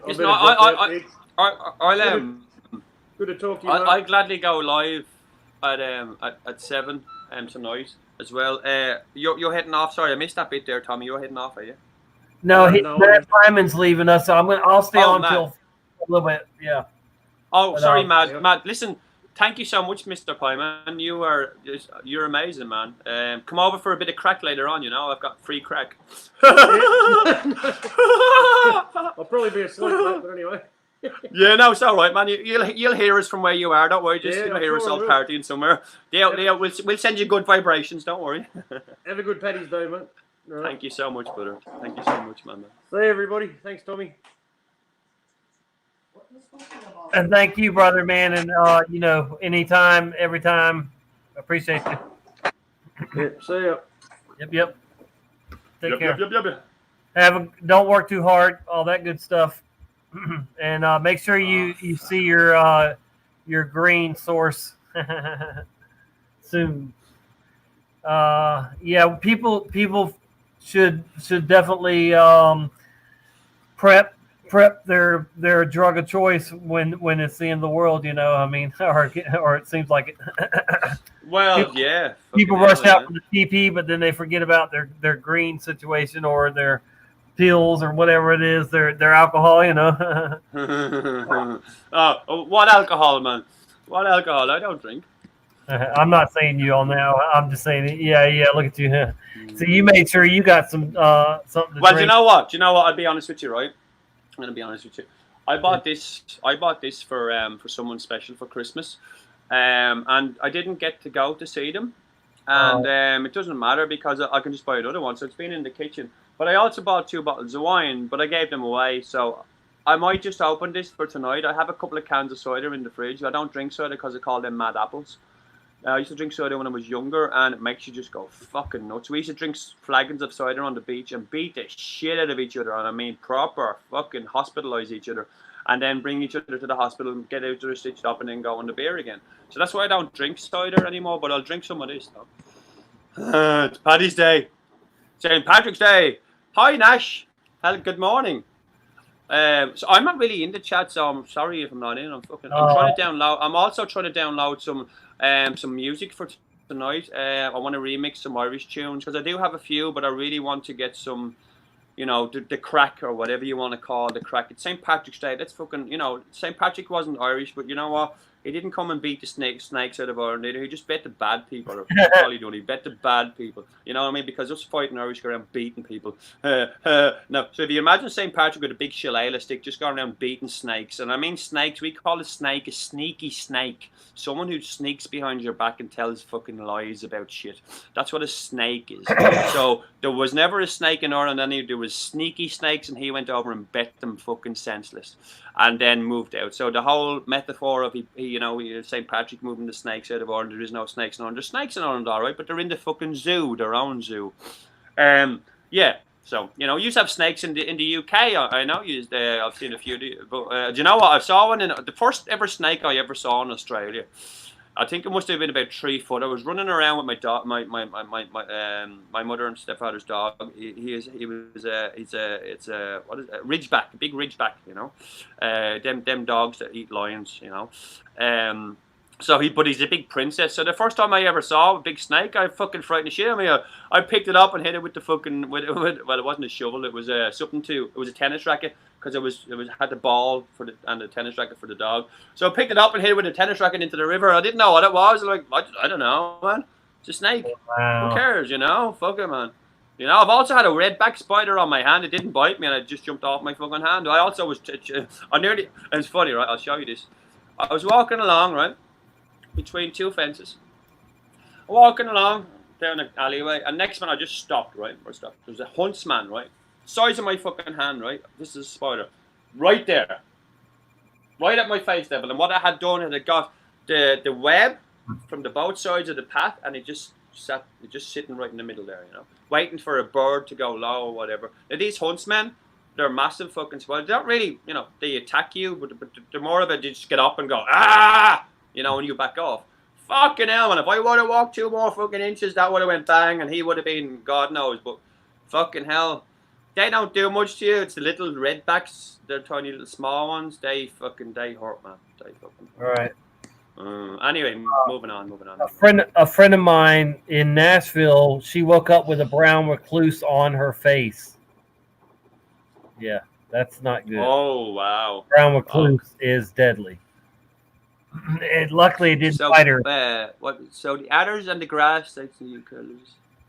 Good to talk to you. I gladly go live at 7 tonight as well. You're heading off. Sorry, I missed that bit there, Tommy. You're heading off, are you? No, Matt Simon's leaving us, so I'll stay on Matt. till a little bit. Yeah. Oh, But, sorry, Matt. Matt, listen. Thank you so much, Mr. Pyman. You're amazing, man. Come over for a bit of crack later on. You know, I've got free crack. I'll probably be asleep, mate, but anyway. Yeah, no, it's all right, man. You'll hear us from where you are. Don't worry. Just Yeah, you'll I'm hear sure I us all will. partying somewhere. Yeah, we'll send you good vibrations. Don't worry. Have a good Paddy's Day, mate. Thank you so much, brother. Thank you so much, man. See everybody. Thanks, Tommy. And thank you, brother, man. And you know, anytime, every time, appreciate you. Yep. See ya. Yep. Take Yep, care. yep. Don't work too hard. All that good stuff. And make sure you see your green source soon. Yeah, people should definitely prep their drug of choice when it's the end of the world. You know, I mean, or it seems like it. Well, yeah. People fucking rush hell, out for the TP, but then they forget about their green situation or their pills or whatever it is, their alcohol. You know. Oh, what alcohol, man? What alcohol? I don't drink. I'm not saying you on now. I'm just saying, yeah. Look at you. So you made sure you got some something to Well, drink. you know what? I'll be honest with you, right? I'm gonna be honest with you. I bought this for someone special for Christmas, and I didn't get to go to see them, and it doesn't matter because I can just buy another one. So it's been in the kitchen. But I also bought 2 bottles of wine, but I gave them away. So I might just open this for tonight. I have a couple of cans of cider in the fridge. I don't drink cider because I call them mad apples. I used to drink cider when I was younger, and it makes you just go fucking nuts. We used to drink flagons of cider on the beach and beat the shit out of each other, and I mean proper fucking hospitalize each other, and then bring each other to the hospital and get each other stitched up and then go on the beer again. So that's why I don't drink cider anymore, but I'll drink some of this though. It's Paddy's Day. St. Patrick's Day. Hi, Nash. Good morning. So I'm not really in the chat, so I'm sorry if I'm not in. I'm trying to download. I'm also trying to download some music for tonight. I want to remix some Irish tunes because I do have a few, but I really want to get some, you know, the crack or whatever you want to call the crack. It's St. Patrick's Day. That's fucking, you know, St. Patrick wasn't Irish, but you know what? He didn't come and beat the snakes out of Ireland either. He just bet the bad people. That's all he did. He bet the bad people. You know what I mean? Because us fighting Irish go around beating people. No. So if you imagine St. Patrick with a big shillelagh stick just going around beating snakes. And I mean snakes, we call a snake a sneaky snake. Someone who sneaks behind your back and tells fucking lies about shit. That's what a snake is. So there was never a snake in Ireland. There was sneaky snakes, and he went over and bet them fucking senseless. And then moved out. So the whole metaphor of St. Patrick moving the snakes out of Ireland. There is no snakes in Ireland. There's snakes in Ireland, all right, but they're in the fucking zoo, their own zoo. Yeah. So you used to have snakes in the UK. I know I've seen a few. But do you know what? I saw one in the first ever snake I ever saw in Australia. I think it must have been about 3 foot. I was running around with my dog, my mother and stepfather's dog. He's a ridgeback, a big ridgeback, them dogs that eat lions, but he's a big princess. So the first time I ever saw a big snake, I fucking frightened the shit out of me. I picked it up and hit it with the fucking well, it wasn't a shovel. It was it was a tennis racket because it had the ball and the tennis racket for the dog. So I picked it up and hit it with a tennis racket into the river. I didn't know what it was. Like I don't know, man. It's a snake. Wow. Who cares? Fuck it, man. I've also had a redback spider on my hand. It didn't bite me, and it just jumped off my fucking hand. I also was. It's funny, right? I'll show you this. I was walking along, right, between 2 fences. Walking along down the alleyway, and next man I just stopped, right? There was a huntsman, right? Size of my fucking hand, right? This is a spider. Right there. Right at my face level. And what I had done is I got the web from the both sides of the path, and it just sitting right in the middle there, waiting for a bird to go low or whatever. Now these huntsmen, they're massive fucking spiders. They don't really, they attack you, but they're more of a just get up and go, ah! When you back off. Fucking hell, man. If I would have walked 2 more fucking inches, that would have went bang, and he would have been God knows. But fucking hell, they don't do much to you. It's the little redbacks, they're tiny little small ones. They hurt, man. They fucking hurt. All right. Anyway, moving on. A friend of mine in Nashville, she woke up with a brown recluse on her face. Yeah, that's not good. Oh, wow. Brown recluse is deadly. Luckily, it didn't bite her. So the adders and the grass, you could.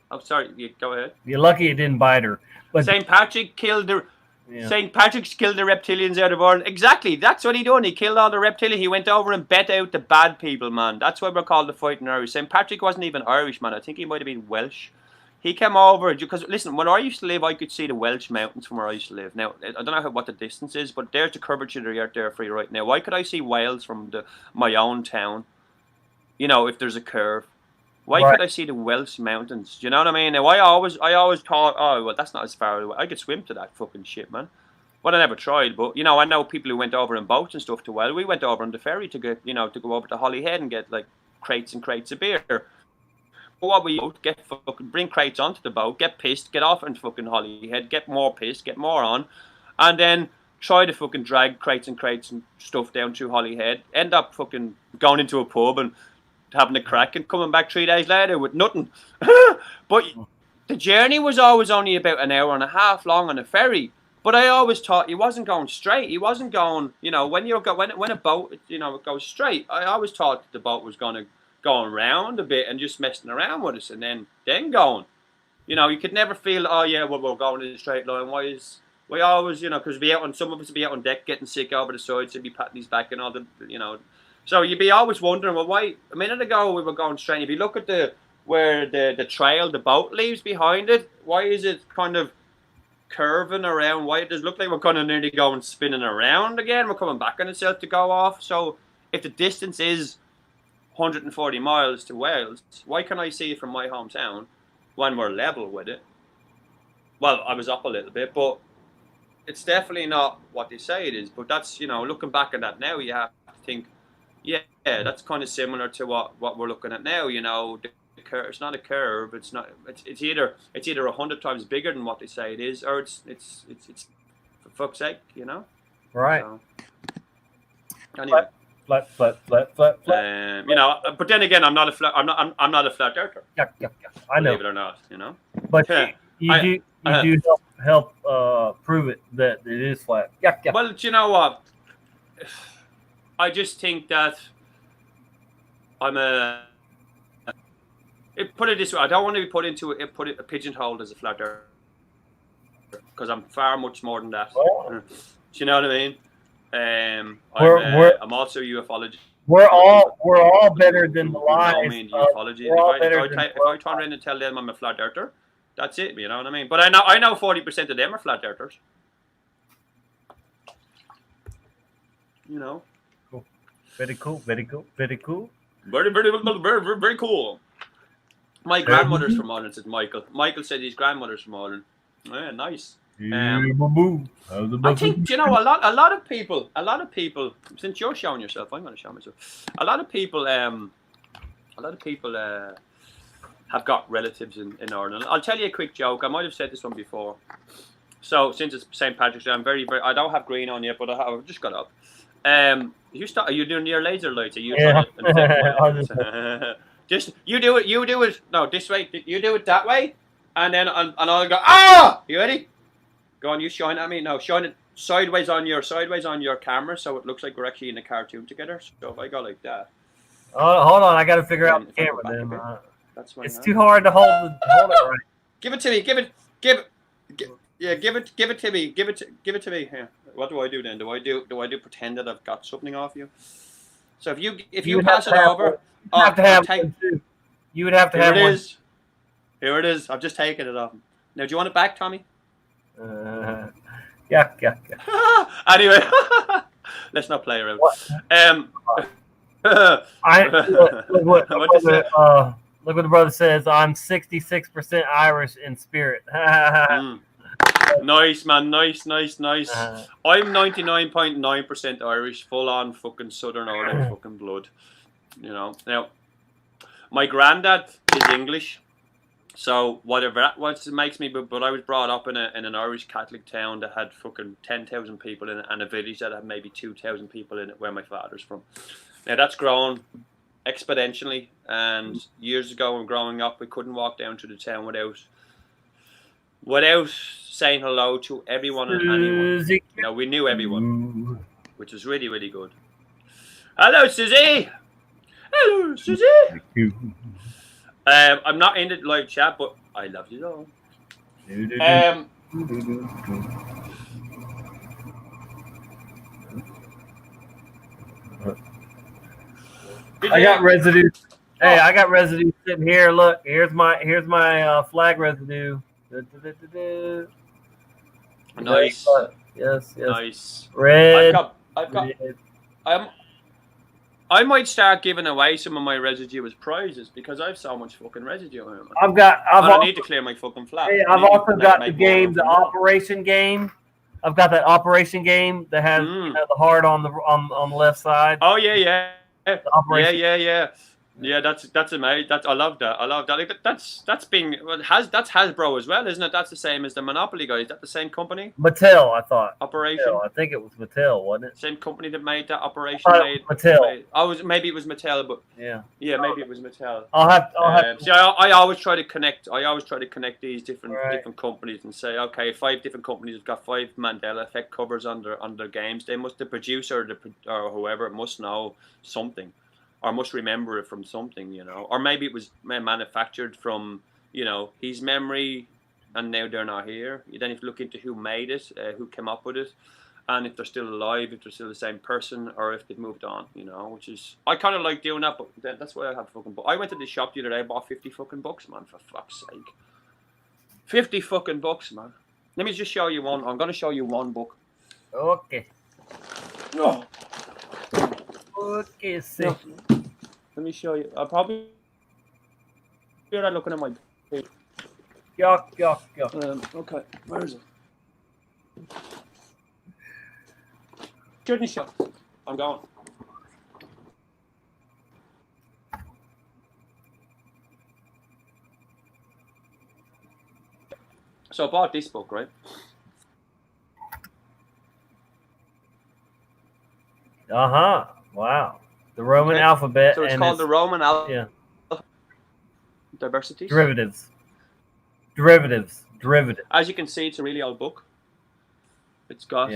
Oh, sorry. Go ahead. You're lucky it didn't bite her. But St. Patrick killed St. Patrick's killed the reptilians out of Ireland. Exactly. That's what he done. He killed all the reptilians. He went over and bet out the bad people, man. That's why we're called the Fighting Irish. St. Patrick wasn't even Irish, man. I think he might have been Welsh. He came over because listen, when I used to live, I could see the Welsh mountains from where I used to live. Now I don't know what the distance is, but there's the curvature of the earth there for you right now. Why could I see Wales from my own town? You know, if there's a curve, why Right. could I see the Welsh mountains? Do you know what I mean? Now I always thought, oh well, that's not as far away. I could swim to that fucking shit, man. But I never tried. But you know, I know people who went over in boats and stuff to Wales. We went over on the ferry to go, to go over to Holyhead and get like crates and crates of beer. But what we get fucking bring crates onto the boat, get pissed, get off and fucking Holyhead, get more pissed, get more on, and then try to fucking drag crates and stuff down through Holyhead. End up fucking going into a pub and having a crack and coming back 3 days later with nothing. But the journey was always only about an hour and a half long on a ferry. But I always thought he wasn't going straight. He wasn't going, when a boat, goes straight. I always thought the boat was going around a bit and just messing around with us and then going. You could never feel, oh yeah, well, we're going in a straight line. We always, because some of us would be out on deck getting sick over the sides, they'd be patting his back and all the, So you'd be always wondering, well, why? A minute ago we were going straight. If you look at where the trail, the boat leaves behind it, why is it kind of curving around? Why it does look like we're kind of nearly going spinning around again? We're coming back on itself to go off. So if the distance is 140 miles to Wales, why can't I see it from my hometown when we're level with it? Well, I was up a little bit, but it's definitely not what they say it is. But that's, looking back at that now, you have to think, yeah, that's kind of similar to what we're looking at now. The curve, it's not a curve. It's not. It's either 100 times bigger than what they say it is, or it's for fuck's sake, Right. So, anyway. Flat. But then again, I'm not a flat earther. Yeah. I know. Believe it or not, But Yeah. you do help prove it that it is flat. Yeah. Well, do you know what? I just think that put it this way, I don't want to be put a pigeonholed as a flat earther because I'm far much more than that. Do you know what I mean? I'm also a ufologist. We're all better than the lies. I mean, ufology. If I turn around and tell them I'm a flat earther, that's it. You know what I mean? But I know 40% of them are flat earthers. Cool. Very cool. Very cool. Very cool. Very cool. My grandmother's from Ireland, said Michael. Michael said his grandmother's from Ireland. Yeah, nice. I think a lot of people. Since you're showing yourself, I'm going to show myself. A lot of people have got relatives in Ireland. I'll tell you a quick joke. I might have said this one before. So since it's St. Patrick's Day, I'm very. I don't have green on yet, but I've just got up. Are you doing your laser lights? Are you? Yeah. Just you do it. You do it. No, this way. You do it that way, and then I'll go. Ah! You ready? Go on. You shine at me. No, shine it sideways on your camera, so it looks like we're actually in a cartoon together. So if I go like that. Hold on. I got to figure out the camera. Then that's it's too hard to hold it right. Give it to me. Give it to me. Give it to me. Here. What do I do then? Do I do pretend that I've got something off you? So if you pass it over, you would have to have one too. You would have to have one. Here it is. I've just taken it off. Now, do you want it back, Tommy? Yeah. Anyway, let's not play around. Look what the brother says. I'm 66% Irish in spirit. Nice, man. Nice. I'm 99.9% Irish, full on fucking Southern Ireland fucking blood. Now, my granddad is English, so whatever that makes me. But I was brought up in an Irish Catholic town that had fucking 10,000 people in it, and a village that had maybe 2,000 people in it, where my father's from. Now that's grown exponentially, and years ago when growing up, we couldn't walk down to the town without saying hello to everyone and anyone. We knew everyone, which was really, really good. Hello, Susie. Hello, Susie. I'm not in the live chat, but I love you all. I got residue. Hey, I got residue sitting here. Look, here's my flag residue. Nice. Yes. Nice. Red. I've got. I might start giving away some of my residue as prizes because I have so much fucking residue. I've I need to clear my fucking flat. Hey, I've also got the game, the Operation game. I've got that Operation game that has the heart on the left side. Oh yeah. Operation. Yeah, that's amazing. I love that. Like, that's Hasbro as well, isn't it? That's the same as the Monopoly guys. Is that the same company? Mattel, I thought. Operation. Mattel. I think it was Mattel, wasn't it? Same company that made that Operation. Mattel. Maybe it was Mattel, but yeah, maybe it was Mattel. I'll have. See, I always try to connect. These different companies and say, okay, 5 different companies have got 5 Mandela Effect covers on their games. The producer or whoever must know something, or must remember it from something, or maybe it was manufactured from, his memory, and now they're not here. You then have to look into who made it, who came up with it, and if they're still alive, if they're still the same person, or if they've moved on, which is, I kind of like doing that, but that's why I have fucking book. I went to the shop the other day, bought 50 fucking books, man, for fuck's sake. 50 fucking books, man. Let me just show you one. I'm going to show you one book. Okay. Oh. Okay, see. No. Let me show you. I'll probably you're not looking at my page. Yuck. Okay, where is it? Journey shop. I'm going. So I bought this book, right? Wow. The Roman alphabet. So it's and called the Roman alphabet. Yeah. Diversities. Derivatives. As you can see, it's a really old book. It's got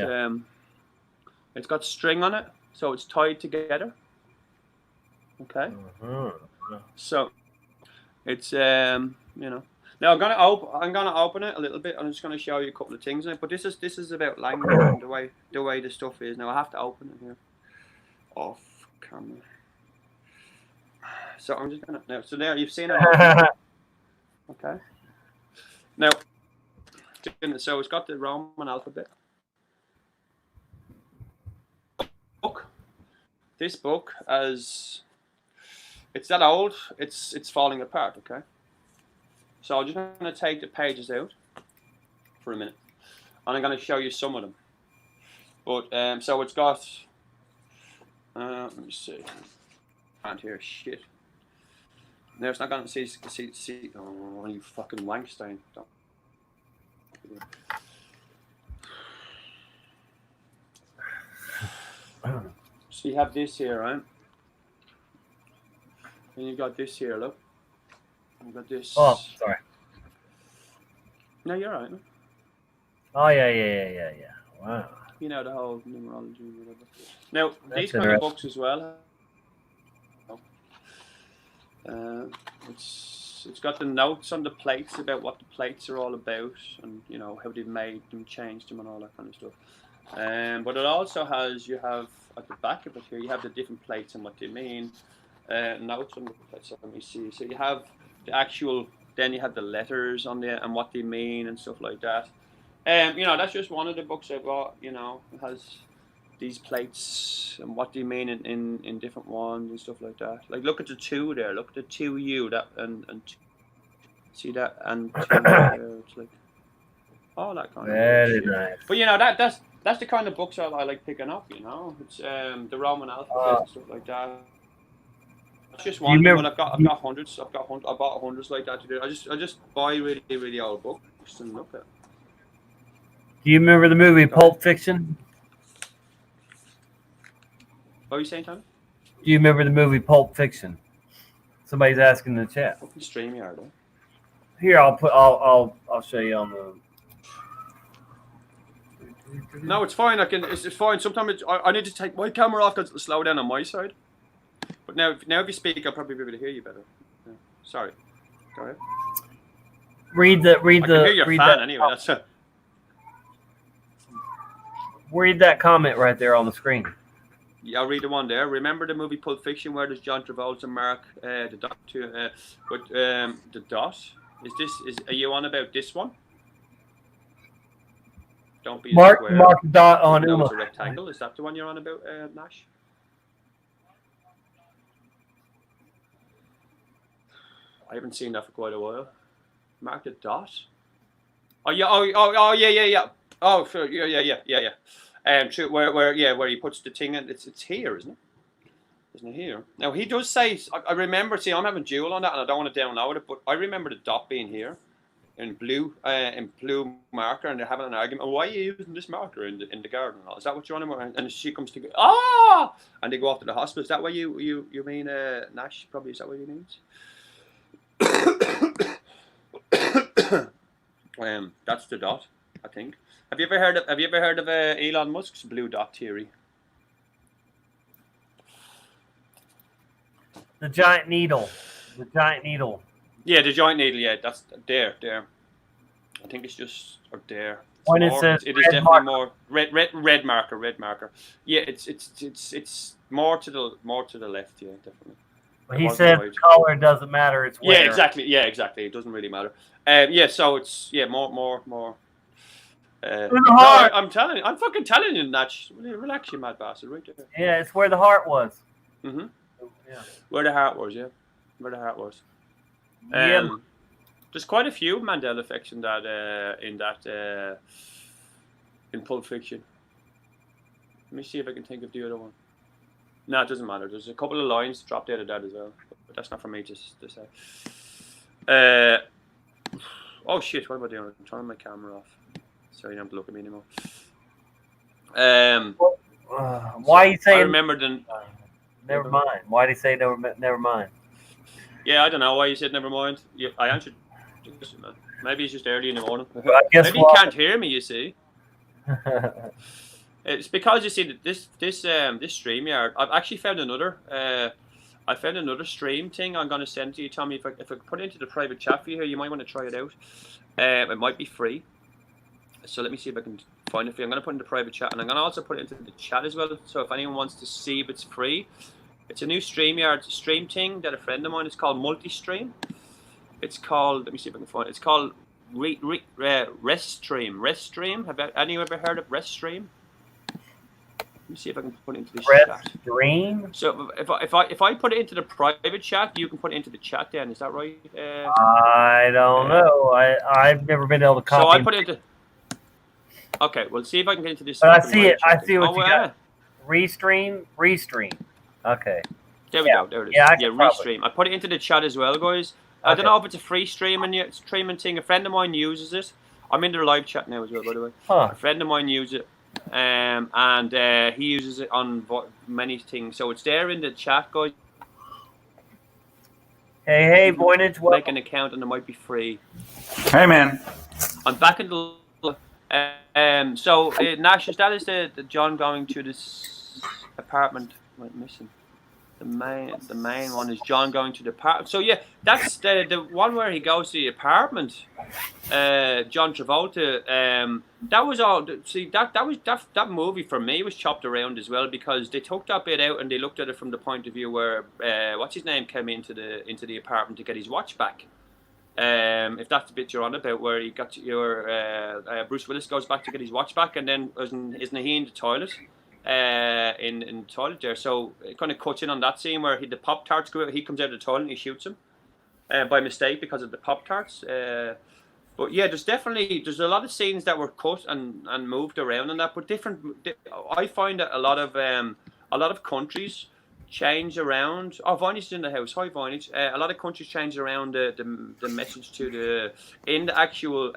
string on it, so it's tied together. Okay. So it's Now I'm gonna open it a little bit. I'm just gonna show you a couple of things in it. But this is about language and the way the stuff is. Now I have to open it here. Off camera. So I'm just gonna so now you've seen it. Okay. Now, so it's got the Roman alphabet. This book, as it's that old, it's falling apart. Okay. So I'm just gonna take the pages out for a minute, and I'm gonna show you some of them. But so it's got. Let me see. Can't hear shit. No, it's not going to see. Oh, you fucking Wankstein. So you have this here, right? And you got this here, look. You got this. Oh, sorry. No, you're right. Man. Oh, yeah. Wow. You know, the whole numerology and whatever. Now, these kind of books as well. It's got the notes on the plates about what the plates are all about, and how they've made them, changed them, and all that kind of stuff. But it also has, you have at the back of it here, you have the different plates and what they mean. Notes on the plates. So let me see. So you have the actual, then you have the letters on there and what they mean and stuff like that. That's just one of the books I bought. It has these plates and what they mean in different ones and stuff like that. Like, look at the 2 there. Look at the 2U that and see that and 2 there. It's like all that kind Very of shit. nice. But that's the kind of books I like picking up. It's the Roman alphabet and stuff like that. It's just one. But I've got hundreds. I bought hundreds like that to do. I just buy really, really old books and look at. Do you remember the movie Pulp Fiction? What are you saying, Tom? Do you remember the movie Pulp Fiction? Somebody's asking in the chat. Fucking StreamYard, though. Here, I'll show you on the. No, it's fine. It's fine. Sometimes I need to take my camera off because it'll slow down on my side. But now if you speak, I'll probably be able to hear you better. Yeah. Sorry. Go ahead. Read I can hear your fan anyway. That's it. Read that comment right there on the screen. Yeah, I'll read the one there. Remember the movie Pulp Fiction where there's John Travolta and Mark the Dot the Dot? Are you on about this one? Don't be a Mark square. Dot on No, Uma. it's a rectangle. Is that the one you're on about, Nash? I haven't seen that for quite a while. Mark the Dot. Oh yeah. Oh yeah. Oh sure. Yeah. True. Where he puts the thing in. It's here, isn't it? Isn't it here? Now he does say. I remember. See, I'm having Jewel on that, and I don't want to download it, but I remember the dot being here. In blue marker, and they're having an argument. Oh, why are you using this marker in the garden? Is that what you're on about? And she comes to and they go off to the hospital. Is that what you mean, Nash? Probably is that what you mean? That's the dot, I think. Have you ever heard of Elon Musk's blue dot theory? The giant needle. The giant needle. Yeah, the giant needle. Yeah, that's there. I think it's just or there. When it says it is definitely marker. more red marker. Yeah, it's more to the left. Yeah, definitely. He said color doesn't matter. It's where. Yeah, exactly. It doesn't really matter. So it's more. No, I'm fucking telling you, Natch. Relax, you mad bastard, right there. Yeah, it's where the heart was. Mm-hmm. Yeah. Where the heart was, yeah. Where the heart was. Yeah. There's quite a few Mandela effects in Pulp Fiction. Let me see if I can think of the other one. No, it doesn't matter. There's a couple of lines dropped out of that as well, but that's not for me to say. Oh shit! What am I doing? I'm turning my camera off, so you don't have to look at me anymore. Why are you saying? I remember the. Never mind. Why did he say never mind? Yeah, I don't know why you said never mind. Yeah, I answered. Maybe it's just early in the morning. I guess Maybe you can't hear me. You see, it's because you see that this StreamYard. I've actually found another. I found another stream thing. I'm going to send to you, Tommy. If I put it into the private chat for you here, you might want to try it out. It might be free. So let me see if I can find it for you. I'm going to put it in the private chat, and I'm going to also put it into the chat as well. So if anyone wants to see if it's free, it's a new StreamYard stream thing that a friend of mine is called Multistream. It's called. Let me see if I can find it. It's called Restream. Restream. Have anyone ever heard of Restream? Let me see if I can put it into the chat. Restream. So if I put it into the private chat, you can put it into the chat. Then is that right? I don't know. I've never been able to copy. So I put it into. Okay, well, see if I can get into this. But I see it. I see what you got. Restream. Okay. There we go. There it is. Yeah, Restream. I put it into the chat as well, guys. I don't know if it's a free streaming thing. A friend of mine uses it. I'm in their live chat now as well, by the way. A friend of mine uses it, and he uses it on many things. So it's there in the chat, guys. Hey, Voynich, make an account and it might be free. Hey, man. I'm back in the. So Nash, that is the John going to this apartment. Went missing. The main one is John going to the apartment. So yeah, that's the one where he goes to the apartment. John Travolta. That was all. See, that movie for me was chopped around as well because they took that bit out and they looked at it from the point of view where what's his name came into the apartment to get his watch back. If that's the bit you're on about, where he got Bruce Willis goes back to get his watch back, and then isn't he in the toilet? In the toilet there, so it kind of cuts in on that scene where the Pop-Tarts go out. He comes out of the toilet and he shoots him by mistake because of the Pop-Tarts. But yeah, there's a lot of scenes that were cut and moved around and that. But I find that a lot of countries change around. Oh, Voynich is in the house. Hi, Voynich. A lot of countries change around the message to in the actual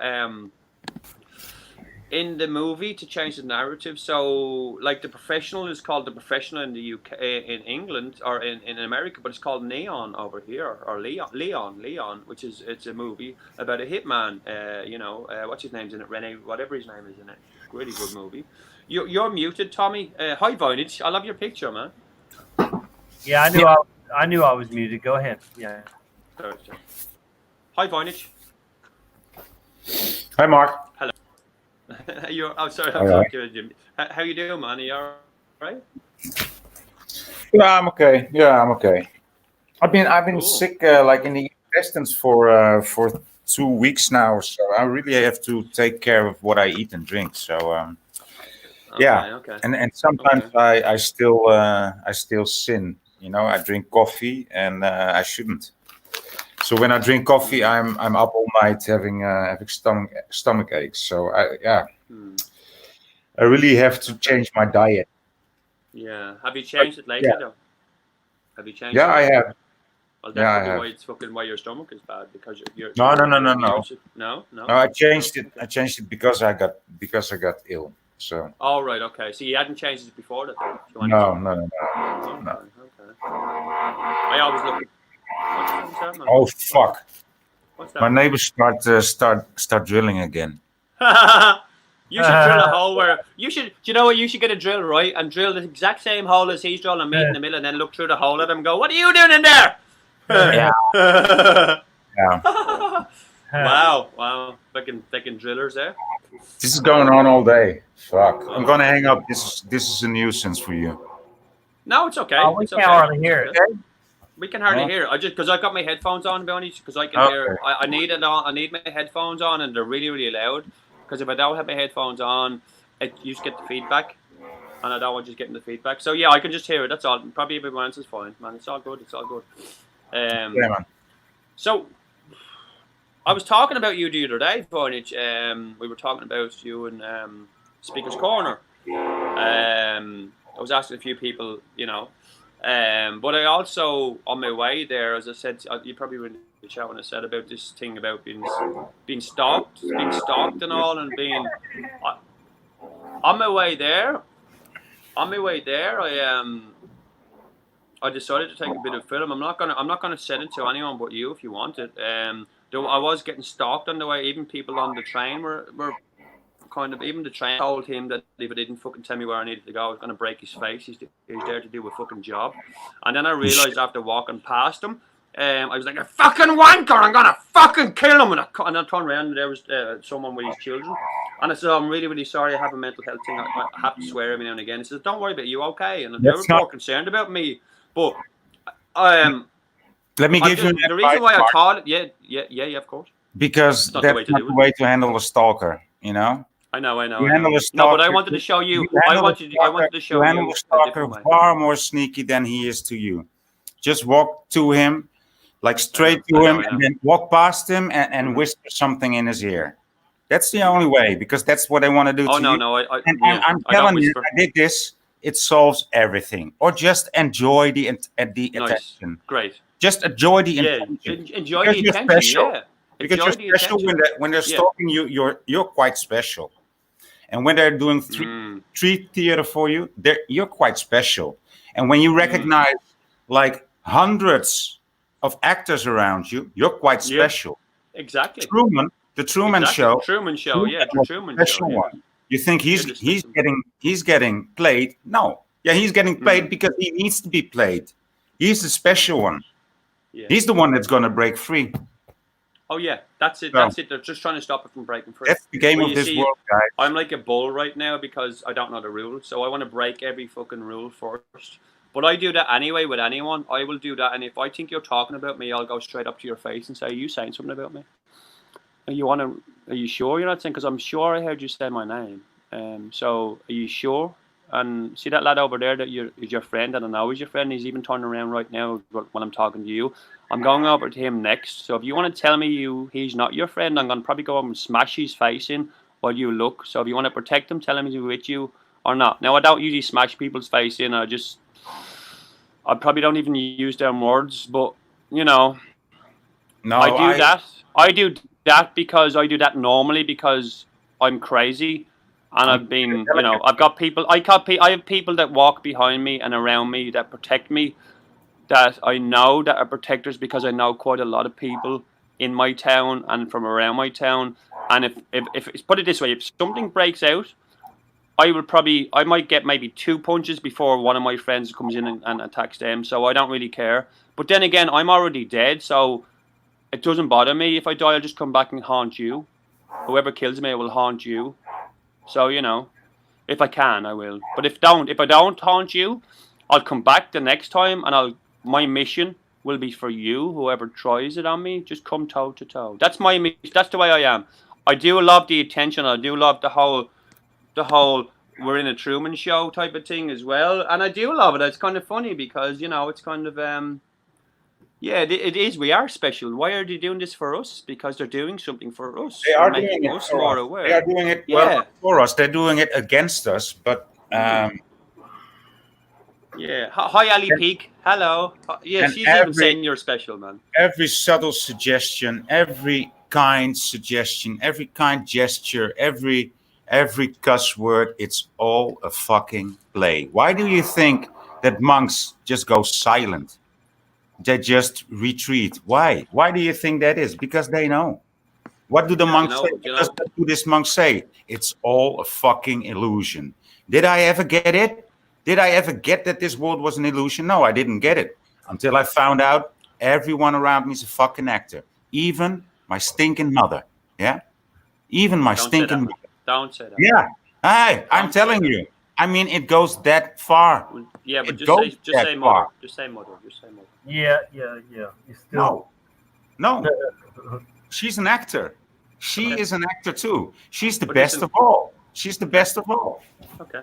in the movie to change the narrative. So like The Professional is called The Professional in the UK, in England, or in America, but it's called Neon over here, or Leon, which is it's a movie about a hitman. What's his name's in it? Rene, whatever his name is in it. Really good movie. You're muted, Tommy. Hi, Voynich. I love your picture, man. Yeah, I knew I was muted. Go ahead. Yeah. Sorry. Hi, Voynich. Hi, Mark. Hello. I'm sorry. All right. How you doing, man? Are you all right? Yeah, I'm okay. I've been sick, like in the intestines for 2 weeks now, so I really have to take care of what I eat and drink. So yeah, Okay. and sometimes I still sin. You know, I drink coffee and I shouldn't. So when I drink coffee, I'm up all night having stomach aches. So I really have to change my diet. Yeah. Have you changed it lately, though? Have you changed it? Yeah, I have. Well, Yeah, I that's probably have. why your stomach is bad, because you're No. No. No, I changed it. I changed it because I got ill. So Oh, right. Okay. So you hadn't changed it before that, though? If you wanted no. to. Okay. I always look. What's that, man? Oh fuck! What's that? My neighbors start drilling again. You should drill a hole where you should. Do you know what? You should get a drill, right, and drill the exact same hole as he's drilling, and meet in the middle, and then look through the hole at him and go, "What are you doing in there?" Yeah. Wow. Fucking drillers there. This is going on all day. Fuck! I'm gonna hang up. This is a nuisance for you. No, it's okay. Oh, we It's can't okay. hardly hear it. We can hardly Yeah. hear it. I just because I got my headphones on, Bonnie, because I can Okay. hear. I need it on. I need my headphones on, and they're really, really loud. Because if I don't have my headphones on, you just get the feedback, and I don't want just getting the feedback. So yeah, I can just hear it. That's all. Probably everyone else is fine, man. It's all good. It's all good. Yeah, man. So I was talking about you the other day, Voynich. We were talking about you in Speaker's Corner. I was asking a few people, you know. But I also, on my way there, as I said, you probably were in the chat when I said about this thing about being stalked and all, and being on my way there. I decided to take a bit of film. I'm not gonna send it to anyone but you if you want it. Though I was getting stalked on the way. Even people on the train were kind of, even the train told him that if he didn't fucking tell me where I needed to go, I was going to break his face. He's there to do a fucking job. And then I realized after walking past him, I was like, a fucking wanker, I'm going to fucking kill him. And I turned around and there was someone with his children. And I said, I'm really, really sorry. I have a mental health thing. I have to swear every now and again. He says, don't worry about it. You okay? And they were more concerned about me. But let me give you the reason why I thought it, yeah, of course. Because that's not the way to handle a stalker, you know? I know. You handle a stalker, no, but I wanted to show you. I wanted to show you. You handle a stalker far more sneaky than he is to you. Just walk to him, like straight to him, and then walk past him and whisper something in his ear. That's the only way, because that's what I want to do to you. I'm telling you, I did this. It solves everything. Or just enjoy the attention. Great. Just enjoy the attention. Enjoy because the you're attention. special. Yeah. Because you're special when they're stalking you. You're quite special. And when they're doing street theater for you, you're quite special. And when you recognize like hundreds of actors around you, you're quite special. Exactly. The Truman Show. Truman Show, yeah, the Truman Show. Yeah. One. You think he's getting played? No. Yeah, he's getting played because he needs to be played. He's the special one. Yeah. He's the one that's going to break free. Oh yeah, that's it. That's it. They're just trying to stop it from breaking free. That's the game of this world, guys. I'm like a bull right now because I don't know the rules, so I want to break every fucking rule first. But I do that anyway with anyone. I will do that, and if I think you're talking about me, I'll go straight up to your face and say, "Are you saying something about me? Are you sure you're not saying?" Because I'm sure I heard you say my name. So are you sure? And see that lad over there that is your friend, and I know he's your friend. He's even turning around right now when I'm talking to you. I'm going over to him next. So if you want to tell me he's not your friend, I'm going to probably go over and smash his face in while you look. So if you want to protect him, tell him he's with you or not. Now, I don't usually smash people's face in. I probably don't even use them words, but, you know. No, I do that because I do that normally because I'm crazy. And I've been, you know, I have people that walk behind me and around me that protect me, that I know that are protectors because I know quite a lot of people in my town and from around my town. And if put it this way, if something breaks out, I might get maybe 2 punches before one of my friends comes in and attacks them. So I don't really care. But then again, I'm already dead, so it doesn't bother me. If I die, I'll just come back and haunt you. Whoever kills me, I will haunt you. So, you know, if I can, I will. But if I don't haunt you, I'll come back the next time, and my mission will be for you, whoever tries it on me, just come toe to toe. That's my mission. That's the way I am. I do love the attention. I do love the whole we're in a Truman Show type of thing as well, and I do love it. It's kind of funny because it's kind of yeah, it is. We are special. Why are they doing this for us? Because they're doing something for us. They are They're doing making it us for more us. aware. They are doing it for us. They're doing it against us, but. Yeah. Hi, Ali Peak. Hello. Yeah, she's even saying you're special, man. Every subtle suggestion, every kind suggestion, every kind gesture, every cuss word, it's all a fucking play. Why do you think that monks just go silent? They just retreat. Why? Why do you think that is? Because they know. What do the monks say? What do this monk say? It's all a fucking illusion. Did I ever get it? Did I ever get that this world was an illusion? No, I didn't get it. Until I found out everyone around me is a fucking actor. Even my stinking mother. Yeah? Even my stinking mother. Don't say that. Yeah. Hey, I'm telling you. I mean, it goes that far. Yeah, but It just goes say that mother. far. Just say mother. Just say mother. Yeah. You still No. She's an actor. She is an actor too. She's the But best listen- of all. She's the best of all. Okay.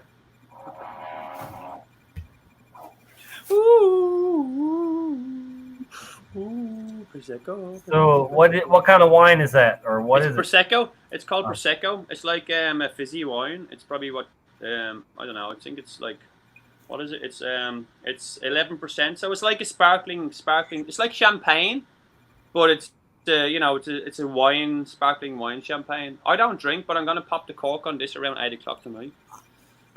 Prosecco. So what kind of wine is that, or what It's is it? Prosecco. It's called Prosecco. It's like a fizzy wine. It's probably what I don't know. I think it's like what is it? It's 11%. So it's like a sparkling. It's like champagne, but it's it's a wine, sparkling wine champagne. I don't drink, but I'm gonna pop the cork on this around 8 o'clock tonight.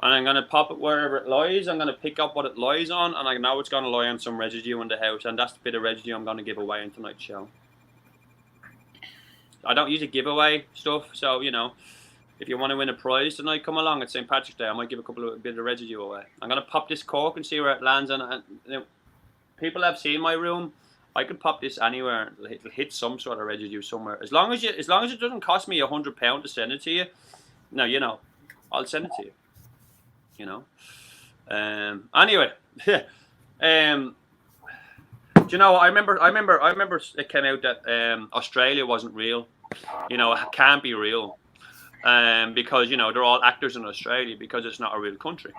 And I'm going to pop it wherever it lies. I'm going to pick up what it lies on. And I know it's going to lie on some residue in the house. And that's the bit of residue I'm going to give away in tonight's show. I don't usually give away stuff. So, if you want to win a prize tonight, come along. It's St. Patrick's Day. I might give a bit of residue away. I'm going to pop this cork and see where it lands. And people have seen my room. I could pop this anywhere. It'll hit some sort of residue somewhere. As long as it doesn't cost me £100 to send it to you. No, I'll send it to you. Anyway, do you know? I remember it came out that Australia wasn't real. It can't be real, because they're all actors in Australia because it's not a real country,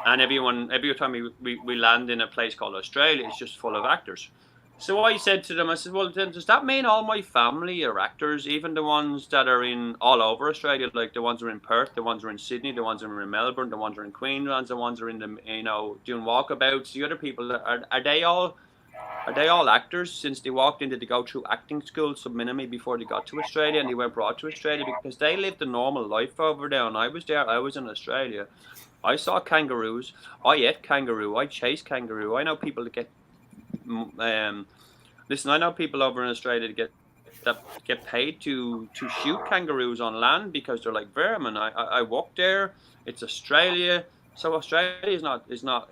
and every time we land in a place called Australia, it's just full of actors. So I said to them, I said, well, then, does that mean all my family are actors, even the ones that are in all over Australia, like the ones who are in Perth, the ones who are in Sydney, the ones who are in Melbourne, the ones who are in Queensland, the ones who are in the, doing walkabouts, the other people, are they all actors since they walked in? Did they go through acting school subminimally before they got to Australia and they were brought to Australia? Because they lived a normal life over there, and I was there, I was in Australia. I saw kangaroos, I ate kangaroo, I chased kangaroo. I know people that get listen, I know people over in Australia that get paid to shoot kangaroos on land because they're like vermin. I walked there. It's Australia, so Australia is not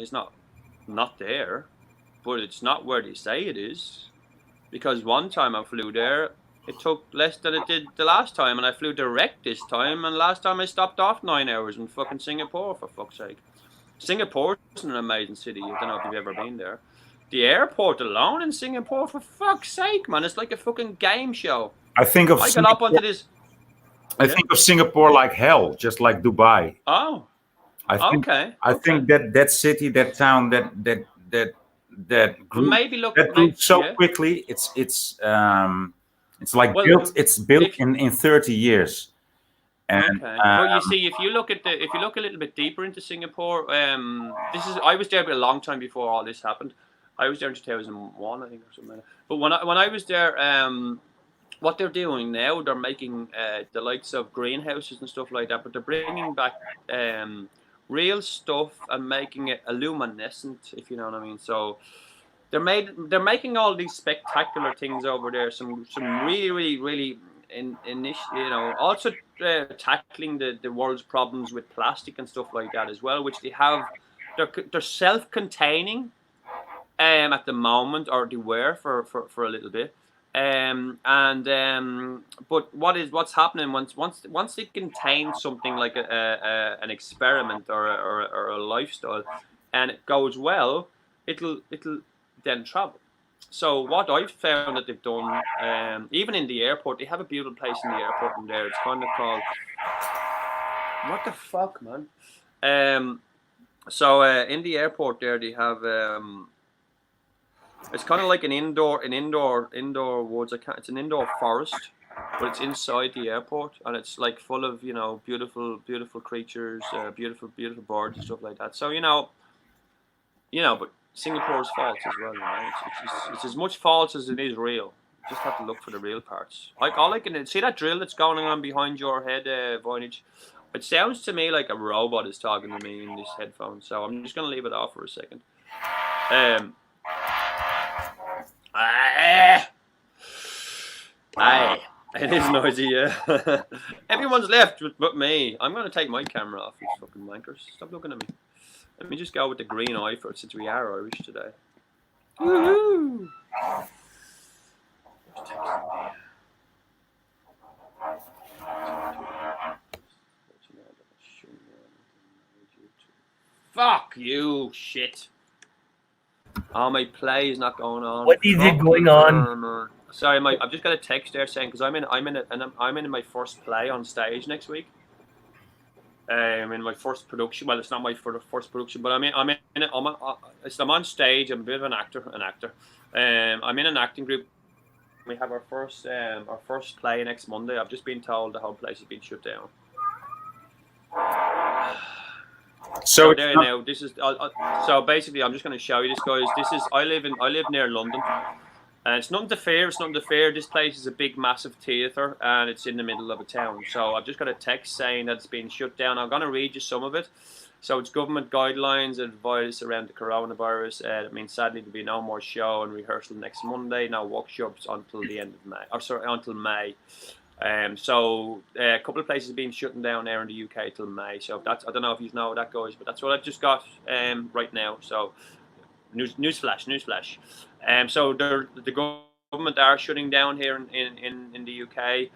there, but it's not where they say it is. Because one time I flew there, it took less than it did the last time, and I flew direct this time. And last time I stopped off 9 hours in fucking Singapore, for fuck's sake. Singapore is an amazing city. I don't know if you've ever been there. The airport alone in Singapore, for fuck's sake, man, it's like a fucking game show. I think of I got up onto this. I think of Singapore like hell, just like Dubai. Oh, okay. I think that city, that town, that grew, maybe look that grew so yeah. quickly. It's like Well, built. It's built in 30 years. And Okay. Well, you see, if you look a little bit deeper into Singapore, I was there a long time before all this happened. I was there in 2001, I think, or something like that. But when I was there, what they're doing now, they're making the likes of greenhouses and stuff like that, but they're bringing back real stuff and making it illuminescent, if you know what I mean. So they're making all these spectacular things over there. Some really also tackling the world's problems with plastic and stuff like that as well, which they have. They're self-containing at the moment, or they were for a little bit. But what's happening once they contain something like an experiment or a lifestyle, and it goes well, it'll then travel. So what I've found that they've done, even in the airport, they have a beautiful place in the airport in there. It's kind of called, what the fuck, man? So in the airport there, they have it's kind of like an indoor woods. It's an indoor forest, but it's inside the airport, and it's like full of beautiful creatures, beautiful birds and stuff like that. So but Singapore's false as well. It's as much false as it is real. You just have to look for the real parts. Like all I can see that drill that's going on behind your head, Voynich. It sounds to me like a robot is talking to me in this headphone. So I'm just gonna leave it off for a second. It is noisy, yeah. Everyone's left but me. I'm gonna take my camera off, you fucking wankers. Stop looking at me. Let me just go with the green eye for since we are Irish today. Woohoo! Fuck you, shit. Oh, my play is not going on. What is it going on? Sorry, I've just got a text there saying because I'm in my first play on stage next week. In my first production. Well, it's not my first production, but I'm on stage. I'm a bit of an actor. I'm in an acting group. We have our first play next Monday. I've just been told the whole place has been shut down. So there now. This is so basically. I'm just going to show you this, guys. I live near London, and it's nothing to fear. This place is a big, massive theatre, and it's in the middle of a town. So I've just got a text saying that it's been shut down. I'm going to read you some of it. So it's government guidelines and advice around the coronavirus. It means sadly there'll be no more show and rehearsal next Monday. No workshops until the end of May. Until May. So a couple of places have been shutting down there in the UK till May. So that's, I don't know if you know that, guys, but that's what I've just got right now. So newsflash. So the government are shutting down here in the UK.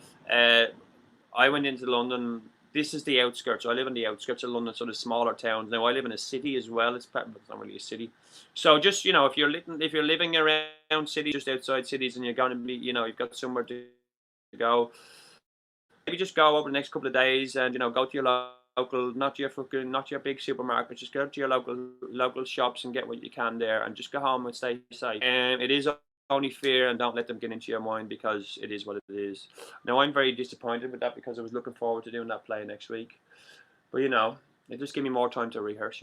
I went into London. This is the outskirts. I live in the outskirts of London, so the smaller towns. Now I live in a city as well. It's not really a city. So just if you're living around cities, just outside cities, and you're going to be, you've got somewhere to go. Maybe just go over the next couple of days and go to your local, not your big supermarket. Just go to your local shops and get what you can there, and just go home and stay safe. It is only fear, and don't let them get into your mind, because it is what it is. Now I'm very disappointed with that, because I was looking forward to doing that play next week, but it just gave me more time to rehearse.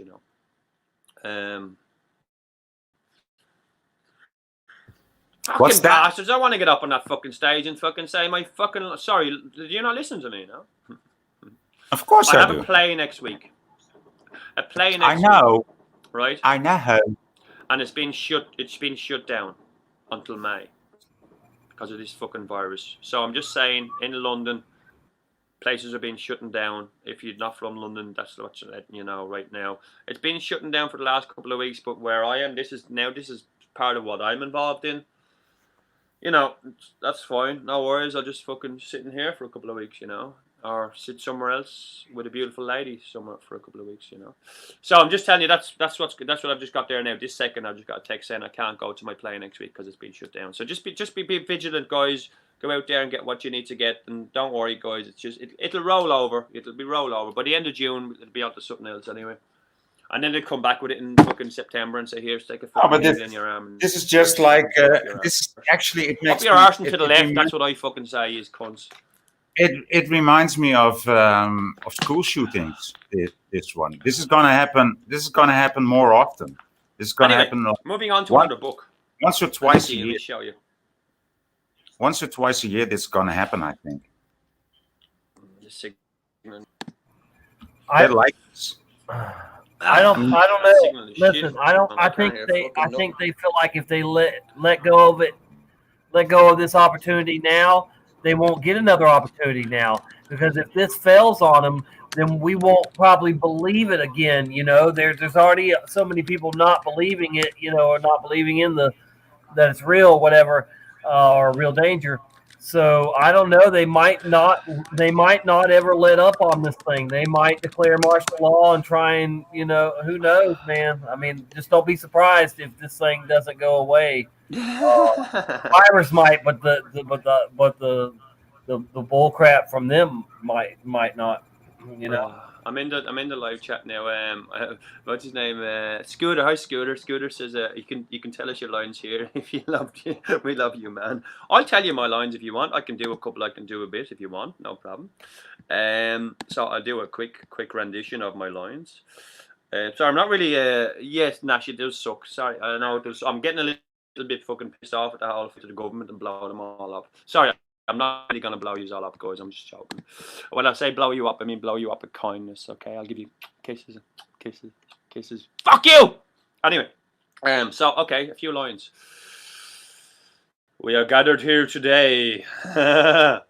What's Fucking that? bastards! I want to get up on that fucking stage and fucking say my fucking sorry. Did you not listen to me? No. Of course I have do. a play next week. A play next I know. week, right? I know. And it's been shut down until May because of this fucking virus. So I'm just saying, in London, places are being shutting down. If you're not from London, that's what you're letting you know right now. It's been shutting down for the last couple of weeks, but where I am, this is part of what I'm involved in. That's fine. No worries. I'll just fucking sit in here for a couple of weeks, or sit somewhere else with a beautiful lady somewhere for a couple of weeks, So I'm just telling you that's what I've just got there now. This second, I've just got a text saying I can't go to my play next week because it's been shut down. So just be vigilant, guys. Go out there and get what you need to get, and don't worry, guys. It's just it'll roll over. It'll be roll over. By the end of June, it'll be on to something else anyway. And then they come back with it in fucking September and say, "Here's take a fucking needle in your arm." This is just like this is actually it makes up your arse to the left. That's what I fucking say is cunts. It reminds me of school shootings. This one. This is gonna happen. This is gonna happen more often. This is gonna happen. Moving on to another book. Once or twice a Let year. me show you. Once or twice a year, this is gonna happen. I think. I like this. I don't know. Listen, I think they feel like if they let go of it, let go of this opportunity now, they won't get another opportunity now. Because if this fails on them, then we won't probably believe it again. There's already so many people not believing it, or not believing in that it's real, whatever. or real danger. So I don't know. They might not ever let up on this thing. They might declare martial law and try and, who knows, man. I mean, just don't be surprised if this thing doesn't go away. Virus might, but the bull crap from them might not. I'm in the live chat now. What's his name? Scooter. Hi, Scooter. Scooter says you can tell us your lines here if you loved you. We love you, man. I'll tell you my lines if you want. I can do a couple. I can do a bit if you want. No problem. So I'll do a quick rendition of my lines. So I'm not really. Yes, Nash, it does suck. Sorry, I know it does. I'm getting a little bit fucking pissed off at the whole to the government and blow them all up. Sorry. I'm not really going to blow you all up, guys. I'm just joking. When I say blow you up, I mean blow you up with kindness, okay? I'll give you kisses. Fuck you! Anyway, so, okay, a few lines. We are gathered here today. Well,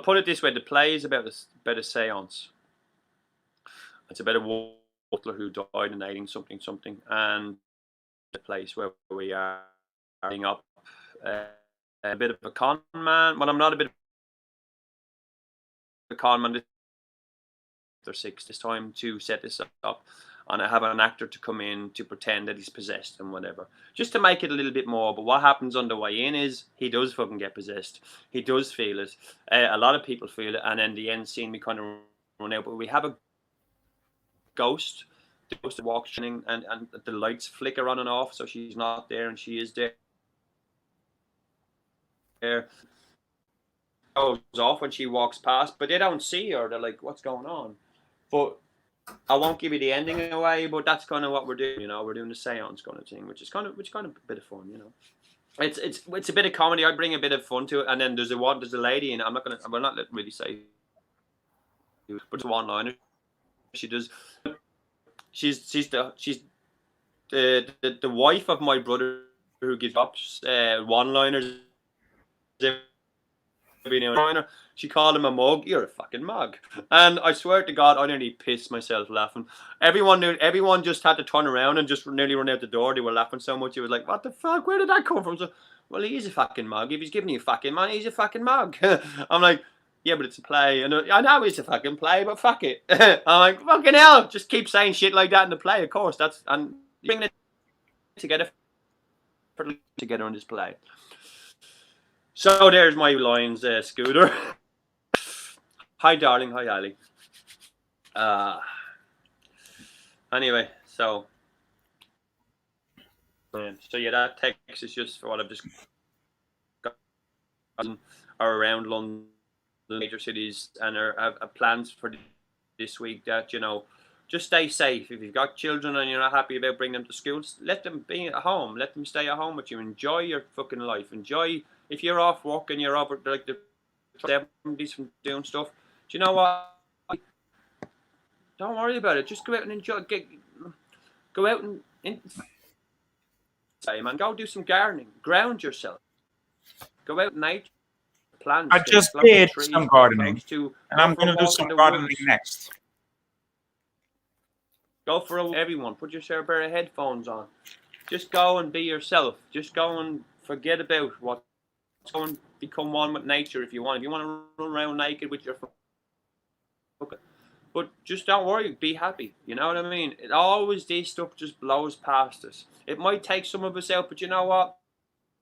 put it this way. The play is about a seance. It's about a butler who died in 18-something, and the place where we are up a bit of a con man. Well, I'm not a bit of a con man. They're 6 this time to set this up, and I have an actor to come in to pretend that he's possessed and whatever, just to make it a little bit more. But what happens on the way in is he does fucking get possessed. He does feel it. A lot of people feel it, and then the end scene we kind of run out. But we have a ghost. The ghost walks in, and the lights flicker on and off, so she's not there, and she is there. Goes off when she walks past, but they don't see her. They're like, "What's going on?" But I won't give you the ending away. But that's kind of what we're doing. We're doing the seance kind of thing, which is kind of a bit of fun. It's a bit of comedy. I bring a bit of fun to it, and then there's a lady, and I'm not really say, but it's one liner. She does. She's the wife of my brother who gives up one liners. She called him a mug. You're a fucking mug. And I swear to God, I nearly pissed myself laughing. Everyone just had to turn around and just nearly run out the door. They were laughing so much. It was like, what the fuck? Where did that come from? So, well, he is a fucking mug. If he's giving you fucking money, he's a fucking mug. I'm like, yeah, but it's a play. And I know it's a fucking play, but fuck it. I'm like, fucking hell. Just keep saying shit like that in the play, of course. And bringing it together on this play. So there's my lines, Scooter. Hi, darling. Hi, Ali. Anyway, so yeah, that text is just for what I've just got around London, major cities, and have plans for this week that, just stay safe. If you've got children and you're not happy about bringing them to school, let them be at home. Let them stay at home with you. Enjoy your fucking life. Enjoy. If you're off work and you're over like the 70s from doing stuff, do you know what? Don't worry about it. Just go out and enjoy. Go out and man, go do some gardening. Ground yourself. Go out in nature. Plants. I just did some gardening, and I'm going to do some gardening next. Go for everyone. Put your pair of headphones on. Just go and be yourself. Just go and forget about what. Go and become one with nature if you want. If you want to run around naked with your okay. But just don't worry. Be happy. You know what I mean? It always, this stuff just blows past us. It might take some of us out, but you know what?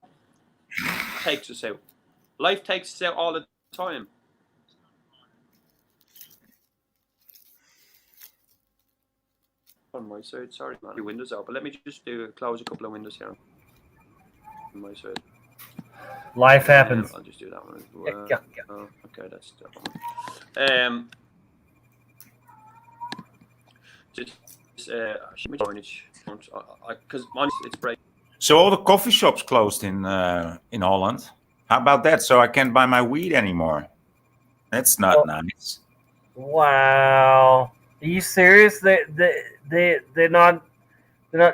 It takes us out. Life takes us out all the time. On my side, sorry, man. Your windows open. Let me just close a couple of windows here. On my side. Life happens. I'll just do that one as well. Yeah. Oh, okay, that's that one. Because it's break. So all the coffee shops closed in Holland. How about that? So I can't buy my weed anymore. That's not nice. Wow. Are you serious? They're not.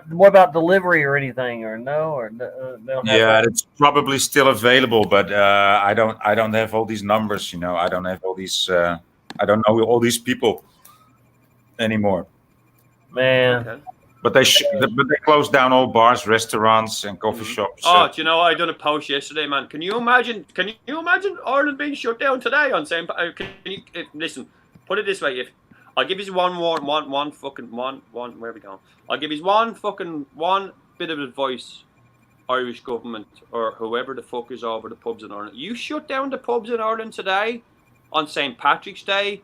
What about delivery or anything, or no, or yeah, it's probably still available, but I don't have all these numbers. I don't have all these. I don't know all these people anymore. Man, But they closed down all bars, restaurants, and coffee shops. Oh, do you know, I done a post yesterday, man. Can you imagine Ireland being shut down today on St. Listen, put it this way, if I'll give you one where we go? I'll give you one bit of advice, Irish government or whoever the fuck is over the pubs in Ireland. You shut down the pubs in Ireland today on St. Patrick's Day,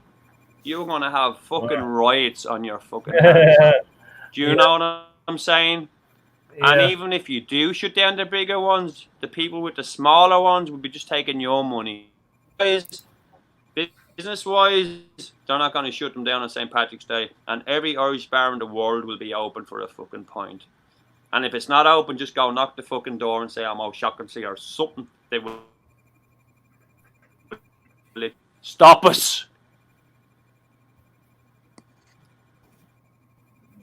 you're gonna have fucking riots on your fucking hands. Do you know what I'm saying? Yeah. And even if you do shut down the bigger ones, the people with the smaller ones will be just taking your money. Business-wise, they're not going to shut them down on St. Patrick's Day. And every Irish bar in the world will be open for a fucking pint. And if it's not open, just go knock the fucking door and say, I'm out shocking see or something. They will stop us.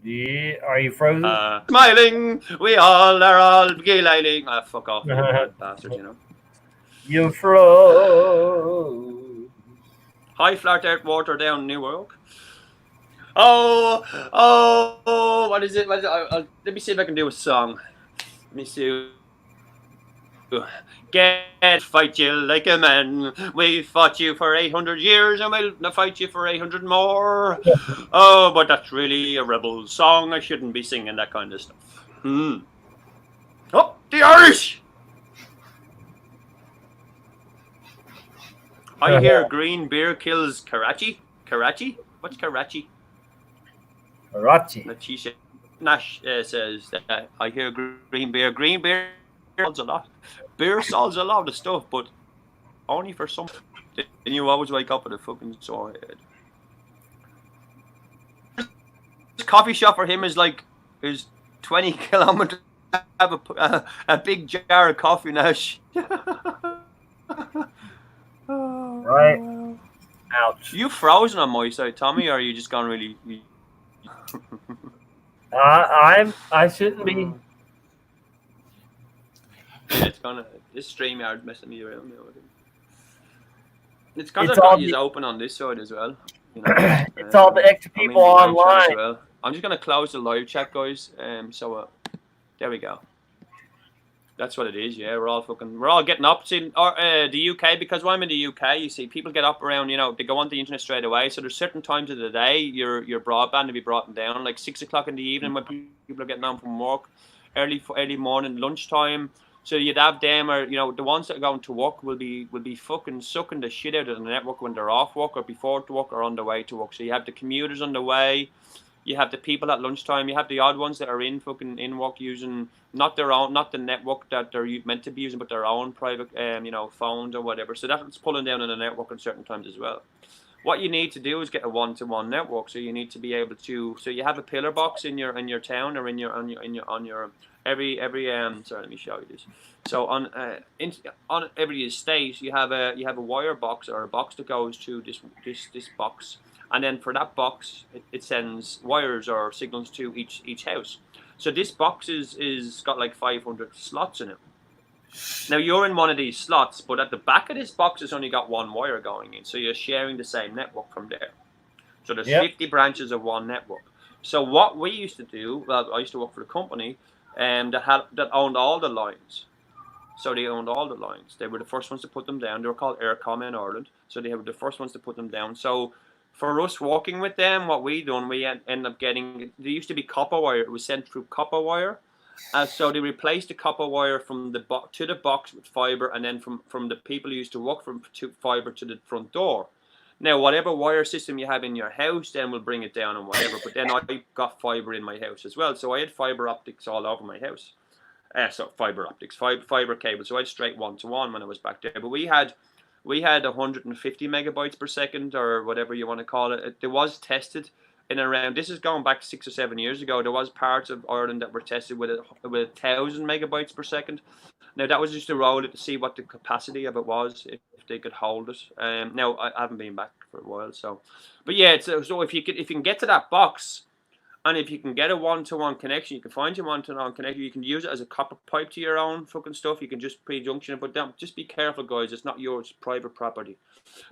Yeah, are you frozen? Smiling, we all are all giggling. Fuck off, you bastard, you know. You froze. High flat earth water down Newark. Oh, what is it? Let me see if I can do a song. Let me see. Get fight you like a man. We fought you for 800 years and we'll fight you for 800 more. Oh, but that's really a rebel song. I shouldn't be singing that kind of stuff. Oh, the Irish! I hear green beer kills Karachi. Karachi? What's Karachi? Karachi. Nash says that I hear green beer. Green beer solves a lot. Beer solves a lot of stuff, but only for some. And you always wake up with a fucking sore head. This coffee shop for him is 20 kilometers. Have a big jar of coffee, Nash. Right. Ouch. You frozen on my side, Tommy, or are you just gone really? I shouldn't be. Yeah, it's gonna. This StreamYard messing me around now. It's because I've got you open on this side as well. You know, it's all the extra people online. Well. I'm just gonna close the live chat, guys. There we go. That's what it is. Yeah, we're all getting up. See, the UK, because when I'm in the UK, you see people get up around. You know, they go on the internet straight away. So there's certain times of the day your broadband to be brought down, like 6 o'clock in the evening when people are getting home from work, early morning, lunchtime. So you'd have them, or the ones that are going to work will be fucking sucking the shit out of the network when they're off work or before to work or on the way to work. So you have the commuters on the way, you have the people at lunchtime, you have the odd ones that are in work using not the network that they're meant to be using, but their own private phones or whatever. So that's pulling down on the network at certain times as well. What you need to do is get a one-to-one network. So you need to be able to. So you have a pillar box in your town or on your every sorry, let me show you this. So on every estate you have a wire box or a box that goes to this box, and then for that box it sends wires or signals to each house. So this box is got like 500 slots in it. Now you're in one of these slots, but at the back of this box it's only got one wire going in, so you're sharing the same network from there. So there's 50 branches of one network. So what we used to do, well, I used to work for a company that owned all the lines. So they owned all the lines. They were the first ones to put them down. They were called Eircom in Ireland. So they were the first ones to put them down. So for us working with them, what we done, we ended up getting, there used to be copper wire. It was sent through copper wire. So they replaced the copper wire from to the box with fiber, and then from the people who used to work to fiber to the front door. Now, whatever wire system you have in your house, then we'll bring it down and whatever. But then I got fiber in my house as well. So I had fiber optics all over my house. Fiber optics, fiber cable. So I had straight one-to-one when I was back there. But we had 150 megabytes per second, or whatever you want to call it. It was tested in around, this is going back 6 or 7 years ago. There was parts of Ireland that were tested with 1,000 megabytes per second. Now that was just a roll to see what the capacity of it was, if they could hold it. Now I haven't been back for a while, but yeah. So if you can get to that box, and if you can get a one-to-one connection, you can find your one-to-one connection. You can use it as a copper pipe to your own fucking stuff. You can just pre-junction it, but just be careful, guys. It's not yours, it's private property.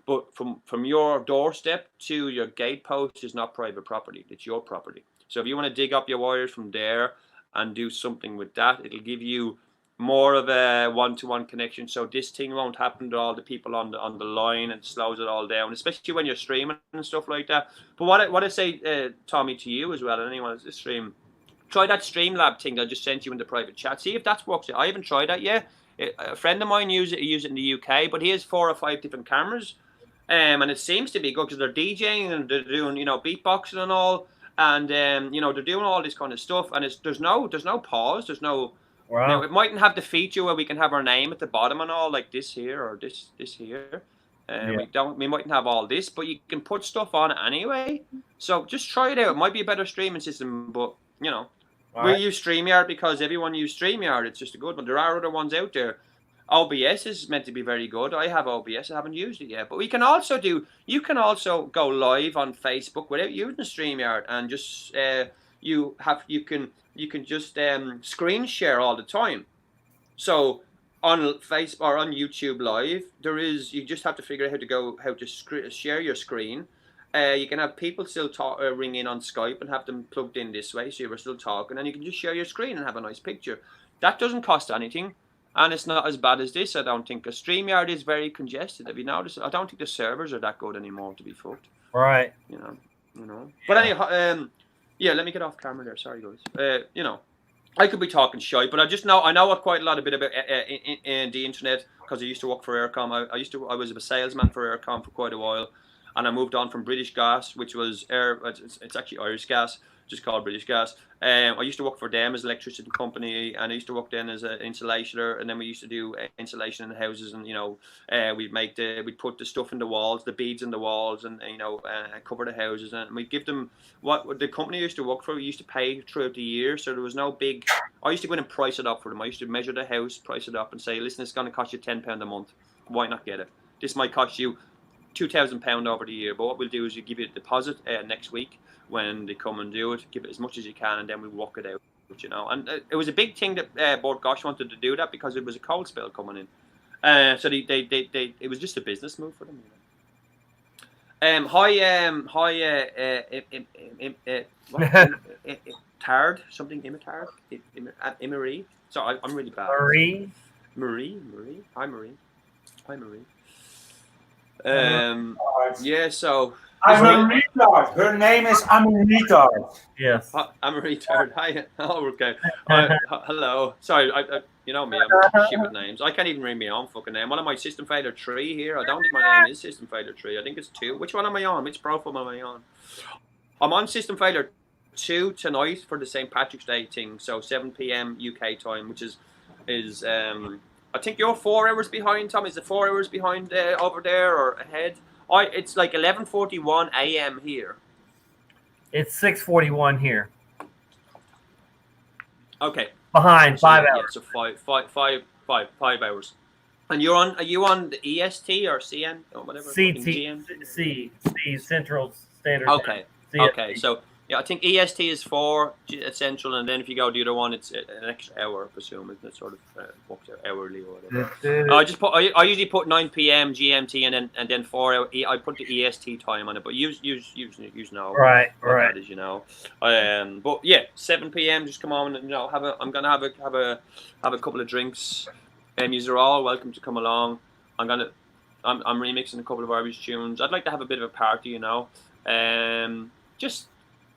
But from your doorstep to your gate post is not private property. It's your property. So if you want to dig up your wires from there and do something with that, it'll give you more of a one-to-one connection. So this thing won't happen to all the people on the line and slows it all down, especially when you're streaming and stuff like that. But what I say, Tommy, to you as well, and anyone that's stream, try that Streamlab thing I just sent you in the private chat. See if that works. I haven't tried that yet. A friend of mine uses it in the UK, but he has 4 or 5 different cameras, and it seems to be good because they're DJing and they're doing, you know, beatboxing and all, and you know, they're doing all this kind of stuff, and there's no pause, there's no. Wow. Now, it mightn't have the feature where we can have our name at the bottom and all, like this here or this here. We mightn't have all this, but you can put stuff on it anyway. So just try it out. It might be a better streaming system, but you know, we use StreamYard because everyone uses StreamYard. It's just a good one. There are other ones out there. OBS is meant to be very good. I have OBS. I haven't used it yet. But you can also go live on Facebook without using StreamYard, and just you can just screen share all the time. So on Facebook or on YouTube Live, you just have to figure out how to share your screen. You can have people still ring in on Skype and have them plugged in this way, so you're still talking, and you can just share your screen and have a nice picture. That doesn't cost anything, and it's not as bad as this, I don't think. Because StreamYard is very congested. Have you noticed? I don't think the servers are that good anymore to be fucked. Right. You know. But anyhow, yeah, let me get off camera there. Sorry, guys. You know, I could be talking shite, but I know quite a bit about in the internet because I used to work for Aircom. I was a salesman for Aircom for quite a while, and I moved on from British Gas, which was it's actually Irish Gas, just called British Gas. I used to work for them as an electricity company, and I used to work then as an insulator, and then we used to do insulation in the houses, and you know, we'd put the stuff in the walls, the beads in the walls, and you know, cover the houses, and we'd give them what the company I used to work for. We used to pay throughout the year, so there was no big. I used to go in and price it up for them. I used to measure the house, price it up, and say, listen, it's going to cost you £10 a month. Why not get it? This might cost you £2,000 over the year, but what we'll do is you give you a deposit next week when they come and do it. Give it as much as you can, and then we walk it out. You know, and it was a big thing that Bord Gosh wanted to do that because it was a cold spell coming in. So it was just a business move for them. You know. Tard, something imitard, Emery. Sorry, I'm really bad. Marie. Hi, Marie. Yeah, so. I'm a retard. Her name is I'm a retard. Yes. I'm a retard. Hi. Oh, okay. Hello. Sorry, I you know me, I'm shit with names. I can't even read my own fucking name. What am I, System Failure 3 here? I don't think my name is System Failure 3. I think it's 2. Which one am I on? Which profile am I on? I'm on System Failure 2 tonight for the St. Patrick's Day thing. So 7 p.m. UK time, which is I think you're 4 hours behind, Tom. Is it 4 hours behind over there or ahead? It's like 11:41 a.m. here. It's 6:41 here. Okay. Behind 5 hours. Yeah, so 5 hours. And are you on the EST or CN or whatever? C Central Standard Time. Okay. CST. Okay. So yeah, I think EST is 4 Central, and then if you go the other one, it's an extra hour, I presume. It sort of works out hourly or whatever. I usually put 9 p.m. GMT and then 4 hours. I put the EST time on it, but use know. Right. That is, you know. But yeah, 7 p.m. Just come on and you know I'm gonna have a couple of drinks, and you're all welcome to come along. I'm remixing a couple of Irish tunes. I'd like to have a bit of a party, you know.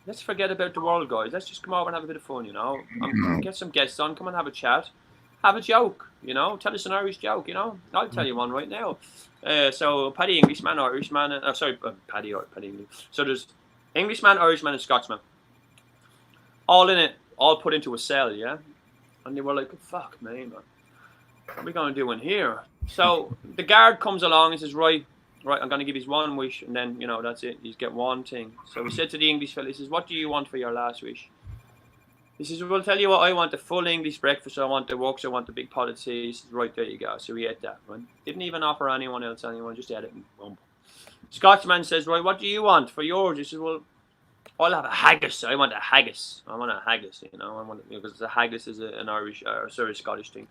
Let's forget about the world, guys. Let's just come over and have a bit of fun, you know. Get some guests on, come and have a chat. Have a joke, you know. Tell us an Irish joke, you know. I'll tell you one right now. So, Paddy Englishman, Irishman, Paddy English. So there's Englishman, Irishman, and Scotsman. All in it, all put into a cell, yeah? And they were like, fuck me, man. What are we going to do in here? So the guard comes along and says, right, I'm going to give you one wish, and then, you know, that's it. You get one thing. So we said to the English fella, he says, what do you want for your last wish? He says, well, tell you what, I want a full English breakfast, I want the works, I want the big pot of tea. He says, right, there you go. So we ate that, right? Didn't even offer anyone else, just ate it and boom. Scotsman says, right, what do you want for yours? He says, well, I'll have a haggis. I want a haggis, you know, because the haggis is an Irish, Scottish thing.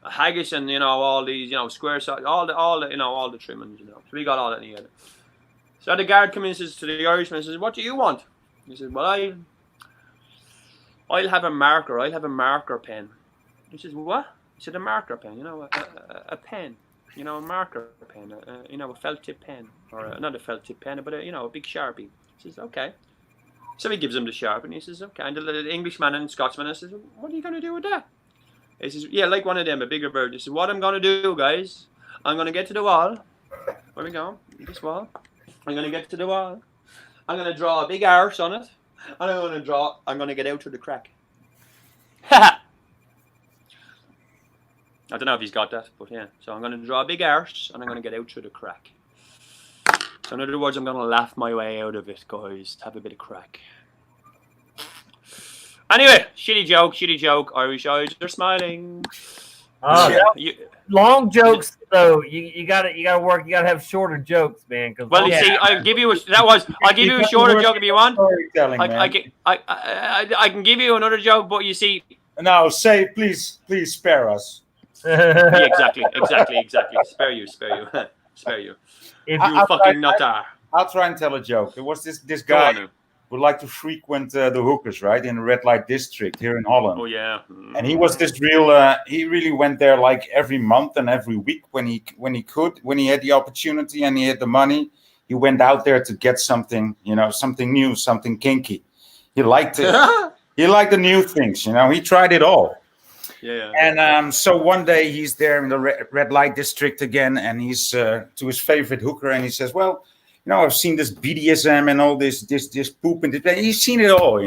A haggis and, you know, all these, you know, square size, all the, you know, all the trimmings, you know. So we got all that together. So the guard comes in and says to the Irishman, says, what do you want? He says, well, I'll have a marker pen. He says, what? He said, a marker pen, a pen, a marker pen, a felt tip pen, or not a felt tip pen, but a big Sharpie. He says, okay. So he gives him the Sharpie, and he says, okay. And the Englishman and Scotsman says, what are you going to do with that? He says, yeah, like one of them, a bigger bird. He says, what I'm going to do, guys, I'm going to get to the wall. Where we go? This wall. I'm going to get to the wall. I'm going to draw a big arse on it. And I'm going to get out through the crack. I don't know if he's got that, but yeah. So I'm going to draw a big arse, and I'm going to get out through the crack. So in other words, I'm going to laugh my way out of it, guys. Have a bit of crack. Anyway, shitty joke. Irish eyes are smiling. Long jokes though. You gotta work. You gotta have shorter jokes, man. Well, you see, I'll give you a shorter joke if you want. I can give you another joke, but you see. No, say please spare us. Yeah, exactly. Spare you. If you fucking nutter. I'll try and tell a joke. There was this guy would like to frequent the hookers, right, in the red light district here in Holland. Oh yeah. And he was this real. He really went there like every month and every week when he had the opportunity and he had the money. He went out there to get something, something new, something kinky. He liked it. He liked the new things. He tried it all. Yeah. And so one day he's there in the red light district again, and he's to his favorite hooker, and he says, "Well, I've seen this BDSM and all this poop and this." He's seen it all,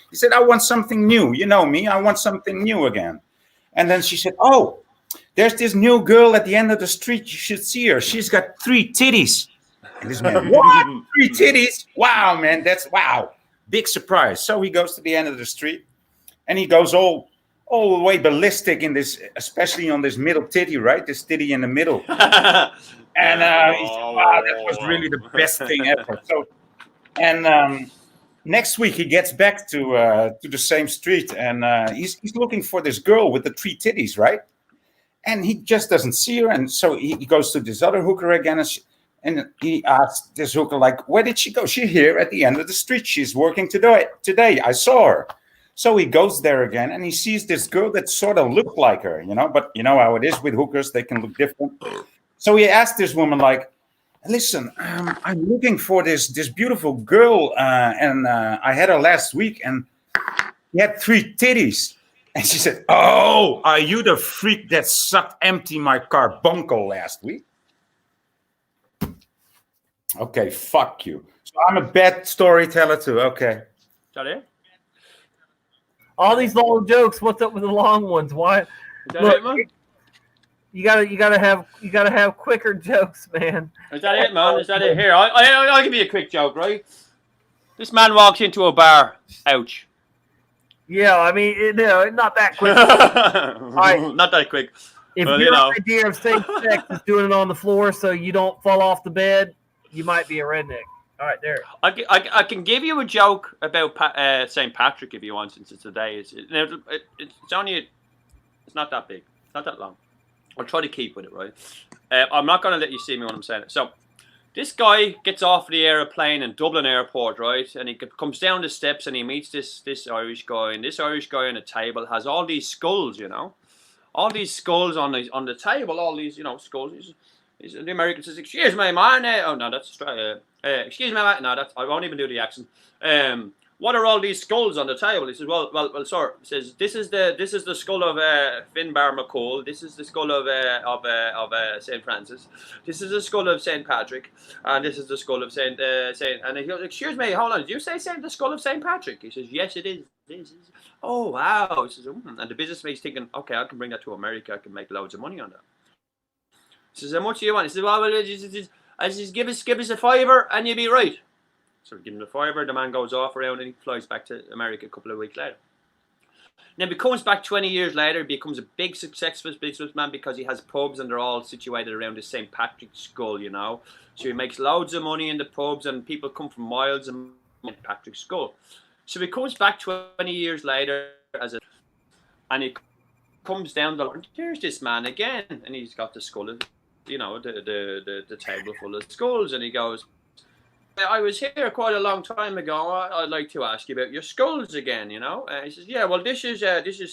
He said, "I want something new. You know me. I want something new again." And then she said, "Oh, there's this new girl at the end of the street. You should see her. She's got 3 titties." And this man, what? 3 titties? Wow, man, wow. Big surprise. So he goes to the end of the street, and he goes all the way ballistic in this, especially on this middle titty, right? This titty in the middle. And he said, wow, that was really the best thing ever. So, and next week he gets back to the same street, and he's looking for this girl with the 3 titties, right? And he just doesn't see her, and so he goes to this other hooker again, and he asks this hooker, like, where did she go? She's here at the end of the street. She's working today. I saw her. So he goes there again, and he sees this girl that sort of looked like her, but you know how it is with hookers, they can look different. So he asked this woman, like, listen, I'm looking for this beautiful girl, and I had her last week, and she had 3 titties. And she said, "Oh, are you the freak that sucked empty my carbuncle last week?" Okay, fuck you. So I'm a bad storyteller too. Okay. Is that it? All these long jokes. What's up with the long ones? Why? Is that it, man? You gotta have quicker jokes, man. Is that it, man? Is that it? Here, I'll give you a quick joke, right? This man walks into a bar. Ouch. Yeah, I mean, not that quick. Right. Not that quick. If your idea of safe sex is doing it on the floor so you don't fall off the bed, you might be a redneck. All right, there. I can give you a joke about St. Patrick if you want, since it's today. It's only, it's not that big. It's not that long. I'll try to keep with it, right? I'm not going to let you see me when I'm saying it. So, this guy gets off the airplane in Dublin Airport, right? And he comes down the steps and he meets this Irish guy. And this Irish guy on the table has all these skulls, all these skulls on the table. All these, skulls. The American says, "Excuse me, man." Oh no, that's Australia. Excuse me, man. No, I won't even do the accent. What are all these skulls on the table? He says, well, sir. He says, this is the skull of Finbar McCool. This is the skull of Saint Francis. This is the skull of Saint Patrick, and this is the skull of Saint. And he goes, "Excuse me, hold on. Did you say the skull of Saint Patrick?" He says, "Yes, it is. It is." Oh wow. He says, and the businessman's thinking, okay, I can bring that to America. I can make loads of money on that. He says, "How much do you want?" He says, "Well, just give us a $5 and you'll be right." So we give him the $5. The man goes off around and he flies back to America a couple of weeks later. Then he comes back 20 years later. He becomes a big successful businessman because he has pubs and they're all situated around the St. Patrick's skull, So he makes loads of money in the pubs and people come from miles and St. Patrick's skull. So he comes back 20 years later and he comes down the line. Here's this man again, and he's got the skull, the table full of skulls, and he goes, I was here quite a long time ago. I'd like to ask you about your skulls again. He says, yeah, well, this is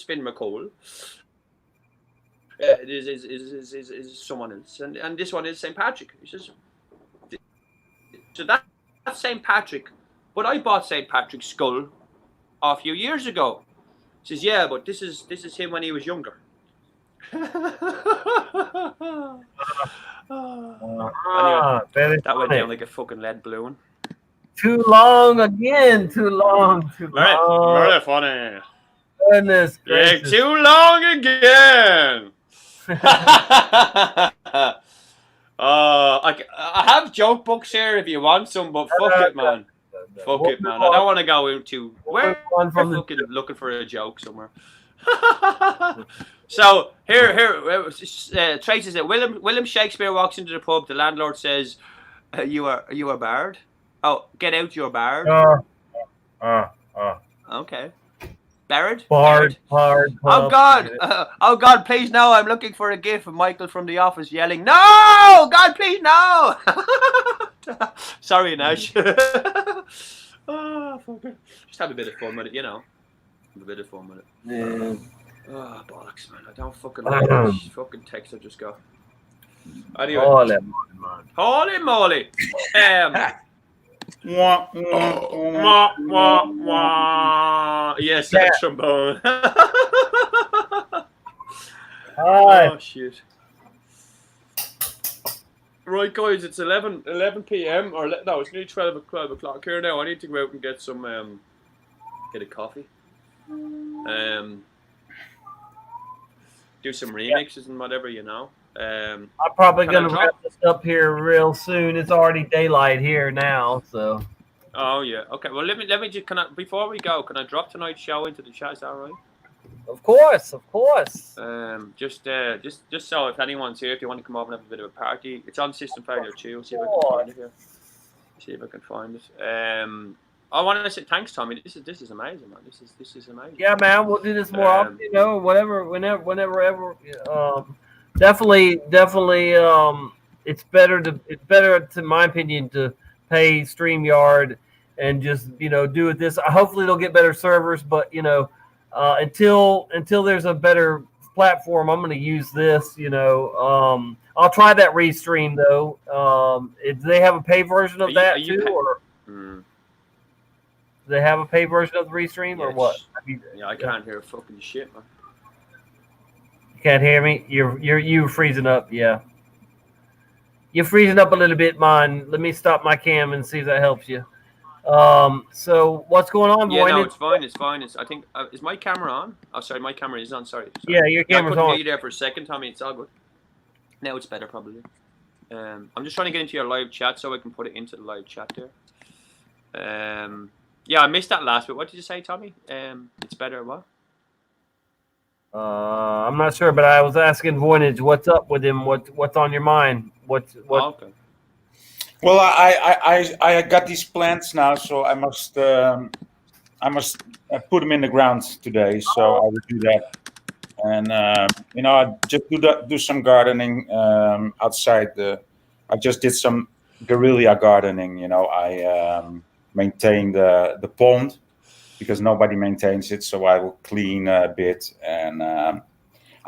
Finn McCool. Is someone else, and this one is St. Patrick. He says, so that's St. Patrick, but I bought St. Patrick's skull a few years ago. He says, yeah, but this is him when he was younger. Anyway, that went down like a fucking lead balloon. Too long again. Too long. Very funny. Goodness Yeah, gracious. too long again. I have joke books here if you want some, but fuck it, man. Fuck it, man. I don't want to go into where I'm fucking looking for a joke somewhere. So here, Tracy said, William Shakespeare walks into the pub. The landlord says, "Are you a bard? Oh, get out, your bard." Okay. Bard? Bard. Oh God, please no! I'm looking for a gif of Michael from The Office yelling, "No! God, please no!" Sorry, Nash. Fuck it. Just have a bit of fun with it, Have a bit of fun with it. Yeah. Oh, bollocks, man! I don't fucking like this fucking text I just got. Anyway, holy moly! Wah, wah, wah, wah. Yes, that trombone. Oh shit! Right, guys, it's 11 p.m. or no, it's nearly 12 o'clock here now. I need to go out and get some get a coffee. Do some remixes and whatever, I'm probably gonna wrap this up here real soon. It's already daylight here now, so. Oh yeah. Okay. Well, let me just before we go, can I drop tonight's show into the chat? Is that all right? Of course. Just so if anyone's here, if you want to come over and have a bit of a party, it's on System Failure 2. See if I can find it here. See if I can find it. I want to say thanks, Tommy. This is amazing, man. This is amazing. Yeah, man. We'll do this more often. Whenever. Definitely. It's better, to my opinion, to pay StreamYard and just do it this. Hopefully, they'll get better servers, but until there's a better platform, I'm going to use this. I'll try that Restream though. Do they have a paid version of that too, or? Do they have a paid version of the Restream or what? Yeah, I can't hear fucking shit, man. You can't hear me? You're freezing up, yeah. You're freezing up a little bit, man. Let me stop my cam and see if that helps you. So what's going on, Yeah, boy? no, it's fine. I think is my camera on? Oh, sorry, my camera is on. Sorry. Yeah, your camera's I couldn't on. hear you there for a second, Tommy. It's all good. Now it's better, probably. I'm just trying to get into your live chat so I can put it into the live chat there. Yeah, I missed that last bit. What did you say, Tommy? It's better what? I'm not sure, but I was asking Voynich, what's up with him? What's on your mind? What? Oh, okay. Well, I got these plants now, so I must put them in the ground today. So I will do that, and I just do some gardening outside. I just did some guerrilla gardening. I maintain the pond because nobody maintains it, so I will clean a bit, and I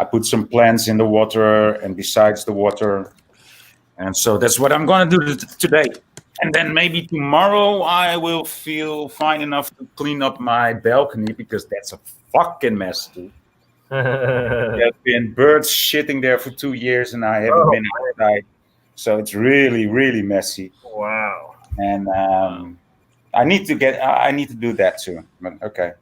put some plants in the water and besides the water. And so that's what I'm going to do today. And then maybe tomorrow I will feel fine enough to clean up my balcony because that's a fucking mess, dude. There have been birds shitting there for 2 years and I haven't been outside. So it's really, really messy. Wow. And I need to do that too. But okay.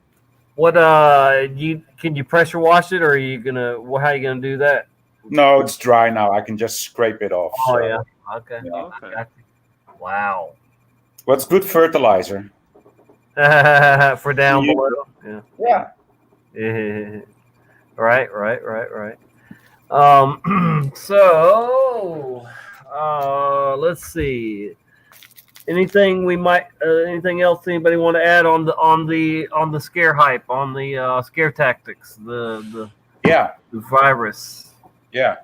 What can you pressure wash it, or are you gonna? How are you gonna do that? No, it's dry now. I can just scrape it off. Oh so. yeah. Okay. Yeah. Okay. Wow. What's good fertilizer? For down below. Yeah. Yeah. Right. So let's see. Anything else anybody want to add on the scare hype, on the scare tactics, the virus? Yeah,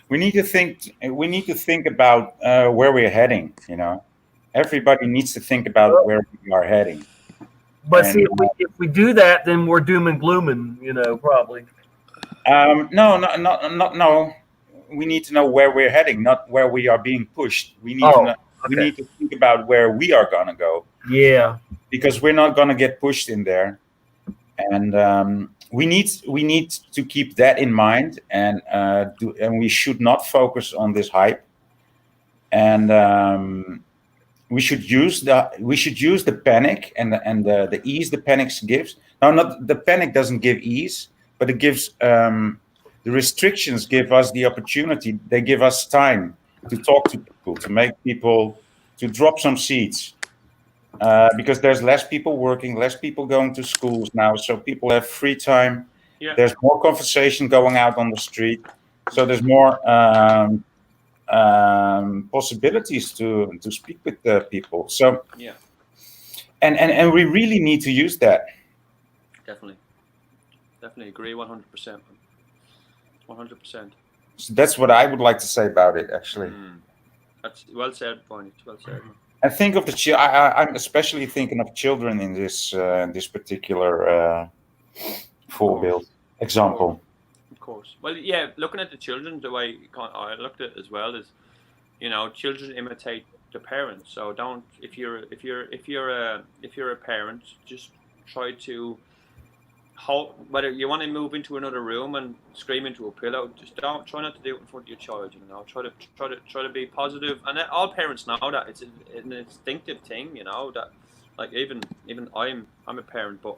we need to think about where we're heading. Everybody needs to think about where we are heading. But And, see, if we do that, then we're doom and glooming, probably. No. We need to know where we're heading, not where we are being pushed. We need to know. We need to think about where we are gonna go. Yeah. Because we're not gonna get pushed in there, and we need to keep that in mind, and we should not focus on this hype, and we should use the panic and the ease the panic gives. No, not the panic doesn't give ease, but it gives the restrictions give us the opportunity. They give us time to talk to people, to make people, to drop some seeds. Because there's less people working, less people going to schools now, so people have free time. Yeah. There's more conversation going out on the street, so there's more possibilities to speak with the people. So yeah, and we really need to use that. Definitely agree 100%. 100%. So that's what I would like to say about it, actually. That's well said, Barney. Well said. I think of the I'm especially thinking of children in this particular forbeeld example. Of course. Well, yeah. Looking at the children, the way I looked at it as well is, children imitate the parents. So don't if you're a parent, just try to whether you want to move into another room and scream into a pillow, just try not to do it in front of your child. Try to be positive, and all parents know that it's an instinctive thing. That like even I'm a parent, but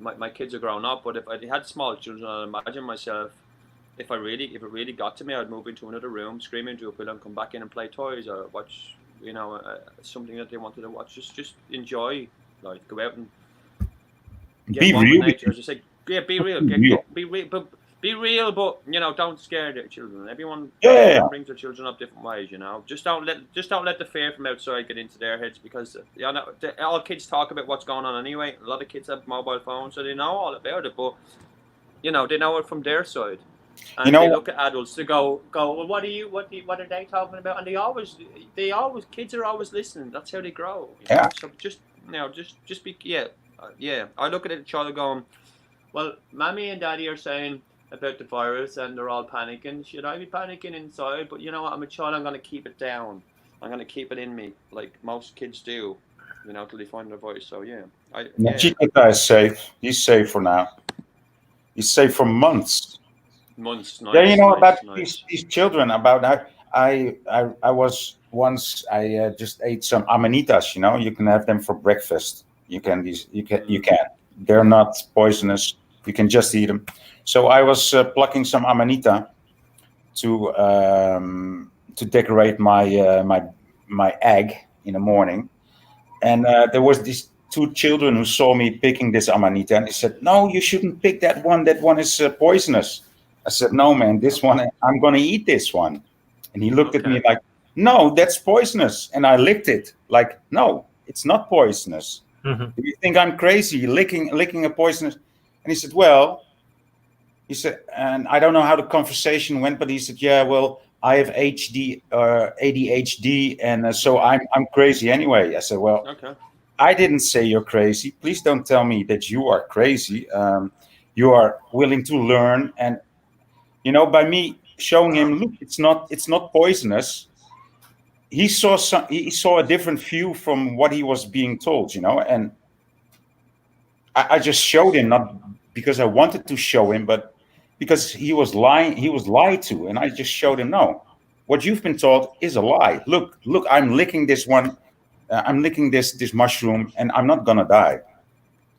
my kids are grown up. But if I had small children, I'd imagine myself if it really got to me, I'd move into another room, scream into a pillow, and come back in and play toys or watch something that they wanted to watch. Just enjoy, like go out and. Be real. As you say, yeah, be real. Be real, but don't scare the children. Everyone brings their children up different ways. Just don't let the fear from outside get into their heads, because all kids talk about what's going on anyway. A lot of kids have mobile phones, so they know all about it. But they know it from their side, and they look at adults to go. Well, what are they talking about? And they always kids are always listening. That's how they grow. Yeah. So just be I look at a child going, well, mommy and daddy are saying about the virus and they're all panicking. Should I be panicking inside? But you know what? I'm a child. I'm going to keep it down. I'm going to keep it in me, like most kids do, till they find their voice. So Chiquita is safe. He's safe for now. He's safe for months. Nice, about nice. These children. About I was once. I just ate some amanitas. You can have them for breakfast. You can. They're not poisonous. You can just eat them. So I was plucking some amanita to decorate my egg in the morning, and there was these two children who saw me picking this amanita, and they said, "No, you shouldn't pick that one. That one is poisonous." I said, "No, man, this one I'm going to eat this one." And he looked at me like, "No, that's poisonous." And I licked it like, "No, it's not poisonous. Do you think I'm crazy licking a poisonous?" And he said, "Well," he said, and I don't know how the conversation went, but he said, "Yeah, well, I have ADHD, and so I'm crazy anyway." I said, "Well, I didn't say you're crazy. Please don't tell me that you are crazy. You are willing to learn, and by me showing him, look, it's not poisonous." He saw a different view from what he was being told, and I just showed him, not because I wanted to show him, but because he was lying. He was lied to, and I just showed him, no, what you've been told is a lie. Look, I'm licking this one. I'm licking this mushroom, and I'm not gonna die.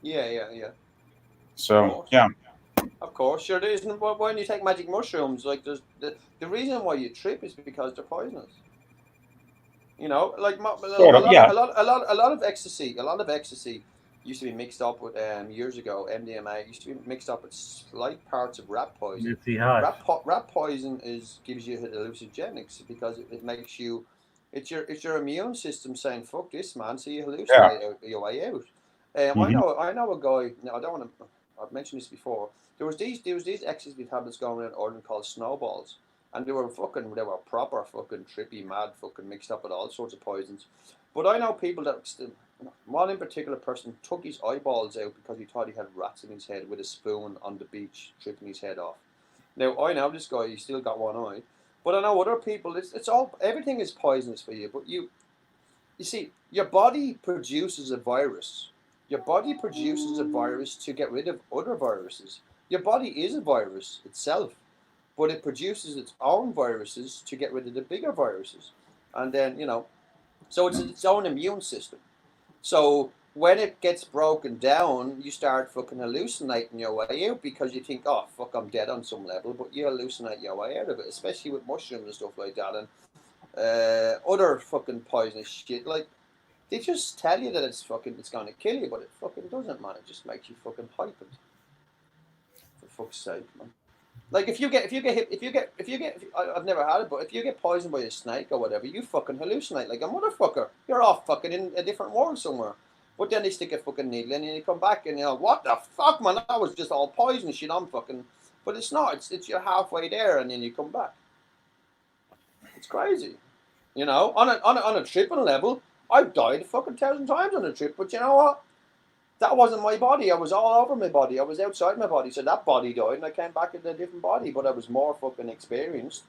Yeah. So yeah. Of course, sure. When you take magic mushrooms, like there's the reason why you trip is because they're poisonous. Like a lot of ecstasy. A lot of ecstasy used to be mixed up with years ago. MDMA used to be mixed up with slight parts of rat poison. Rat poison gives you hallucinogenics because it makes you. It's your immune system saying "fuck this, man," so you hallucinate your way out. I know a guy. No, I don't want to. I've mentioned this before. There was these ecstasy tablets going around Ireland called Snowballs, and they were proper fucking trippy, mad, fucking mixed up with all sorts of poisons. But I know people that still. One in particular person took his eyeballs out because he thought he had rats in his head with a spoon on the beach, tripping his head off. Now I know this guy; he's still got one eye. But I know other people. It's all everything is poisonous for you. But you see, your body produces a virus. Your body produces a virus to get rid of other viruses. Your body is a virus itself, but it produces its own viruses to get rid of the bigger viruses. And then, so it's its own immune system. So when it gets broken down, you start fucking hallucinating your way out because you think, oh, fuck, I'm dead on some level, but you hallucinate your way out of it, especially with mushrooms and stuff like that and other fucking poisonous shit. Like, they just tell you that it's going to kill you, but it fucking doesn't, man. It just makes you fucking hyped. For fuck's sake, man. Like if you get I've never had it, but if you get poisoned by a snake or whatever, you fucking hallucinate like a motherfucker. You're off fucking in a different world somewhere. But then they stick a fucking needle in and you come back and you're like, what the fuck, man? That was just all poison shit. I'm fucking, but it's not. It's you're halfway there and then you come back. It's crazy, on a tripping level. I've died a fucking 1,000 times on a trip, but you know what? That wasn't my body. I was all over my body. I was outside my body. So that body died and I came back in a different body. But I was more fucking experienced,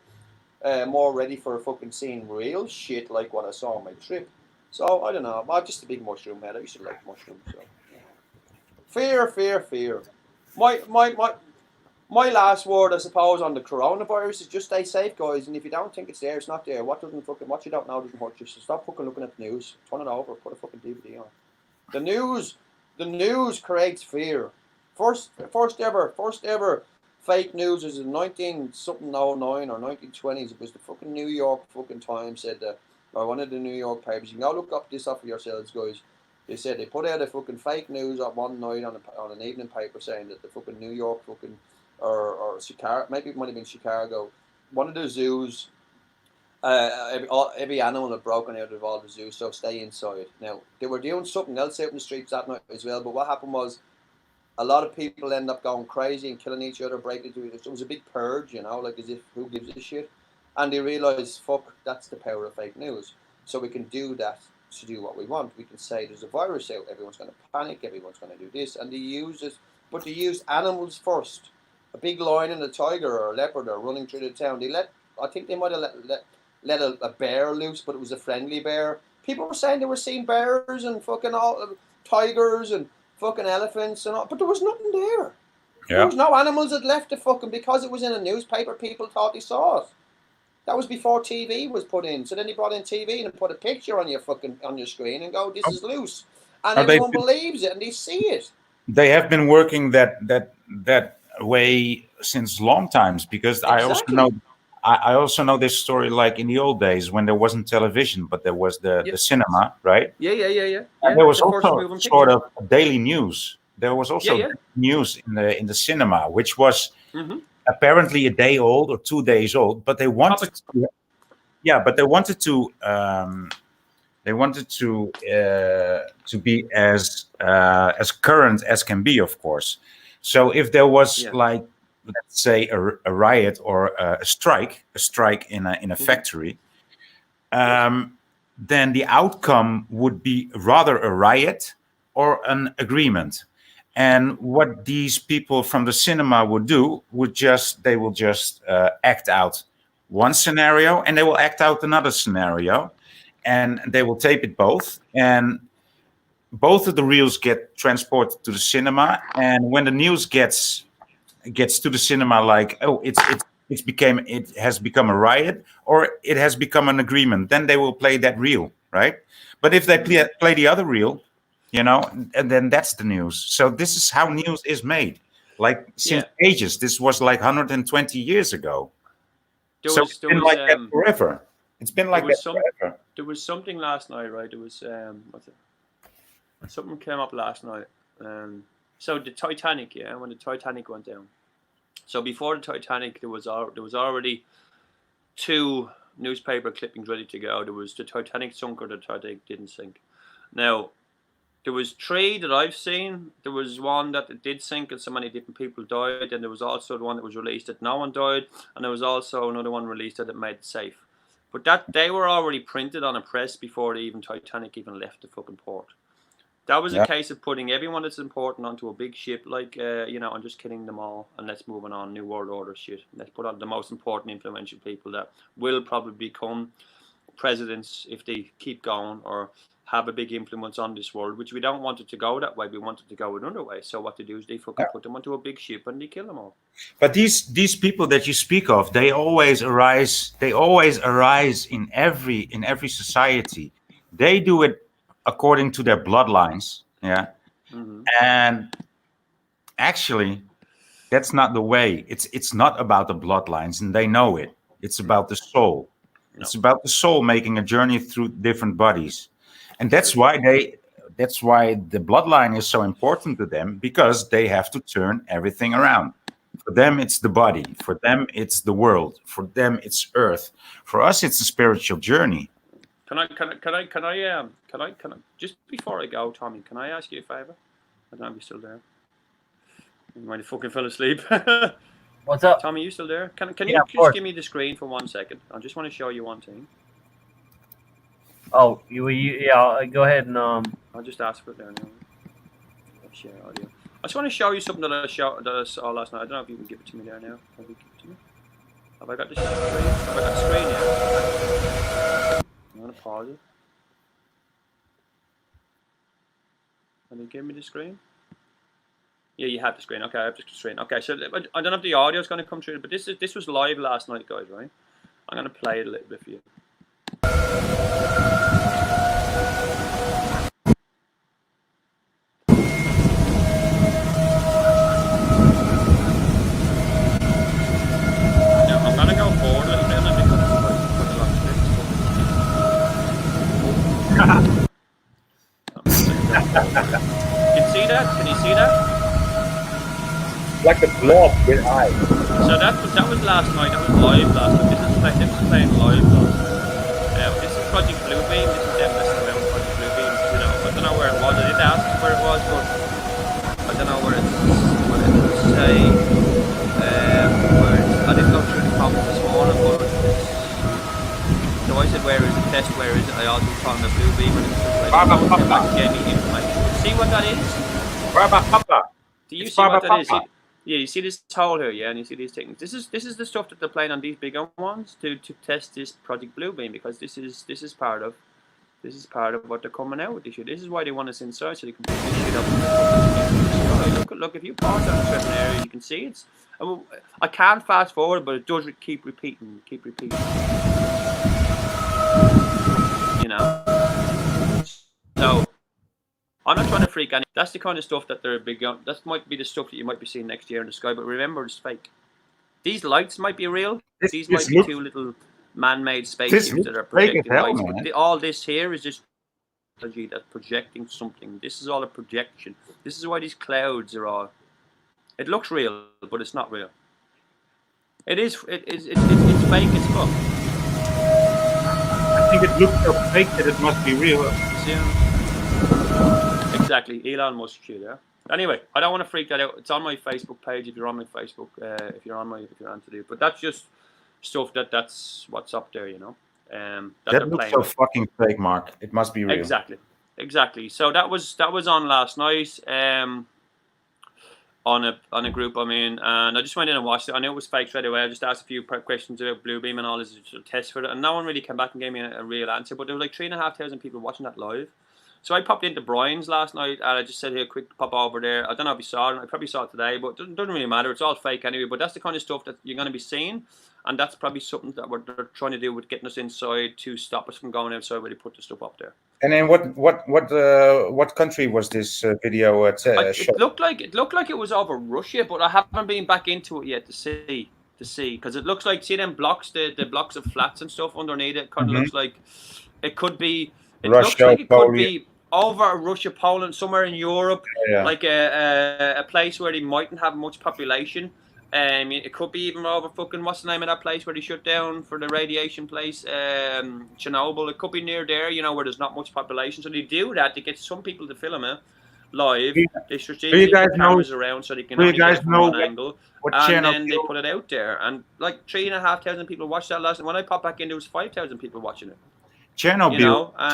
more ready for fucking seeing real shit like what I saw on my trip. So I don't know. I'm just a big mushroom head. I used to like mushrooms. So fear. My last word, I suppose, on the coronavirus is just stay safe, guys. And if you don't think it's there, it's not there. What you don't know doesn't hurt you. So stop fucking looking at the news. Turn it over. Put a fucking DVD on. The news creates fear. First ever fake news is in 1909 or 1920s. It was the fucking New York fucking Times said that, or one of the New York papers. You can go look up this up for yourselves, guys. They said they put out a fucking fake news on one night on an evening paper saying that the fucking New York fucking or Chicago, maybe it might have been Chicago, one of the zoos. Every animal had broken out of all the zoos, so stay inside. Now, they were doing something else out in the streets that night as well, but what happened was a lot of people end up going crazy and killing each other, breaking into it. It was a big purge, like as if who gives a shit. And they realised, fuck, that's the power of fake news. So we can do that to do what we want. We can say there's a virus out, everyone's going to panic, everyone's going to do this, and they use it, but they used animals first. A big lion and a tiger or a leopard are running through the town. I think they might have let a bear loose, but it was a friendly bear. People were saying they were seeing bears and fucking tigers and fucking elephants and all, but there was nothing there. Yeah. There was no animals that left the fucking, because it was in a newspaper, people thought they saw it. That was before TV was put in. So then they brought in TV and put a picture on your screen and go, this is loose. And everyone believes it and they see it. They have been working that way since long times, because exactly. I also know this story, like in the old days when there wasn't television, but there was the cinema, right? Yeah. And there was also sort of daily news. There was also news in the cinema, which was apparently a day old or 2 days old, but they wanted to, to be as current as can be, of course. So if there was like, let's say a riot or a strike in a factory, then the outcome would be rather a riot or an agreement. And what these people from the cinema would do they will just act out one scenario and they will act out another scenario, and they will tape it both, and both of the reels get transported to the cinema. And when the news gets to the cinema, like, oh, it has become a riot or it has become an agreement, then they will play that reel, right? But if they play the other reel, and then that's the news. So this is how news is made, like since ages. This was like 120 years ago. It's been like that forever. It's been like that forever. There was something last night, right? There was something came up last night. So the Titanic, when the Titanic went down. So before the Titanic, there was already 2 newspaper clippings ready to go. There was the Titanic sunk or the Titanic didn't sink. Now, there was 3 that I've seen. There was one that it did sink and so many different people died. And there was also the one that was released that no one died. And there was also another one released that it made it safe. But that they were already printed on a press before the Titanic even left the fucking port. That was a case of putting everyone that's important onto a big ship, like, and just killing them all, and let's move on, New World Order shit. Let's put on the most important, influential people that will probably become presidents if they keep going, or have a big influence on this world, which we don't want it to go that way. We want it to go another way. So what they do is they fucking put them onto a big ship and they kill them all. But these people that you speak of, they always arise in every society. They do it according to their bloodlines, and actually that's not the way. It's not about the bloodlines, and they know it. It's about the soul. It's about the soul making a journey through different bodies, and that's why the bloodline is so important to them, because they have to turn everything around. For them it's the body, for them it's the world, for them it's earth. For us it's a spiritual journey. Can I just before I go, Tommy, can I ask you a favor? I don't know if you're still there. You might have fucking fell asleep. What's up? Tommy, you still there? Can Yeah, you of just course. give me the screen for 1 second? I just want to show you one thing. Oh, go ahead and I'll just ask for it there now. Share audio. I just want to show you something that I saw last night. I don't know if you can give it to me there now. Have you give it to me? Have I got this screen? Have I got the screen here? I'm gonna pause it. Can you give me the screen? Yeah, you have the screen. Okay, I have the screen. Okay, so I don't know if the audio is going to come through, but this was live last night, guys. Right? I'm going to play it a little bit for you. Now, I'm going to go forward a little bit, and then put a lot of Can you see that? Can you see that? Like a blob with eyes. So that was last night. That was live last night. This is playing live last night. This is Project Bluebeam. This is them messing around with Project Bluebeam. I don't know where it was. I did ask where it was, but I don't know where it say. I didn't go through the comments this morning, but so I said, "Where is the test? Where is it?" I also found the Bluebeam, and it was gave me information. See what that is? Do you see what that is? Yeah, you see this hole here, yeah, and you see these things. This is the stuff that they're playing on these bigger ones to test this Project Bluebeam, because this is part of what they're coming out with this shit. This is why they want us inside, so they can put this shit up. Look, if you pause on a certain area, you can see it's. I can't fast forward, but it does keep repeating. You know. So. I'm not trying to freak any. That's the kind of stuff that they're big on. That might be the stuff that you might be seeing next year in the sky. But remember, it's fake. These lights might be real. These might be two little man-made spaceships that are projecting lights. But all this here is just technology that's projecting something. This is all a projection. This is why these clouds are all. It looks real, but it's not real. It is. It's fake as fuck. I think it looks so fake that it must be real. Exactly, Elon Musk shit, yeah. Anyway, I don't want to freak that out. It's on my Facebook page if you're on my Facebook. If you're on to do, but that's just stuff that's what's up there, you know. That looks so fucking fake, Mark. It must be real. Exactly. So that was on last night. On a group I'm in, and I just went in and watched it. I knew it was fake straight away. I just asked a few questions about Bluebeam and all this sort of test for it, and no one really came back and gave me a real answer. But there were like 3,500 people watching that live. So I popped into Brian's last night, and I just said, "Here, quick pop over there." I don't know if you saw it. I probably saw it today, but it doesn't really matter. It's all fake anyway. But that's the kind of stuff that you're going to be seeing, and that's probably something that they're trying to do with getting us inside to stop us from going outside where they put the stuff up there. And then what country was this video? It looked like it was over Russia, but I haven't been back into it yet to see because it looks like them blocks, the blocks of flats and stuff underneath it. Kind of looks like it could be. It Russia, looks like it Poland. could be over Russia, Poland, somewhere in Europe, like a place where they mightn't have much population. It could be even over fucking, what's the name of that place where they shut down for the radiation place? Chernobyl. It could be near there, you know, where there's not much population. So they do that to get some people to film it. live. They Do you strategically guys put know? cameras around so they can Do you only get guys it from know one angle, what and then they Chernobyl? put it out there. And like 3,500 people watched that last. And when I popped back in, there was 5,000 people watching it. Chernobyl. You know, and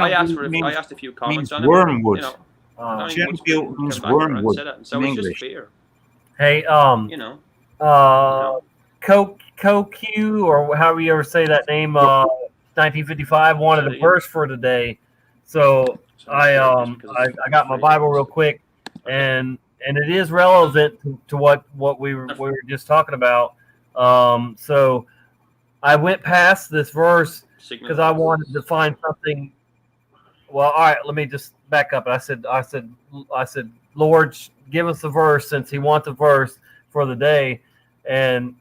I asked Chernobyl a few means comments on it. But, wormwood. you know, I don't even much Chernobyl come means back for it and wormwood said that. And so in it's just English. fear. Hey, You know. CoQ, or however you ever say that name, 1955 wanted a verse for today. So I got my Bible real quick, and it is relevant to what we were just talking about. So I went past this verse because I wanted to find something. Well, all right, let me just back up. I said, Lord, give us a verse, since He wants a verse for the day, and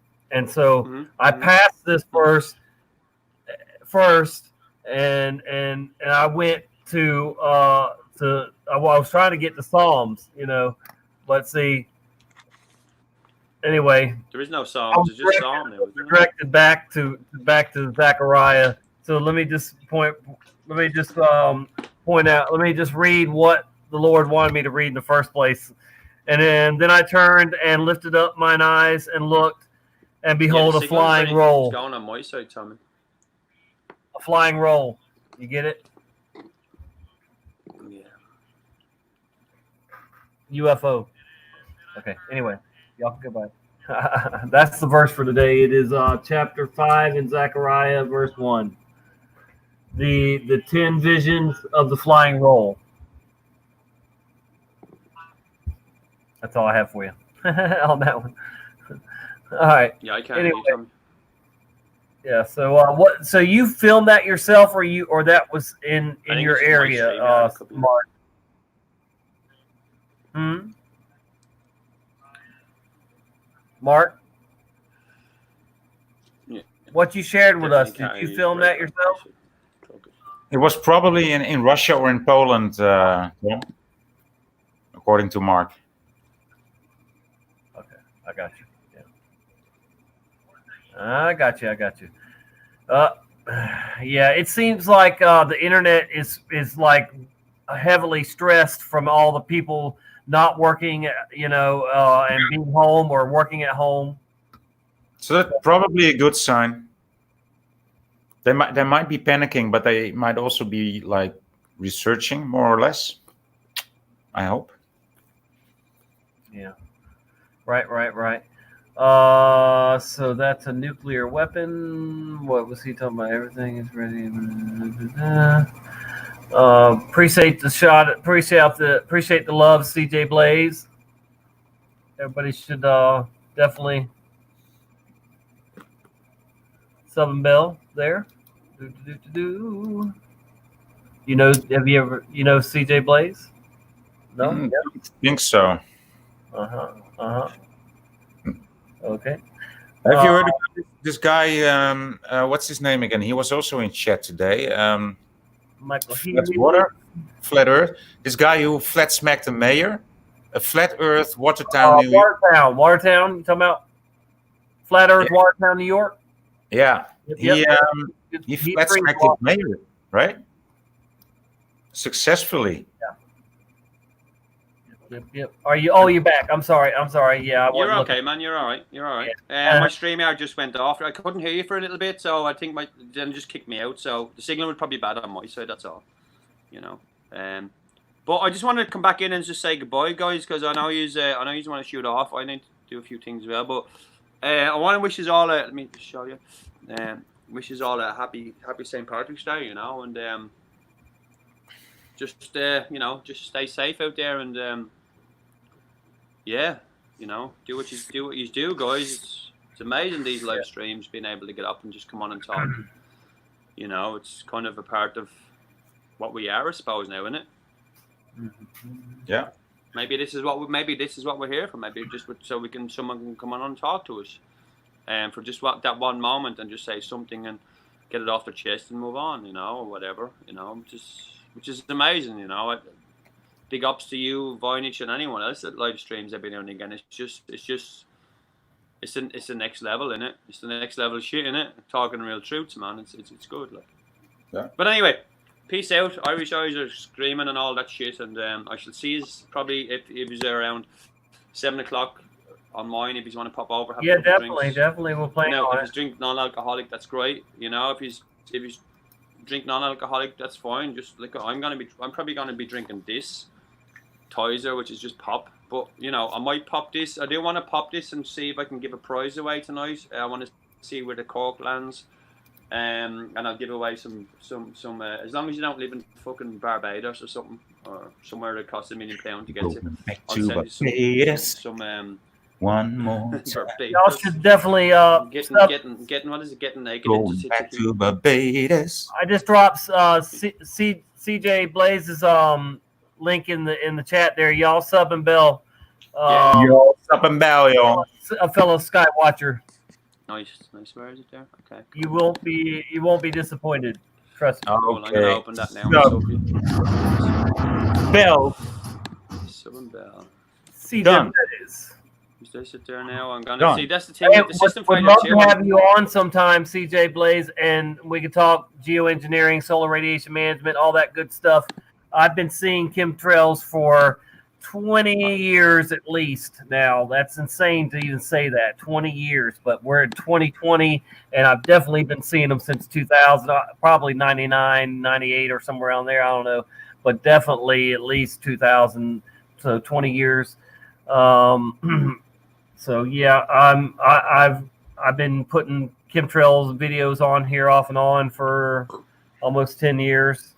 so I passed this verse first, and I went to I was trying to get to Psalms, but see, anyway, There is no Psalms. It's just Psalm. Directed back to Zechariah. So let me just point out. Let me just read what the Lord wanted me to read in the first place. And then I turned and lifted up mine eyes and looked, and behold, a flying roll. It's going on my side, Tommy. A flying roll. You get it? Yeah. UFO. Okay. Anyway, y'all can go back. That's the verse for today. It is chapter 5 in Zechariah, verse 1. The 10 visions of the flying roll. That's all I have for you on that one. All right. Yeah, I can't. Anyway, yeah. So what? So you filmed that yourself, or that was in your area, Mark? Mark, yeah. What you shared with us? Did you film that yourself? It was probably in Russia or in Poland, yeah, according to Mark. Okay, I got you. Yeah. I got you. Yeah, it seems like the internet is like heavily stressed from all the people not working, and being home or working at home. So that's probably a good sign. They might be panicking, but they might also be like researching more or less. I hope. Yeah. Right. So that's a nuclear weapon. What was he talking about? Everything is ready. Appreciate the shot. Appreciate the love, CJ Blaze. Everybody should definitely sub and bell there. Do. Have you ever CJ Blaze? No. I think so. Okay. Have you heard about this guy? What's his name again? He was also in chat today. Michael Flat Earth. This guy who flat smacked the mayor. A Flat Earth, Watertown, New York. Watertown. You talking about Flat Earth, Watertown, New York? Yeah. Yep. He flat smacked the mayor, right? Successfully. Yep. You're back. I'm sorry. Yeah. You're okay, man. You're all right. My StreamYard just went off. I couldn't hear you for a little bit, so I think then just kicked me out. So the signal was probably bad on my side. That's all. But I just wanted to come back in and just say goodbye, guys, because I know you want to shoot off. I need to do a few things as well, but I want to wish you all let me just show you. Wish you all a happy St. Patrick's Day, and just stay safe out there, and do what you do, guys. It's amazing, these live streams, being able to get up and just come on and talk. It's kind of a part of what we are, I suppose, now, isn't it? Yeah. Maybe this is what we're here for. Maybe just so someone can come on and talk to us, and for just that one moment, and just say something and get it off their chest and move on, or whatever, which is amazing, Big ups to you, Voynich, and anyone else that live streams every now and again. It's the next level, innit? It's the next level shit, innit? Talking real truths, man. It's good, like. Yeah. But anyway, Peace out. Irish eyes are screaming and all that shit, and I shall see his probably if he's around 7 o'clock on mine. If he's want to pop over, have a Yeah, couple of definitely, drinks. we'll play You know, on if it. he's drink non-alcoholic, that's great. You know, if he's drink non-alcoholic, that's fine. Just like I'm probably gonna be drinking this Tizer, which is just pop. But you know, I might pop this. I do want to pop this and see if I can give a prize away tonight. I want to see where the cork lands. And I'll give away some as long as you don't live in fucking Barbados or something, or somewhere that costs £1 million to get to. I'll send you some one more Barbados. Y'all should definitely getting what is it? Getting naked. Going back to Barbados. I just dropped CJ Blaze's link in the chat there. Y'all sub and bell. Yo, up and bow, y'all. A fellow Sky Watcher. Nice. Where is it there? Okay. You won't be disappointed. Trust me. Cool. I'm gonna open that now. Bell. Sub and bell. CJ Done. Blaze. Is this it there now? I'm gonna Done. see. That's the thing. Hey, With the system would failures love here. to have you on sometime, CJ Blaze, and we could talk geoengineering, solar radiation management, all that good stuff. I've been seeing chemtrails for 20 years at least now. That's insane to even say that. 20 years, but we're in 2020, and I've definitely been seeing them since 2000, probably 99, 98 or somewhere around there. I don't know, but definitely at least 2000, so 20 years. So yeah, I've been putting chemtrails videos on here off and on for almost 10 years.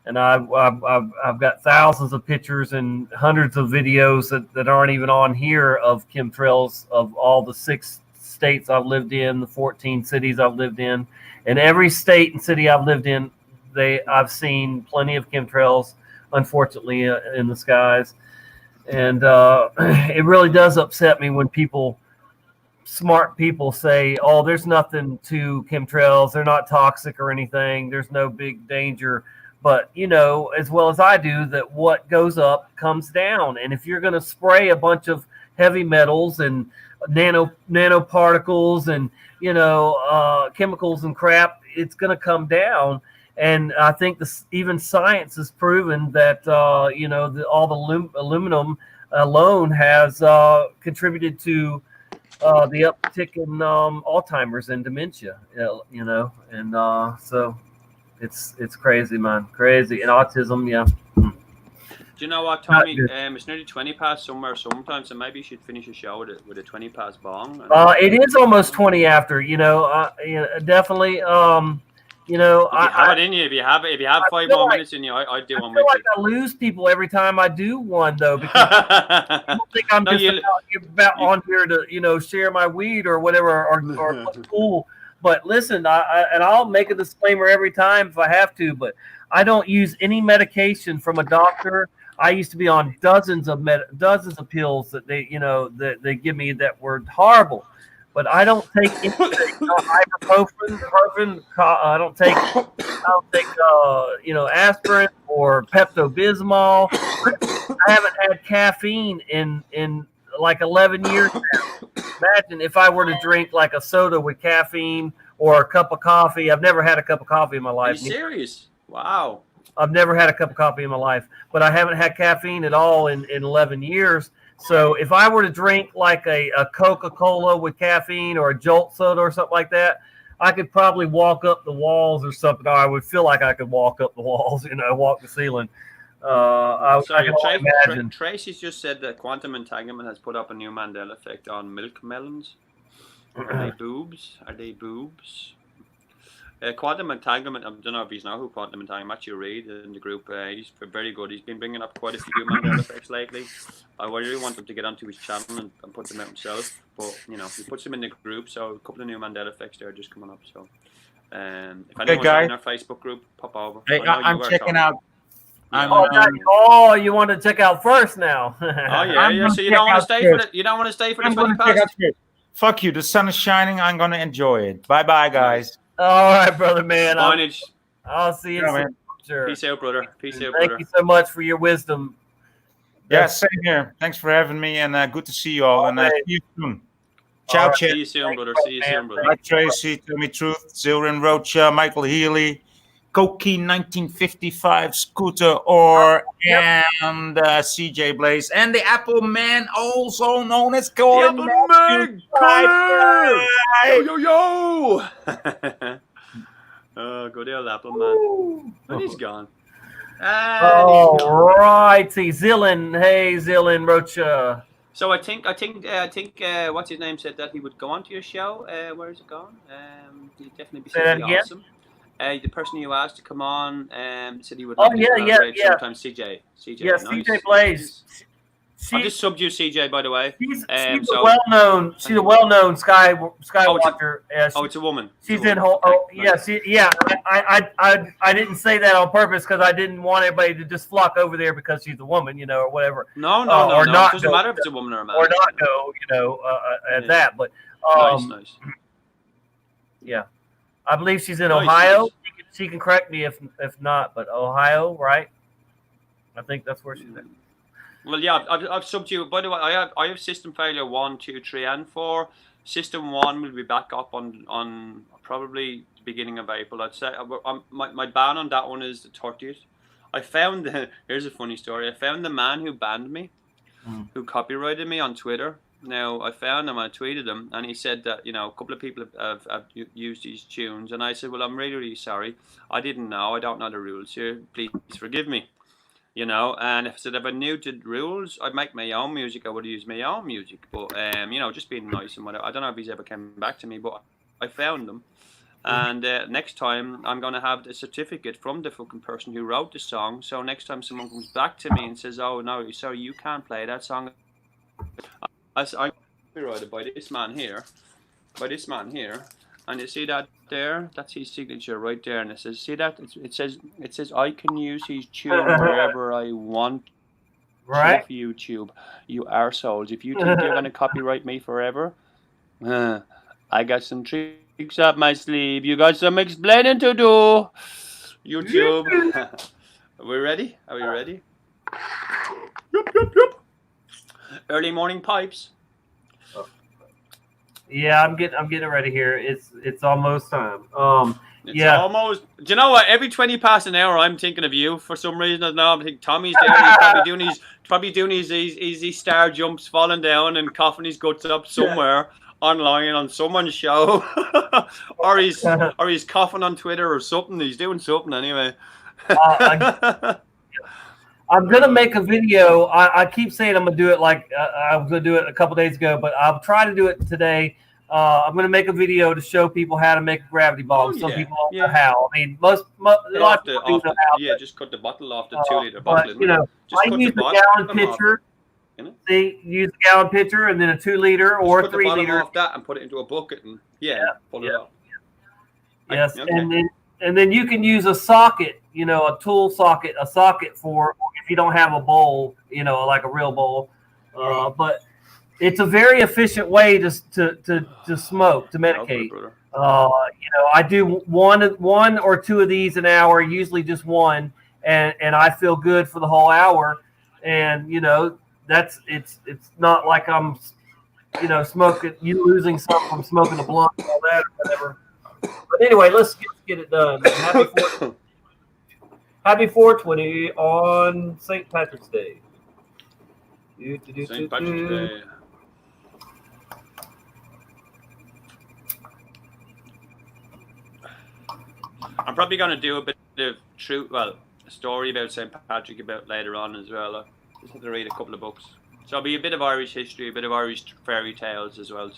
And I've got thousands of pictures and hundreds of videos that aren't even on here of chemtrails of all the 6 states I've lived in, the 14 cities I've lived in. And every state and city I've lived in, I've seen plenty of chemtrails, unfortunately, in the skies. And it really does upset me when smart people say, oh, there's nothing to chemtrails. They're not toxic or anything. There's no big danger. But, you know, as well as I do, that what goes up comes down. And if you're going to spray a bunch of heavy metals and nanoparticles and, you know, chemicals and crap, it's going to come down. And I think even science has proven that, you know, all the aluminum alone has contributed to the uptick in Alzheimer's and dementia, you know, and so it's crazy, man, crazy. And autism, yeah. Do you know what, Tommy? It's nearly 20 past somewhere sometimes, so maybe you should finish a show with a 20 past bong. It is almost 20 after, you know, definitely. You know, if you have it in you, if you have 5 more minutes in you, I'd do one with like I lose people every time I do one, though, because I don't think I'm about on here to, you know, share my weed or whatever or look cool. But listen, I'll make a disclaimer every time if I have to, but I don't use any medication from a doctor. I used to be on dozens of pills that they give me that were horrible. But I don't take anything, ibuprofen, I don't take you know, aspirin or Pepto-Bismol. I haven't had caffeine in like 11 years now. Imagine if I were to drink like a soda with caffeine or a cup of coffee. I've never had a cup of coffee in my life. Are you serious? Wow. I've never had a cup of coffee in my life, but I haven't had caffeine at all in 11 years. So if I were to drink like a Coca-Cola with caffeine or a Jolt soda or something like that, I could probably walk up the walls or something. Or I would feel like I could walk up the walls, you know, walk the ceiling. I can only imagine. Tracy's just said that quantum entanglement has put up a new Mandela effect on milk melons. Are they boobs? Quantum entanglement, I don't know if he's know who quantum entanglement, Matthew Reid in the group, he's very good. He's been bringing up quite a few Mandela effects lately. I really want him to get onto his channel and put them out himself, but you know, he puts them in the group, so a couple of new Mandela effects there are just coming up. So if anyone's in our Facebook group, pop over. Hey, I'm checking out. You want to check out first now? Oh yeah. So you don't want to stay for it? You don't want to stay for the 20 past? Fuck you. The sun is shining. I'm gonna enjoy it. Bye, guys. All right, brother, man. Signage. I'll see you soon. Sure. Peace out, brother. Thank you so much for your wisdom. Yeah, same here. Thanks for having me, and good to see you all. And see you soon. Ciao, right, Chet. See you soon, brother. See you soon, brother. Hi, Tracy, Tommy Truth, Zilrin Rocha, Michael Healy, Koki 1955 scooter or and CJ Blaze and the Apple Man, also known as Colin. The Apple Man, Colin! Yo, yo, yo! Oh, good old Apple Man. And he's gone. All righty, Zillin. Hey, Zillin Rocha. So I think what's his name said that he would go on to your show. Where is it gone? He'd definitely be Say that something again? awesome. The person you asked to come on said he would. Oh, love to yeah. collaborate sometime. CJ. Yeah, nice. CJ Blaze. I just subbed you, CJ. By the way, She's a well-known. She's a well-known Skywatcher. It's a woman. She's in. I didn't say that on purpose because I didn't want everybody to just flock over there because she's a woman, or whatever. No. Or It not doesn't go, matter if it's a woman or a man. or not go. At that. But nice. yeah, I believe she's in Nice, Ohio. nice. She can correct me if not, but Ohio, right? I think that's where she's at. Well, yeah, I've subbed you. By the way, I have system failure 1, 2, 3, and 4. System 1 will be back up on probably the beginning of April. I'd say my ban on that one is the 30th. I found here's a funny story. I found the man who banned me, who copyrighted me on Twitter. Now I found him, I tweeted him, and he said that a couple of people have used these tunes, and I said, well, I'm really, really sorry. I didn't know. I don't know the rules here. Please forgive me. And if I knew the rules, I'd make my own music. I would use my own music, but just being nice and whatever. I don't know if he's ever came back to me, but I found them. And next time I'm gonna have the certificate from the fucking person who wrote the song. So next time someone comes back to me and says, "Oh no, sorry, you can't play that song," I'm copyrighted by this man here, and you see that there? That's his signature right there, and it says, see that? It says I can use his tune wherever I want. Right. Off YouTube, you arseholes. If you think you're gonna copyright me forever, I got some tricks up my sleeve. You got some explaining to do. YouTube. Are we ready? Are we ready? Yep. Early morning pipes. Yeah, I'm getting ready here. It's almost time. It's almost. Do you know what? Every 20 past an hour, I'm thinking of you for some reason. I don't know. I think Tommy's there. He's probably doing his easy star jumps, falling down and coughing his guts up somewhere online on someone's show, or he's coughing on Twitter or something. He's doing something anyway. I'm gonna make a video. I keep saying I'm gonna do it like I was gonna do it a couple days ago, but I'll try to do it today. I'm gonna make a video to show people how to make a gravity ball. Some people don't know how. I mean, a lot of people do know how. Yeah, just cut the bottle off the 2-liter bottle. But I use a gallon pitcher. See, use a gallon pitcher and then a 2-liter or a 3-liter. Off that and put it into a bucket and pull it off. Yes, Okay. and then you can use a socket, a tool socket, for if you don't have a bowl, like a real bowl. But it's a very efficient way to smoke, to medicate. I do one or two of these an hour, usually just one, and I feel good for the whole hour. And it's not like I'm smoking, losing something from smoking a blunt and all that or whatever. But anyway, let's get it done. Happy 420 on St. Patrick's Day. St. Patrick's Day. I'm probably going to do a bit of a story about St. Patrick about later on as well. I just have to read a couple of books. So it'll be a bit of Irish history, a bit of Irish fairy tales as well.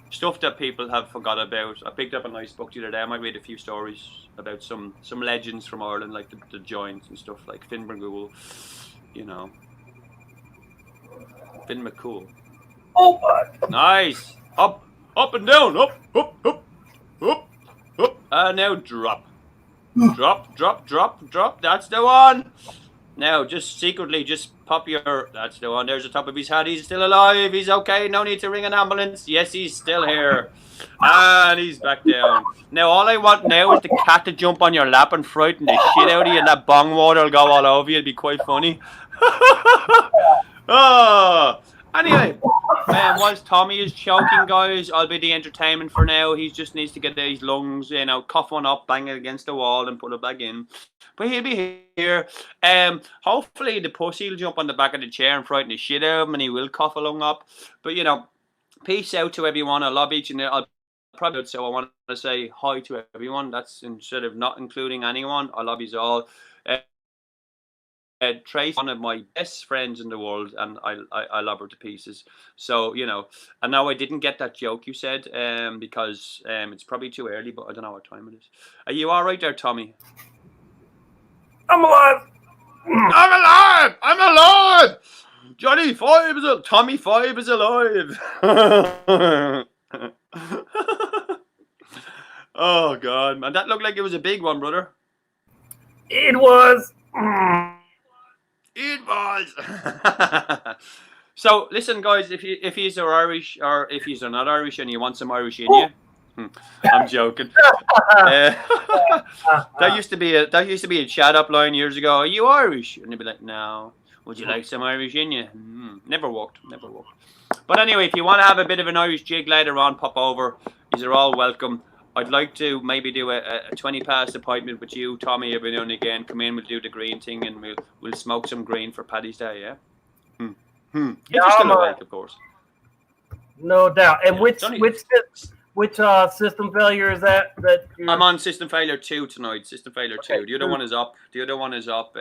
Stuff that people have forgot about. I picked up a nice book the other day. I might read a few stories about some legends from Ireland, like the Giants and stuff, like Finn McCool, Finn McCool. Oh, nice. Up and down. Up. Now drop. Drop. That's the one. Now, just secretly, pop your... That's the one. There's the top of his head. He's still alive. He's okay. No need to ring an ambulance. Yes, he's still here. And he's back down. Now, all I want now is the cat to jump on your lap and frighten the shit out of you, and that bong water will go all over you. It'd be quite funny. Anyway, whilst Tommy is choking, guys, I'll be the entertainment for now. He just needs to get his lungs, cough one up, bang it against the wall, and put it back in. But he'll be here. Hopefully the pussy will jump on the back of the chair and frighten the shit out of him, and he will cough a lung up. But peace out to everyone. I love each and I'll probably so I want to say hi to everyone. That's instead of not including anyone. I love you all. Trace, one of my best friends in the world, and I love her to pieces. So and now I didn't get that joke you said, because it's probably too early, but I don't know what time it is. Are you all right there, Tommy? I'm alive. I'm alive. I'm alive. Tommy 5 is alive. Oh God, man, that looked like it was a big one, brother. It was. It was. So listen, guys, if he's Irish or if he's not Irish and you want some Irish in you, I'm joking. That used to be a chat up line years ago. Are you Irish? And they'd be like, no. Would you like some Irish in you? Never worked. But anyway, if you want to have a bit of an Irish jig later on, pop over. These are all welcome. I'd like to maybe do a 20 past appointment with you, Tommy, every now and again. Come in, we'll do the green thing, and we'll smoke some green for Paddy's Day, yeah? If you're still awake, of course. No doubt. And which system failure is that? I'm on System Failure 2 tonight. System Failure 2. The other one is up.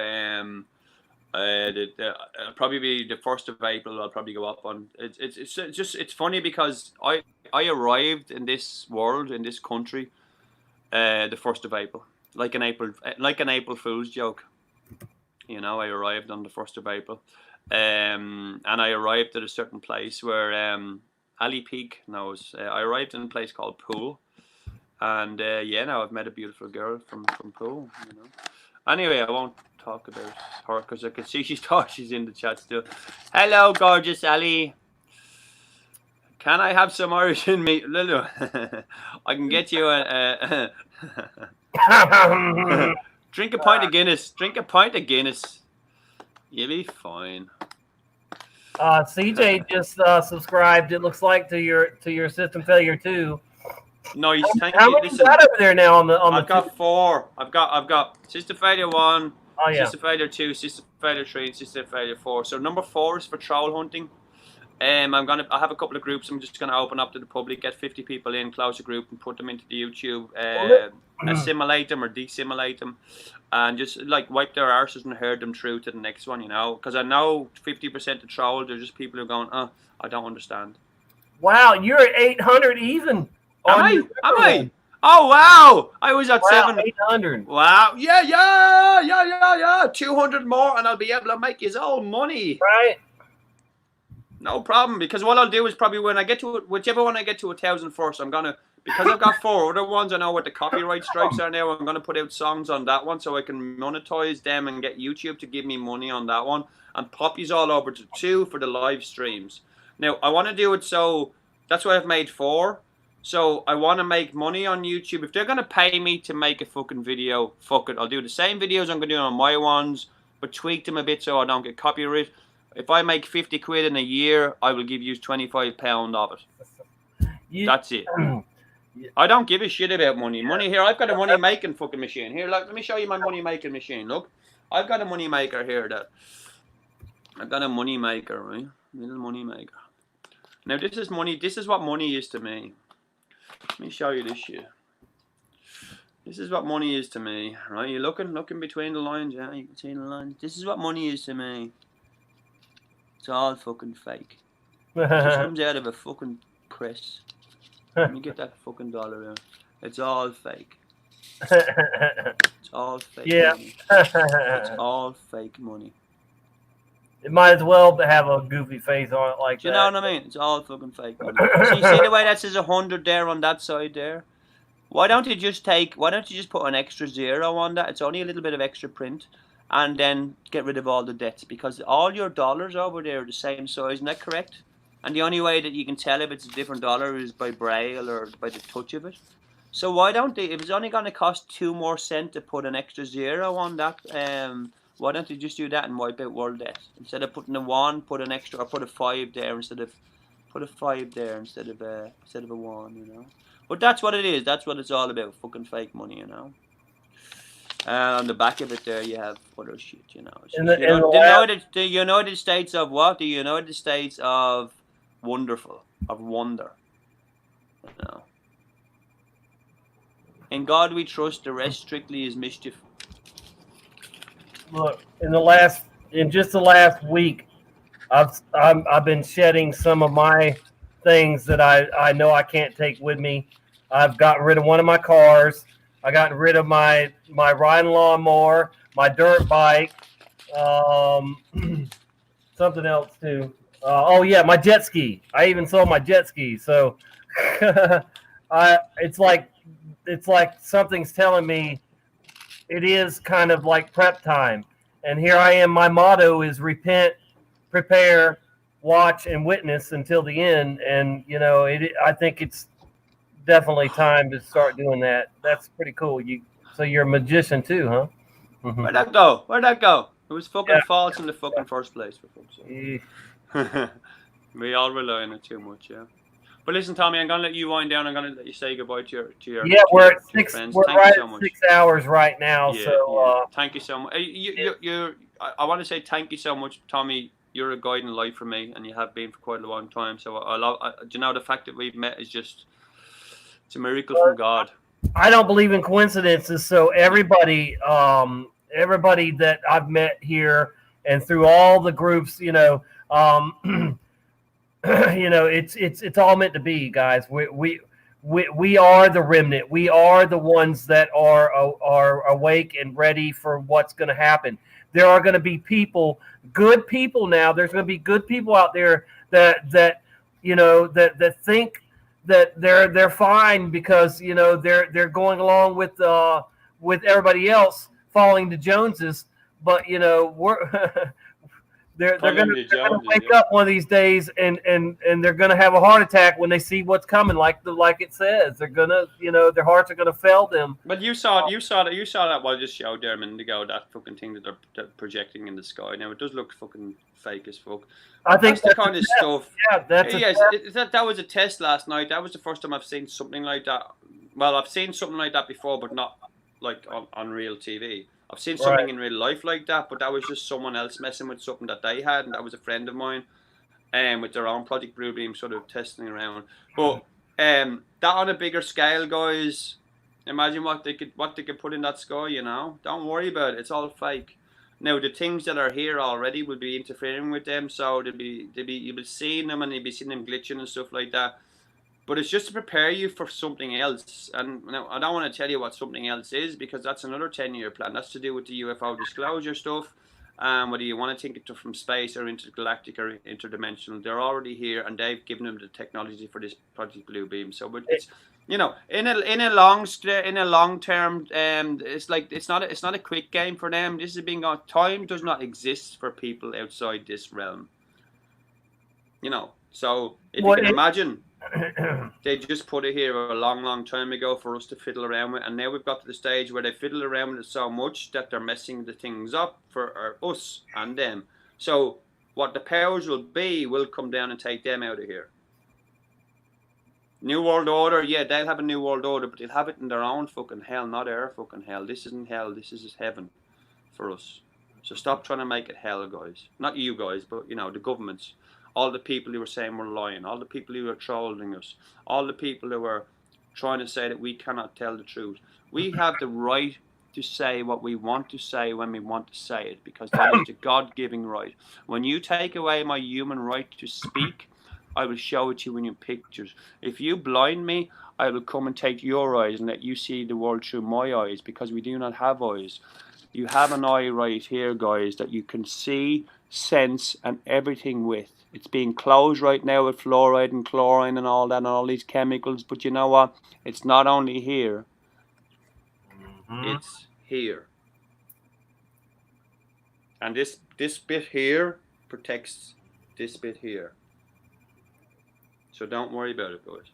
It'll probably be the 1st of April. I'll probably go up on. It's funny because I arrived in this world, in this country, the 1st of April, like an April Fool's joke. I arrived on the 1st of April, and I arrived at a certain place where Ali Peak knows. I arrived in a place called Poole, and now I've met a beautiful girl from Poole. Anyway, I won't talk about her because I can see she's in the chat still. Hello, gorgeous Ali. Can I have some Irish in me? Lulu, I can get you a drink a pint of Guinness. You'll be fine. CJ just subscribed. It looks like to your System Failure 2. Nice, thank How you. many got over there now on the? I've got 4. I've got System Failure 1, System Failure 2, System Failure 3, and System Failure 4. So number 4 is for troll hunting. I have a couple of groups. I'm just gonna open up to the public, get 50 people in, close a group, and put them into the YouTube, assimilate them or desimilate them, and just like wipe their arses and herd them through to the next one. Because I know 50% of trolls are just people who are going, I don't understand. Wow, you're at 800 even. Am I? Oh wow! I was at 800. Wow! Yeah! 200 more, and I'll be able to make his own money. Right. No problem, because what I'll do is probably when I get to it, whichever one I get to 1,000 first, I'm gonna, because I've got 4 other ones. I know what the copyright strikes are now. I'm gonna put out songs on that one so I can monetize them and get YouTube to give me money on that one, and pop these all over to 2 for the live streams. Now I want to do it so that's why I've made 4. So I want to make money on YouTube. If they're going to pay me to make a fucking video, fuck it. I'll do the same videos I'm going to do on my ones, but tweak them a bit so I don't get copyright. If I make 50 quid in a year, I will give you £25 of it. That's it. I don't give a shit about money. Money here, I've got a money making fucking machine. Here, look, let me show you my money making machine. Look, I've got a money maker here. I've got a money maker, right? Little money maker. Now this is money. This is what money is to me. Let me show you this shit. This is what money is to me, right? You're looking between the lines, yeah? You can see the lines. This is what money is to me. It's all fucking fake. It just comes out of a fucking press. Let me get that fucking dollar out. It's all fake. It's all fake money. It's all fake money. It might as well have a goofy face on it like that. Do you know what I mean? It's all fucking fake money. So you see the way that says 100 there on that side there? Why don't you just put an extra 0 on that? It's only a little bit of extra print. And then get rid of all the debts, because all your dollars over there are the same size. Isn't that correct? And the only way that you can tell if it's a different dollar is by braille or by the touch of it. So why don't they, if it's only going to cost 2 more cents to put an extra 0 on that, Why don't you just do that and wipe out world debt? Instead of putting a 1, put an extra, or put a 5 there instead of, put a 5 there instead of a 1, you know. But that's what it is. That's what it's all about. Fucking fake money, you know. And on the back of it there, you have other shit, you know. It's just, the United States of what? The United States of wonderful, of wonder. You know. In God we trust, the rest strictly is mischief. Look, in just the last week, I've been shedding some of my things that I know I can't take with me. I've gotten rid of one of my cars. I got rid of my riding lawnmower, my dirt bike, something else too. Oh yeah, my jet ski. I even sold my jet ski. So it's like something's telling me it is kind of like prep time. And here I am. My motto is repent, prepare, watch, and witness until the end. And you know, I think it's definitely time to start doing that. That's pretty cool. So you're a magician too, huh? Mm-hmm. Where'd that go? Where'd that go? It was fucking false in the fucking first place. For folks. We all rely on it too much, yeah. But listen, Tommy, I'm gonna let you wind down. I'm gonna let you say goodbye to your yeah. We're at 6. Friends. We're Thank right you so at much. 6 hours right now. Yeah, so yeah. Thank you so much. I want to say thank you so much, Tommy. You're a guide in life for me, and you have been for quite a long time. So you know, the fact that we've met is just. It's a miracle from God. I don't believe in coincidences. So everybody that I've met here and through all the groups, you know, you know, it's all meant to be, guys. We are the remnant. We are the ones that are awake and ready for what's going to happen. There are going to be people, good people now. There's going to be good people out there that you know that think that they're fine because you know they're going along with everybody else following the Joneses, but you know they're gonna wake up one of these days and they're gonna have a heart attack when they see what's coming, like it says. They're gonna, you know, their hearts are gonna fail them. But you saw that what I just showed there a minute ago, that fucking thing that they're projecting in the sky. Now it does look fucking fake as fuck. I think that's the kind of stuff. Yeah, that's that was a test last night. That was the first time I've seen something like that. Well, I've seen something like that before, but not like on real TV. I've seen something in real life like that, but that was just someone else messing with something that they had, and that was a friend of mine, with their own Project Bluebeam, sort of testing around. But that on a bigger scale, guys, imagine what they could put in that sky. You know, don't worry about it. It's all fake. Now the things that are here already will be interfering with them, so you'll be seeing them and you'll be seeing them glitching and stuff like that. But it's just to prepare you for something else. And now, I don't want to tell you what something else is, because that's another 10-year plan. That's to do with the UFO disclosure stuff. Whether you want to think it from space or intergalactic or interdimensional, they're already here, and they've given them the technology for this Project Bluebeam. So, but it's, you know, in a long term, it's not a quick game for them. This is being on. Time does not exist for people outside this realm. You know, so if you can imagine. They just put it here a long time ago for us to fiddle around with, and now we've got to the stage where they fiddle around with it so much that they're messing the things up for us and them. So what the powers will be will come down and take them out of here. New World Order, yeah, they'll have a New World Order, but they'll have it in their own fucking hell, not our fucking hell. This isn't hell, this is heaven for us. So stop trying to make it hell, guys. Not you guys, but you know, the governments. All the people who are saying we're lying, all the people who are trolling us, all the people who are trying to say that we cannot tell the truth. We have the right to say what we want to say when we want to say it, because that is the God-given right. When you take away my human right to speak, I will show it to you in your pictures. If you blind me, I will come and take your eyes and let you see the world through my eyes, because we do not have eyes. You have an eye right here, guys, that you can see, sense, and everything with. It's being closed right now with fluoride and chlorine and all that and all these chemicals. But you know what? It's not only here. It's here. And this bit here protects this bit here. So don't worry about it, guys.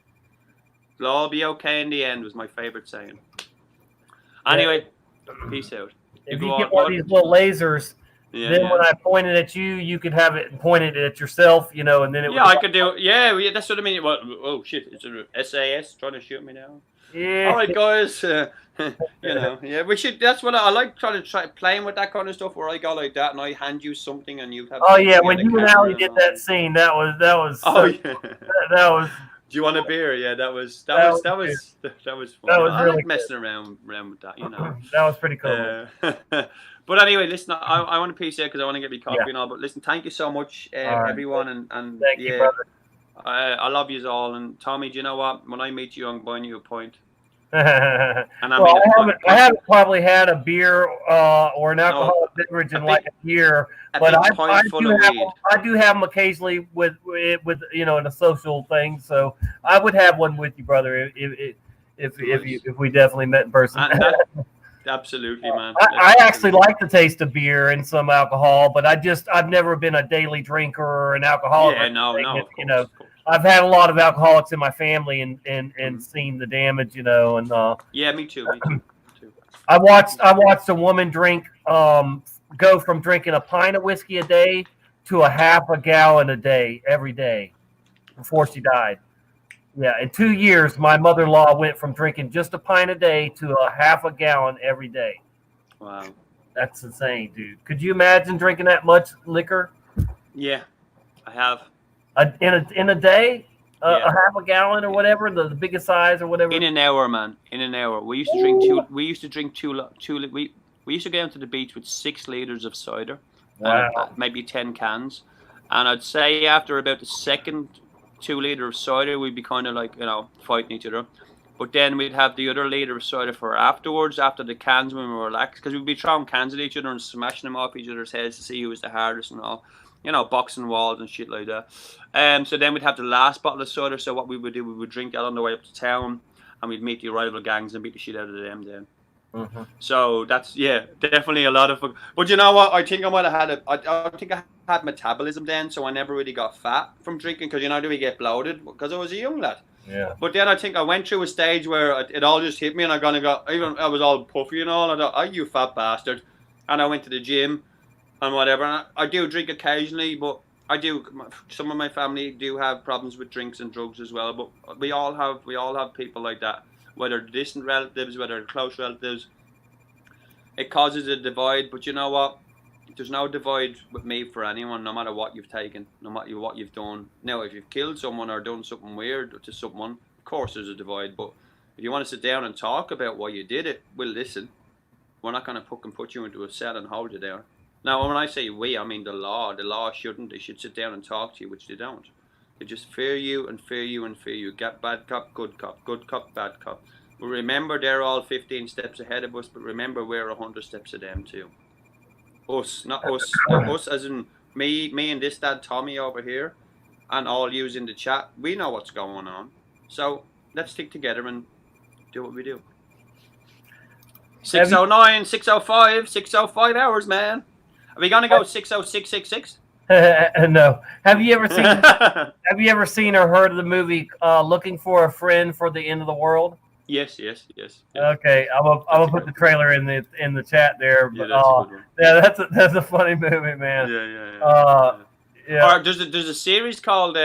It'll all be okay in the end, was my favorite saying. Anyway, peace out. If you get one of these little lasers, Yeah, then yeah. when I pointed at you, you could have it pointed at yourself, you know, and then it Yeah, would. I could do. Yeah, that's what I mean. What? Oh shit! It's a SAS trying to shoot me now. Yeah. All right, guys. You know, yeah, we should. That's what I like. Trying to playing with that kind of stuff, where I go like that and I hand you something and you have. Oh yeah, something when on you the and camera Ali did that scene, that was. Oh so- yeah. that was. Do you want a beer? Yeah, that was That fun. was That was really like good. messing around with that, you know. That was pretty cool. But anyway, listen, I want to peace out because I want to get me coffee Yeah. and all. But listen, thank you so much, All right. everyone, and Thank yeah, you, brother. I love you all. And Tommy, do you know what? When I meet you, I'm buying you a pint. And I Well, mean, I haven't probably had a beer or an alcoholic beverage in like a year, a but big pint full of weed. I do have them occasionally with you know in a social thing. So I would have one with you, brother, if we definitely met in person. And that, absolutely, man. I actually like the taste of beer and some alcohol, but I've never been a daily drinker or an alcoholic. Yeah, no, or no, anything, of you know, I've had a lot of alcoholics in my family and seen the damage, you know, and Yeah, me too. Me too. I watched a woman drink go from drinking a pint of whiskey a day to a half a gallon a day every day before she died. Yeah, in 2 years, my mother-in-law went from drinking just a pint a day to a half a gallon every day. Wow. That's insane, dude. Could you imagine drinking that much liquor Yeah, I have. in a day? Yeah. A half a gallon or whatever, the biggest size or whatever. In an hour, man. In an hour. We used to drink two. We used to drink we used to go down to the beach with 6 liters of cider, and Wow. maybe 10 cans. And I'd say after about the second 2 liter of cider, we'd be kind of like, you know, fighting each other. But then we'd have the other liter of cider for afterwards, after the cans when we were relaxed, because we'd be throwing cans at each other and smashing them off each other's heads to see who was the hardest and all. You know, boxing walls and shit like that. So then we'd have the last bottle of cider. So what we would do, we would drink that on the way up to town, and we'd meet the rival gangs and beat the shit out of them then. Mhm. So that's, yeah, definitely a lot of fun. But you know what? I think I might have had I think I had metabolism then, so I never really got fat from drinking, because you know, do we get bloated? Because I was a young lad. Yeah. But then I think I went through a stage where it all just hit me, and I was all puffy and all. I thought, oh, you fat bastard. And I went to the gym and whatever. And I do drink occasionally, but some of my family do have problems with drinks and drugs as well. But we all have people like that, whether distant relatives, whether close relatives. It causes a divide, but you know what? There's no divide with me for anyone, no matter what you've taken, no matter what you've done. Now, if you've killed someone or done something weird to someone, of course there's a divide. But if you want to sit down and talk about why you did it, we'll listen. We're not going to put you into a cell and hold you there. Now, when I say we, I mean the law. The law shouldn't. They should sit down and talk to you, which they don't. They just fear you and fear you and fear you. Get bad cop, good cop, bad cop. But remember, they're all 15 steps ahead of us, but remember, we're 100 steps of them too. Us, not us. Us as in me and this dad Tommy over here, and all yous in the chat. We know what's going on. So let's stick together and do what we do. 609, 605, 605 hours, man. Are we gonna go 60666? No. Have you ever seen or heard of the movie Looking for a Friend for the End of the World? Yes. Okay, I'm gonna put the trailer in the chat there. Yeah, But, that's a good one. yeah, that's a funny movie, man. Yeah. Or there's a series called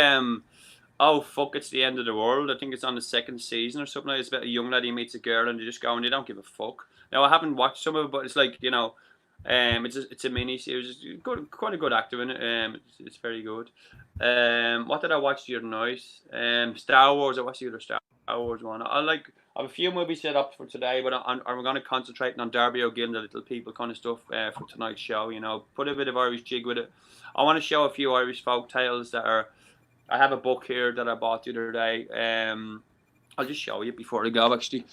Oh Fuck, It's the End of the World. I think it's on the 2nd season or something. It's about a young lad, he meets a girl and they just go and they don't give a fuck. Now I haven't watched some of it, but it's like, you know, it's a mini series. It's good, quite a good actor in it. It's very good. What did I watch the other night? Star Wars. I watched the other Star Wars one. I have a few movies set up for today, but I'm going to concentrate on Darby O'Gill and the Little People kind of stuff for tonight's show. You know, put a bit of Irish jig with it. I want to show a few Irish folk tales that are. I have a book here that I bought the other day. I'll just show you before I go. Actually,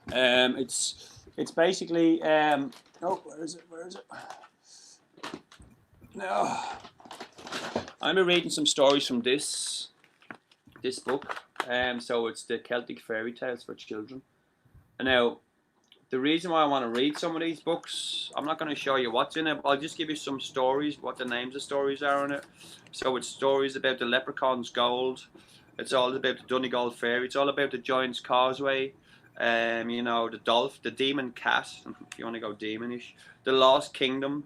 it's basically. Oh, where is it? No. I'm reading some stories from this book. So it's the Celtic fairy tales for children. And now, the reason why I want to read some of these books, I'm not going to show you what's in it, but I'll just give you some stories, what the names of stories are in it. So it's stories about the leprechaun's gold. It's all about the Donegal Fair. It's all about the Giant's Causeway. You know, the Dolph, the Demon Cat, if you want to go demonish, the Lost Kingdom.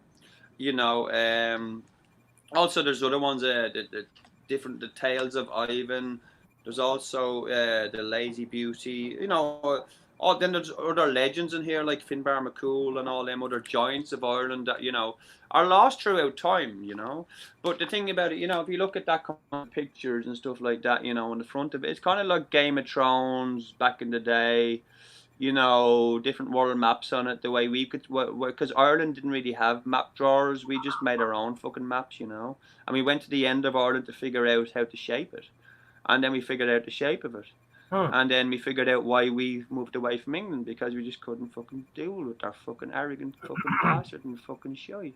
You know, also there's other ones, the Tales of Ivan. There's also the Lazy Beauty. You know, then there's other legends in here like Finbar McCool and all them other giants of Ireland that, you know, are lost throughout time, you know. But the thing about it, you know, if you look at that kind of pictures and stuff like that, you know, on the front of it, it's kind of like Game of Thrones back in the day. You know, different world maps on it, the way we could, because Ireland didn't really have map drawers. We just made our own fucking maps, you know. And we went to the end of Ireland to figure out how to shape it. And then we figured out the shape of it. And then we figured out why we moved away from England, because we just couldn't fucking deal with our fucking arrogant fucking bastard and fucking shy.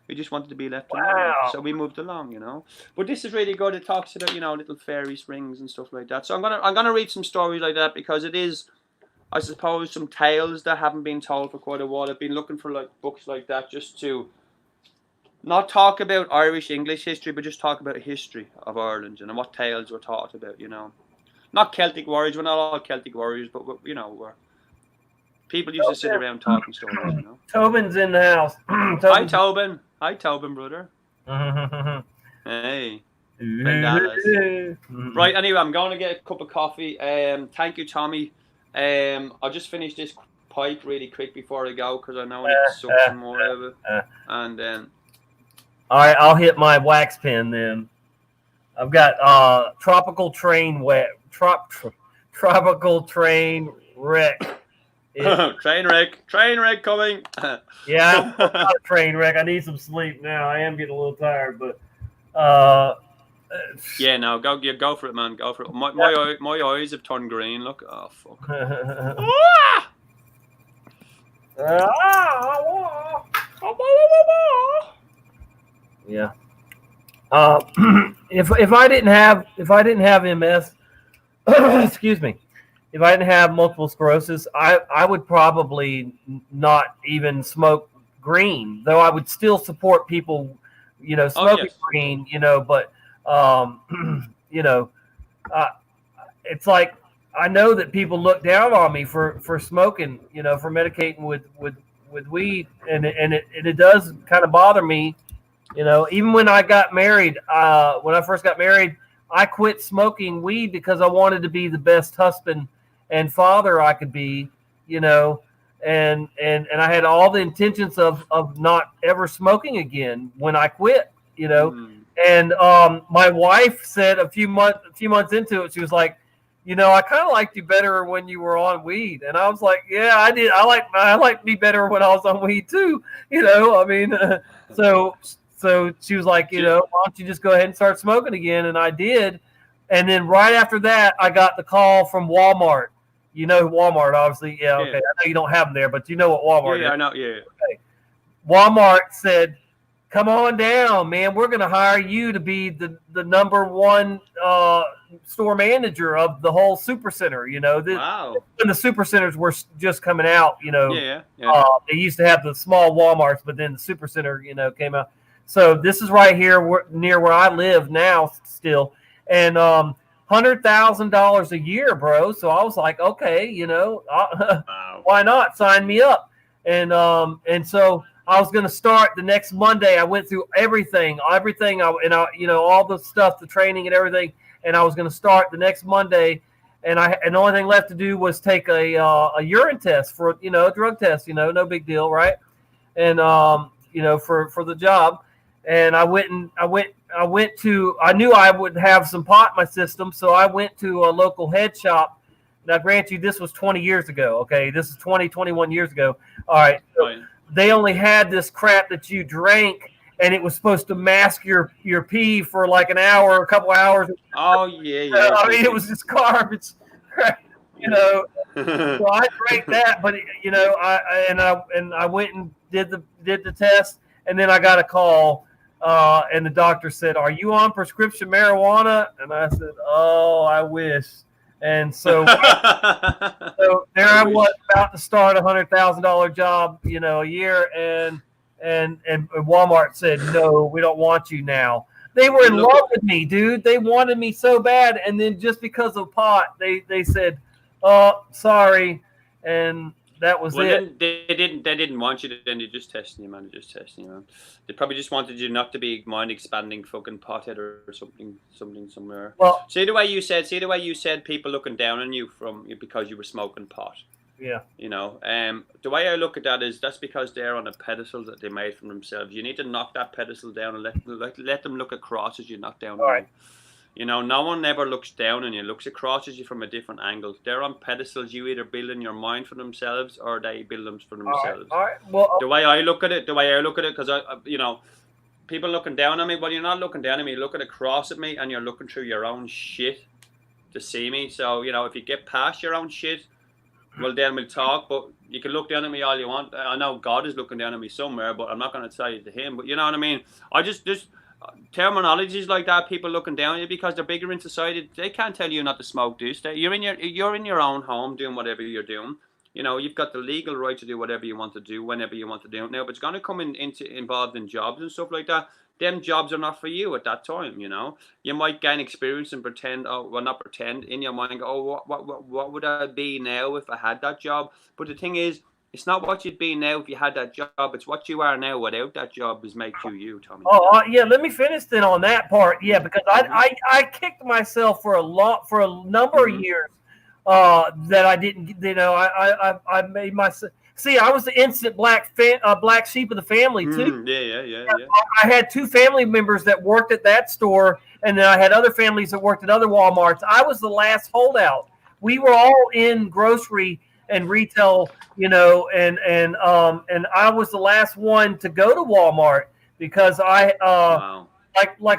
We just wanted to be left alone. So we moved along, you know. But this is really good. It talks about, you know, little fairy springs and stuff like that. So I'm gonna read some stories like that, because it is, I suppose, some tales that haven't been told for quite a while. I've been looking for like books like that just to not talk about Irish English history, but just talk about history of Ireland and what tales were taught about, you know. Not Celtic warriors, we're not all Celtic warriors, but you know, people used to sit around talking stories, you know. Tobin's in the house. Hi Tobin. Hi Tobin, brother. Hey. Right, anyway, I'm going to get a cup of coffee. Thank you, Tommy. I'll just finish this pipe really quick before I go, because I know I need to suck some more out of it. And then all right, I'll hit my wax pen then. I've got tropical train tropical train wreck. Train wreck coming. Yeah, I'm not a train wreck. I need some sleep now. I am getting a little tired, but yeah, no, go for it, man. Go for it. My eyes have turned green. Look, oh fuck. Yeah. If I didn't have MS, excuse me, if I didn't have multiple sclerosis, I would probably not even smoke green, though I would still support people, you know, smoking green, you know, but you know, it's like I know that people look down on me for smoking, you know, for medicating with weed, and it does kind of bother me. You know, even when I got married, when I first got married, I quit smoking weed because I wanted to be the best husband and father I could be, you know, and I had all the intentions of not ever smoking again when I quit, you know. And my wife said a few months into it, she was like, you know, I kind of liked you better when you were on weed. And I was like, yeah, I did. I liked me better when I was on weed too, you know. I mean, So she was like, you know, why don't you just go ahead and start smoking again? And I did. And then right after that, I got the call from Walmart. You know Walmart, obviously. Yeah, okay. I know you don't have them there, but you know what Walmart is. Yeah, I know. Yeah. Okay. Walmart said, come on down, man. We're going to hire you to be the number one store manager of the whole supercenter. You know, wow. When the supercenters were just coming out, you know, they used to have the small Walmarts, but then the supercenter, you know, came out. So this is right here near where I live now still. And $100,000 a year, bro. So I was like, okay, you know, why not? Sign me up. And so I was going to start the next Monday. I went through everything, you know, all the stuff, the training and everything. And I was going to start the next Monday. And the only thing left to do was take a urine test for, you know, a drug test, you know, no big deal. Right. And, you know, for the job. And I knew I would have some pot in my system. So I went to a local head shop. Now, grant you, this was 20 years ago. Okay. This is 21 years ago. All right. So they only had this crap that you drank, and it was supposed to mask your pee for like an hour, a couple hours. Oh yeah. I mean, it was just garbage, you know. So I drank that, but you know, I went and did the test, and then I got a call, and the doctor said, "Are you on prescription marijuana?" And I said, "Oh, I wish." And so, so there I was about to start $100,000 job, you know, a year, and Walmart said, "No, we don't want you now." They were in love with me, dude. They wanted me so bad, and then just because of pot, they said, "Oh, sorry." and that was Well, it. then they didn't want you to. Then they're just testing you, man. They're just testing you, man. They probably just wanted you not to be mind expanding fucking pothead or something somewhere. Well, see the way you said people looking down on you because you were smoking pot. Yeah. You know, the way I look at that is that's because they're on a pedestal that they made for themselves. You need to knock that pedestal down and let them look across as you knock down. All right. You know, no one ever looks down on you, looks across at you from a different angle. They're on pedestals. You either build in your mind for themselves or they build them for themselves. All right. Well, the way I look at it, because you know, people looking down on me, well, you're not looking down at me, you're looking across at me and you're looking through your own shit to see me. So, you know, if you get past your own shit, well, then we'll talk, but you can look down at me all you want. I know God is looking down at me somewhere, but I'm not going to tell you to him. But you know what I mean? I just terminologies like that, people looking down at you because they're bigger in society, they can't tell you not to smoke this. You're in your own home doing whatever you're doing. You know, you've got the legal right to do whatever you want to do whenever you want to do it now, but it's going to come involved in jobs and stuff like that. Them jobs are not for you at that time, you know. You might gain experience and pretend, not pretend, in your mind, go, what would I be now if I had that job? But the thing is, it's not what you'd be now if you had that job. It's what you are now without that job is make you, Tommy. yeah. Let me finish then on that part. Yeah, because I kicked myself for a number of years that I didn't. You know, I made myself. See, I was the instant black sheep of the family too. Yeah. I had two family members that worked at that store, and then I had other families that worked at other Walmarts. I was the last holdout. We were all in grocery and retail, you know, and I was the last one to go to Walmart because like a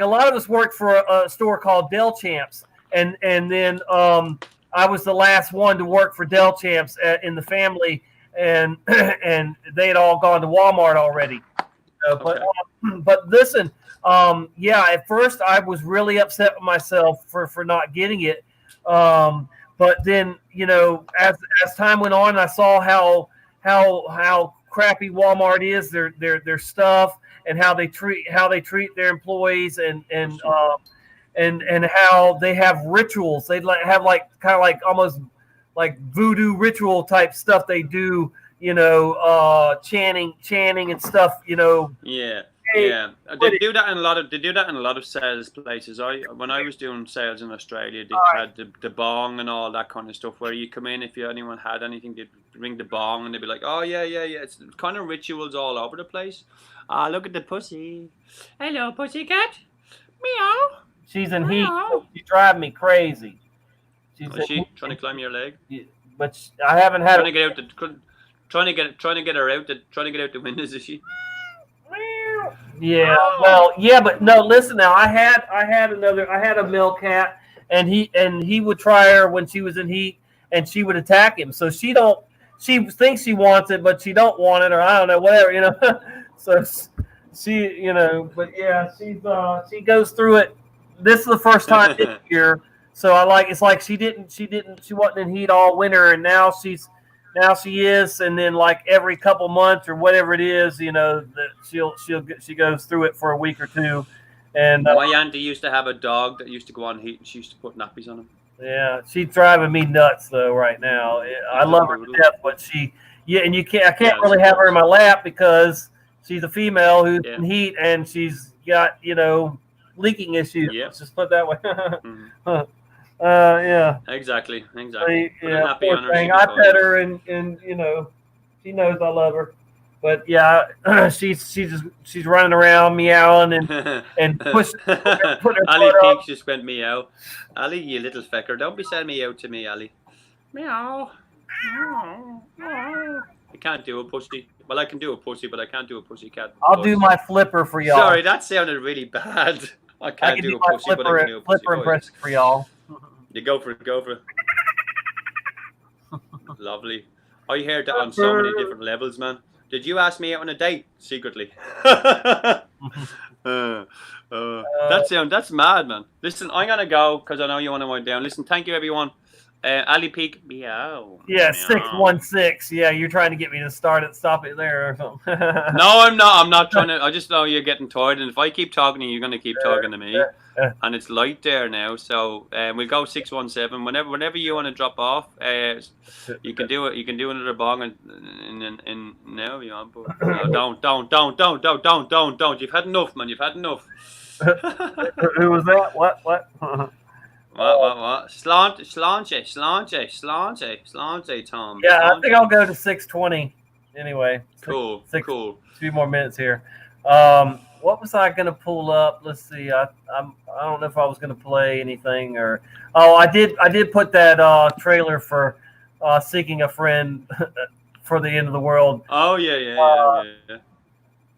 lot of us worked for a store called Del Champs, and then I was the last one to work for Del Champs in the family. And they had all gone to Walmart already. But listen, at first I was really upset with myself for not getting it. But then, you know, as time went on, I saw how crappy Walmart is, their stuff, and how they treat their employees, and how they have rituals. They have kind of like almost like voodoo ritual type stuff they do, you know, chanting and stuff, you know. Yeah. They do that in a lot of sales places. When I was doing sales in Australia, they had the bong and all that kind of stuff where you come in, if anyone had anything, they'd ring the bong and they'd be like, oh yeah. It's kind of rituals all over the place. Look at the pussy. Hello, pussycat. Meow. She's in heat. She's driving me crazy. Is she trying to climb your leg? But I haven't had. Trying to get her out the windows. Is she? Yeah. Well, yeah, but no. Listen, now I had a male cat, and he would try her when she was in heat, and she would attack him. So she thinks she wants it, but she don't want it, or I don't know, whatever, you know. So she, you know, but yeah, she goes through it. This is the first time this year. So it's like she wasn't in heat all winter, and now she is, and then like every couple months or whatever it is, you know, that she goes through it for a week or two. And my auntie used to have a dog that used to go on heat, and she used to put nappies on him. Yeah, she's driving me nuts though right now. I love her to death, but and I can't really have her in my lap because she's a female who's in heat and she's got, you know, leaking issues. Yeah. Let's just put it that way. Yeah. Exactly. Yeah, poor thing. I pet her, and you know, she knows I love her. But yeah, she's running around meowing and pushing. Ali Peaks just went meow. Ali, you little fecker, don't be saying meow to me, Ali. Meow. I can't do a pussy. Well, I can do a pussy, but I can't do a pussy cat. I'll do my flipper for y'all. Sorry, that sounded really bad. I can't do a pussy, but I can do a pussy. Flipper impression for y'all. You go for it. Lovely. I heard that on so many different levels, man. Did you ask me out on a date secretly? That's mad, man. Listen, I'm gonna go because I know you want to wind down. Listen, thank you everyone. Ali Peak, meow. Yeah, meow. 616. Yeah, you're trying to get me to stop it there or something. No, I'm not. I'm not trying to. I just know you're getting tired, and if I keep talking to you, you're going to keep talking to me. And it's light there now, so we'll go 617. Whenever you want to drop off, you can do it. You can do another bong, and now you want. But no, don't. You've had enough, man. You've had enough. Who was that? What? What? Slanche, Tom. Yeah, I Slanche. think I'll go to 620 anyway. Cool. Cool. 2 more minutes here. What was I going to pull up? Let's see. I don't know if I was going to play anything or. Oh, I did put that trailer for Seeking a Friend for the End of the World. Oh yeah.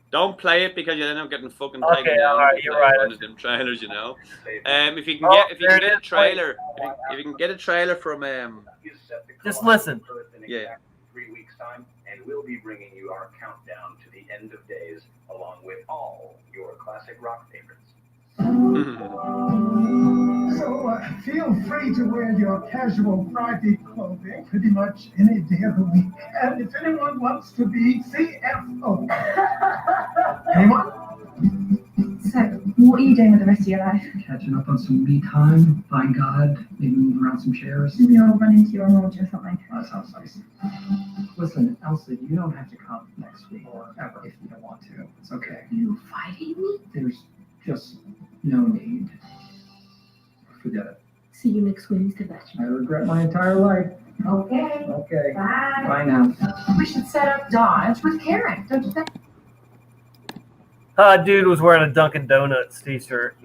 Don't play it because you end up getting fucking taken Okay, down. all right, you're right. One of them trailers, you know. If you can get a trailer, if you can get a trailer from Just listen. Yeah. 3 weeks time, and we'll be bringing you our countdown to the end of days, along with all your classic rock favorites. So feel free to wear your casual Friday clothing pretty much any day of the week. And if anyone wants to be CFO. Anyone? So, what are you doing with the rest of your life? Catching up on some me time, find God, maybe move around some chairs. Maybe I'll run into your orgy or something. That sounds nice. Listen, Elsa, you don't have to come next week or ever if you don't want to. It's okay. You fighting me? There's just no need. Forget it. See you next Wednesday, I regret my entire life. Okay. Okay. Bye. Bye now. We should set up Dodge with Karen, don't you think? Dude was wearing a Dunkin' Donuts t-shirt.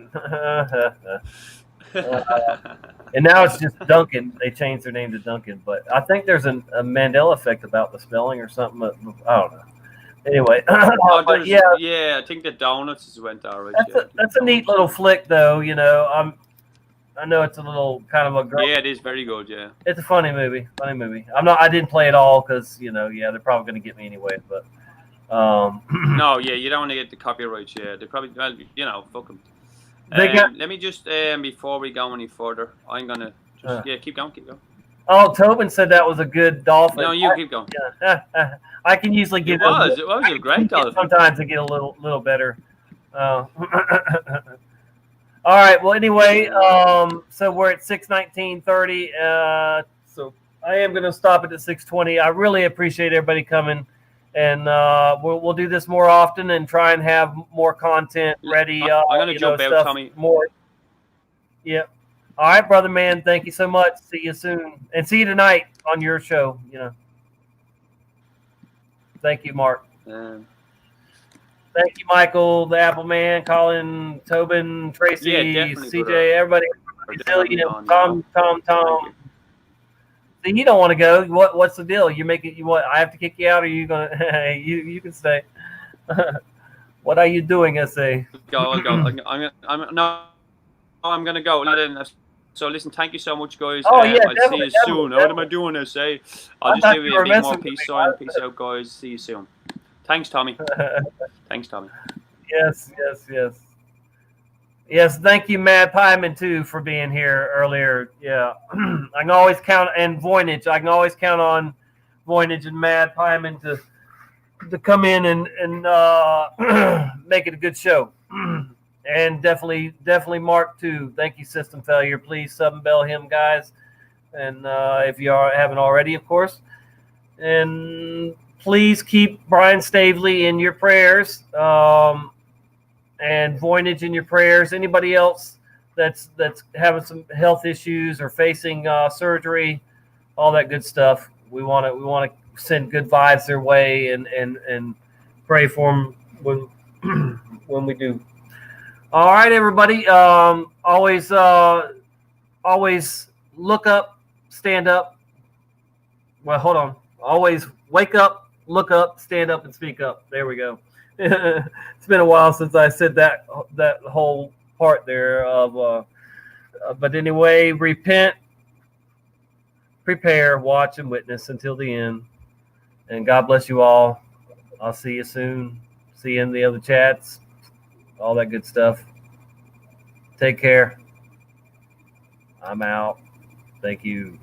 And now it's just Dunkin'. They changed their name to Dunkin'. But I think there's a Mandela effect about the spelling or something. But I don't know. Anyway, but yeah, I think the donuts just went alright. That's a neat little flick, though. You know, I know it's a little kind of a girl. Yeah, it is very good. Yeah, it's a funny movie. I didn't play it all because they're probably going to get me anyway. But no, yeah, you don't want to get the copyrights. Yeah, they probably, fuck them. Let me just before we go any further, I'm gonna just keep going. Oh, Tobin said that was a good dolphin. No, you keep going. Yeah. I can usually get it was a great dolphin. Sometimes I get a little better. All right. Well, anyway, so we're at 6:19:30. So I am going to stop it at 6:20. I really appreciate everybody coming, and we'll do this more often and try and have more content ready. I'm going to jump out, Tommy. More. Yeah. All right, brother man. Thank you so much. See you soon, and see you tonight on your show. Thank you, Mark. Thank you, Michael, the Apple Man, Colin, Tobin, Tracy, CJ, everybody. Tom. See, you don't want to go. What's the deal? You make it. I have to kick you out, or you gonna? you can stay. What are you doing, SA? I'll go. I'm gonna go. So listen, thank you so much, guys. Oh yeah, I'll see you soon. What am I doing, SA? I'll just give you a big more peace sign. Peace out, guys. See you soon. Thanks, Tommy. Thanks, Tommy. Yes, thank you, Mad Pieman, too, for being here earlier. Yeah, I can always count, and Voynich. I can always count on Voynich and Mad Pieman to come in and make it a good show. And definitely Mark, too. Thank you, System Failure. Please sub and bell him, guys. And if you haven't already, of course. And please keep Brian Stavely in your prayers, and Voynich in your prayers. Anybody else that's having some health issues or facing surgery, all that good stuff. We want to send good vibes their way and pray for them when we do. All right, everybody. Always look up, stand up. Well, hold on. Always wake up, look up, stand up, and speak up. There we go. It's been a while since I said that whole part there. But anyway, repent, prepare, watch, and witness until the end. And God bless you all. I'll see you soon. See you in the other chats. All that good stuff. Take care. I'm out. Thank you.